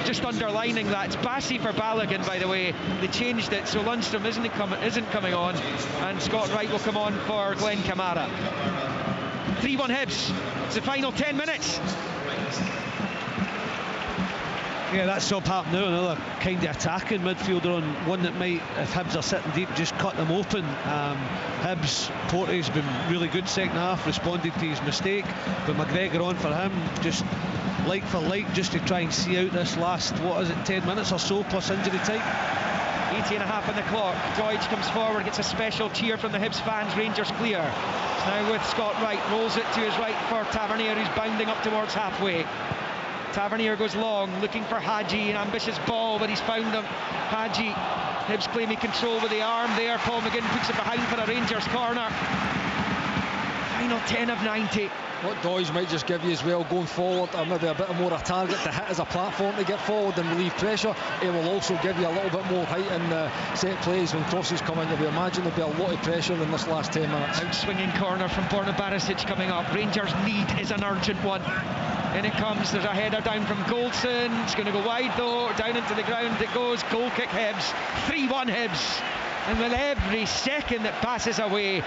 [SPEAKER 14] just underlining that. It's Bassey for Balogun, by the way. They changed it, so Lundstrom isn't coming on, and Scott Wright will come on for Glenn Kamara. 3-1 Hibs. It's the final 10 minutes.
[SPEAKER 7] Yeah, that's Southampton now, another kind of attacking midfielder on one that might, if Hibs are sitting deep, just cut them open. Hibs, Porte's been really good second half, responded to his mistake, but McGregor on for him, just like for like, just to try and see out this last, 10 minutes or so, plus injury time.
[SPEAKER 14] 80.5 on the clock. Doidge comes forward, gets a special cheer from the Hibs fans. Rangers clear. It's now with Scott Wright, rolls it to his right for Tavernier, who's bounding up towards halfway. Tavernier goes long, looking for Hadji, an ambitious ball, but he's found him. Hadji, Hibs claiming control with the arm there. Paul McGinn puts it behind for a Rangers corner. Final 10 of 90.
[SPEAKER 8] What Doidge might just give you as well going forward, or maybe a bit more a target to hit as a platform to get forward and relieve pressure. It will also give you a little bit more height in the set plays when crosses come in. We imagine there'll be a lot of pressure in this last 10 minutes.
[SPEAKER 14] Out-swinging corner from Borna Barisic coming up. Rangers' need is an urgent one. In it comes, there's a header down from Goldson. It's going to go wide though, down into the ground it goes. Goal kick Hibs, 3-1 Hibs. And with every second that passes away,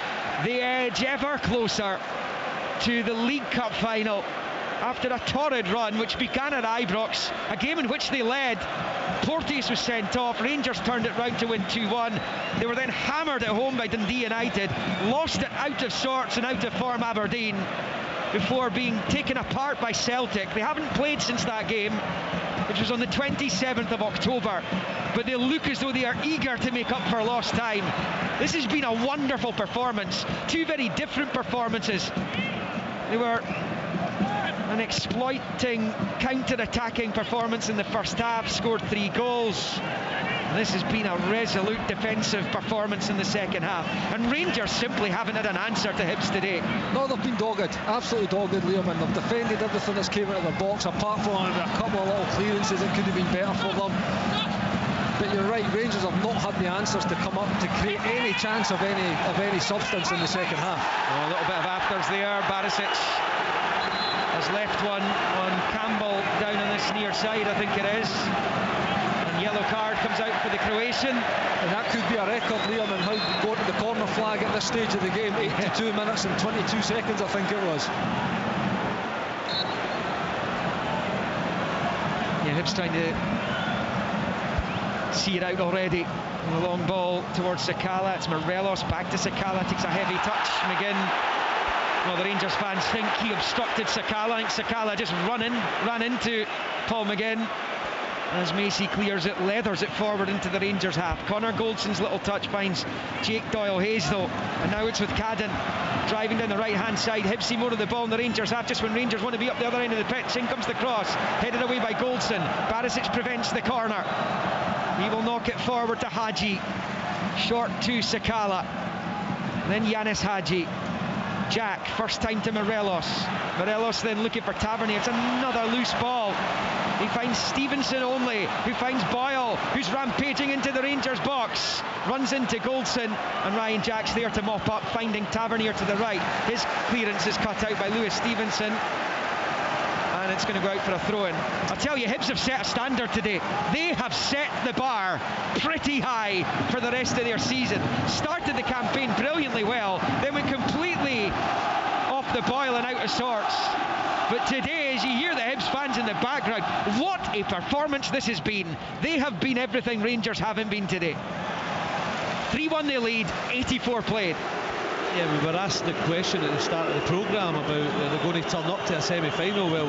[SPEAKER 14] the edge ever closer to the League Cup final. After a torrid run which began at Ibrox, a game in which they led. Porteous was sent off, Rangers turned it round to win 2-1. They were then hammered at home by Dundee United, lost it out of sorts and out of form Aberdeen, before being taken apart by Celtic. They haven't played since that game, which was on the 27th of October, but they look as though they are eager to make up for lost time. This has been a wonderful performance, two very different performances. They were an exploiting, counter-attacking performance in the first half, scored 3 goals. This has been a resolute defensive performance in the second half, and Rangers simply haven't had an answer to Hibs today.
[SPEAKER 8] No, they've been dogged, absolutely dogged, Liam, and they've defended everything that's came out of their box, apart from a couple of little clearances that could have been better for them. But you're right, Rangers have not had the answers to come up to create any chance of any substance in the second half.
[SPEAKER 14] Oh, a little bit of afters there. Barisic has left one on Campbell down on this near side, I think it is. And yellow card comes out for the Croatian.
[SPEAKER 8] And that could be a record, Liam, and how we go to the corner flag at this stage of the game. 82 minutes and 22 seconds, I think it was.
[SPEAKER 14] Yeah, Hibs trying to see it out already. And the long ball towards Sakala. It's Morelos back to Sakala, takes a heavy touch. McGinn, well, the Rangers fans think he obstructed Sakala. I think Sakala just ran into Paul McGinn as Macy clears it, leathers it forward into the Rangers half. Connor Goldson's little touch finds Jake Doyle-Hayes though, and now it's with Cadden driving down the right hand side. Hibs see more of the ball in the Rangers half just when Rangers want to be up the other end of the pitch. In comes the cross, headed away by Goldson. Barisic prevents the corner. He will knock it forward to Hadji, short to Sakala, then Yanis Hadji. Jack, first time to Morelos. Morelos then looking for Tavernier. It's another loose ball. He finds Stevenson only, who finds Boyle, who's rampaging into the Rangers box. Runs into Goldson, and Ryan Jack's there to mop up, finding Tavernier to the right. His clearance is cut out by Lewis Stevenson, and it's going to go out for a throw-in. I'll tell you, Hibs have set a standard today. They have set the bar pretty high for the rest of their season. Started the campaign brilliantly well, then went completely off the boil and out of sorts. But today, as you hear the Hibs fans in the background, what a performance this has been. They have been everything Rangers haven't been today. 3-1 they lead, 84 played.
[SPEAKER 7] Yeah, we were asked the question at the start of the programme about they're going to turn up to a semi-final. Well,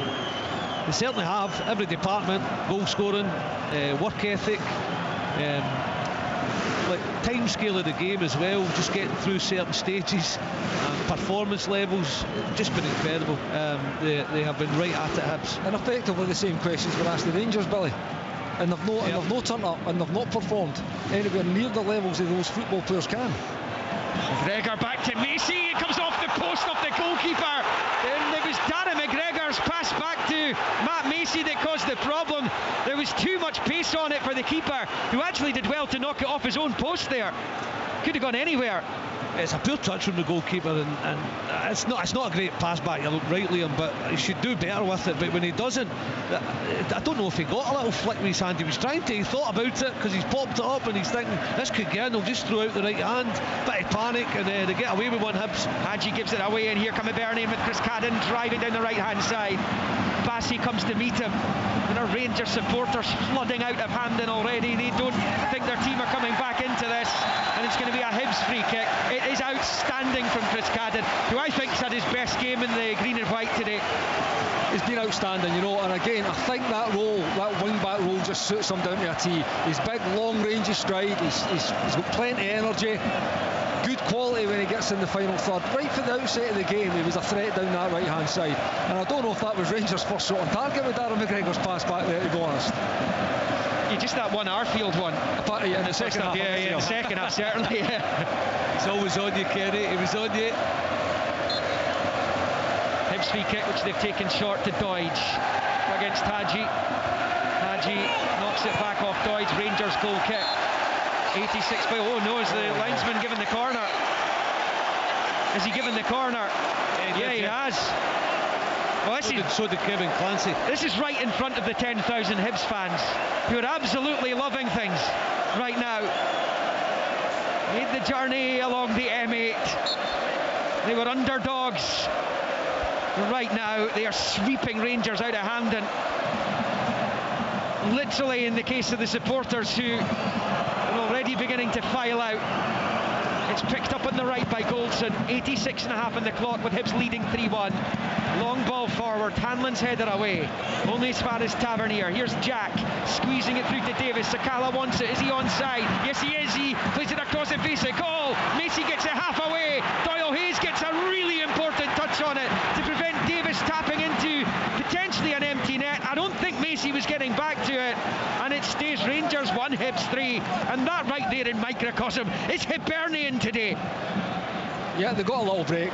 [SPEAKER 7] they certainly have. Every department, goal scoring, work ethic, like time scale of the game as well, just getting through certain stages, performance levels, just been incredible. They have been right at it, Hibs.
[SPEAKER 8] And effectively the same questions were asked the Rangers, Billy. And they've not turned up, and they've not performed anywhere near the levels that those football players can.
[SPEAKER 14] McGregor back to Macy, it comes off the post of the goalkeeper, and it was Darren McGregor's pass back to Matt Macy. Macy that caused the problem. There was too much pace on it for the keeper, who actually did well to knock it off his own post there. Could have gone anywhere.
[SPEAKER 7] It's a poor touch from the goalkeeper, and it's not a great pass back, you're right, Liam, but he should do better with it. But when he doesn't, I don't know if he got a little flick with his hand. He was trying to, he thought about it because he's popped it up and he's thinking this could get in, he'll just throw out the right hand. Bit of panic, and they get away with one. Hibs.
[SPEAKER 14] Hadji gives it away, and here come Hibernian with Chris Cadden driving down the right hand side. Bassey comes to meet him. And our Rangers supporters flooding out of Hampden already. They don't think their team are coming back into this, and it's going to be a Hibs free kick. It is outstanding from Chris Cadden, who I think's had his best game in the green and white today.
[SPEAKER 8] He's been outstanding, you know, and again, I think that role, that wing-back role, just suits him down to a T. He's big, long-range stride, he's got plenty of energy, good quality when he gets in the final third. Right from the outset of the game, he was a threat down that right-hand side, and I don't know if that was Rangers' first shot on target with Darren McGregor's pass back there, to be honest.
[SPEAKER 14] Yeah, just that one Arfield one.
[SPEAKER 8] In the second half.
[SPEAKER 14] Yeah, in the second half, certainly, yeah.
[SPEAKER 7] It's always on you, Kenny, it was on you.
[SPEAKER 14] Hibs free kick, which they've taken short to Doidge against Hadji. Hadji knocks it back off Doidge. Rangers goal kick. 86 by, oh no, is the linesman given the corner? Is he given the corner? Yeah, he has. Well,
[SPEAKER 7] so did Kevin Clancy.
[SPEAKER 14] This is right in front of the 10,000 Hibs fans, who are absolutely loving things right now. Made the journey along the M8. They were underdogs. Right now, they are sweeping Rangers out of Hampden. Literally, in the case of the supporters who are already beginning to file out. It's picked up on the right by Goldson. 86.5 on the clock with Hibs leading 3-1. Long ball forward, Hanlon's header away. Only as far as Tavernier. Here's Jack, squeezing it through to Davis. Sakala wants it. Is he onside? Yes, he is. He plays it across the face of goal. Macy gets it half away. Doyle Hayes gets a really important touch on it to prevent Davis tapping into potentially an empty net. I don't think Macy was getting back to it, and it stays Rangers 1, Hibs 3, and that right there in microcosm is Hibernian today.
[SPEAKER 8] Yeah, they got a little break,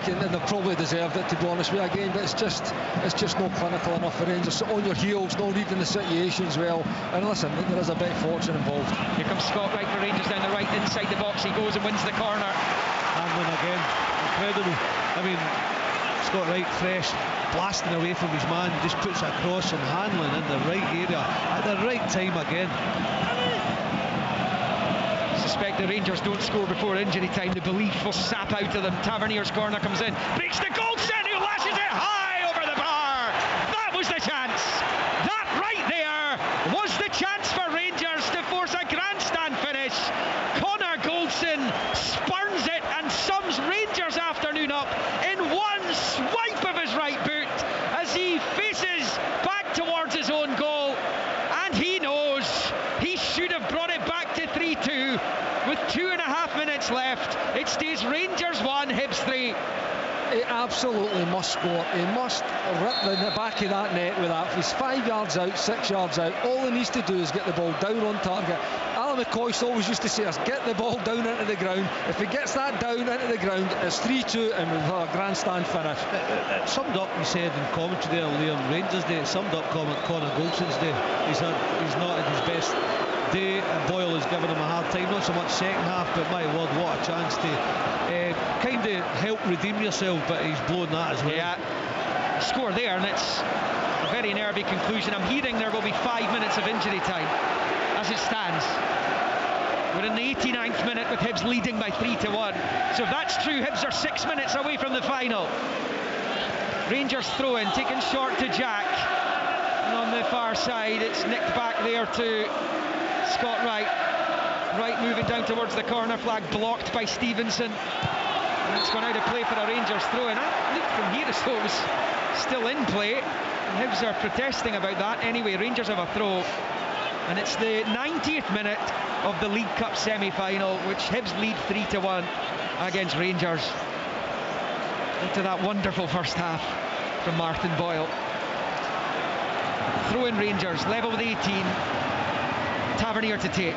[SPEAKER 8] and they probably deserved it, to be honest with you again. But it's just not clinical enough for Rangers. So on your heels, not reading the situations well. And listen, there is a bit of fortune involved.
[SPEAKER 14] Here comes Scott Wright for Rangers down the right, inside the box. He goes and wins the corner.
[SPEAKER 7] Hanlon again, incredible. I mean, Scott Wright fresh, blasting away from his man, just puts a cross, and Hanlon in the right area at the right time again.
[SPEAKER 14] Suspect the Rangers don't score before injury time. The belief will sap out of them. Tavernier's corner comes in, breaks the Goldson, who lashes it high over the bar. That was the chance. That right there was the chance for Rangers to force a grandstand finish. Connor Goldson spurns it and sums Rangers' afternoon up in one swipe of his right boot as he faces back towards his own goal, and he knows he should have brought it back to 3-2 with 2.5 minutes left. It stays Rangers 1, Hibs 3.
[SPEAKER 8] He absolutely must score. He must rip the back of that net with that. If he's 5 yards out, 6 yards out, all he needs to do is get the ball down on target. Alan McCoy always used to say us, get the ball down into the ground. If he gets that down into the ground, it's 3-2 and we've had a grandstand finish.
[SPEAKER 7] It summed up, you said in commentary there, Liam, Rangers Day, it summed up Connor Goldson's day. He's not at his best day, and Boyle has given him a hard time, not so much second half, but my word, what a chance to kind of help redeem yourself, but he's blown that as well.
[SPEAKER 14] Yeah, score there, and it's a very nervy conclusion. I'm hearing there will be 5 minutes of injury time as it stands. We're in the 89th minute with Hibs leading by 3-1. So if that's true, Hibs are 6 minutes away from the final. Rangers throw in, taken short to Jack, and on the far side it's nicked back there to Scott Wright. Wright moving down towards the corner flag, blocked by Stevenson, and it's gone out of play for a Rangers throw in. I looked from here as though it was still in play, and Hibs are protesting about that. Anyway, Rangers have a throw, and it's the 90th minute of the League Cup semi-final, which Hibs lead 3-1 against Rangers. Into that wonderful first half from Martin Boyle. Throw in Rangers, level with 18. Tavernier to take.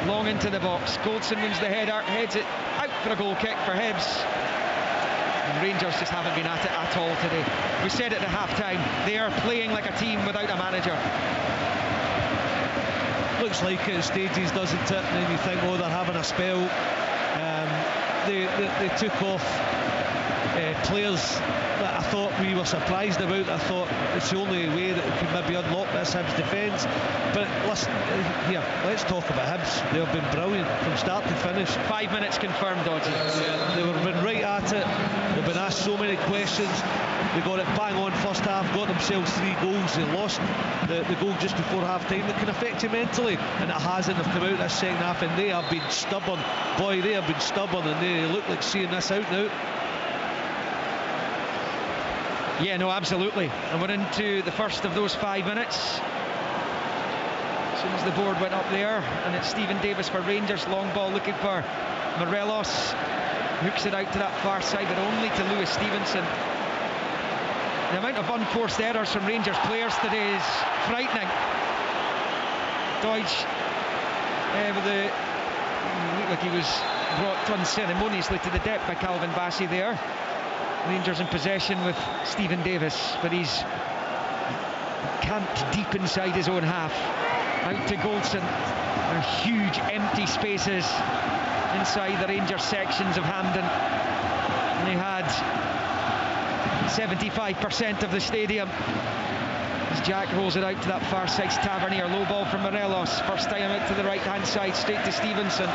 [SPEAKER 14] Long into the box. Goldson wins the header, heads it out for a goal kick for Hibs. And Rangers just haven't been at it at all today. We said at the half-time, they are playing like a team without a manager.
[SPEAKER 7] Looks like it at stages, doesn't it? And then you think, oh, they're having a spell. They took off players that I thought we were surprised about. I thought it's the only way that it could maybe unlock this Hibs defence. But listen, here, let's talk about Hibs. They have been brilliant from start to finish.
[SPEAKER 14] 5 minutes confirmed, Dodgy.
[SPEAKER 7] They've been right at it. They've been asked so many questions. They got it bang on first half, got themselves 3 goals. They lost the goal just before half-time. That can affect you mentally, and it hasn't. They've come out this second half and they have been stubborn. Boy, they have been stubborn, and they look like seeing this out now.
[SPEAKER 14] Yeah, no, absolutely. And we're into the first of those 5 minutes. As soon as the board went up there, and it's Stephen Davis for Rangers. Long ball looking for Morelos. Hooks it out to that far side, but only to Lewis Stevenson. The amount of unforced errors from Rangers players today is frightening. Deutsch looked like he was brought unceremoniously to the depth by Calvin Bassey there. Rangers in possession with Stephen Davis, but he's camped deep inside his own half. Out to Goldson. There are huge empty spaces inside the Rangers sections of Hampden. And they had 75% of the stadium. As Jack rolls it out to that far side, Tavernier, low ball from Morelos. First time out to the right hand side, straight to Stevenson.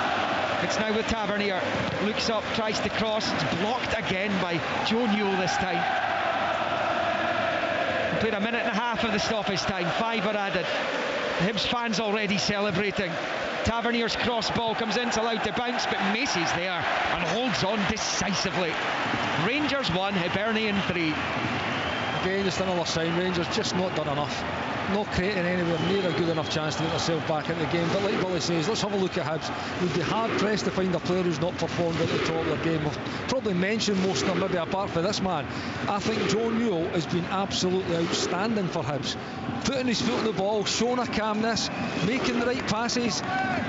[SPEAKER 14] It's now with Tavernier, looks up, tries to cross, it's blocked again by Joe Newell this time. He played a minute and a half of the stoppage time, 5 are added. The Hibs fans already celebrating. Tavernier's cross ball comes in, it's allowed to bounce, but Macy's there and holds on decisively. Rangers 1, Hibernian 3.
[SPEAKER 8] Again, just another sign, Rangers just not done enough. Not creating anywhere near a good enough chance to get themselves back in the game. But like Billy says, let's have a look at Hibs. We'd be hard pressed to find a player who's not performed at the top of their game. We've probably mentioned most of them, maybe apart from this man. I think Joe Newell has been absolutely outstanding for Hibs. Putting his foot on the ball, showing a calmness, making the right passes,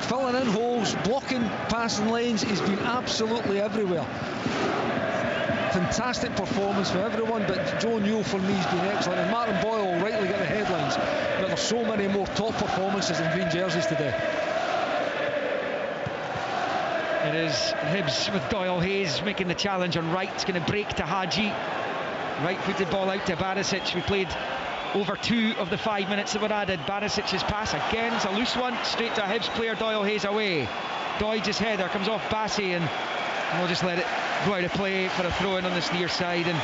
[SPEAKER 8] filling in holes, blocking passing lanes. He's been absolutely everywhere. Fantastic performance for everyone, but Joe Newell for me has been excellent, and Martin Boyle will rightly get the headlines, but there's so many more top performances in green jerseys today.
[SPEAKER 14] It is Hibs with Doyle Hayes making the challenge on right. It's going to break to Hadji. Right-footed ball out to Barisic. We played over 2 of the 5 minutes that were added. Barisic's pass again, it's a loose one, straight to a Hibs player. Doyle Hayes away. Doidge's header comes off Bassey, and we'll just let it go out of play for a throw-in on this near side. And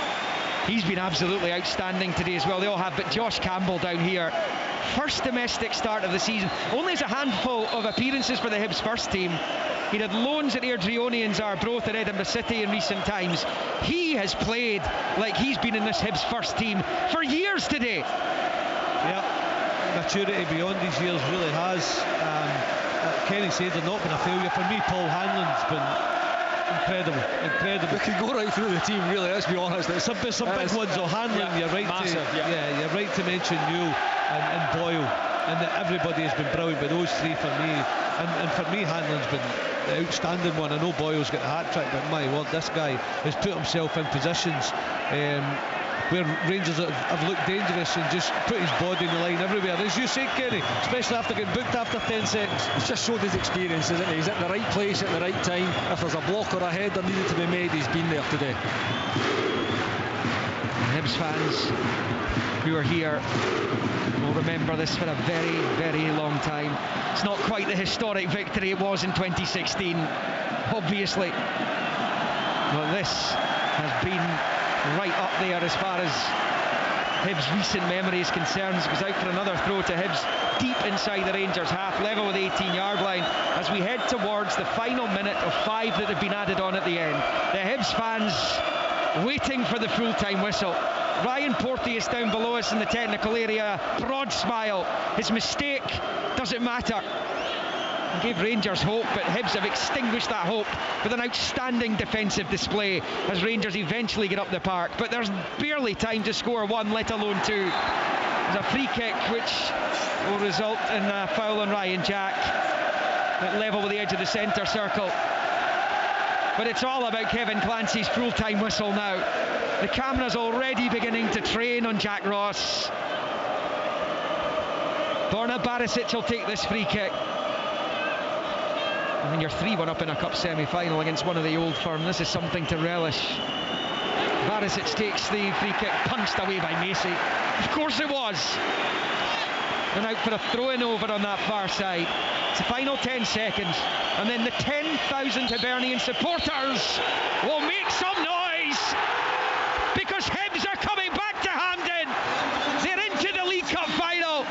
[SPEAKER 14] he's been absolutely outstanding today as well. They all have, but Josh Campbell down here, first domestic start of the season. Only has a handful of appearances for the Hibs first team. He had loans at Airdrieonians and Arbroath at Edinburgh City in recent times. He has played like he's been in this Hibs first team for years today.
[SPEAKER 7] Yeah, maturity beyond his years really has. Kenny said they're not going to fail you. For me, Paul Hanlon's been incredible.
[SPEAKER 8] We could go right through the team, really, let's be honest.
[SPEAKER 7] There's some big ones. Hanlon,
[SPEAKER 8] yeah,
[SPEAKER 7] you're right.
[SPEAKER 8] Massive,
[SPEAKER 7] you're right to mention Newell and Boyle, and everybody has been brilliant, but those 3 for me, and for me, Hanlon's been the outstanding one. I know Boyle's got the hat-trick, but my word, this guy has put himself in positions where Rangers have looked dangerous and just put his body in the line everywhere. As you say, Kenny, especially after getting booked after 10 seconds.
[SPEAKER 8] He's just showed his experience, isn't he? He's at the right place at the right time. If there's a block or a header needed to be made, he's been there today.
[SPEAKER 14] Hibs fans who are here will remember this for a very, very long time. It's not quite the historic victory it was in 2016, obviously, but this has been right up there as far as Hibs' recent memory is concerned. It goes out for another throw to Hibs deep inside the Rangers half, level with the 18-yard line, as we head towards the final minute of 5 that have been added on at the end. The Hibs fans waiting for the full-time whistle. Ryan Porteous down below us in the technical area, broad smile. His mistake doesn't matter. He gave Rangers hope, but Hibs have extinguished that hope with an outstanding defensive display as Rangers eventually get up the park. But there's barely time to score 1, let alone 2. There's a free kick which will result in a foul on Ryan Jack at level with the edge of the centre circle. But it's all about Kevin Clancy's full-time whistle now. The camera's already beginning to train on Jack Ross. Borna Barisic will take this free kick. And then you're 3-1 up in a cup semi-final against one of the old firm. This is something to relish. Barisic takes the free kick, punched away by Macy. Of course it was. And out for a throw-in over on that far side. It's the final 10 seconds. And then the 10,000 Hibernian supporters will make some noise. Because Hibs are coming back to Hampden. They're into the League Cup final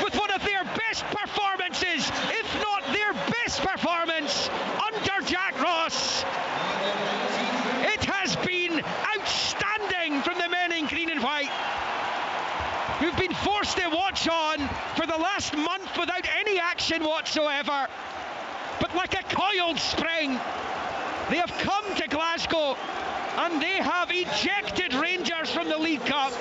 [SPEAKER 14] with one of their best performances, if not their best performance, under Jack Ross. It has been outstanding from the men in green and white, who've been forced to watch on for the last month without any action whatsoever. But like a coiled spring, they have come to Glasgow and they have ejected Rangers from the League Cup.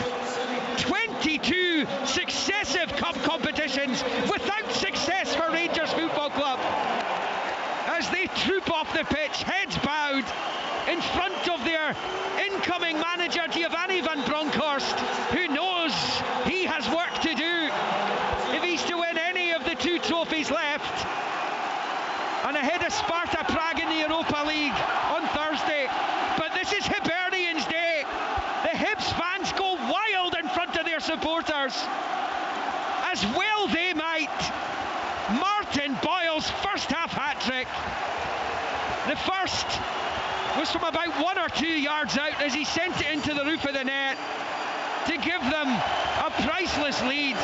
[SPEAKER 14] 22 successive cup competitions without success for Rangers Football Club. As they troop off the pitch, heads bowed, in front of their incoming manager Giovanni van Bronckhorst, who knows he has work to do if he's to win any of the 2 trophies left. And ahead of Sparta Prague in the Europa League on Thursday. But this is Hibernian's day. The Hibs fans go wild in front of their supporters. As well they might. Martin Boyle's first half hat-trick. The first was from about 1 or 2 yards out as he sent it into the roof of the net to give them a priceless lead.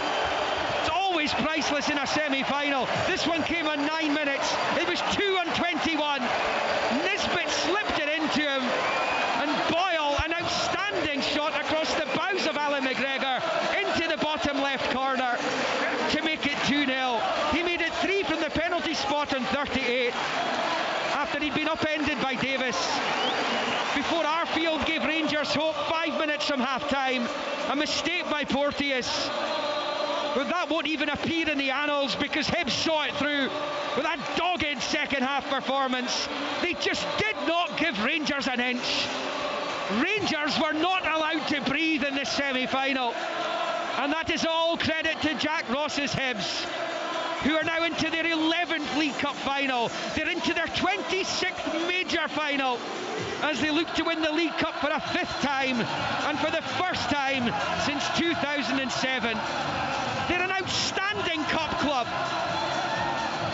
[SPEAKER 14] It's always priceless in a semi-final. This one came on 9 minutes. It was 2:21. Nisbet slipped it into him, and Boyle, an outstanding shot across the bows of Alan McGregor into the bottom left corner to make it 2-0. He made it 3 from the penalty spot on 38 after he'd been upended by Davis. Before Arfield gave Rangers hope 5 minutes from half-time. A mistake by Porteous. But that won't even appear in the annals because Hibs saw it through with a dogged second half performance. They just did not give Rangers an inch. Rangers were not allowed to breathe in this semi-final. And that is all credit to Jack Ross's Hibs, who are now into their 11th League Cup final. They're into their 26th major final as they look to win the League Cup for a 5th time and for the first time since 2007. They're an outstanding cup club.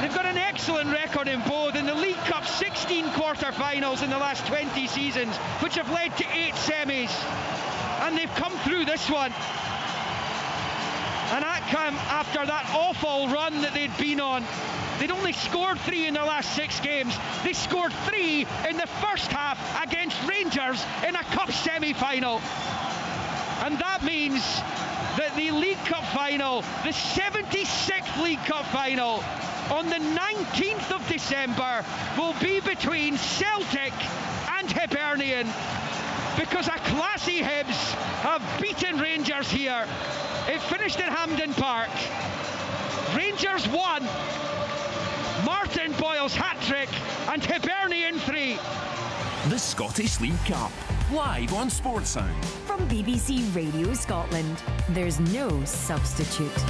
[SPEAKER 14] They've got an excellent record in both. In the League Cup, 16 quarter-finals in the last 20 seasons, which have led to 8 semis. And they've come through this one. And that came after that awful run that they'd been on. They'd only scored 3 in the last 6 games. They scored 3 in the first half against Rangers in a cup semi-final. And that means that the League Cup final, the 76th League Cup final, on the 19th of December, will be between Celtic and Hibernian. Because a classy Hibs have beaten Rangers here. It finished in Hampden Park. Rangers 1, Martin Boyle's hat-trick, and Hibernian 3.
[SPEAKER 3] The Scottish League Cup, live on Sportsound.
[SPEAKER 5] From BBC Radio Scotland, there's no substitute.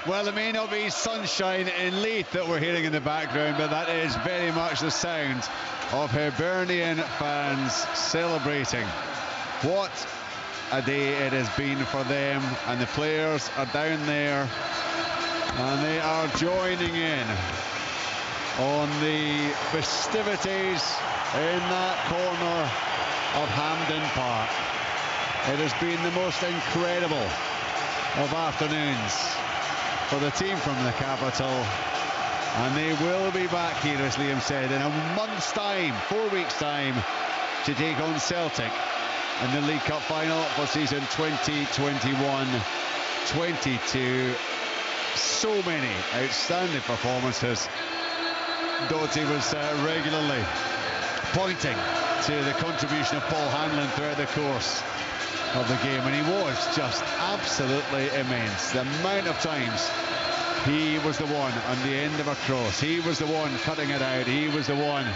[SPEAKER 6] Well, it may not be sunshine in Leith that we're hearing in the background, but that is very much the sound of Hibernian fans celebrating. What a day it has been for them, and the players are down there and they are joining in on the festivities in that corner of Hampden Park. It has been the most incredible of afternoons for the team from the capital, and they will be back here, as Liam said, in a month's time, 4 weeks' time, to take on Celtic in the League Cup final for season 2021-22. So many outstanding performances. Doughty was regularly pointing to the contribution of Paul Hanlon throughout the course of the game, and he was just absolutely immense. The amount of times He was the one on the end of a cross. He was the one cutting it out. He was the one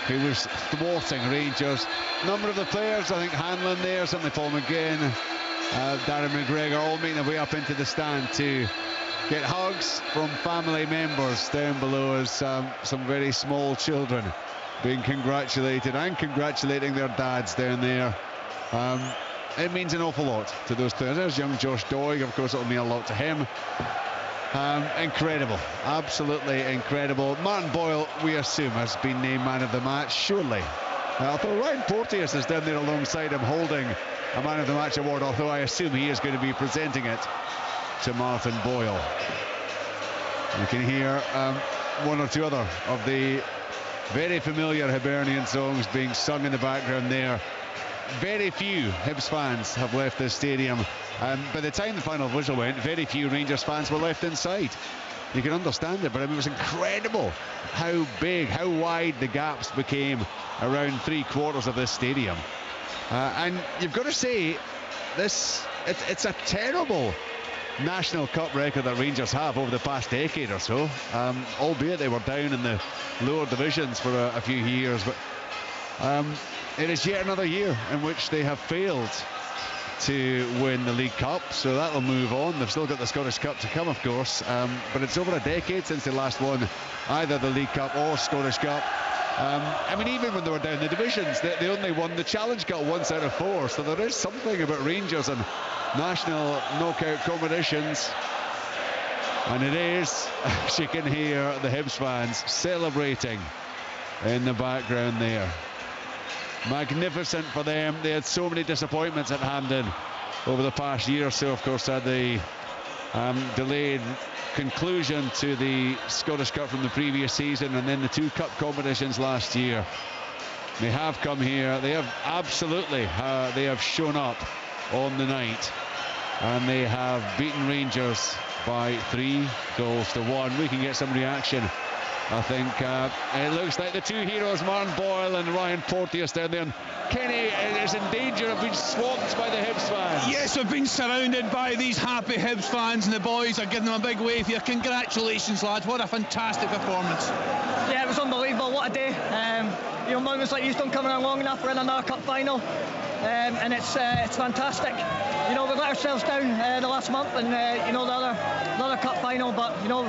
[SPEAKER 6] who was thwarting Rangers. A number of the players, I think Hanlon there, certainly Paul McGinn, Darren McGregor, all making their way up into the stand to get hugs from family members down below us. Some very small children being congratulated and congratulating their dads down there. It means an awful lot to those players. There's young Josh Doig, of course it'll mean a lot to him. Incredible, absolutely incredible. Martin Boyle, we assume, has been named man of the match, surely. Although Ryan Porteous is down there alongside him holding a man of the match award, although I assume he is going to be presenting it to Martin Boyle. You can hear one or two other of the very familiar Hibernian songs being sung in the background there. Very few Hibs fans have left this stadium. By the time the final whistle went, very few Rangers fans were left inside. You can understand it, but I mean, it was incredible how big, how wide the gaps became around 3/4 of this stadium. And you've got to say, it's a terrible National Cup record that Rangers have over the past decade or so, albeit they were down in the lower divisions for a few years, but it is yet another year in which they have failed to win the League Cup, so that'll move on. They've still got the Scottish Cup to come, of course, but it's over a decade since they last won either the League Cup or Scottish Cup. I mean, even when they were down the divisions, they only won the Challenge Cup once out of 4, so there is something about Rangers and national knockout competitions. And it is, as you can hear the Hibs fans celebrating in the background there. Magnificent for them. They had so many disappointments at Hampden over the past year or so. Of course, had the delayed conclusion to the Scottish Cup from the previous season, and then the 2 cup competitions last year. They have come here. They have absolutely they have shown up on the night, and they have beaten Rangers by 3-1. We can get some reaction, I think. It looks like the 2 heroes, Martin Boyle and Ryan Porteous, down there. And Kenny is in danger of being swamped by the Hibs fans.
[SPEAKER 17] Yes, we've been surrounded by these happy Hibs fans, and the boys are giving them a big wave here. Congratulations, lads. What a fantastic performance.
[SPEAKER 15] Yeah, it was unbelievable. What a day. You know, moments like these don't come around long enough. We're in another cup final, and it's fantastic. You know, we let ourselves down the last month, and you know, another cup final, but you know,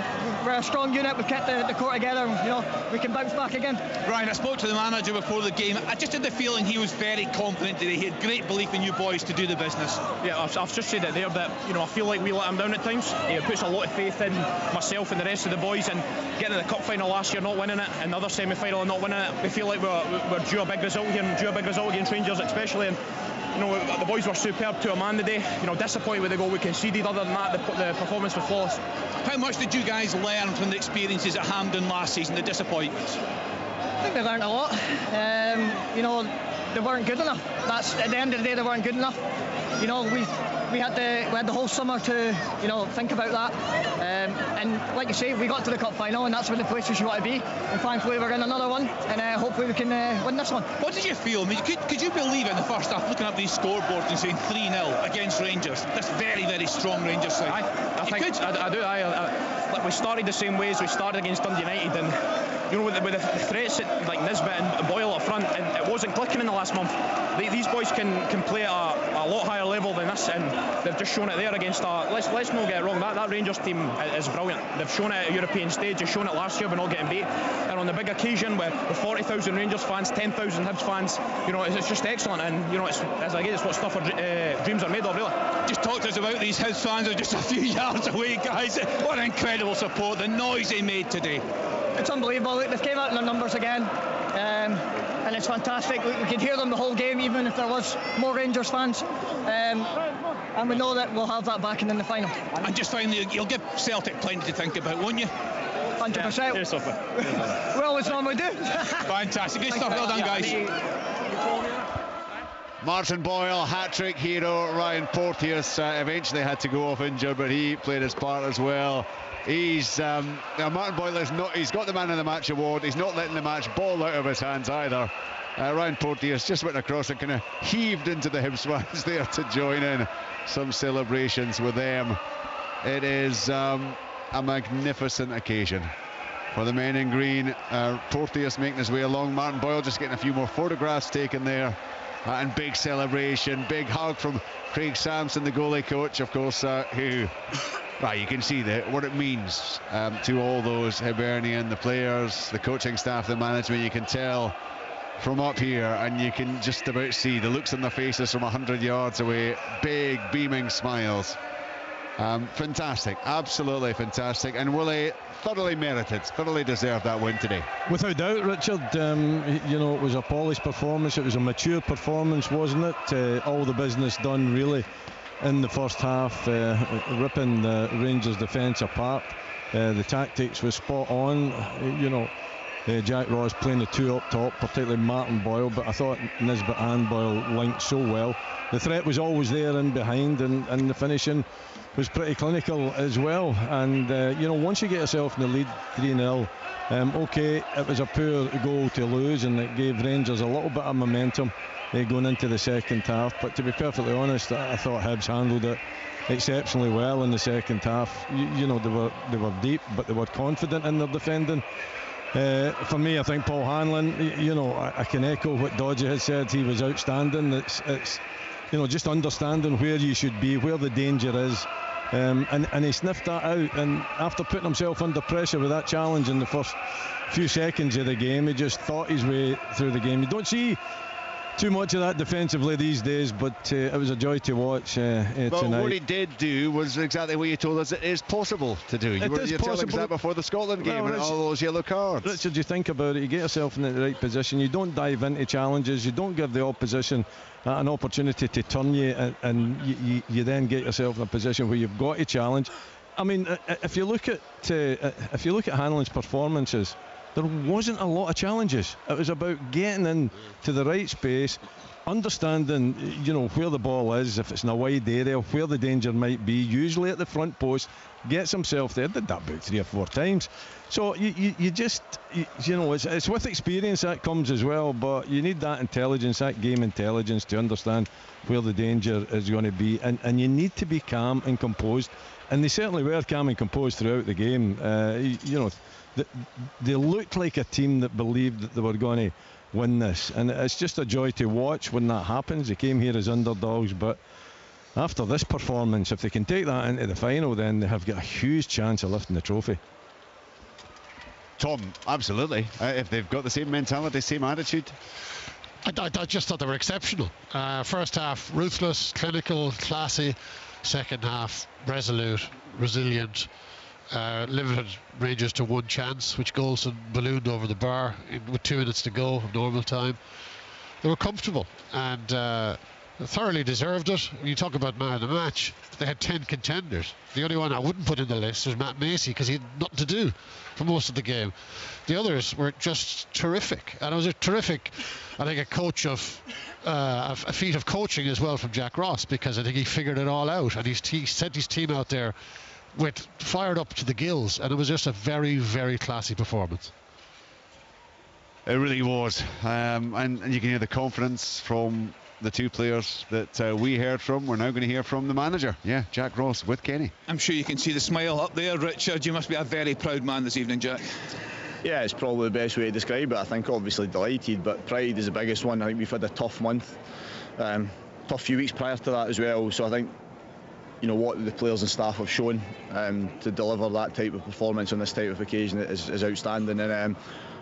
[SPEAKER 15] we're a strong unit. We've kept the core together, and, you know, we can bounce back again.
[SPEAKER 17] Ryan, I spoke to the manager before the game. I just had the feeling he was very confident today. He had great belief in you boys to do the business.
[SPEAKER 16] Yeah, I've just said it there, but you know, I feel like we let him down at times. He puts a lot of faith in myself and the rest of the boys, and getting to the cup final last year, not winning it, and the other semi-final and not winning it, we feel like we're due a big result here, and due a big result against Rangers especially. And you know, the boys were superb to a man today. You know, disappointed with the goal we conceded. Other than that, the performance was flawless.
[SPEAKER 17] How much did you guys learn from the experiences at Hampden last season, the disappointments?
[SPEAKER 15] I think we learned a lot. You know, they weren't good enough. That's at the end of the day, they weren't good enough. You know, we had the whole summer to, you know, think about that. And like you say, we got to the cup final, and that's where the places you want to be. And thankfully, we're in another one, and hopefully we can win this one.
[SPEAKER 17] What did you feel? I mean, could you believe in the first half, looking up these scoreboards and saying 3-0 against Rangers? This very, very strong Rangers side.
[SPEAKER 16] I do. We started the same way as we started against Dundee United, and you know, with the threats like Nisbet and Boyle up front, and it wasn't clicking in the last month. These boys can play at a lot higher level than this, and they've just shown it there against let's not get it wrong, that Rangers team is brilliant. They've shown it at a European stage, they've shown it last year by not getting beat, and on the big occasion with 40,000 Rangers fans, 10,000 Hibs fans, you know, it's just excellent. And you know, it's what stuff our dreams are made of, really.
[SPEAKER 17] Just talk to us about these Hibs fans who are just a few yards away, guys. What incredible support, the noise they made today.
[SPEAKER 15] It's unbelievable. They've came out in their numbers again, and it's fantastic. We could hear them the whole game, even if there was more Rangers fans, and we know that we'll have that back in the final.
[SPEAKER 17] And just finally, you'll give Celtic plenty to think about, won't you?
[SPEAKER 15] 100%.
[SPEAKER 16] Yes,
[SPEAKER 15] We always normally do.
[SPEAKER 17] Fantastic. Good stuff. Well done, guys.
[SPEAKER 6] Martin Boyle, hat-trick hero. Ryan Porteous eventually had to go off injured, but he played his part as well. He's Martin Boyle is not. He's got the man of the match award. He's not letting the match ball out of his hands either. Ryan Porteous just went across and kind of heaved into the Hibs fans there to join in some celebrations with them. It is a magnificent occasion for the men in green. Porteous making his way along. Martin Boyle just getting a few more photographs taken there. And big celebration, big hug from Craig Sampson, the goalie coach, of course, who, well, you can see what it means to all those Hibernian, the players, the coaching staff, the management. You can tell from up here, and you can just about see the looks on their faces from 100 yards away. Big, beaming smiles. Fantastic, absolutely fantastic, and Willie thoroughly merited, thoroughly deserved that win today.
[SPEAKER 9] Without doubt, Richard. You know, it was a polished performance, it was a mature performance, wasn't it? All the business done really in the first half, ripping the Rangers defence apart. The tactics was spot on. You know, Jack Ross playing the two up top, particularly Martin Boyle, but I thought Nisbet and Boyle linked so well. The threat was always there in behind, and the finishing was pretty clinical as well. And you know, once you get yourself in the lead 3-0, okay, it was a poor goal to lose, and it gave Rangers a little bit of momentum going into the second half. But to be perfectly honest, I thought Hibs handled it exceptionally well in the second half. You know, they were deep, but they were confident in their defending. For me, I think Paul Hanlon, you know, I can echo what Dodgy has said. He was outstanding. It's you know, just understanding where you should be, where the danger is, and he sniffed that out. And after putting himself under pressure with that challenge in the first few seconds of the game, he just thought his way through the game. You don't see too much of that defensively these days, but it was a joy to watch tonight.
[SPEAKER 6] What he did do was exactly what you told us it is possible to do. You're telling us that before the Scotland game, and all those yellow cards.
[SPEAKER 9] Richard, you think about it, you get yourself in the right position, you don't dive into challenges, you don't give the opposition an opportunity to turn you, and you then get yourself in a position where you've got to challenge. I mean, if you look at Hanlon's performances, there wasn't a lot of challenges. It was about getting into the right space, understanding, you know, where the ball is, if it's in a wide area, where the danger might be, usually at the front post, gets himself there. Did that about 3 or 4 times. So you just, you know, it's with experience that comes as well, but you need that intelligence, that game intelligence, to understand where the danger is going to be, and you need to be calm and composed, and they certainly were calm and composed throughout the game. You know, they looked like a team that believed that they were going to win this, and it's just a joy to watch when that happens. They came here as underdogs, but after this performance, if they can take that into the final, then they have got a huge chance of lifting the trophy.
[SPEAKER 6] Tom, absolutely. If they've got the same mentality, same attitude.
[SPEAKER 10] I just thought they were exceptional. First half, ruthless, clinical, classy. Second half, resolute, resilient. Limited Rangers to one chance, which Goulson ballooned over the bar with 2 minutes to go of normal time. They were comfortable and thoroughly deserved it. When you talk about man of the match, they had 10 contenders. The only one I wouldn't put in the list was Matt Macy, because he had nothing to do for most of the game. The others were just terrific, and it was a terrific, I think, a feat of coaching as well from Jack Ross, because I think he figured it all out, and he sent his team out there with fired up to the gills, and it was just a very, very classy performance.
[SPEAKER 6] It really was, and you can hear the confidence from the two players that we heard from. We're now going to hear from the manager, Jack Ross, with Kenny.
[SPEAKER 17] I'm sure you can see the smile up there, Richard. You must be a very proud man this evening, Jack.
[SPEAKER 18] Yeah, it's probably the best way to describe it. I think obviously delighted, but pride is the biggest one. I think we've had a tough month, tough few weeks prior to that as well, so I think, you know, what the players and staff have shown to deliver that type of performance on this type of occasion is outstanding, and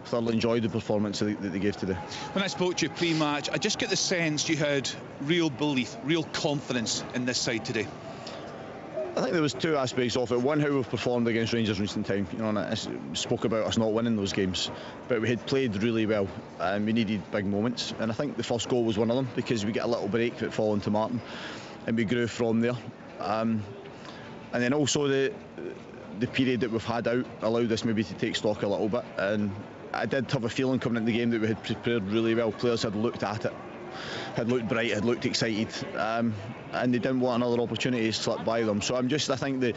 [SPEAKER 18] thoroughly enjoyed the performance that they gave today.
[SPEAKER 17] When I spoke to you pre-match, I just get the sense you had real belief, real confidence in this side today.
[SPEAKER 18] I think there was 2 aspects of it. One, how we've performed against Rangers in recent time. You know, and I spoke about us not winning those games, but we had played really well, and we needed big moments. And I think the first goal was one of them, because we get a little break that falling to Martin, and we grew from there. And then also the period that we've had out allowed us maybe to take stock a little bit, and I did have a feeling coming into the game that we had prepared really well. Players had looked at it, had looked bright, had looked excited, and they didn't want another opportunity to slip by them. So I think the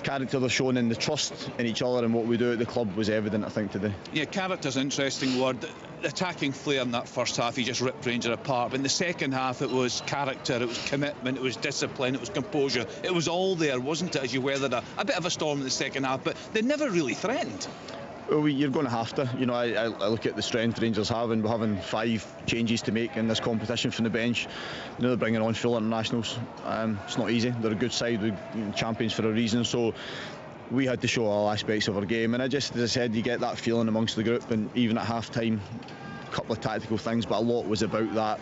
[SPEAKER 18] character they're showing and the trust in each other and what we do at the club was evident, I think, today.
[SPEAKER 17] Yeah, character's an interesting word. the attacking flair in that first half, he just ripped Rangers apart. But in the second half, it was character, it was commitment, it was discipline, it was composure. It was all there, wasn't it, as you weathered a bit of a storm in the second half, but they never really threatened.
[SPEAKER 18] Well, you're going to have to. You know, I look at the strength Rangers have, and we're having 5 changes to make in this competition from the bench. You know, they're bringing on full internationals. It's not easy. They're a good side, they're champions for a reason. So we had to show all aspects of our game, and as I said, you get that feeling amongst the group, and even at half-time, a couple of tactical things, but a lot was about that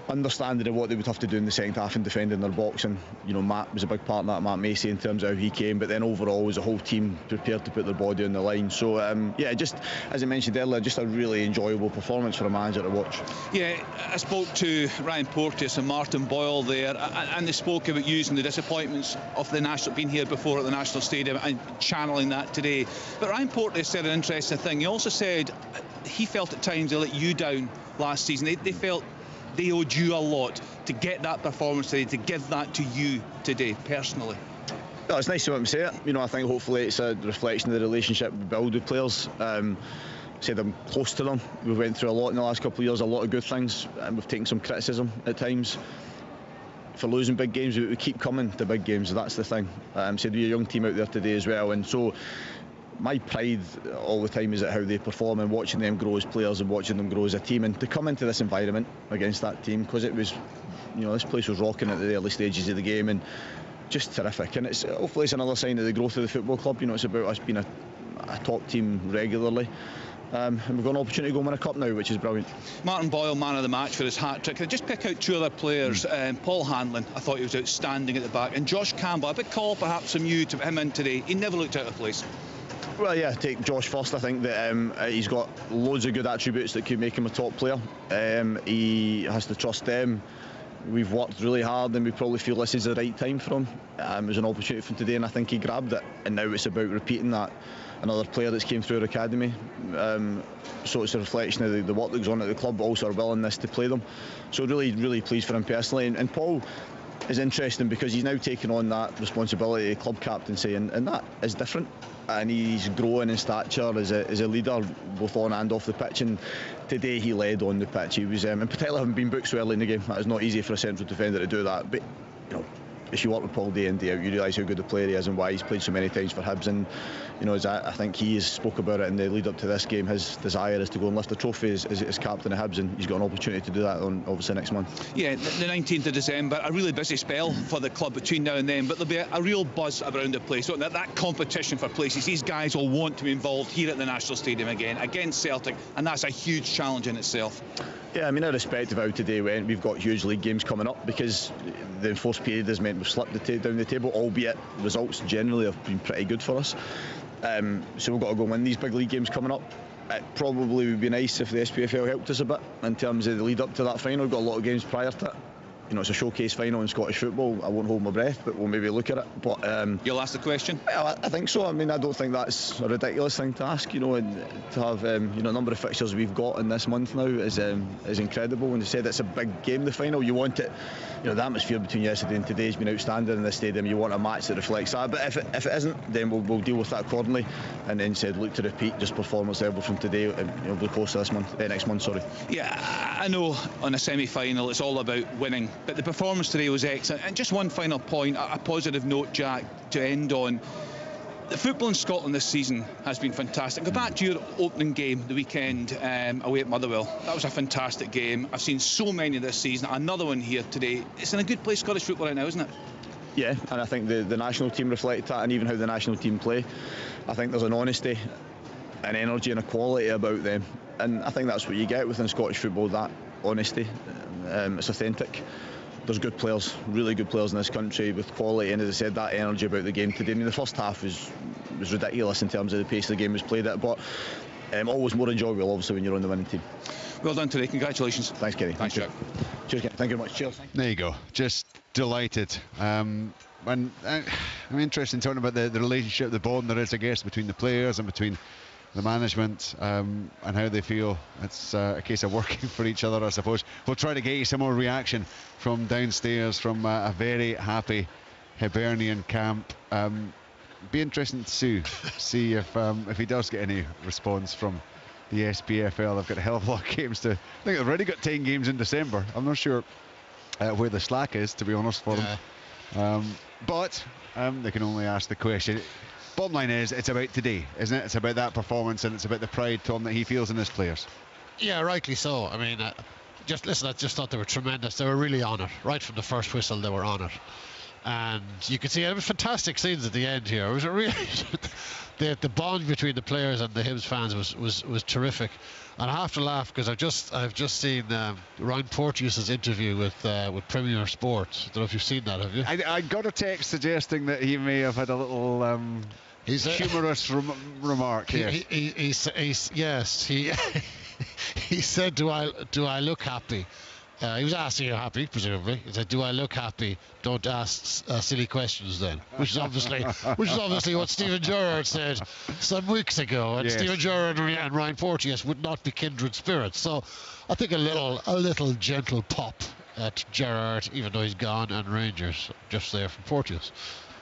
[SPEAKER 18] understanding of what they would have to do in the second half and defending their box. And you know, Matt was a big part of that, Matt Macy, in terms of how he came, but then overall was a whole team prepared to put their body on the line. So yeah, just as I mentioned earlier, just a really enjoyable performance for a manager to watch.
[SPEAKER 17] Yeah, I spoke to Ryan Porteous and Martin Boyle there, and they spoke about using the disappointments of the national, being here before at the National Stadium, and channeling that today. But Ryan Porteous said an interesting thing. He also said he felt at times they let you down last season. They felt they owed you a lot to get that performance today, to give that to you today, personally.
[SPEAKER 18] Well, it's nice to hear him say it. You know, I think hopefully it's a reflection of the relationship we build with players. Said I'm close to them. We've went through a lot in the last couple of years, a lot of good things, and we've taken some criticism at times for losing big games, but we keep coming to big games. That's the thing. Said we're a young team out there today as well, and so my pride all the time is at how they perform and watching them grow as players and watching them grow as a team, and to come into this environment against that team, because it was, you know, this place was rocking at the early stages of the game, and just terrific. And it's hopefully it's another sign of the growth of the football club. You know, it's about us being a top team regularly. And we've got an opportunity to go and win a cup now, which is brilliant.
[SPEAKER 17] Martin Boyle, man of the match for his hat-trick. Can I just pick out 2 other players? Paul Hanlon, I thought he was outstanding at the back, and Josh Campbell, a big call perhaps from you to put him in today. He never looked out of place.
[SPEAKER 18] Well, yeah, take Josh first. I think that he's got loads of good attributes that could make him a top player. He has to trust them. We've worked really hard, and we probably feel this is the right time for him. It was an opportunity for him today, and I think he grabbed it. And now it's about repeating that. Another player that's came through our academy. So it's a reflection of the work that goes on at the club, but also our willingness to play them. So really, really pleased for him personally. And Paul is interesting because he's now taken on that responsibility of club captaincy, and that is different. And he's growing in stature as a leader, both on and off the pitch. And today he led on the pitch. He was, in particular, having been booked so early in the game, that is not easy for a central defender to do that. But you know, as you work with Paul day in, day out, you realise how good a player he is and why he's played so many times for Hibs. And you know, as I think he has spoke about it in the lead up to this game, his desire is to go and lift the trophy as captain of Hibs, and he's got an opportunity to do that on obviously next month. Yeah,
[SPEAKER 17] the 19th of December, a really busy spell for the club between now and then, but there'll be a real buzz around the place. So that competition for places, these guys will want to be involved here at the National Stadium again against Celtic, and that's a huge challenge in itself. Yeah, I mean, irrespective of how today went, we've got huge league games coming up, because the enforced period has meant we've slipped down the table, albeit results generally have been pretty good for us. So we've got to go and win these big league games coming up. It probably would be nice if the SPFL helped us a bit in terms of the lead up to that final. We've got a lot of games prior to it. You know, it's a showcase final in Scottish football. I won't hold my breath, but we'll maybe look at it. But you'll ask the question?
[SPEAKER 18] Well, I think so. I mean, I don't think that's a ridiculous thing to ask. You know, and to have you know, a number of fixtures we've got in this month now is incredible. When they said it's a big game, the final, you want it. You know, the atmosphere between yesterday and today has been outstanding in this stadium. You want a match that reflects that. But if it isn't, then we'll deal with that accordingly. And then said, look to repeat just performance level from today over the course of this month, next month. Sorry.
[SPEAKER 17] Yeah, I know on a semi-final it's all about winning, but the performance today was excellent. And just one final point, a positive note, Jack, to end on. The football in Scotland this season has been fantastic. Go back to your opening game the weekend away at Motherwell. That was a fantastic game. I've seen so many this season. Another one here today. It's in a good place, Scottish football right now, isn't it?
[SPEAKER 18] Yeah, and I think the national team reflect that, and even how the national team play. I think there's an honesty, an energy and a quality about them. And I think that's what you get within Scottish football, that honesty. It's authentic. There's good players, really good players in this country with quality, and as I said, that energy about the game today. I mean, the first half was ridiculous in terms of the pace the game was played at, but always more enjoyable, obviously, when you're on the winning team.
[SPEAKER 17] Well done today. Congratulations.
[SPEAKER 18] Thanks, Kenny.
[SPEAKER 17] Thanks, Jack.
[SPEAKER 18] Cheers, Kenny. Thank you very much. Cheers.
[SPEAKER 6] There you go. Just delighted. And I'm interested in talking about the relationship, the bond there is, I guess, between the players and between the management, and how they feel. It's a case of working for each other, I suppose. We'll try to get you some more reaction from downstairs from a very happy Hibernian camp. Be interesting to see if he does get any response from the SPFL. They've got a hell of a lot of games to. I think they've already got 10 games in December. I'm not sure where the slack is, to be honest, for them. But they can only ask the question. Bottom line is, it's about today, isn't it? It's about that performance, and it's about the pride, Tom, that he feels in his players.
[SPEAKER 10] Yeah, rightly so. I mean, I just thought they were tremendous. They were really on it. Right from the first whistle, they were on it. And you could see it was fantastic scenes at the end here. It was a really the bond between the players and the Hibs fans was terrific. And I have to laugh because I've just seen Ryan Porteous's interview with Premier Sports. I don't know if you've seen that, have you?
[SPEAKER 6] I got a text suggesting that he may have had a little humorous remark.
[SPEAKER 10] He said, "Do I look happy?" He was asking you happy, presumably. He said, "Do I look happy? Don't ask silly questions then." Which is obviously what Stephen Gerrard said some weeks ago. And Stephen Gerrard and Ryan Porteous would not be kindred spirits. So I think a little gentle pop at Gerrard, even though he's gone, and Rangers just there from Porteous.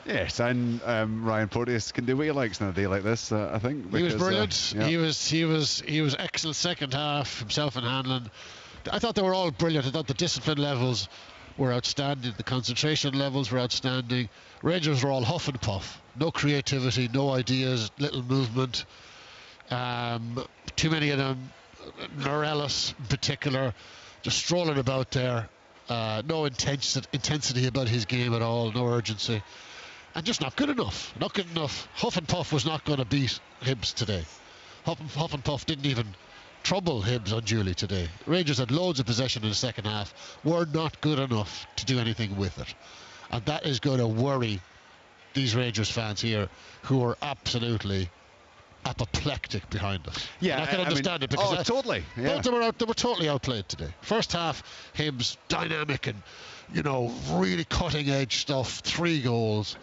[SPEAKER 6] Yes, and Ryan Porteous can do what he likes in a day like this. I think
[SPEAKER 10] he was brilliant. He was excellent second half. Himself and Hanlon. I thought they were all brilliant. I thought the discipline levels were outstanding. The concentration levels were outstanding. Rangers were all huff and puff. No creativity, no ideas, little movement. Too many of them, Norellis in particular, just strolling about there. No intensity about his game at all, no urgency. And just not good enough. Not good enough. Huff and puff was not going to beat Hibs today. Huff and puff didn't even trouble Hibs unduly today. Rangers had loads of possession in the second half, were not good enough to do anything with it. And that is going to worry these Rangers fans here, who are absolutely apoplectic behind us.
[SPEAKER 6] Yeah,
[SPEAKER 10] and I can understand it because
[SPEAKER 6] totally. Yeah.
[SPEAKER 10] They were totally outplayed today. First half, Hibs dynamic and really cutting edge stuff, 3 goals.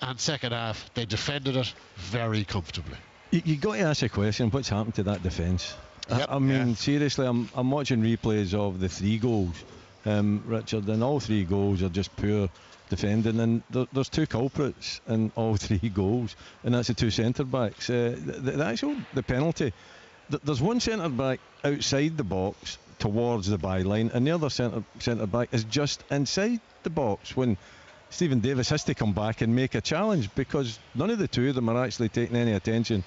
[SPEAKER 10] And second half, they defended it very comfortably.
[SPEAKER 9] You got to ask a question: what's happened to that defence? I mean, seriously, I'm watching replays of the 3 goals, Richard, and all 3 goals are just poor defending. And there's 2 culprits in all 3 goals, and that's the 2 centre backs. The penalty. There's one centre back outside the box towards the byline, and the other centre back is just inside the box when Stephen Davis has to come back and make a challenge, because none of the 2 of them are actually taking any attention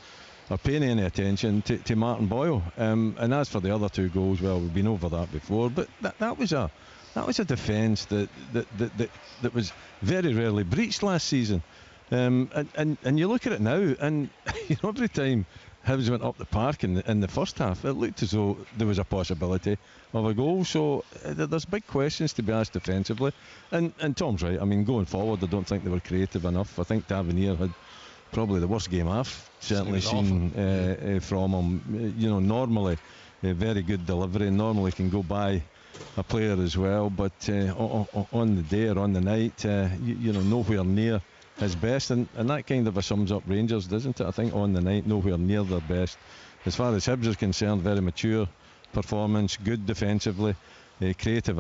[SPEAKER 9] or paying any attention to Martin Boyle. And as for the other 2 goals, well, we've been over that before, but that was a defence that was very rarely breached last season. And you look at it now, and every time Hibs went up the park in the first half, it looked as though there was a possibility of a goal. So there's big questions to be asked defensively. And Tom's right. I mean, going forward, I don't think they were creative enough. I think Tavernier had probably the worst game I've certainly seen from him. Normally very good delivery, normally can go by a player as well, but on the day or on the night, nowhere near his best, and that kind of sums up Rangers, doesn't it? I think on the night, nowhere near their best. As far as Hibs are concerned, very mature performance, good defensively, creative,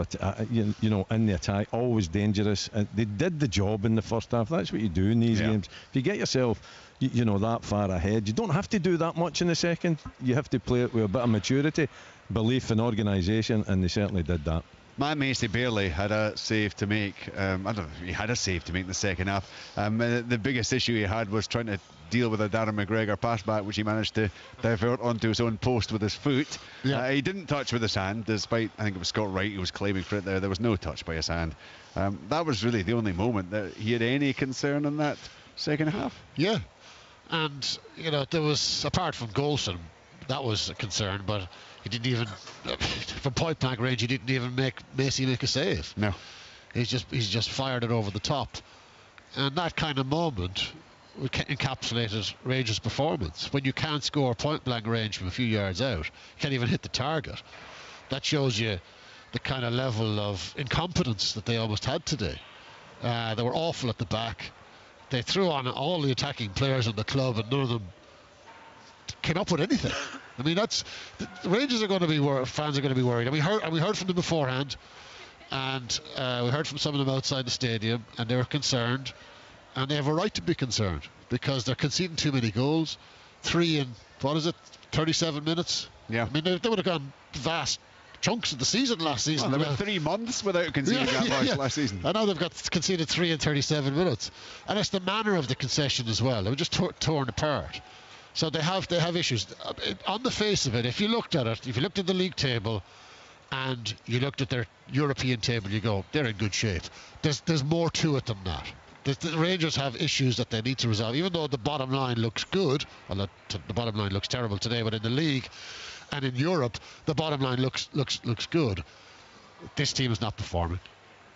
[SPEAKER 9] in the attack, always dangerous. They did the job in the first half. That's what you do in these games. If you get yourself, that far ahead, you don't have to do that much in the second. You have to play it with a bit of maturity, belief and organisation, and they certainly did that.
[SPEAKER 6] Matt Macy barely had a save to make. I don't know if he had a save to make in the second half. The biggest issue he had was trying to deal with a Darren McGregor pass back, which he managed to divert onto his own post with his foot. He didn't touch with his hand, despite, I think it was Scott Wright who was claiming for it there. There was no touch by his hand. That was really the only moment that he had any concern in that second half.
[SPEAKER 10] Yeah, and there was, apart from Golson, that was a concern, but he didn't even, from point blank range, he didn't even make Macy make a save.
[SPEAKER 6] No,
[SPEAKER 10] he's just fired it over the top, and that kind of moment encapsulated Rangers' performance. When you can't score point blank range from a few yards out, you can't even hit the target. That shows you the kind of level of incompetence that they almost had today. They were awful at the back. They threw on all the attacking players in the club, and none of them came up with anything. I mean, the Rangers are going to be fans are going to be worried. And we heard from them beforehand, and we heard from some of them outside the stadium, and they were concerned, and they have a right to be concerned because they're conceding too many goals. 3 in 37 minutes.
[SPEAKER 6] Yeah.
[SPEAKER 10] I mean, they would have gone vast chunks of the season last season.
[SPEAKER 6] Well, they were 3 months without conceding that much last season.
[SPEAKER 10] I know they've got conceded 3 in 37 minutes. And it's the manner of the concession as well. They were just torn apart. So they have issues. On the face of it, if you looked at it, if you looked at the league table and you looked at their European table, you go, they're in good shape. There's more to it than that. The Rangers have issues that they need to resolve, even though the bottom line looks good. Well, the bottom line looks terrible today, but in the league and in Europe, the bottom line looks good. This team is not performing,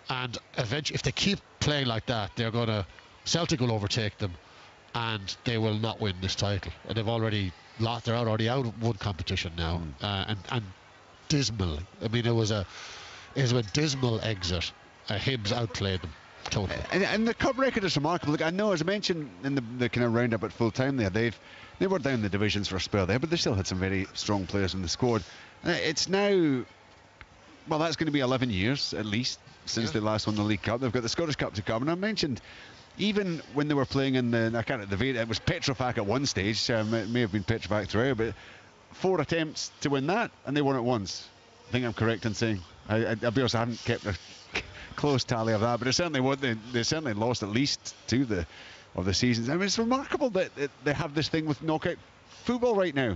[SPEAKER 10] and eventually, if they keep playing like that, Celtic will overtake them, and they will not win this title. And they're already out of one competition now, and dismally. I mean, it was a dismal exit. Hibs outplayed them. Totally.
[SPEAKER 6] And the cup record is remarkable. Look, I know, as I mentioned in the kind of roundup at full time there, they were down the divisions for a spell there, but they still had some very strong players in the squad. It's now, well, that's going to be 11 years at least since they last won the League Cup. They've got the Scottish Cup to come, and I mentioned even when they were playing in it was Petrofac at one stage. It may have been Petrofac throughout, but 4 attempts to win that, and they won it once. I think I'm correct in saying. I'll be honest, I haven't kept a close tally of that, but it certainly they certainly lost at least 2 of the seasons. I mean, it's remarkable that they have this thing with knockout football right now.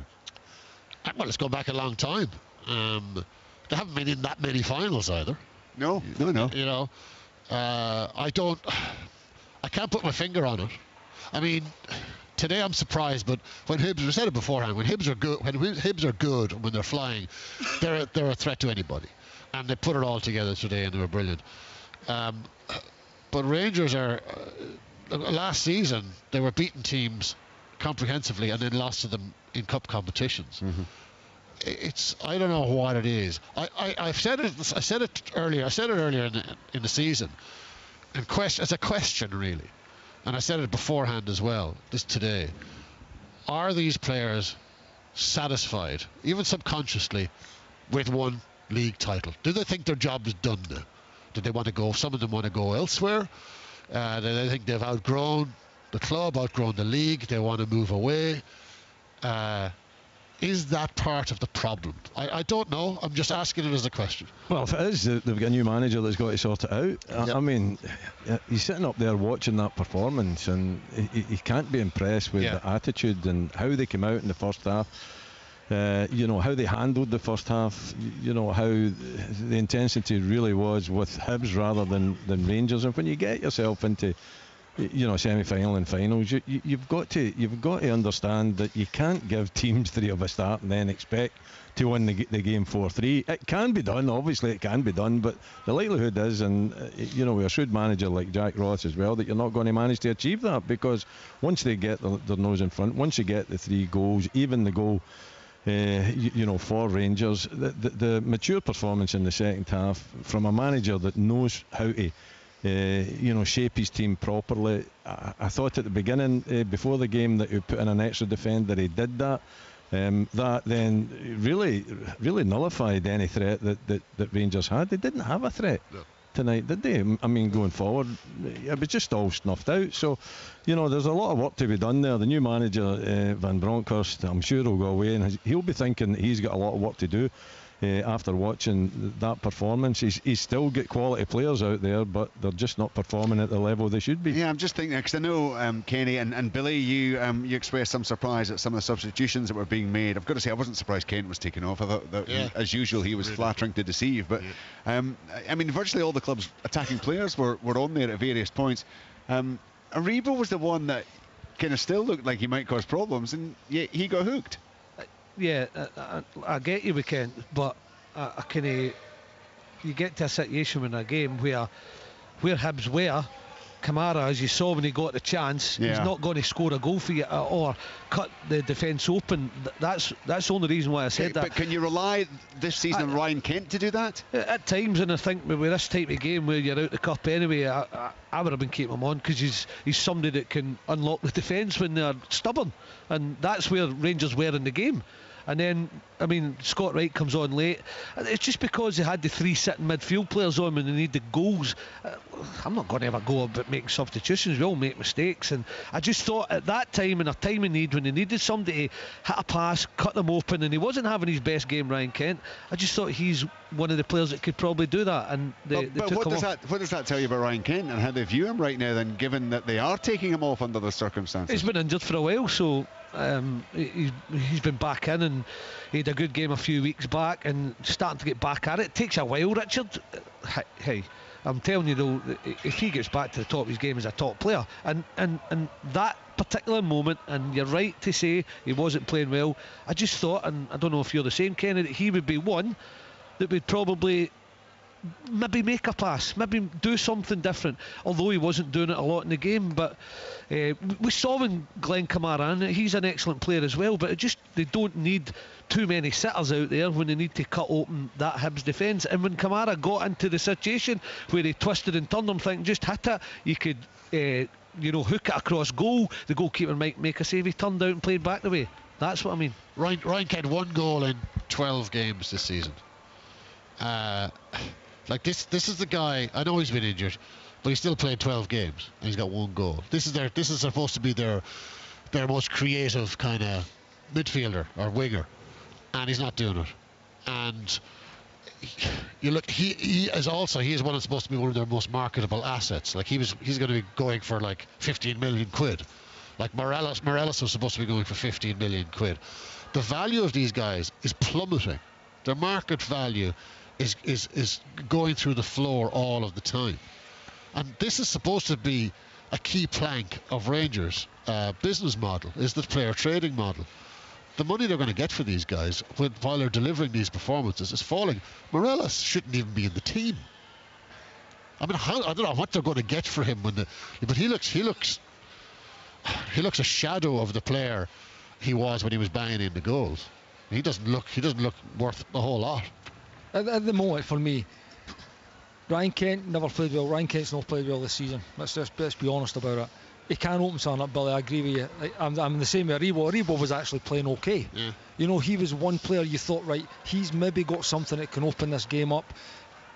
[SPEAKER 10] Well, it's gone back a long time. They haven't been in that many finals either.
[SPEAKER 6] No.
[SPEAKER 10] You know, I can't put my finger on it. I mean, today I'm surprised, but when Hibs, we said it beforehand, when Hibs are good, and when they're flying, they're a threat to anybody. And they put it all together today, and they were brilliant. But Rangers are last season they were beating teams comprehensively and then lost to them in cup competitions. It's, I don't know what it is. I said it earlier in the season, and it's a question really, and I said it beforehand as well. This today, are these players satisfied, even subconsciously, with one league title? Do they think their job is done now? Do they want to go? Some of them want to go elsewhere. They think they've outgrown the club, outgrown the league. They want to move away. Is that part of the problem? I don't know. I'm just asking it as a question.
[SPEAKER 9] Well, if it is, they've got a new manager that's got to sort it out. I mean, he's sitting up there watching that performance, and he can't be impressed with the attitude and how they came out in the first half. How they handled the first half, how the intensity really was with Hibs rather than Rangers. And when you get yourself into semi-final and finals, you've got to understand that you can't give teams 3 of a start and then expect to win the game 4-3. It can be done, obviously it can be done, but the likelihood is, and with a shrewd manager like Jack Ross as well, that you're not going to manage to achieve that, because once they get their nose in front, once you get the 3 goals, even the goal for Rangers, the mature performance in the second half from a manager that knows how to shape his team properly. I thought at the beginning, before the game, that he put in an extra defender. He did that. That then really nullified any threat that Rangers had. They didn't have a threat tonight, did they? I mean, going forward, it was just all snuffed out. So, there's a lot of work to be done there. The new manager, Van Bronckhorst, I'm sure he'll go away and he'll be thinking that he's got a lot of work to do after watching that performance. He's still got quality players out there, but they're just not performing at the level they should be.
[SPEAKER 6] Yeah, I'm just thinking, because I know, Kenny and Billy, you expressed some surprise at some of the substitutions that were being made. I've got to say, I wasn't surprised Kent was taken off. I thought that, as usual, he was flattering to deceive. But, I mean, virtually all the club's attacking players were on there at various points. Aribo was the one that kind of still looked like he might cause problems, and yet he got hooked.
[SPEAKER 7] Yeah, I get you, Kent, but I kind of, you get to a situation in a game where Hibs were, Kamara, as you saw when he got the chance, he's not going to score a goal for you or cut the defence open. That's the only reason why I said that.
[SPEAKER 6] But can you rely this season on Ryan Kent to do that?
[SPEAKER 7] At times, and I think with this type of game where you're out the cup anyway, I would have been keeping him on, because he's somebody that can unlock the defence when they're stubborn, and that's where Rangers were in the game. And then, I mean, Scott Wright comes on late. It's just because they had the 3 sitting midfield players on when they needed goals. I'm not going to ever go about making substitutions. We all make mistakes. And I just thought at that time, in a time of need, when they needed somebody to hit a pass, cut them open, and he wasn't having his best game, Ryan Kent, I just thought he's one of the players that could probably do that. And they
[SPEAKER 6] but
[SPEAKER 7] took
[SPEAKER 6] what
[SPEAKER 7] him
[SPEAKER 6] does
[SPEAKER 7] off.
[SPEAKER 6] what does that tell you about Ryan Kent and how they view him right now, then, given that they are taking him off under the circumstances?
[SPEAKER 7] He's been injured for a while, so he's been back in, and he had a good game a few weeks back and starting to get back at it. It takes a while, Richard. Hey, I'm telling you though, if he gets back to the top of his game as a top player, and that particular moment, and you're right to say he wasn't playing well, I just thought, and I don't know if you're the same, Kenny, that he would be one that would probably maybe make a pass, maybe do something different, although he wasn't doing it a lot in the game. But we saw when Glenn Kamara, and he's an excellent player as well, but they don't need too many sitters out there when they need to cut open that Hibs defence. And when Kamara got into the situation where he twisted and turned, I'm thinking, just hit it, you could hook it across goal, the goalkeeper might make a save, he turned out and played back the way. That's what I mean.
[SPEAKER 10] Ryan Kent, 1 goal in 12 games this season. This is the guy. I know he's been injured, but he still played 12 games and he's got 1 goal. This is supposed to be their most creative kind of midfielder or winger, and he's not doing it. And you look, he is supposed to be one of their most marketable assets. Like he's going to be going for like 15 million quid. Like Morelos was supposed to be going for 15 million quid. The value of these guys is plummeting. Their market value is going through the floor all of the time, and this is supposed to be a key plank of Rangers' business model, is the player trading model. The money they're going to get for these guys while they're delivering these performances is falling. Morelos shouldn't even be in the team. I mean, I don't know what they're going to get for him but he looks a shadow of the player he was when he was banging in the goals. He doesn't look worth a whole lot.
[SPEAKER 8] At the moment, for me, Ryan Kent never played well. Ryan Kent's not played well this season. Let's be honest about it. He can open something up, Billy. I agree with you. I'm the same with Aribo. Aribo was actually playing okay. Yeah. He was one player you thought, right, he's maybe got something that can open this game up.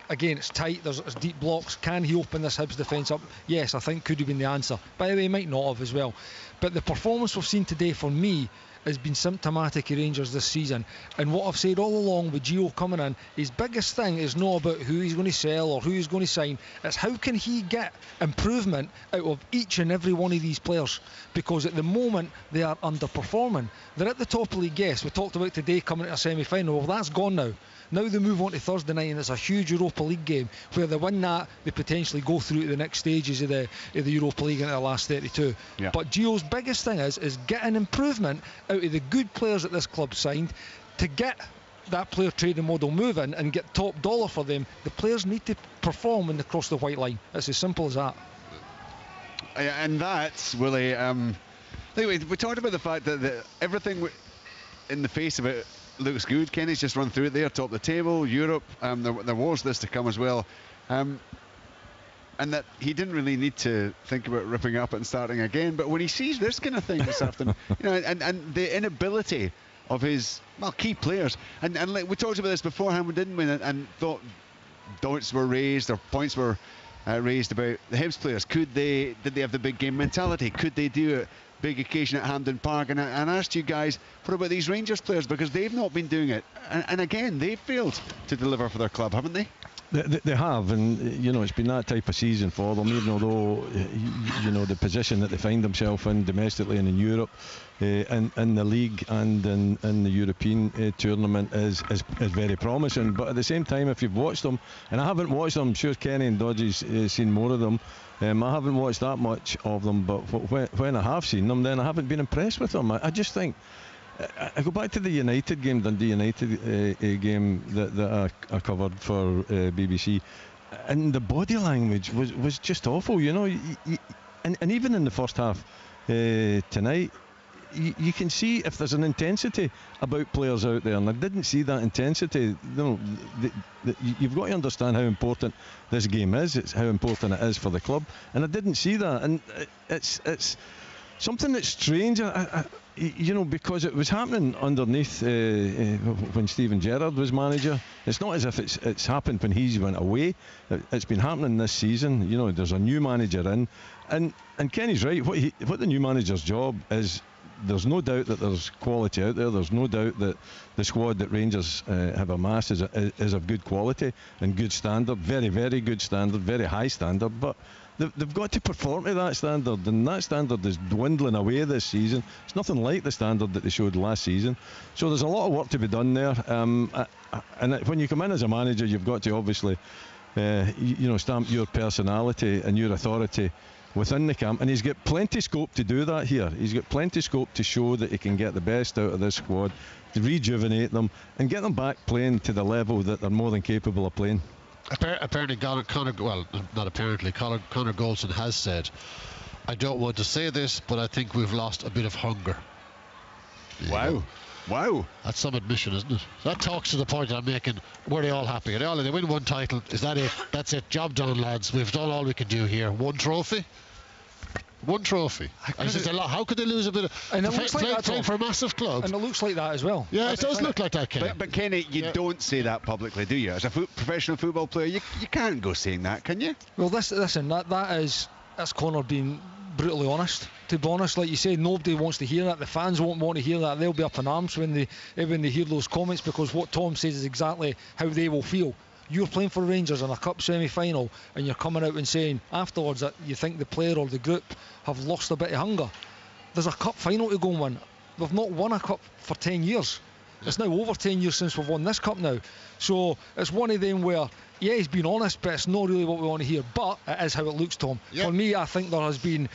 [SPEAKER 8] Again, it's tight, there's deep blocks. Can he open this Hibs defence up? Yes, I think could have been the answer. By the way, he might not have as well. But the performance we've seen today, for me, has been symptomatic of Rangers this season. And what I've said all along with Gio coming in, his biggest thing is not about who he's going to sell or who he's going to sign. It's how can he get improvement out of each and every one of these players, because at the moment they are underperforming. They're at the top of the league. Yes, we talked about today coming to a semi-final. Well, that's gone now. Now they move on to Thursday night, and it's a huge Europa League game where they win that, they potentially go through to the next stages of the Europa League into the last 32.
[SPEAKER 6] Yeah.
[SPEAKER 8] But Gio's biggest thing is getting improvement out of the good players that this club signed. To get that player trading model moving and get top dollar for them, the players need to perform when they cross the white line. It's as simple as that.
[SPEAKER 6] And that's, Willie, we talked about the fact that everything in the face of it looks good. Kenny's just run through it there, top of the table, Europe. There was this to come as well. And that he didn't really need to think about ripping up and starting again. But when he sees this kind of thing this afternoon, and the inability of his key players, and like we talked about this beforehand, didn't we? And thought doubts were raised or points were raised about the Hibs players. Did they have the big game mentality? Could they do it? Big occasion at Hampden Park, and I asked you guys, what about these Rangers players, because they've not been doing it, and again they've failed to deliver for their club, haven't they?
[SPEAKER 9] They have, and it's been that type of season for them, even although the position that they find themselves in domestically and in Europe, in the league and in the European tournament is very promising. But at the same time, if you've watched them, and I haven't watched them, I'm sure Kenny and Dodgy's seen more of them. I haven't watched that much of them, but when I have seen them, then I haven't been impressed with them. I just think, I go back to the United game, Dundee United game that I covered for BBC, and the body language was just awful, and even in the first half tonight, you can see if there's an intensity about players out there, and I didn't see that intensity. You've got to understand how important this game is. It's how important it is for the club, and I didn't see that. And it's something that's strange. because it was happening underneath when Steven Gerrard was manager. It's not as if it's happened when he's went away. It's been happening this season. There's a new manager in, and Kenny's right. What the new manager's job is, there's no doubt that there's quality out there. There's no doubt that the squad that Rangers have amassed is of good quality and good standard, very, very good standard, very high standard. But they've got to perform to that standard, and that standard is dwindling away this season. It's nothing like the standard that they showed last season. So there's a lot of work to be done there. And when you come in as a manager, you've got to obviously, stamp your personality and your authority within the camp, and he's got plenty of scope to do that here. He's got plenty of scope to show that he can get the best out of this squad, to rejuvenate them and get them back playing to the level that they're more than capable of playing.
[SPEAKER 10] Apparently, Connor Goldson has said, I don't want to say this, but I think we've lost a bit of hunger.
[SPEAKER 6] Wow.
[SPEAKER 10] That's some admission, isn't it? That talks to the point I'm making. Were they all happy? They win one title. Is that it? That's it. Job done, lads. We've done all we can do here. One trophy. It's just a lot. How could they lose a bit of...
[SPEAKER 8] And it looks like that,
[SPEAKER 10] playing for a massive club.
[SPEAKER 8] And it looks like that as well.
[SPEAKER 10] Yeah, it does look like that, Kenny.
[SPEAKER 6] But Kenny, you don't say that publicly, do you? As a professional football player, you can't go saying that, can you?
[SPEAKER 8] Well, listen, that's Connor being brutally honest. To be honest, like you say, nobody wants to hear that. The fans won't want to hear that. They'll be up in arms when they hear those comments, because what Tom says is exactly how they will feel. You're playing for Rangers in a cup semi-final, and you're coming out and saying afterwards that you think the player or the group have lost a bit of hunger. There's a cup final to go and win. We've not won a cup for 10 years. It's now over 10 years since we've won this cup now. So it's one of them where, yeah, he's been honest, but it's not really what we want to hear. But it is how it looks, Tom. Yep. For me, I think there has been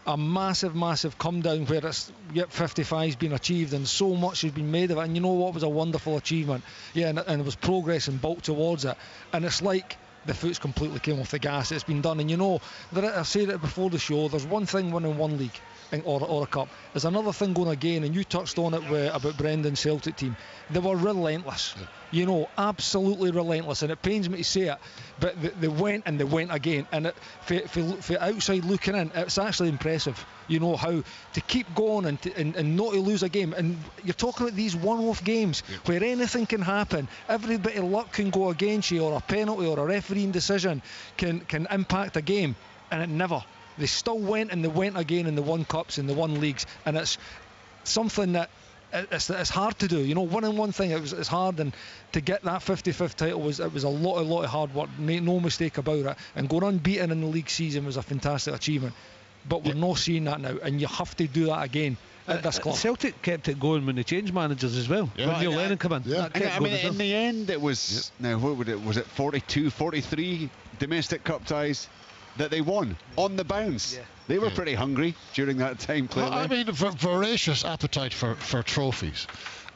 [SPEAKER 8] a massive come down where it's 55's been achieved and so much has been made of it. And you know what was a wonderful achievement? Yeah, and there was progress and built towards it. And it's like the foot's completely came off the gas. It's been done. And you know, I've said it before the show, there's one thing winning one league or a cup. There's another thing going again, and you touched on it about Brendan's Celtic team. They were relentless. You know, absolutely relentless, and it pains me to say it, but they went and they went again. And for outside looking in, it's actually impressive. You know, how to keep going and not to lose a game. And you're talking about these one-off games where anything can happen. Every bit of luck can go against you, or a penalty or a refereeing decision can impact a game, and it never. They still went and they went again, and they won cups and they won leagues, and it's something that it's hard to do. You know, winning one thing, it's hard, and to get that 55th title was a lot of hard work. Make no mistake about it. And going unbeaten in the league season was a fantastic achievement. But we're not seeing that now, and you have to do that again at this club.
[SPEAKER 7] Celtic kept it going when they changed managers as well.
[SPEAKER 6] Yeah.
[SPEAKER 7] When Neil Lennon came in.
[SPEAKER 6] Yeah. In the end, it was now was it 42, 43 domestic cup ties that they won on the bounce. Yeah. They were pretty hungry during that time, clearly.
[SPEAKER 10] I mean, voracious appetite for trophies.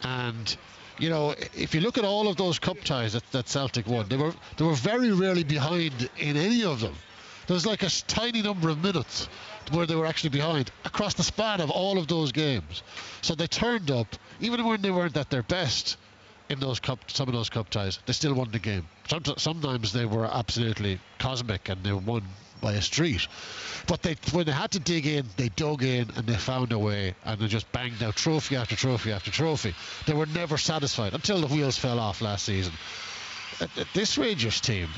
[SPEAKER 10] And, you know, if you look at all of those cup ties that Celtic won, they were very rarely behind in any of them. There was like a tiny number of minutes where they were actually behind across the span of all of those games. So they turned up, even when they weren't at their best in some of those cup ties, they still won the game. Sometimes they were absolutely cosmic and they won by a street, but when they had to dig in, they dug in and they found a way, and they just banged out trophy after trophy after trophy. They were never satisfied until the wheels fell off last season. This Rangers team,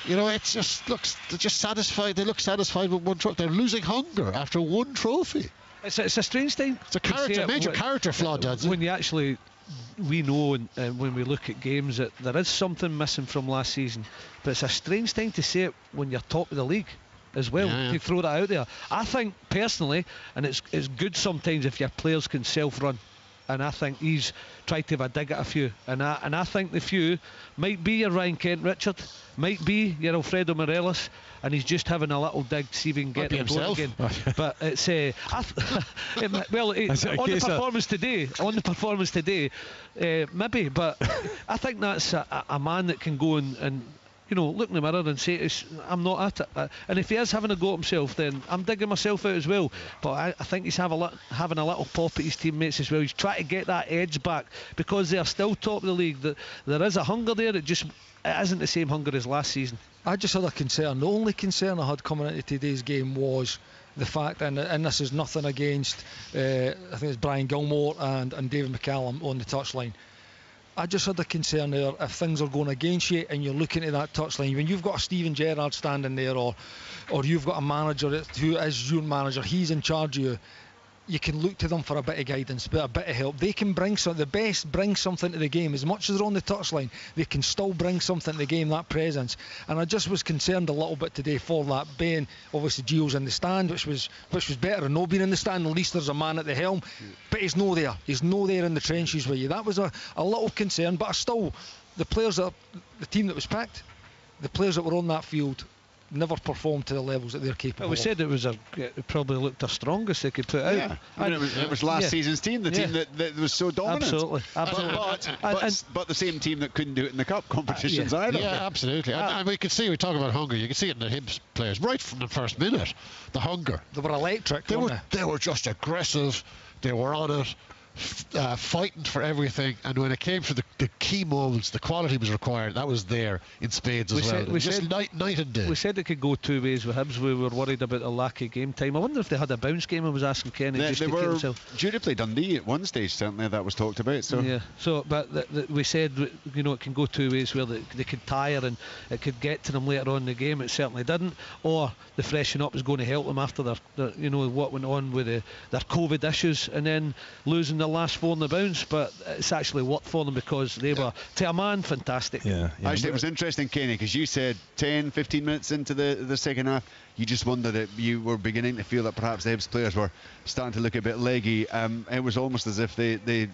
[SPEAKER 10] you know, it just looks, they're just satisfied. They look satisfied with one trophy. They're losing hunger after one trophy.
[SPEAKER 7] It's a strange thing.
[SPEAKER 10] It's a major character flaw, Dad.
[SPEAKER 7] When you actually, we know, and when we look at games, that there is something missing from last season. But it's a strange thing to say it when you're top of the league as well. To throw that out there. I think personally, and it's good sometimes if your players can self-run. And I think he's tried to have a dig at a few. And I think the few might be your Ryan Kent Richard, might be your Alfredo Morelos, and he's just having a little dig to see if he can get it going again. But it's on the performance today, maybe. But I think that's a man that can go and you know, look in the mirror and say, I'm not at it. And if he is having a go at himself, then I'm digging myself out as well. But I think he's having a little pop at his teammates as well. He's trying to get that edge back because they're still top of the league. There is a hunger there. It isn't the same hunger as last season.
[SPEAKER 8] I just had a concern. The only concern I had coming into today's game was the fact, and this is nothing against, I think it's Brian Gilmore and David McCallum on the touchline. I just had a concern there if things are going against you and you're looking at that touchline. When you've got a Steven Gerrard standing there, or you've got a manager who is your manager, he's in charge of you. You can look to them for a bit of guidance, a bit of help. They can bring the best bring something to the game. As much as they're on the touchline, they can still bring something to the game, that presence. And I just was concerned a little bit today for that. Ben, obviously Gio's in the stand, which was better than not being in the stand. At least there's a man at the helm, but he's no there. He's no there in the trenches with you. That was a little concern, but still, the team that was picked, the players that were on that field, never performed to the levels that they're capable of.
[SPEAKER 7] We said it probably looked their strongest they could put out.
[SPEAKER 6] Yeah. It was last season's team, the team that was so dominant.
[SPEAKER 7] Absolutely.
[SPEAKER 6] But the same team that couldn't do it in the cup competitions either.
[SPEAKER 10] Yeah, absolutely. And we could see, we talk about hunger, you could see it in the Hibs players right from the first minute. The hunger.
[SPEAKER 8] They were electric,
[SPEAKER 10] They were just aggressive. They were on it. Fighting for everything, and when it came to the key moments, the quality was required. That was there in spades as well. We said night and day.
[SPEAKER 7] We said it could go two ways with Hibs. We were worried about a lack of game time. I wonder if they had a bounce game. I was asking Kenny
[SPEAKER 6] They were due to play Dundee at one stage. Certainly that was talked about. So
[SPEAKER 7] yeah. So, but we said it can go two ways, where they could tire and it could get to them later on in the game. It certainly didn't. Or the freshen up was going to help them after their what went on with their COVID issues, and then losing the last four in the bounce. But it's actually worked for them because they were, to a man, fantastic.
[SPEAKER 6] Actually, it was interesting, Kenny, because you said 10-15 minutes into the second half, you just wondered that you were beginning to feel that perhaps the Hibs players were starting to look a bit leggy. It was almost as if they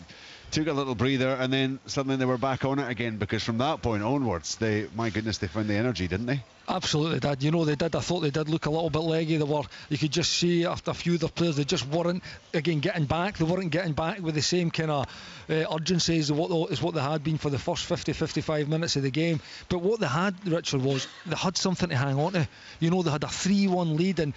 [SPEAKER 6] took a little breather and then suddenly they were back on it again, because from that point onwards, they found the energy, didn't they?
[SPEAKER 8] Absolutely did. They did. I thought they did look a little bit leggy. You could just see after a few of their players, they just weren't getting back. They weren't getting back with the same kind of urgency as what they had been for the first 50-55 minutes of the game. But what they had, Richard, was they had something to hang on to. They had a 3-1 lead, and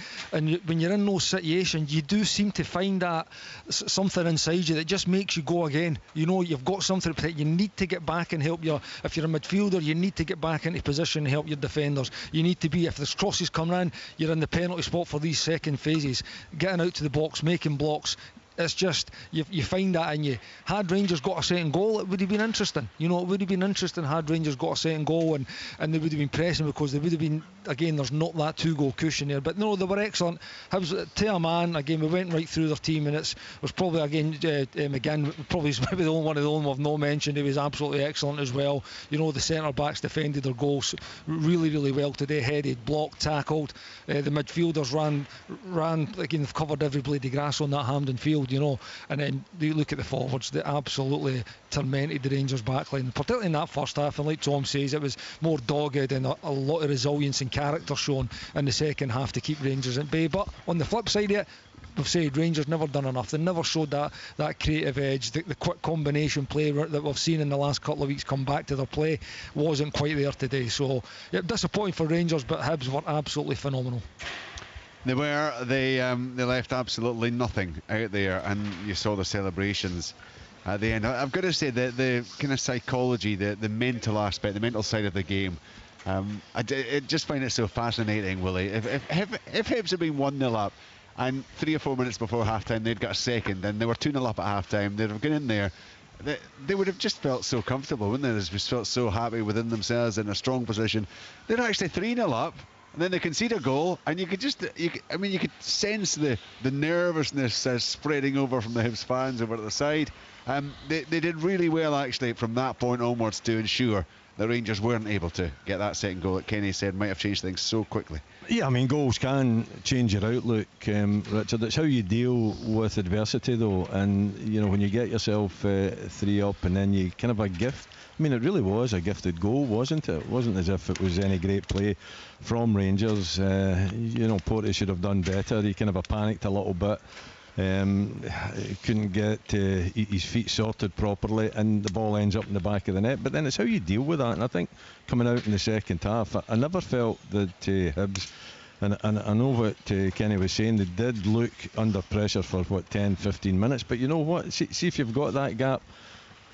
[SPEAKER 8] when you're in those situations, you do seem to find that something inside you that just makes you go again. You've got something to protect. You need to get back and help if you're a midfielder, you need to get back into position and help your defenders. You need to be, if there's crosses coming in, you're in the penalty spot for these second phases, getting out to the box, making blocks. It's just, you find that in you. Had Rangers got a second goal, it would have been interesting. It would have been interesting had Rangers got a second goal and they would have been pressing, because they would have been, again, there's not that 2-goal cushion there. But no, they were excellent. To a man, again, we went right through their team, and it was probably, again, McGinn, probably maybe one of the only we've not mentioned. He was absolutely excellent as well. The centre-backs defended their goals really, really well today. Headed, blocked, tackled. The midfielders ran, again, they've covered every blade of grass on that Hampden field. And then you look at the forwards, they absolutely tormented the Rangers backline, particularly in that first half. And like Tom says, it was more dogged and a lot of resilience and character shown in the second half to keep Rangers at bay. But on the flip side of it, we've said Rangers never done enough. They never showed that creative edge. The quick combination play that we've seen in the last couple of weeks come back to their play wasn't quite there today. So yeah, disappointing for Rangers, but Hibs were absolutely phenomenal.
[SPEAKER 6] They were. They left absolutely nothing out there, and you saw the celebrations at the end. I've got to say that the kind of psychology, the mental aspect, the mental side of the game, I just find it so fascinating, Willie. If Hibs had been 1-0 up, and 3 or 4 minutes before half-time they'd got a second, and they were 2-0 up at half-time, they'd have gone in there, they would have just felt so comfortable, wouldn't they? They just felt so happy within themselves, in a strong position. They're actually 3-0 up, and then they concede a goal, and you could sense the nervousness spreading over from the Hibs fans over at the side. They did really well, actually, from that point onwards to ensure the Rangers weren't able to get that second goal that Kenny said might have changed things so quickly.
[SPEAKER 9] Yeah, goals can change your outlook, Richard. It's how you deal with adversity, though. And when you get yourself 3 up, and then you kind of a gift. It really was a gifted goal, wasn't it? It wasn't as if it was any great play from Rangers. Porty should have done better. He kind of panicked a little bit. He couldn't get his feet sorted properly, and the ball ends up in the back of the net. But then it's how you deal with that. And I think coming out in the second half, I never felt that Hibs, and I know what Kenny was saying, they did look under pressure for 10-15 minutes. But you know what? See if you've got that gap,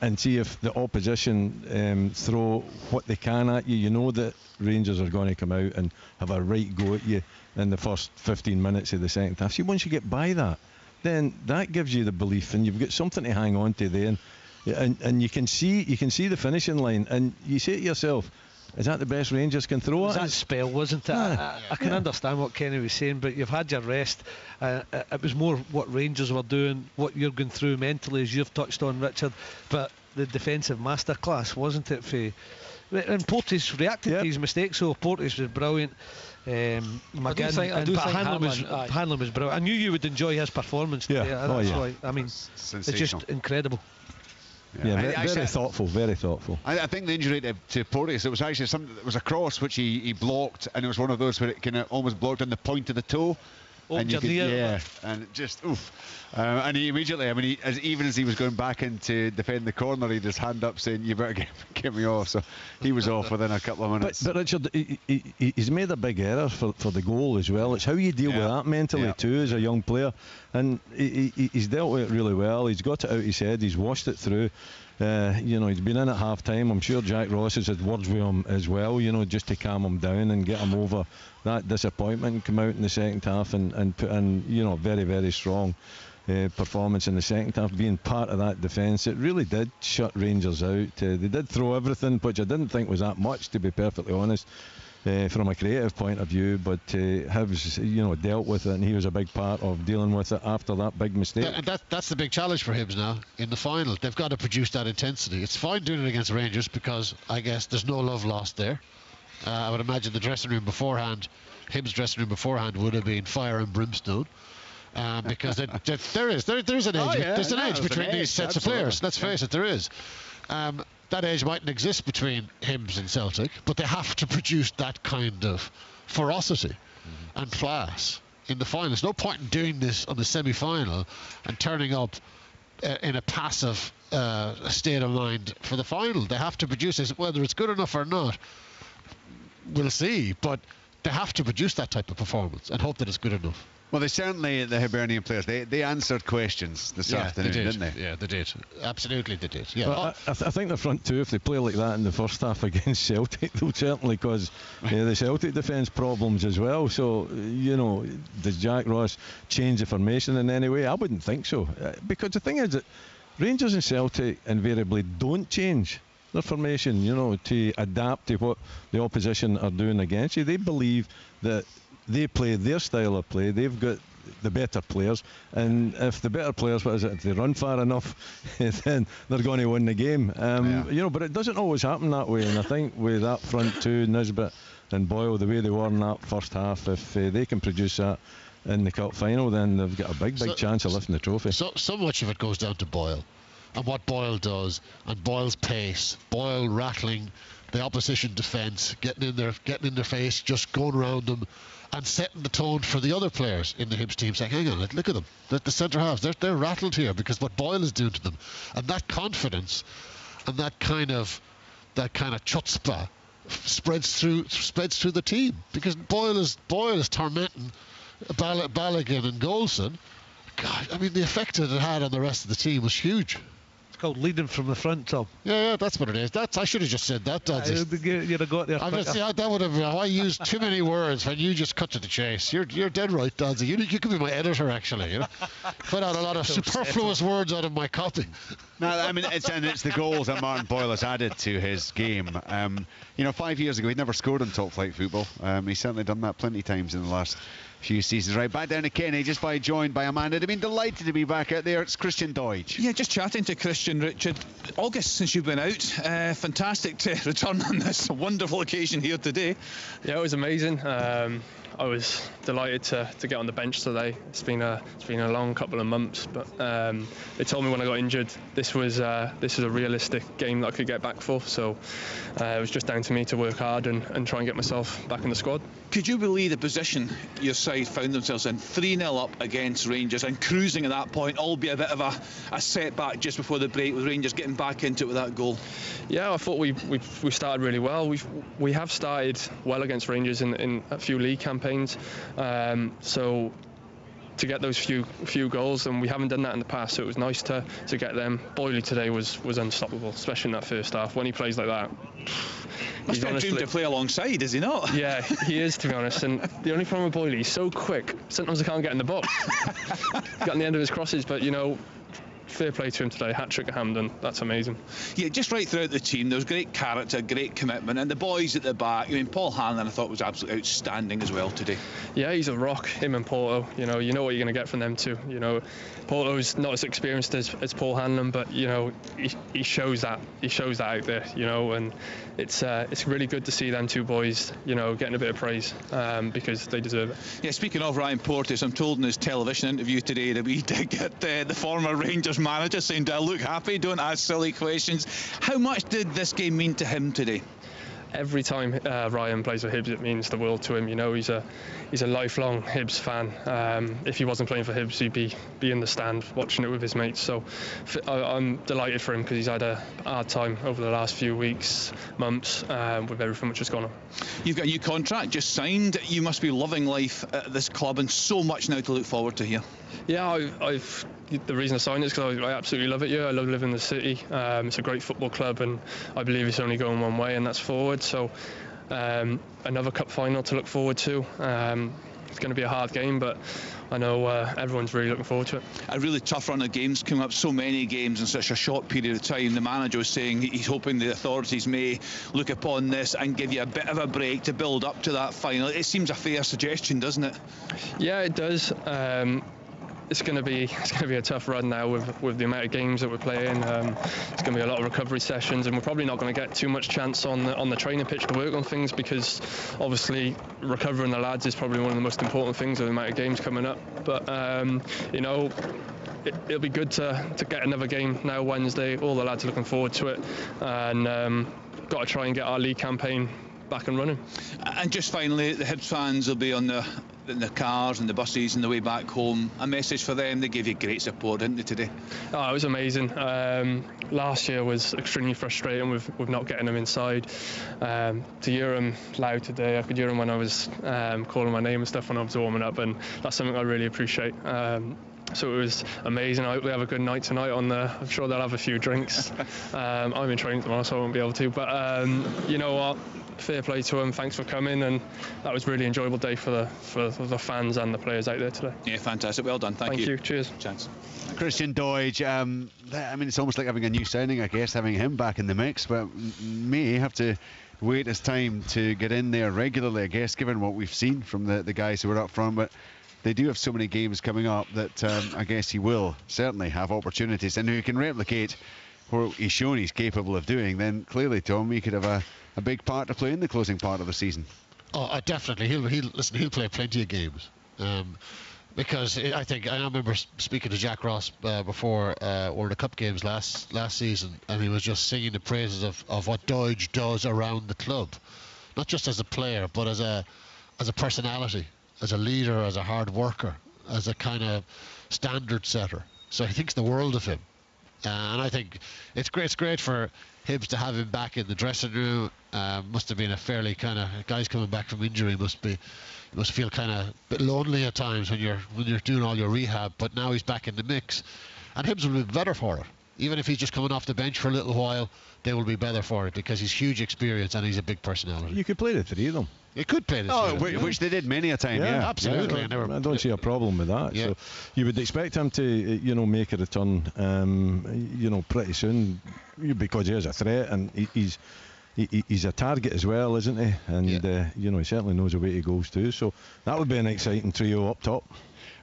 [SPEAKER 9] and see if the opposition throw what they can at you. You know that Rangers are going to come out and have a right go at you in the first 15 minutes of the second half. See, once you get by that, then that gives you the belief, and you've got something to hang on to then, and you can see the finishing line, and you say to yourself, is that the best Rangers can throw at us?
[SPEAKER 7] That spell, wasn't it? I can understand what Kenny was saying, but you've had your rest. It was more what Rangers were doing, what you're going through mentally, as you've touched on, Richard. But the defensive masterclass, wasn't it? And Porteous reacted to his mistakes, so Porteous was brilliant. Hanlon was brilliant. I knew you would enjoy his performance today. Why, I mean, it's just incredible.
[SPEAKER 9] Very thoughtful.
[SPEAKER 6] I think the injury to Porteous, it was actually it was a cross which he blocked, and it was one of those where it kind of almost blocked on the point of the toe. And you could, and just oof. And he immediately, I mean, even as he was going back in to defend the corner, he had his hand up saying, "You better get me off." So he was off within a couple of minutes.
[SPEAKER 9] But Richard, he's made a big error for the goal as well. It's how you deal with that mentally too as a young player, and he's dealt with it really well. He's got it out his head. He's washed it through. He's been in at half time. I'm sure Jack Ross has had words with him as well, just to calm him down and get him over that disappointment and come out in the second half and put in, very, very strong performance in the second half, being part of that defence. It really did shut Rangers out. They did throw everything, which I didn't think was that much, to be perfectly honest. From a creative point of view, but Hibs, dealt with it, and he was a big part of dealing with it after that big mistake.
[SPEAKER 10] That's the big challenge for Hibs now in the final. They've got to produce that intensity. It's fine doing it against Rangers because I guess there's no love lost there. I would imagine the dressing room beforehand, Hibs' dressing room beforehand, would have been fire and brimstone. Because there is an edge. There's an edge between these sets of players. Let's face it, there is. That edge mightn't exist between Hibs and Celtic, but they have to produce that kind of ferocity and class in the final. There's no point in doing this on the semi-final and turning up in a passive state of mind for the final. They have to produce this. Whether it's good enough or not, we'll see, but they have to produce that type of performance and hope that it's good enough.
[SPEAKER 6] Well, they certainly, the Hibernian players, they answered questions this afternoon, didn't they?
[SPEAKER 10] Yeah, they did. Absolutely, they did. Yeah.
[SPEAKER 9] Well, I think the front two, if they play like that in the first half against Celtic, they'll certainly cause the Celtic defence problems as well. So, does Jack Ross change the formation in any way? I wouldn't think so. Because the thing is that Rangers and Celtic invariably don't change their formation, to adapt to what the opposition are doing against you. They believe that they play their style of play. They've got the better players, and if the better players, if they run far enough, then they're going to win the game. But it doesn't always happen that way. And I think with that front two, Nisbet and Boyle, the way they were in that first half, if they can produce that in the cup final, then they've got a big chance of lifting the trophy.
[SPEAKER 10] So much of it goes down to Boyle and what Boyle does, and Boyle's pace. Boyle rattling the opposition defence, getting in their face, just going around them, and setting the tone for the other players in the Hibs team, saying, hang on, look at them, the centre halves, they're rattled here because what Boyle is doing to them. And that confidence and that kind of chutzpah spreads through the team, because Boyle is tormenting Balogun and Goldson. God, I mean, the effect that it had on the rest of the team was huge.
[SPEAKER 7] It's called leading from the front, Tom.
[SPEAKER 10] Yeah, that's what it is. I should have just said that.
[SPEAKER 7] You'd have got there.
[SPEAKER 10] That would have. I used too many words when you just cut to the chase. You're dead right, Dadsy. You could be my editor, actually. Put out a lot of superfluous words out of my copy.
[SPEAKER 6] No, I mean, it's the goals that Martin Boyle has added to his game. 5 years ago, he'd never scored in top flight football. He's certainly done that plenty of times in the last few seasons. Right, back down to Kenny, just joined by Amanda. They've been delighted to be back out there. It's Christian Deutsch.
[SPEAKER 17] Yeah, just chatting to Christian, Richard. August since you've been out. Fantastic to return on this wonderful occasion here today.
[SPEAKER 19] Yeah, it was amazing. I was delighted to get on the bench today. It's been a long couple of months, but they told me when I got injured this was a realistic game that I could get back for. So it was just down to me to work hard and try and get myself back in the squad.
[SPEAKER 17] Could you believe the position your side found themselves in? 3-0 up against Rangers and cruising at that point, albeit a bit of a setback just before the break, with Rangers getting back into it with that goal.
[SPEAKER 19] Yeah, I thought we started really well. We have started well against Rangers in a few league campaigns. So to get those few goals, and we haven't done that in the past, so it was nice to get them. Boyley today was unstoppable, especially in that first half. When he plays like that,
[SPEAKER 17] must be a dream to play alongside, is he not?
[SPEAKER 19] Yeah, he is, to be honest. And the only problem with Boyley, he's so quick, sometimes I can't get in the box. Got on the end of his crosses, but fair play to him today. Hat-trick at Hampden, that's amazing.
[SPEAKER 17] Yeah, just right throughout the team, there was great character, great commitment, and the boys at the back. I mean, Paul Hanlon I thought was absolutely outstanding as well today.
[SPEAKER 19] Yeah, he's a rock, him and Porto. You know what you're going to get from them too. Porto's not as experienced as Paul Hanlon, but he shows that out there. And it's really good to see them two boys getting a bit of praise because they deserve it.
[SPEAKER 17] Yeah, speaking of Ryan Porteous, I'm told in his television interview today that we did get the former Rangers manager saying, "Do I look happy? Don't ask silly questions." How much did this game mean to him today?
[SPEAKER 19] Every time Ryan plays for Hibs, it means the world to him. He's a lifelong Hibs fan. If he wasn't playing for Hibs, he'd be in the stand watching it with his mates. So I'm delighted for him because he's had a hard time over the last few weeks, months, with everything which has gone on.
[SPEAKER 17] You've got a new contract just signed. You must be loving life at this club and so much now to look forward to here.
[SPEAKER 19] Yeah, the reason I signed it is because I absolutely love it here. I love living in the city. It's a great football club, and I believe it's only going one way, and that's forward. So another cup final to look forward to. It's going to be a hard game, but I know everyone's really looking forward to it.
[SPEAKER 17] A really tough run of games coming up, so many games in such a short period of time. The manager was saying he's hoping the authorities may look upon this and give you a bit of a break to build up to that final. It seems a fair suggestion, doesn't it?
[SPEAKER 19] Yeah, it does. It's going to be a tough run now with the amount of games that we're playing. It's going to be a lot of recovery sessions, and we're probably not going to get too much chance on the training pitch to work on things because obviously recovering the lads is probably one of the most important things with the amount of games coming up. But it'll be good to get another game now Wednesday. All the lads are looking forward to it, and got to try and get our league campaign back and running.
[SPEAKER 17] And just finally, the Hibs fans will be in the cars and the buses and the way back home. A message for them. They gave you great support, didn't they, today?
[SPEAKER 19] Oh, it was amazing. Last year was extremely frustrating with not getting them inside. To hear them loud today, I could hear them when I was calling my name and stuff when I was warming up, and that's something I really appreciate. So it was amazing. I hope they have a good night tonight I'm sure they'll have a few drinks. I'm in training tomorrow, so I won't be able to, but you know what, fair play to them. Thanks for coming, and that was a really enjoyable day for the fans and the players out there today.
[SPEAKER 17] Yeah, fantastic. Well done. Thank you.
[SPEAKER 19] Cheers.
[SPEAKER 17] Chance.
[SPEAKER 6] Christian Doidge, I mean, it's almost like having a new signing, I guess, having him back in the mix, but may have to wait his time to get in there regularly, I guess, given what we've seen from the guys who were up front. But they do have so many games coming up that I guess he will certainly have opportunities, and if he can replicate what he's shown he's capable of doing, then clearly, Tom, he could have a big part to play in the closing part of the season.
[SPEAKER 10] Oh, definitely. He'll play plenty of games. Because I remember speaking to Jack Ross before World Cup games last season, and he was just singing the praises of what Doidge does around the club, not just as a player, but as a personality, as a leader, as a hard worker, as a kind of standard setter. So he thinks the world of him, and I think it's great for Hibs to have him back in the dressing room. Must have been a fairly kind of, guys coming back from injury must feel kind of a bit lonely at times when you're doing all your rehab, but now he's back in the mix, and Hibs will be better for it. Even if he's just coming off the bench for a little while, they will be better for it because he's huge experience and he's a big personality.
[SPEAKER 9] You could play the three of them.
[SPEAKER 10] You could play the three of them,
[SPEAKER 6] which they did many a time.
[SPEAKER 10] Yeah, absolutely.
[SPEAKER 9] Yeah, I don't see a problem with that. Yeah. So you would expect him to, make a return, pretty soon, because he is a threat and he's a target as well, isn't he? And he certainly knows the way he goes too. So that would be an exciting trio up top.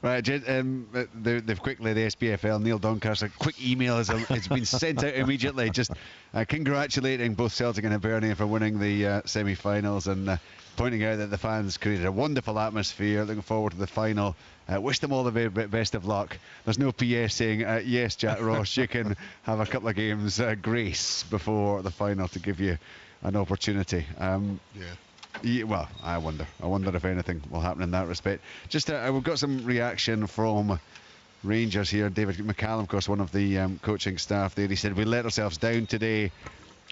[SPEAKER 6] Right, they've quickly, the SPFL, Neil Doncaster, a quick email it's been sent out immediately, just congratulating both Celtic and Hibernian for winning the semi-finals, and pointing out that the fans created a wonderful atmosphere, looking forward to the final. Wish them all the very best of luck. There's no PS saying, yes, Jack Ross, you can have a couple of games grace before the final to give you an opportunity. Yeah, well, I wonder if anything will happen in that respect. Just we've got some reaction from Rangers here. David McCallum, of course, one of the coaching staff there. He said, we let ourselves down today.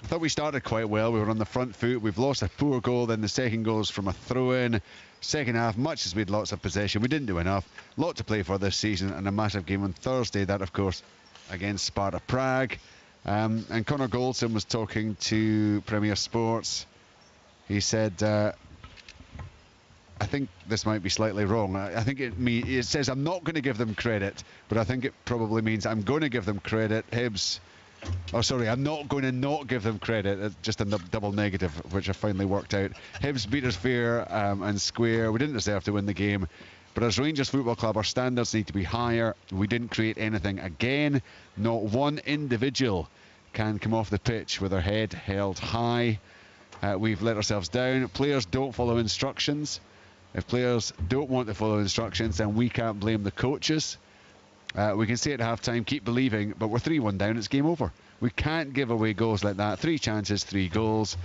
[SPEAKER 6] I thought we started quite well. We were on the front foot. We've lost a poor goal. Then the second goal is from a throw-in. Second half, much as we had lots of possession, we didn't do enough. Lot to play for this season, and a massive game on Thursday. That, of course, against Sparta Prague. And Connor Goldson was talking to Premier Sports. He said, I think this might be slightly wrong. I think it says I'm not going to give them credit, but I think it probably means I'm going to give them credit. Hibs. Oh, sorry, I'm not going to not give them credit. It's just a double negative, which I finally worked out. Hibs beat us fair and square. We didn't deserve to win the game. But as Rangers Football Club, our standards need to be higher. We didn't create anything again. Not one individual can come off the pitch with their head held high. We've let ourselves down. Players don't follow instructions. If players don't want to follow instructions, then we can't blame the coaches. We can say at half-time, keep believing, but we're 3-1 down, it's game over. We can't give away goals like that. 3 chances, 3 goals.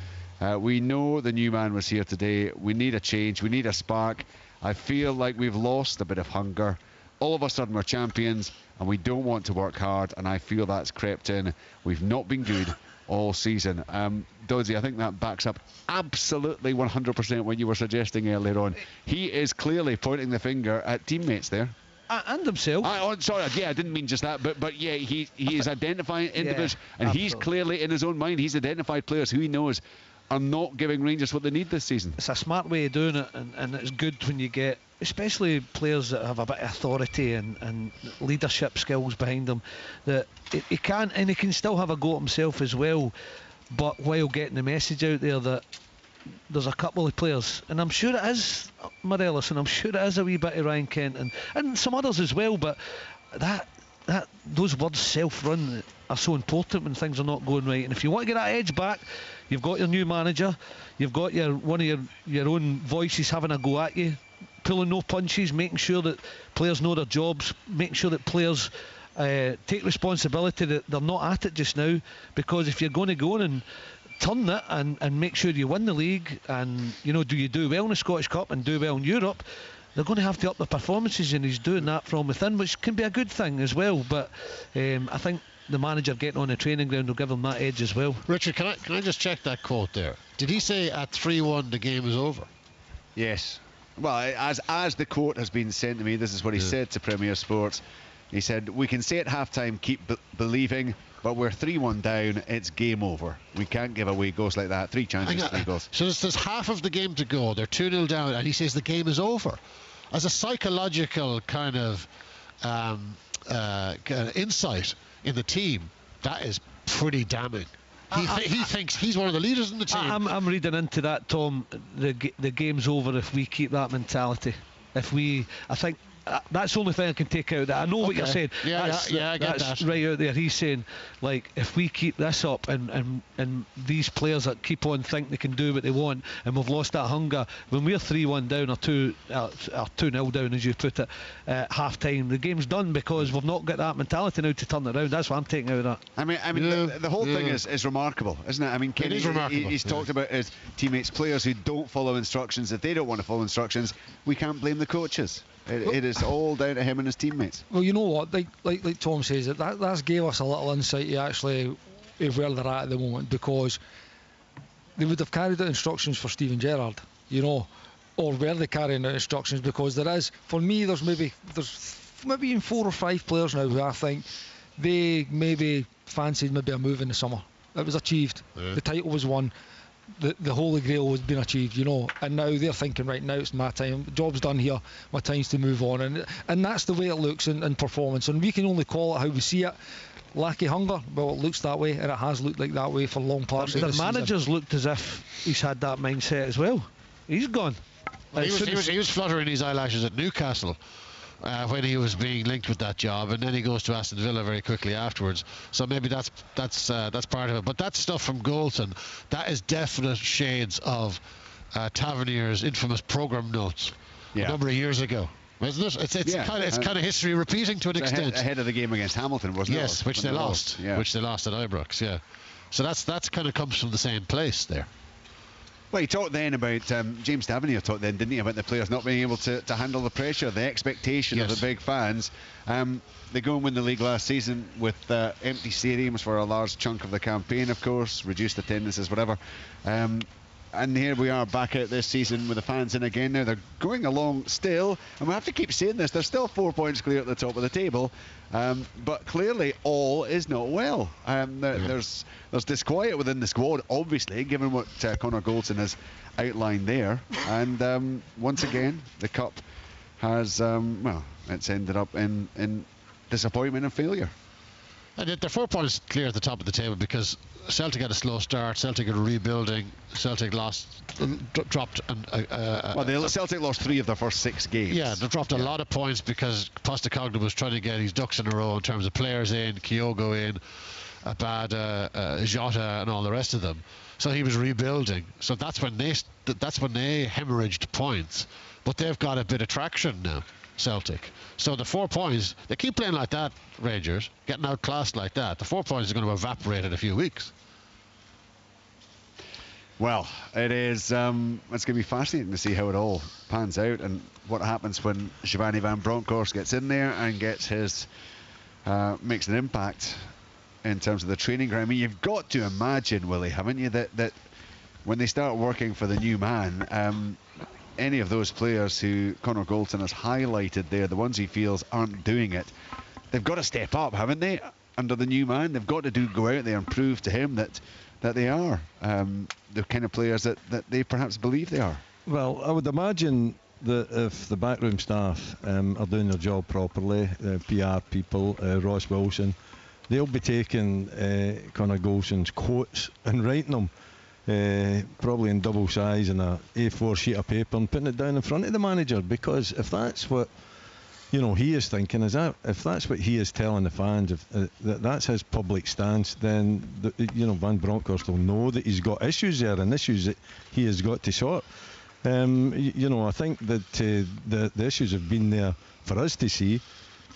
[SPEAKER 6] We know the new man was here today. We need a change, we need a spark. I feel like we've lost a bit of hunger. All of a sudden we're champions, and we don't want to work hard, and I feel that's crept in. We've not been good all season. Doddsy, I think that backs up absolutely 100% what you were suggesting earlier on. He is clearly pointing the finger at teammates there.
[SPEAKER 7] And himself.
[SPEAKER 6] Sorry, I didn't mean just that, but yeah, he is identifying individuals, and absolutely. He's clearly in his own mind. He's identified players who he knows are not giving Rangers what they need this season.
[SPEAKER 7] It's a smart way of doing it, and it's good when you get, especially players that have a bit of authority and leadership skills behind them, that he can, and he can still have a go at himself as well, but while getting the message out there that there's a couple of players, and I'm sure it is Morelos, and I'm sure it is a wee bit of Ryan Kent and some others as well, but that those words self-run are so important when things are not going right. And if you want to get that edge back, you've got your new manager, you've got one of your own voices having a go at you, pulling no punches, making sure that players know their jobs, making sure that players take responsibility that they're not at it just now, because if you're going to go in and turn it and make sure you win the league, and do you do well in the Scottish Cup and do well in Europe, they're going to have to up their performances, and he's doing that from within, which can be a good thing as well. But I think the manager getting on the training ground will give him that edge as well.
[SPEAKER 10] Richard, can I just check that quote there? Did he say at 3-1 the game is over?
[SPEAKER 6] Yes. Well, as the quote has been sent to me, this is what he said to Premier Sports. He said, we can say at half-time, keep believing, but we're 3-1 down, it's game over. We can't give away goals like that. 3 chances, 3 goals.
[SPEAKER 10] So there's half of the game to go. They're 2-0 down, and he says the game is over. As a psychological kind of insight in the team, that is pretty damning. He thinks he's one of the leaders in the team.
[SPEAKER 7] I'm reading into that, Tom. The game's over if we keep that mentality. I think that's the only thing I can take out of that. I know what you're saying.
[SPEAKER 10] I get
[SPEAKER 7] that's
[SPEAKER 10] that.
[SPEAKER 7] Right out there. He's saying, like, if we keep this up and these players that keep on think they can do what they want, and we've lost that hunger, when we're 3-1 down or 2-0 down, as you put it, at half time, the game's done, because we've not got that mentality now to turn it around. That's what I'm taking out of that.
[SPEAKER 6] I mean, the whole thing is remarkable, isn't it? I mean, Kenny, he's talked about his teammates, players who don't follow instructions. If they don't want to follow instructions, we can't blame the coaches. It is all down to him and his teammates.
[SPEAKER 8] Well, you know what, like Tom says, that's gave us a little insight to actually where they're at the moment, because they would have carried out instructions for Steven Gerrard, or were they carrying out instructions? Because for me, there's maybe even 4 or 5 players now who I think they maybe fancied maybe a move in the summer. It was achieved. The title was won. The Holy Grail was being achieved, and now they're thinking, right, now it's my time, the job's done here, my time's to move on, and that's the way it looks in performance, and we can only call it how we see it. Lack of hunger, well, it looks that way, and it has looked like that way for long parts of the season.
[SPEAKER 7] The manager's looked as if he's had that mindset as well. He's gone.
[SPEAKER 10] He was fluttering his eyelashes at Newcastle when he was being linked with that job, and then he goes to Aston Villa very quickly afterwards. So maybe that's part of it. But that stuff from Goldson, that is definite shades of Tavernier's infamous programme notes a number of years ago, isn't it? It's kind of history repeating to an extent.
[SPEAKER 6] Ahead of the game against Hamilton, wasn't it?
[SPEAKER 10] Yes, which they lost. Which they lost at Ibrox. Yeah. So that's kind of comes from the same place there.
[SPEAKER 6] Well, he talked then about, James Tavernier talked then, didn't he, about the players not being able to handle the pressure, the expectation of the big fans. They go and win the league last season with empty stadiums for a large chunk of the campaign, of course, reduced attendances, whatever. And here we are back out this season with the fans in again. Now they're going along still, and we have to keep saying this, they're still 4 points clear at the top of the table, but clearly all is not well. There's disquiet within the squad, obviously, given what Connor Goldson has outlined there. And once again, the cup has, well, it's ended up in disappointment and failure.
[SPEAKER 10] And they're 4 points clear at the top of the table because Celtic had a slow start, Celtic are rebuilding, Celtic dropped.
[SPEAKER 6] Celtic lost 3 of their first 6 games.
[SPEAKER 10] Yeah, they dropped a lot of points because Postecoglou was trying to get his ducks in a row in terms of players in, Kyogo in, Abad, Jota, and all the rest of them. So he was rebuilding. So that's when they hemorrhaged points. But they've got a bit of traction now, Celtic. So the 4 points, they keep playing like that, Rangers, getting outclassed like that. The 4 points are going to evaporate in a few weeks.
[SPEAKER 6] Well, it is. It's going to be fascinating to see how it all pans out and what happens when Giovanni van Bronckhorst gets in there and gets his makes an impact in terms of the training ground. I mean, you've got to imagine, Willie, haven't you, that when they start working for the new man, any of those players who Connor Goldson has highlighted there, the ones he feels aren't doing it, they've got to step up, haven't they, under the new man? They've got to go out there and prove to him that they are the kind of players that they perhaps believe they are.
[SPEAKER 9] Well, I would imagine that if the backroom staff are doing their job properly, PR people, Ross Wilson, they'll be taking Connor Goldson's quotes and writing them probably in double size in a A4 sheet of paper and putting it down in front of the manager, because if that's what he is thinking, if that's what he is telling the fans, if that's his public stance, then Van Bronckhorst will know that he's got issues there and issues that he has got to sort. I think that the issues have been there for us to see.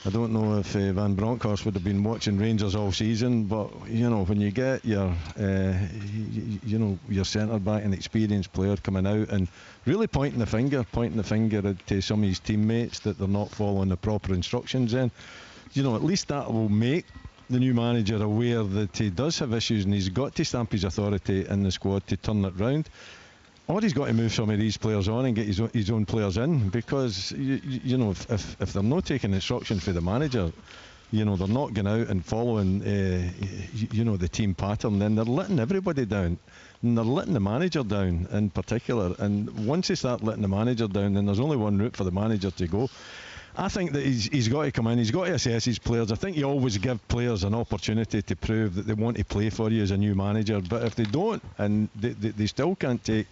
[SPEAKER 9] I don't know if Van Bronckhorst would have been watching Rangers all season, but when you get your centre back and experienced player coming out and really pointing the finger at some of his teammates that they're not following the proper instructions, then at least that will make the new manager aware that he does have issues and he's got to stamp his authority in the squad to turn it round. Or he's got to move some of these players on and get his own players in, because if they're not taking instruction for the manager, they're not going out and following the team pattern, then they're letting everybody down, and they're letting the manager down in particular. And once they start letting the manager down, then there's only one route for the manager to go. I think that he's got to come in, he's got to assess his players. I think you always give players an opportunity to prove that they want to play for you as a new manager, but if they don't and they still can't take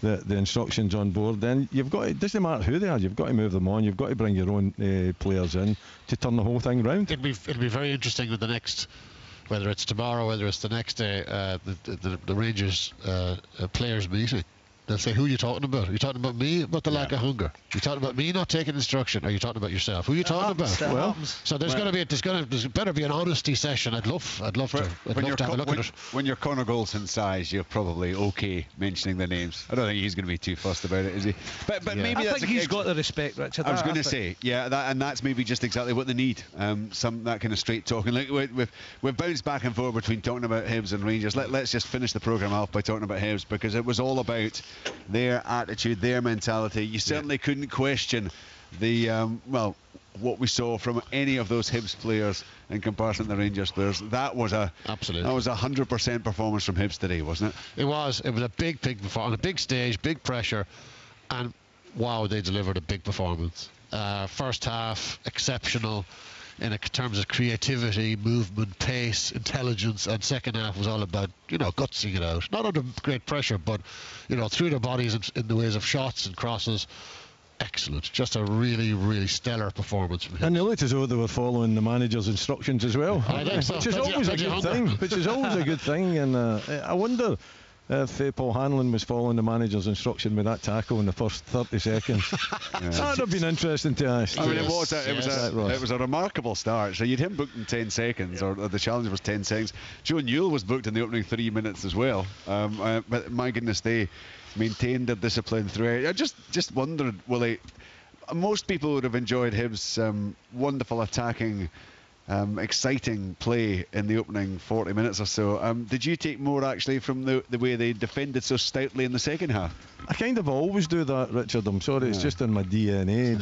[SPEAKER 9] the instructions on board, then you've got to, it doesn't matter who they are, you've got to move them on, you've got to bring your own players in to turn the whole thing round.
[SPEAKER 10] It'll be very interesting with the next, whether it's tomorrow, whether it's the next day, the Rangers players meeting. They'll say, who are you talking about? Are you talking about me? About the lack of hunger? Are you talking about me not taking instruction? Are you talking about yourself? Who are you talking about?
[SPEAKER 9] Well,
[SPEAKER 10] so there's better be an honesty session. I'd love to have a look at it.
[SPEAKER 6] When you're Connor Goldson's size, you're probably okay mentioning the names. I don't think he's going to be too fussed about it, is he? But maybe
[SPEAKER 7] I think he's got the respect, Richard.
[SPEAKER 6] I was going to say, that's maybe just exactly what they need. That kind of straight talking. Like we've bounced back and forth between talking about Hibs and Rangers. Let's just finish the programme off by talking about Hibs, because it was all about their attitude, their mentality. You certainly couldn't question the what we saw from any of those Hibs players in comparison to the Rangers players. That was a 100% performance from Hibs today, wasn't it?
[SPEAKER 10] It was a big performance on a big stage, big pressure, and wow, they delivered a big performance. First half exceptional in terms of creativity, movement, pace, intelligence, and second half was all about, gutsing it out. Not under great pressure, but, through their bodies in the ways of shots and crosses. Excellent. Just a really, really stellar performance from him.
[SPEAKER 9] And they looked as though they were following the manager's instructions as well.
[SPEAKER 10] I think so.
[SPEAKER 9] Which is always a good thing. And I wonder, if Paul Hanlon was following the manager's instruction with that tackle in the first 30 seconds. That would have been interesting to ask.
[SPEAKER 6] I mean, it was a remarkable start. So you'd him booked in 10 seconds, or the challenge was 10 seconds. Joe Newell was booked in the opening 3 minutes as well. But my goodness, they maintained their discipline throughout. I just wondered, Willie, most people would have enjoyed Hibs' wonderful attacking, exciting play in the opening 40 minutes or so. Did you take more actually from the way they defended so stoutly in the second half?
[SPEAKER 9] I kind of always do that, Richard. I'm sorry, it's just in my DNA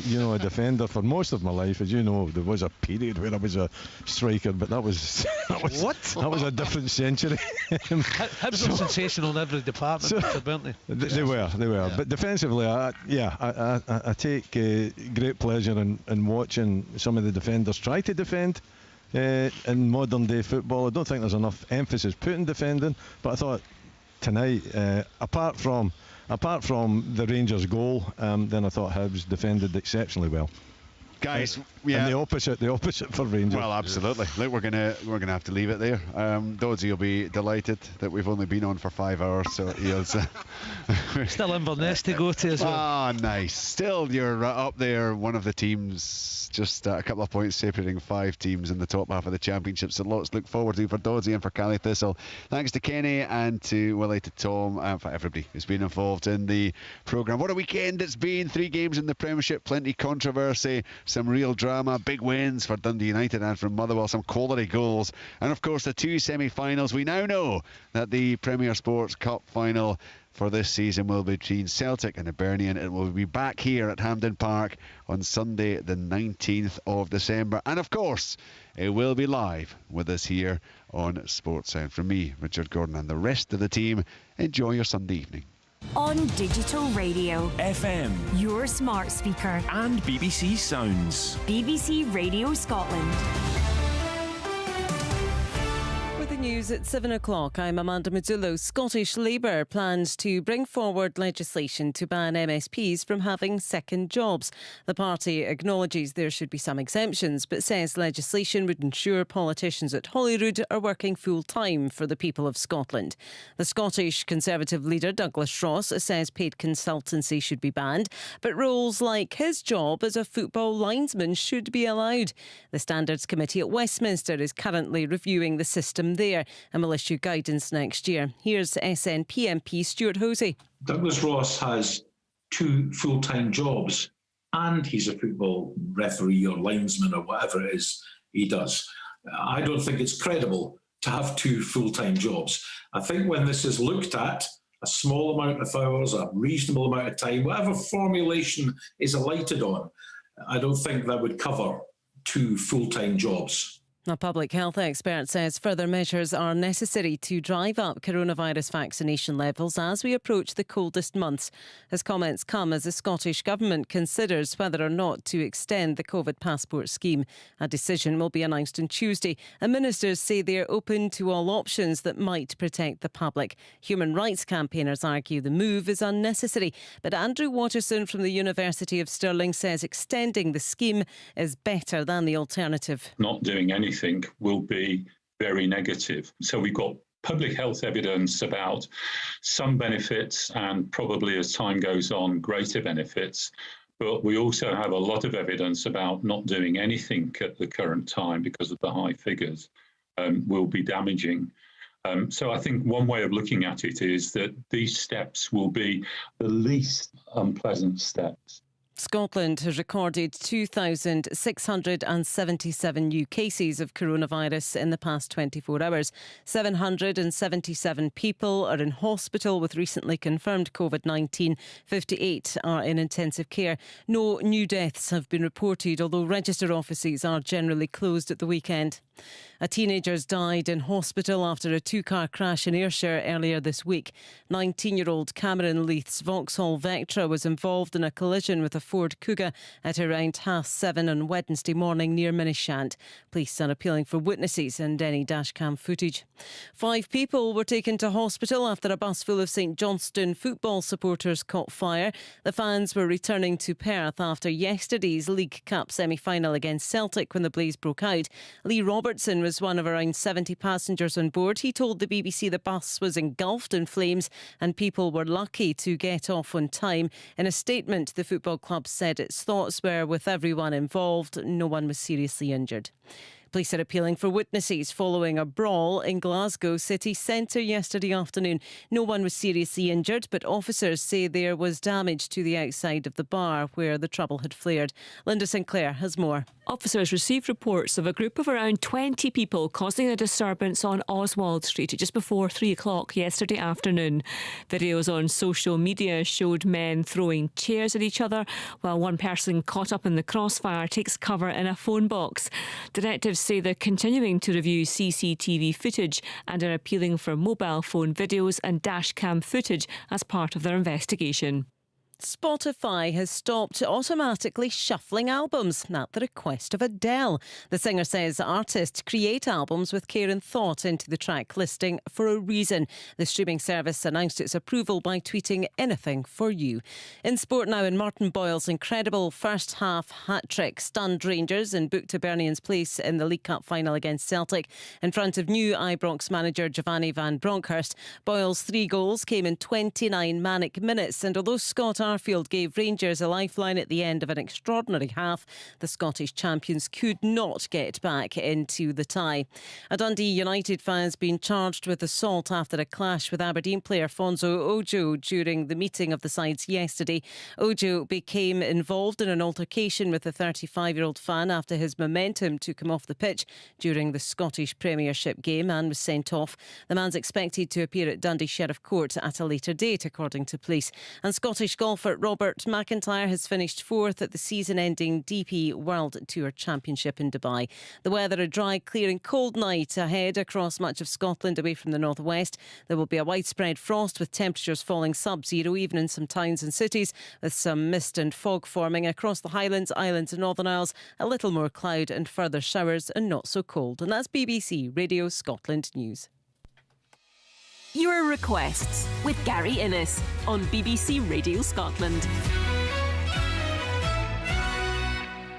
[SPEAKER 9] being a defender for most of my life. As you know, there was a period where I was a striker, but that was a different century.
[SPEAKER 7] Hibs were sensational in every department, Richard, weren't they?
[SPEAKER 9] They were. Yeah. But defensively, I take great pleasure in watching some of the defenders try to defend. In modern day football, I don't think there's enough emphasis put in defending, but I thought tonight, apart from the Rangers goal, then I thought Hibs defended exceptionally well.
[SPEAKER 6] Guys,
[SPEAKER 9] and the opposite for Rangers.
[SPEAKER 6] Well, absolutely. Look, we're gonna have to leave it there. Doddsy will be delighted that we've only been on for 5 hours, so he'll
[SPEAKER 7] still Inverness to go to as well.
[SPEAKER 6] Ah, nice. Still, you're up there, one of the teams, just a couple of points separating 5 teams in the top half of the championship. So lots to look forward to for Doddsy and for Cally Thistle. Thanks to Kenny and to Willie, to Tom, and for everybody who's been involved in the programme. What a weekend it's been. 3 games in the Premiership, plenty controversy, some real drama, big wins for Dundee United and from Motherwell, some quality goals, and of course the 2 semi-finals. We now know that the Premier Sports Cup final for this season will be between Celtic and Hibernian. It will be back here at Hampden Park on Sunday the 19th of December, and of course it will be live with us here on Sports Sound. From me, Richard Gordon, and the rest of the team, enjoy your Sunday evening.
[SPEAKER 5] On digital radio,
[SPEAKER 3] FM,
[SPEAKER 5] your smart speaker,
[SPEAKER 3] and BBC Sounds.
[SPEAKER 5] BBC Radio Scotland.
[SPEAKER 4] With the news at 7 o'clock, I'm Amanda Mazzullo. Scottish Labour plans to bring forward legislation to ban MSPs from having second jobs. The party acknowledges there should be some exemptions, but says legislation would ensure politicians at Holyrood are working full-time for the people of Scotland. The Scottish Conservative leader, Douglas Ross, says paid consultancy should be banned, but roles like his job as a football linesman should be allowed. The Standards Committee at Westminster is currently reviewing the system there and will issue guidance next year. Here's SNP MP Stuart Hosey.
[SPEAKER 20] Douglas Ross has 2 full-time jobs and he's a football referee or linesman or whatever it is he does. I don't think it's credible to have 2 full-time jobs. I think when this is looked at, a small amount of hours, a reasonable amount of time, whatever formulation is alighted on, I don't think that would cover 2 full-time jobs.
[SPEAKER 4] A public health expert says further measures are necessary to drive up coronavirus vaccination levels as we approach the coldest months. His comments come as the Scottish Government considers whether or not to extend the COVID passport scheme. A decision will be announced on Tuesday, and ministers say they're open to all options that might protect the public. Human rights campaigners argue the move is unnecessary, but Andrew Watterson from the University of Stirling says extending the scheme is better than the alternative.
[SPEAKER 21] Not doing anything will be very negative. So we've got public health evidence about some benefits and probably as time goes on, greater benefits. But we also have a lot of evidence about not doing anything at the current time because of the high figures will be damaging. So I think one way of looking at it is that these steps will be the least unpleasant steps.
[SPEAKER 4] Scotland has recorded 2,677 new cases of coronavirus in the past 24 hours. 777 people are in hospital with recently confirmed COVID-19. 58 are in intensive care. No new deaths have been reported, although register offices are generally closed at the weekend. A teenager's died in hospital after a 2-car crash in Ayrshire earlier this week. 19-year-old Cameron Leith's Vauxhall Vectra was involved in a collision with a Ford Kuga at around 7:30 on Wednesday morning near Minishant. Police are appealing for witnesses and any dashcam footage. 5 people were taken to hospital after a bus full of St Johnstone football supporters caught fire. The fans were returning to Perth after yesterday's League Cup semi-final against Celtic when the blaze broke out. Lee Roberts Robertson was one of around 70 passengers on board. He told the BBC the bus was engulfed in flames and people were lucky to get off on time. In a statement, the football club said its thoughts were with everyone involved. No one was seriously injured. Police are appealing for witnesses following a brawl in Glasgow city centre yesterday afternoon. No one was seriously injured, but officers say there was damage to the outside of the bar where the trouble had flared. Linda Sinclair has more.
[SPEAKER 1] Officers received reports of a group of around 20 people causing a disturbance on Oswald Street just before 3 o'clock yesterday afternoon. Videos on social media showed men throwing chairs at each other, while one person caught up in the crossfire takes cover in a phone box. Detectives say they're continuing to review CCTV footage and are appealing for mobile phone videos and dashcam footage as part of their investigation.
[SPEAKER 4] Spotify has stopped automatically shuffling albums at the request of Adele. The singer says artists create albums with care and thought into the track listing for a reason. The streaming service announced its approval by tweeting "Anything for you." In sport now, and Martin Boyle's incredible first half hat-trick stunned Rangers and booked Hibernian's place in the League Cup final against Celtic in front of new Ibrox manager Giovanni van Bronckhorst. Boyle's 3 goals came in 29 manic minutes, and although Scott Arfield gave Rangers a lifeline at the end of an extraordinary half, the Scottish champions could not get back into the tie. A Dundee United fan has been charged with assault after a clash with Aberdeen player Fonzo Ojo during the meeting of the sides yesterday. Ojo became involved in an altercation with a 35-year-old fan after his momentum took him off the pitch during the Scottish Premiership game and was sent off. The man's expected to appear at Dundee Sheriff Court at a later date, according to police. And Scottish golfer Robert McIntyre has finished 4th at the season-ending DP World Tour Championship in Dubai. The weather, a dry, clear and cold night ahead across much of Scotland away from the northwest. There will be a widespread frost with temperatures falling sub-zero even in some towns and cities, with some mist and fog forming across the Highlands, Islands and Northern Isles. A little more cloud and further showers and not so cold. And that's BBC Radio Scotland News.
[SPEAKER 5] Your requests with Gary Innes on BBC Radio Scotland.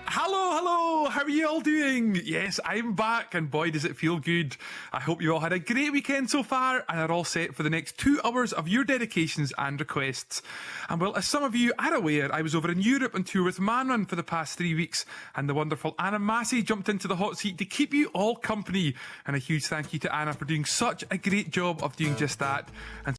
[SPEAKER 22] Hello, how are you all doing? Yes, I'm back and boy does it feel good. I hope you all had a great weekend so far and are all set for the next 2 hours of your dedications and requests. And well, as some of you are aware, I was over in Europe on tour with Manrun for the past 3 weeks, and the wonderful Anna Massey jumped into the hot seat to keep you all company. And a huge thank you to Anna for doing such a great job of doing just that. And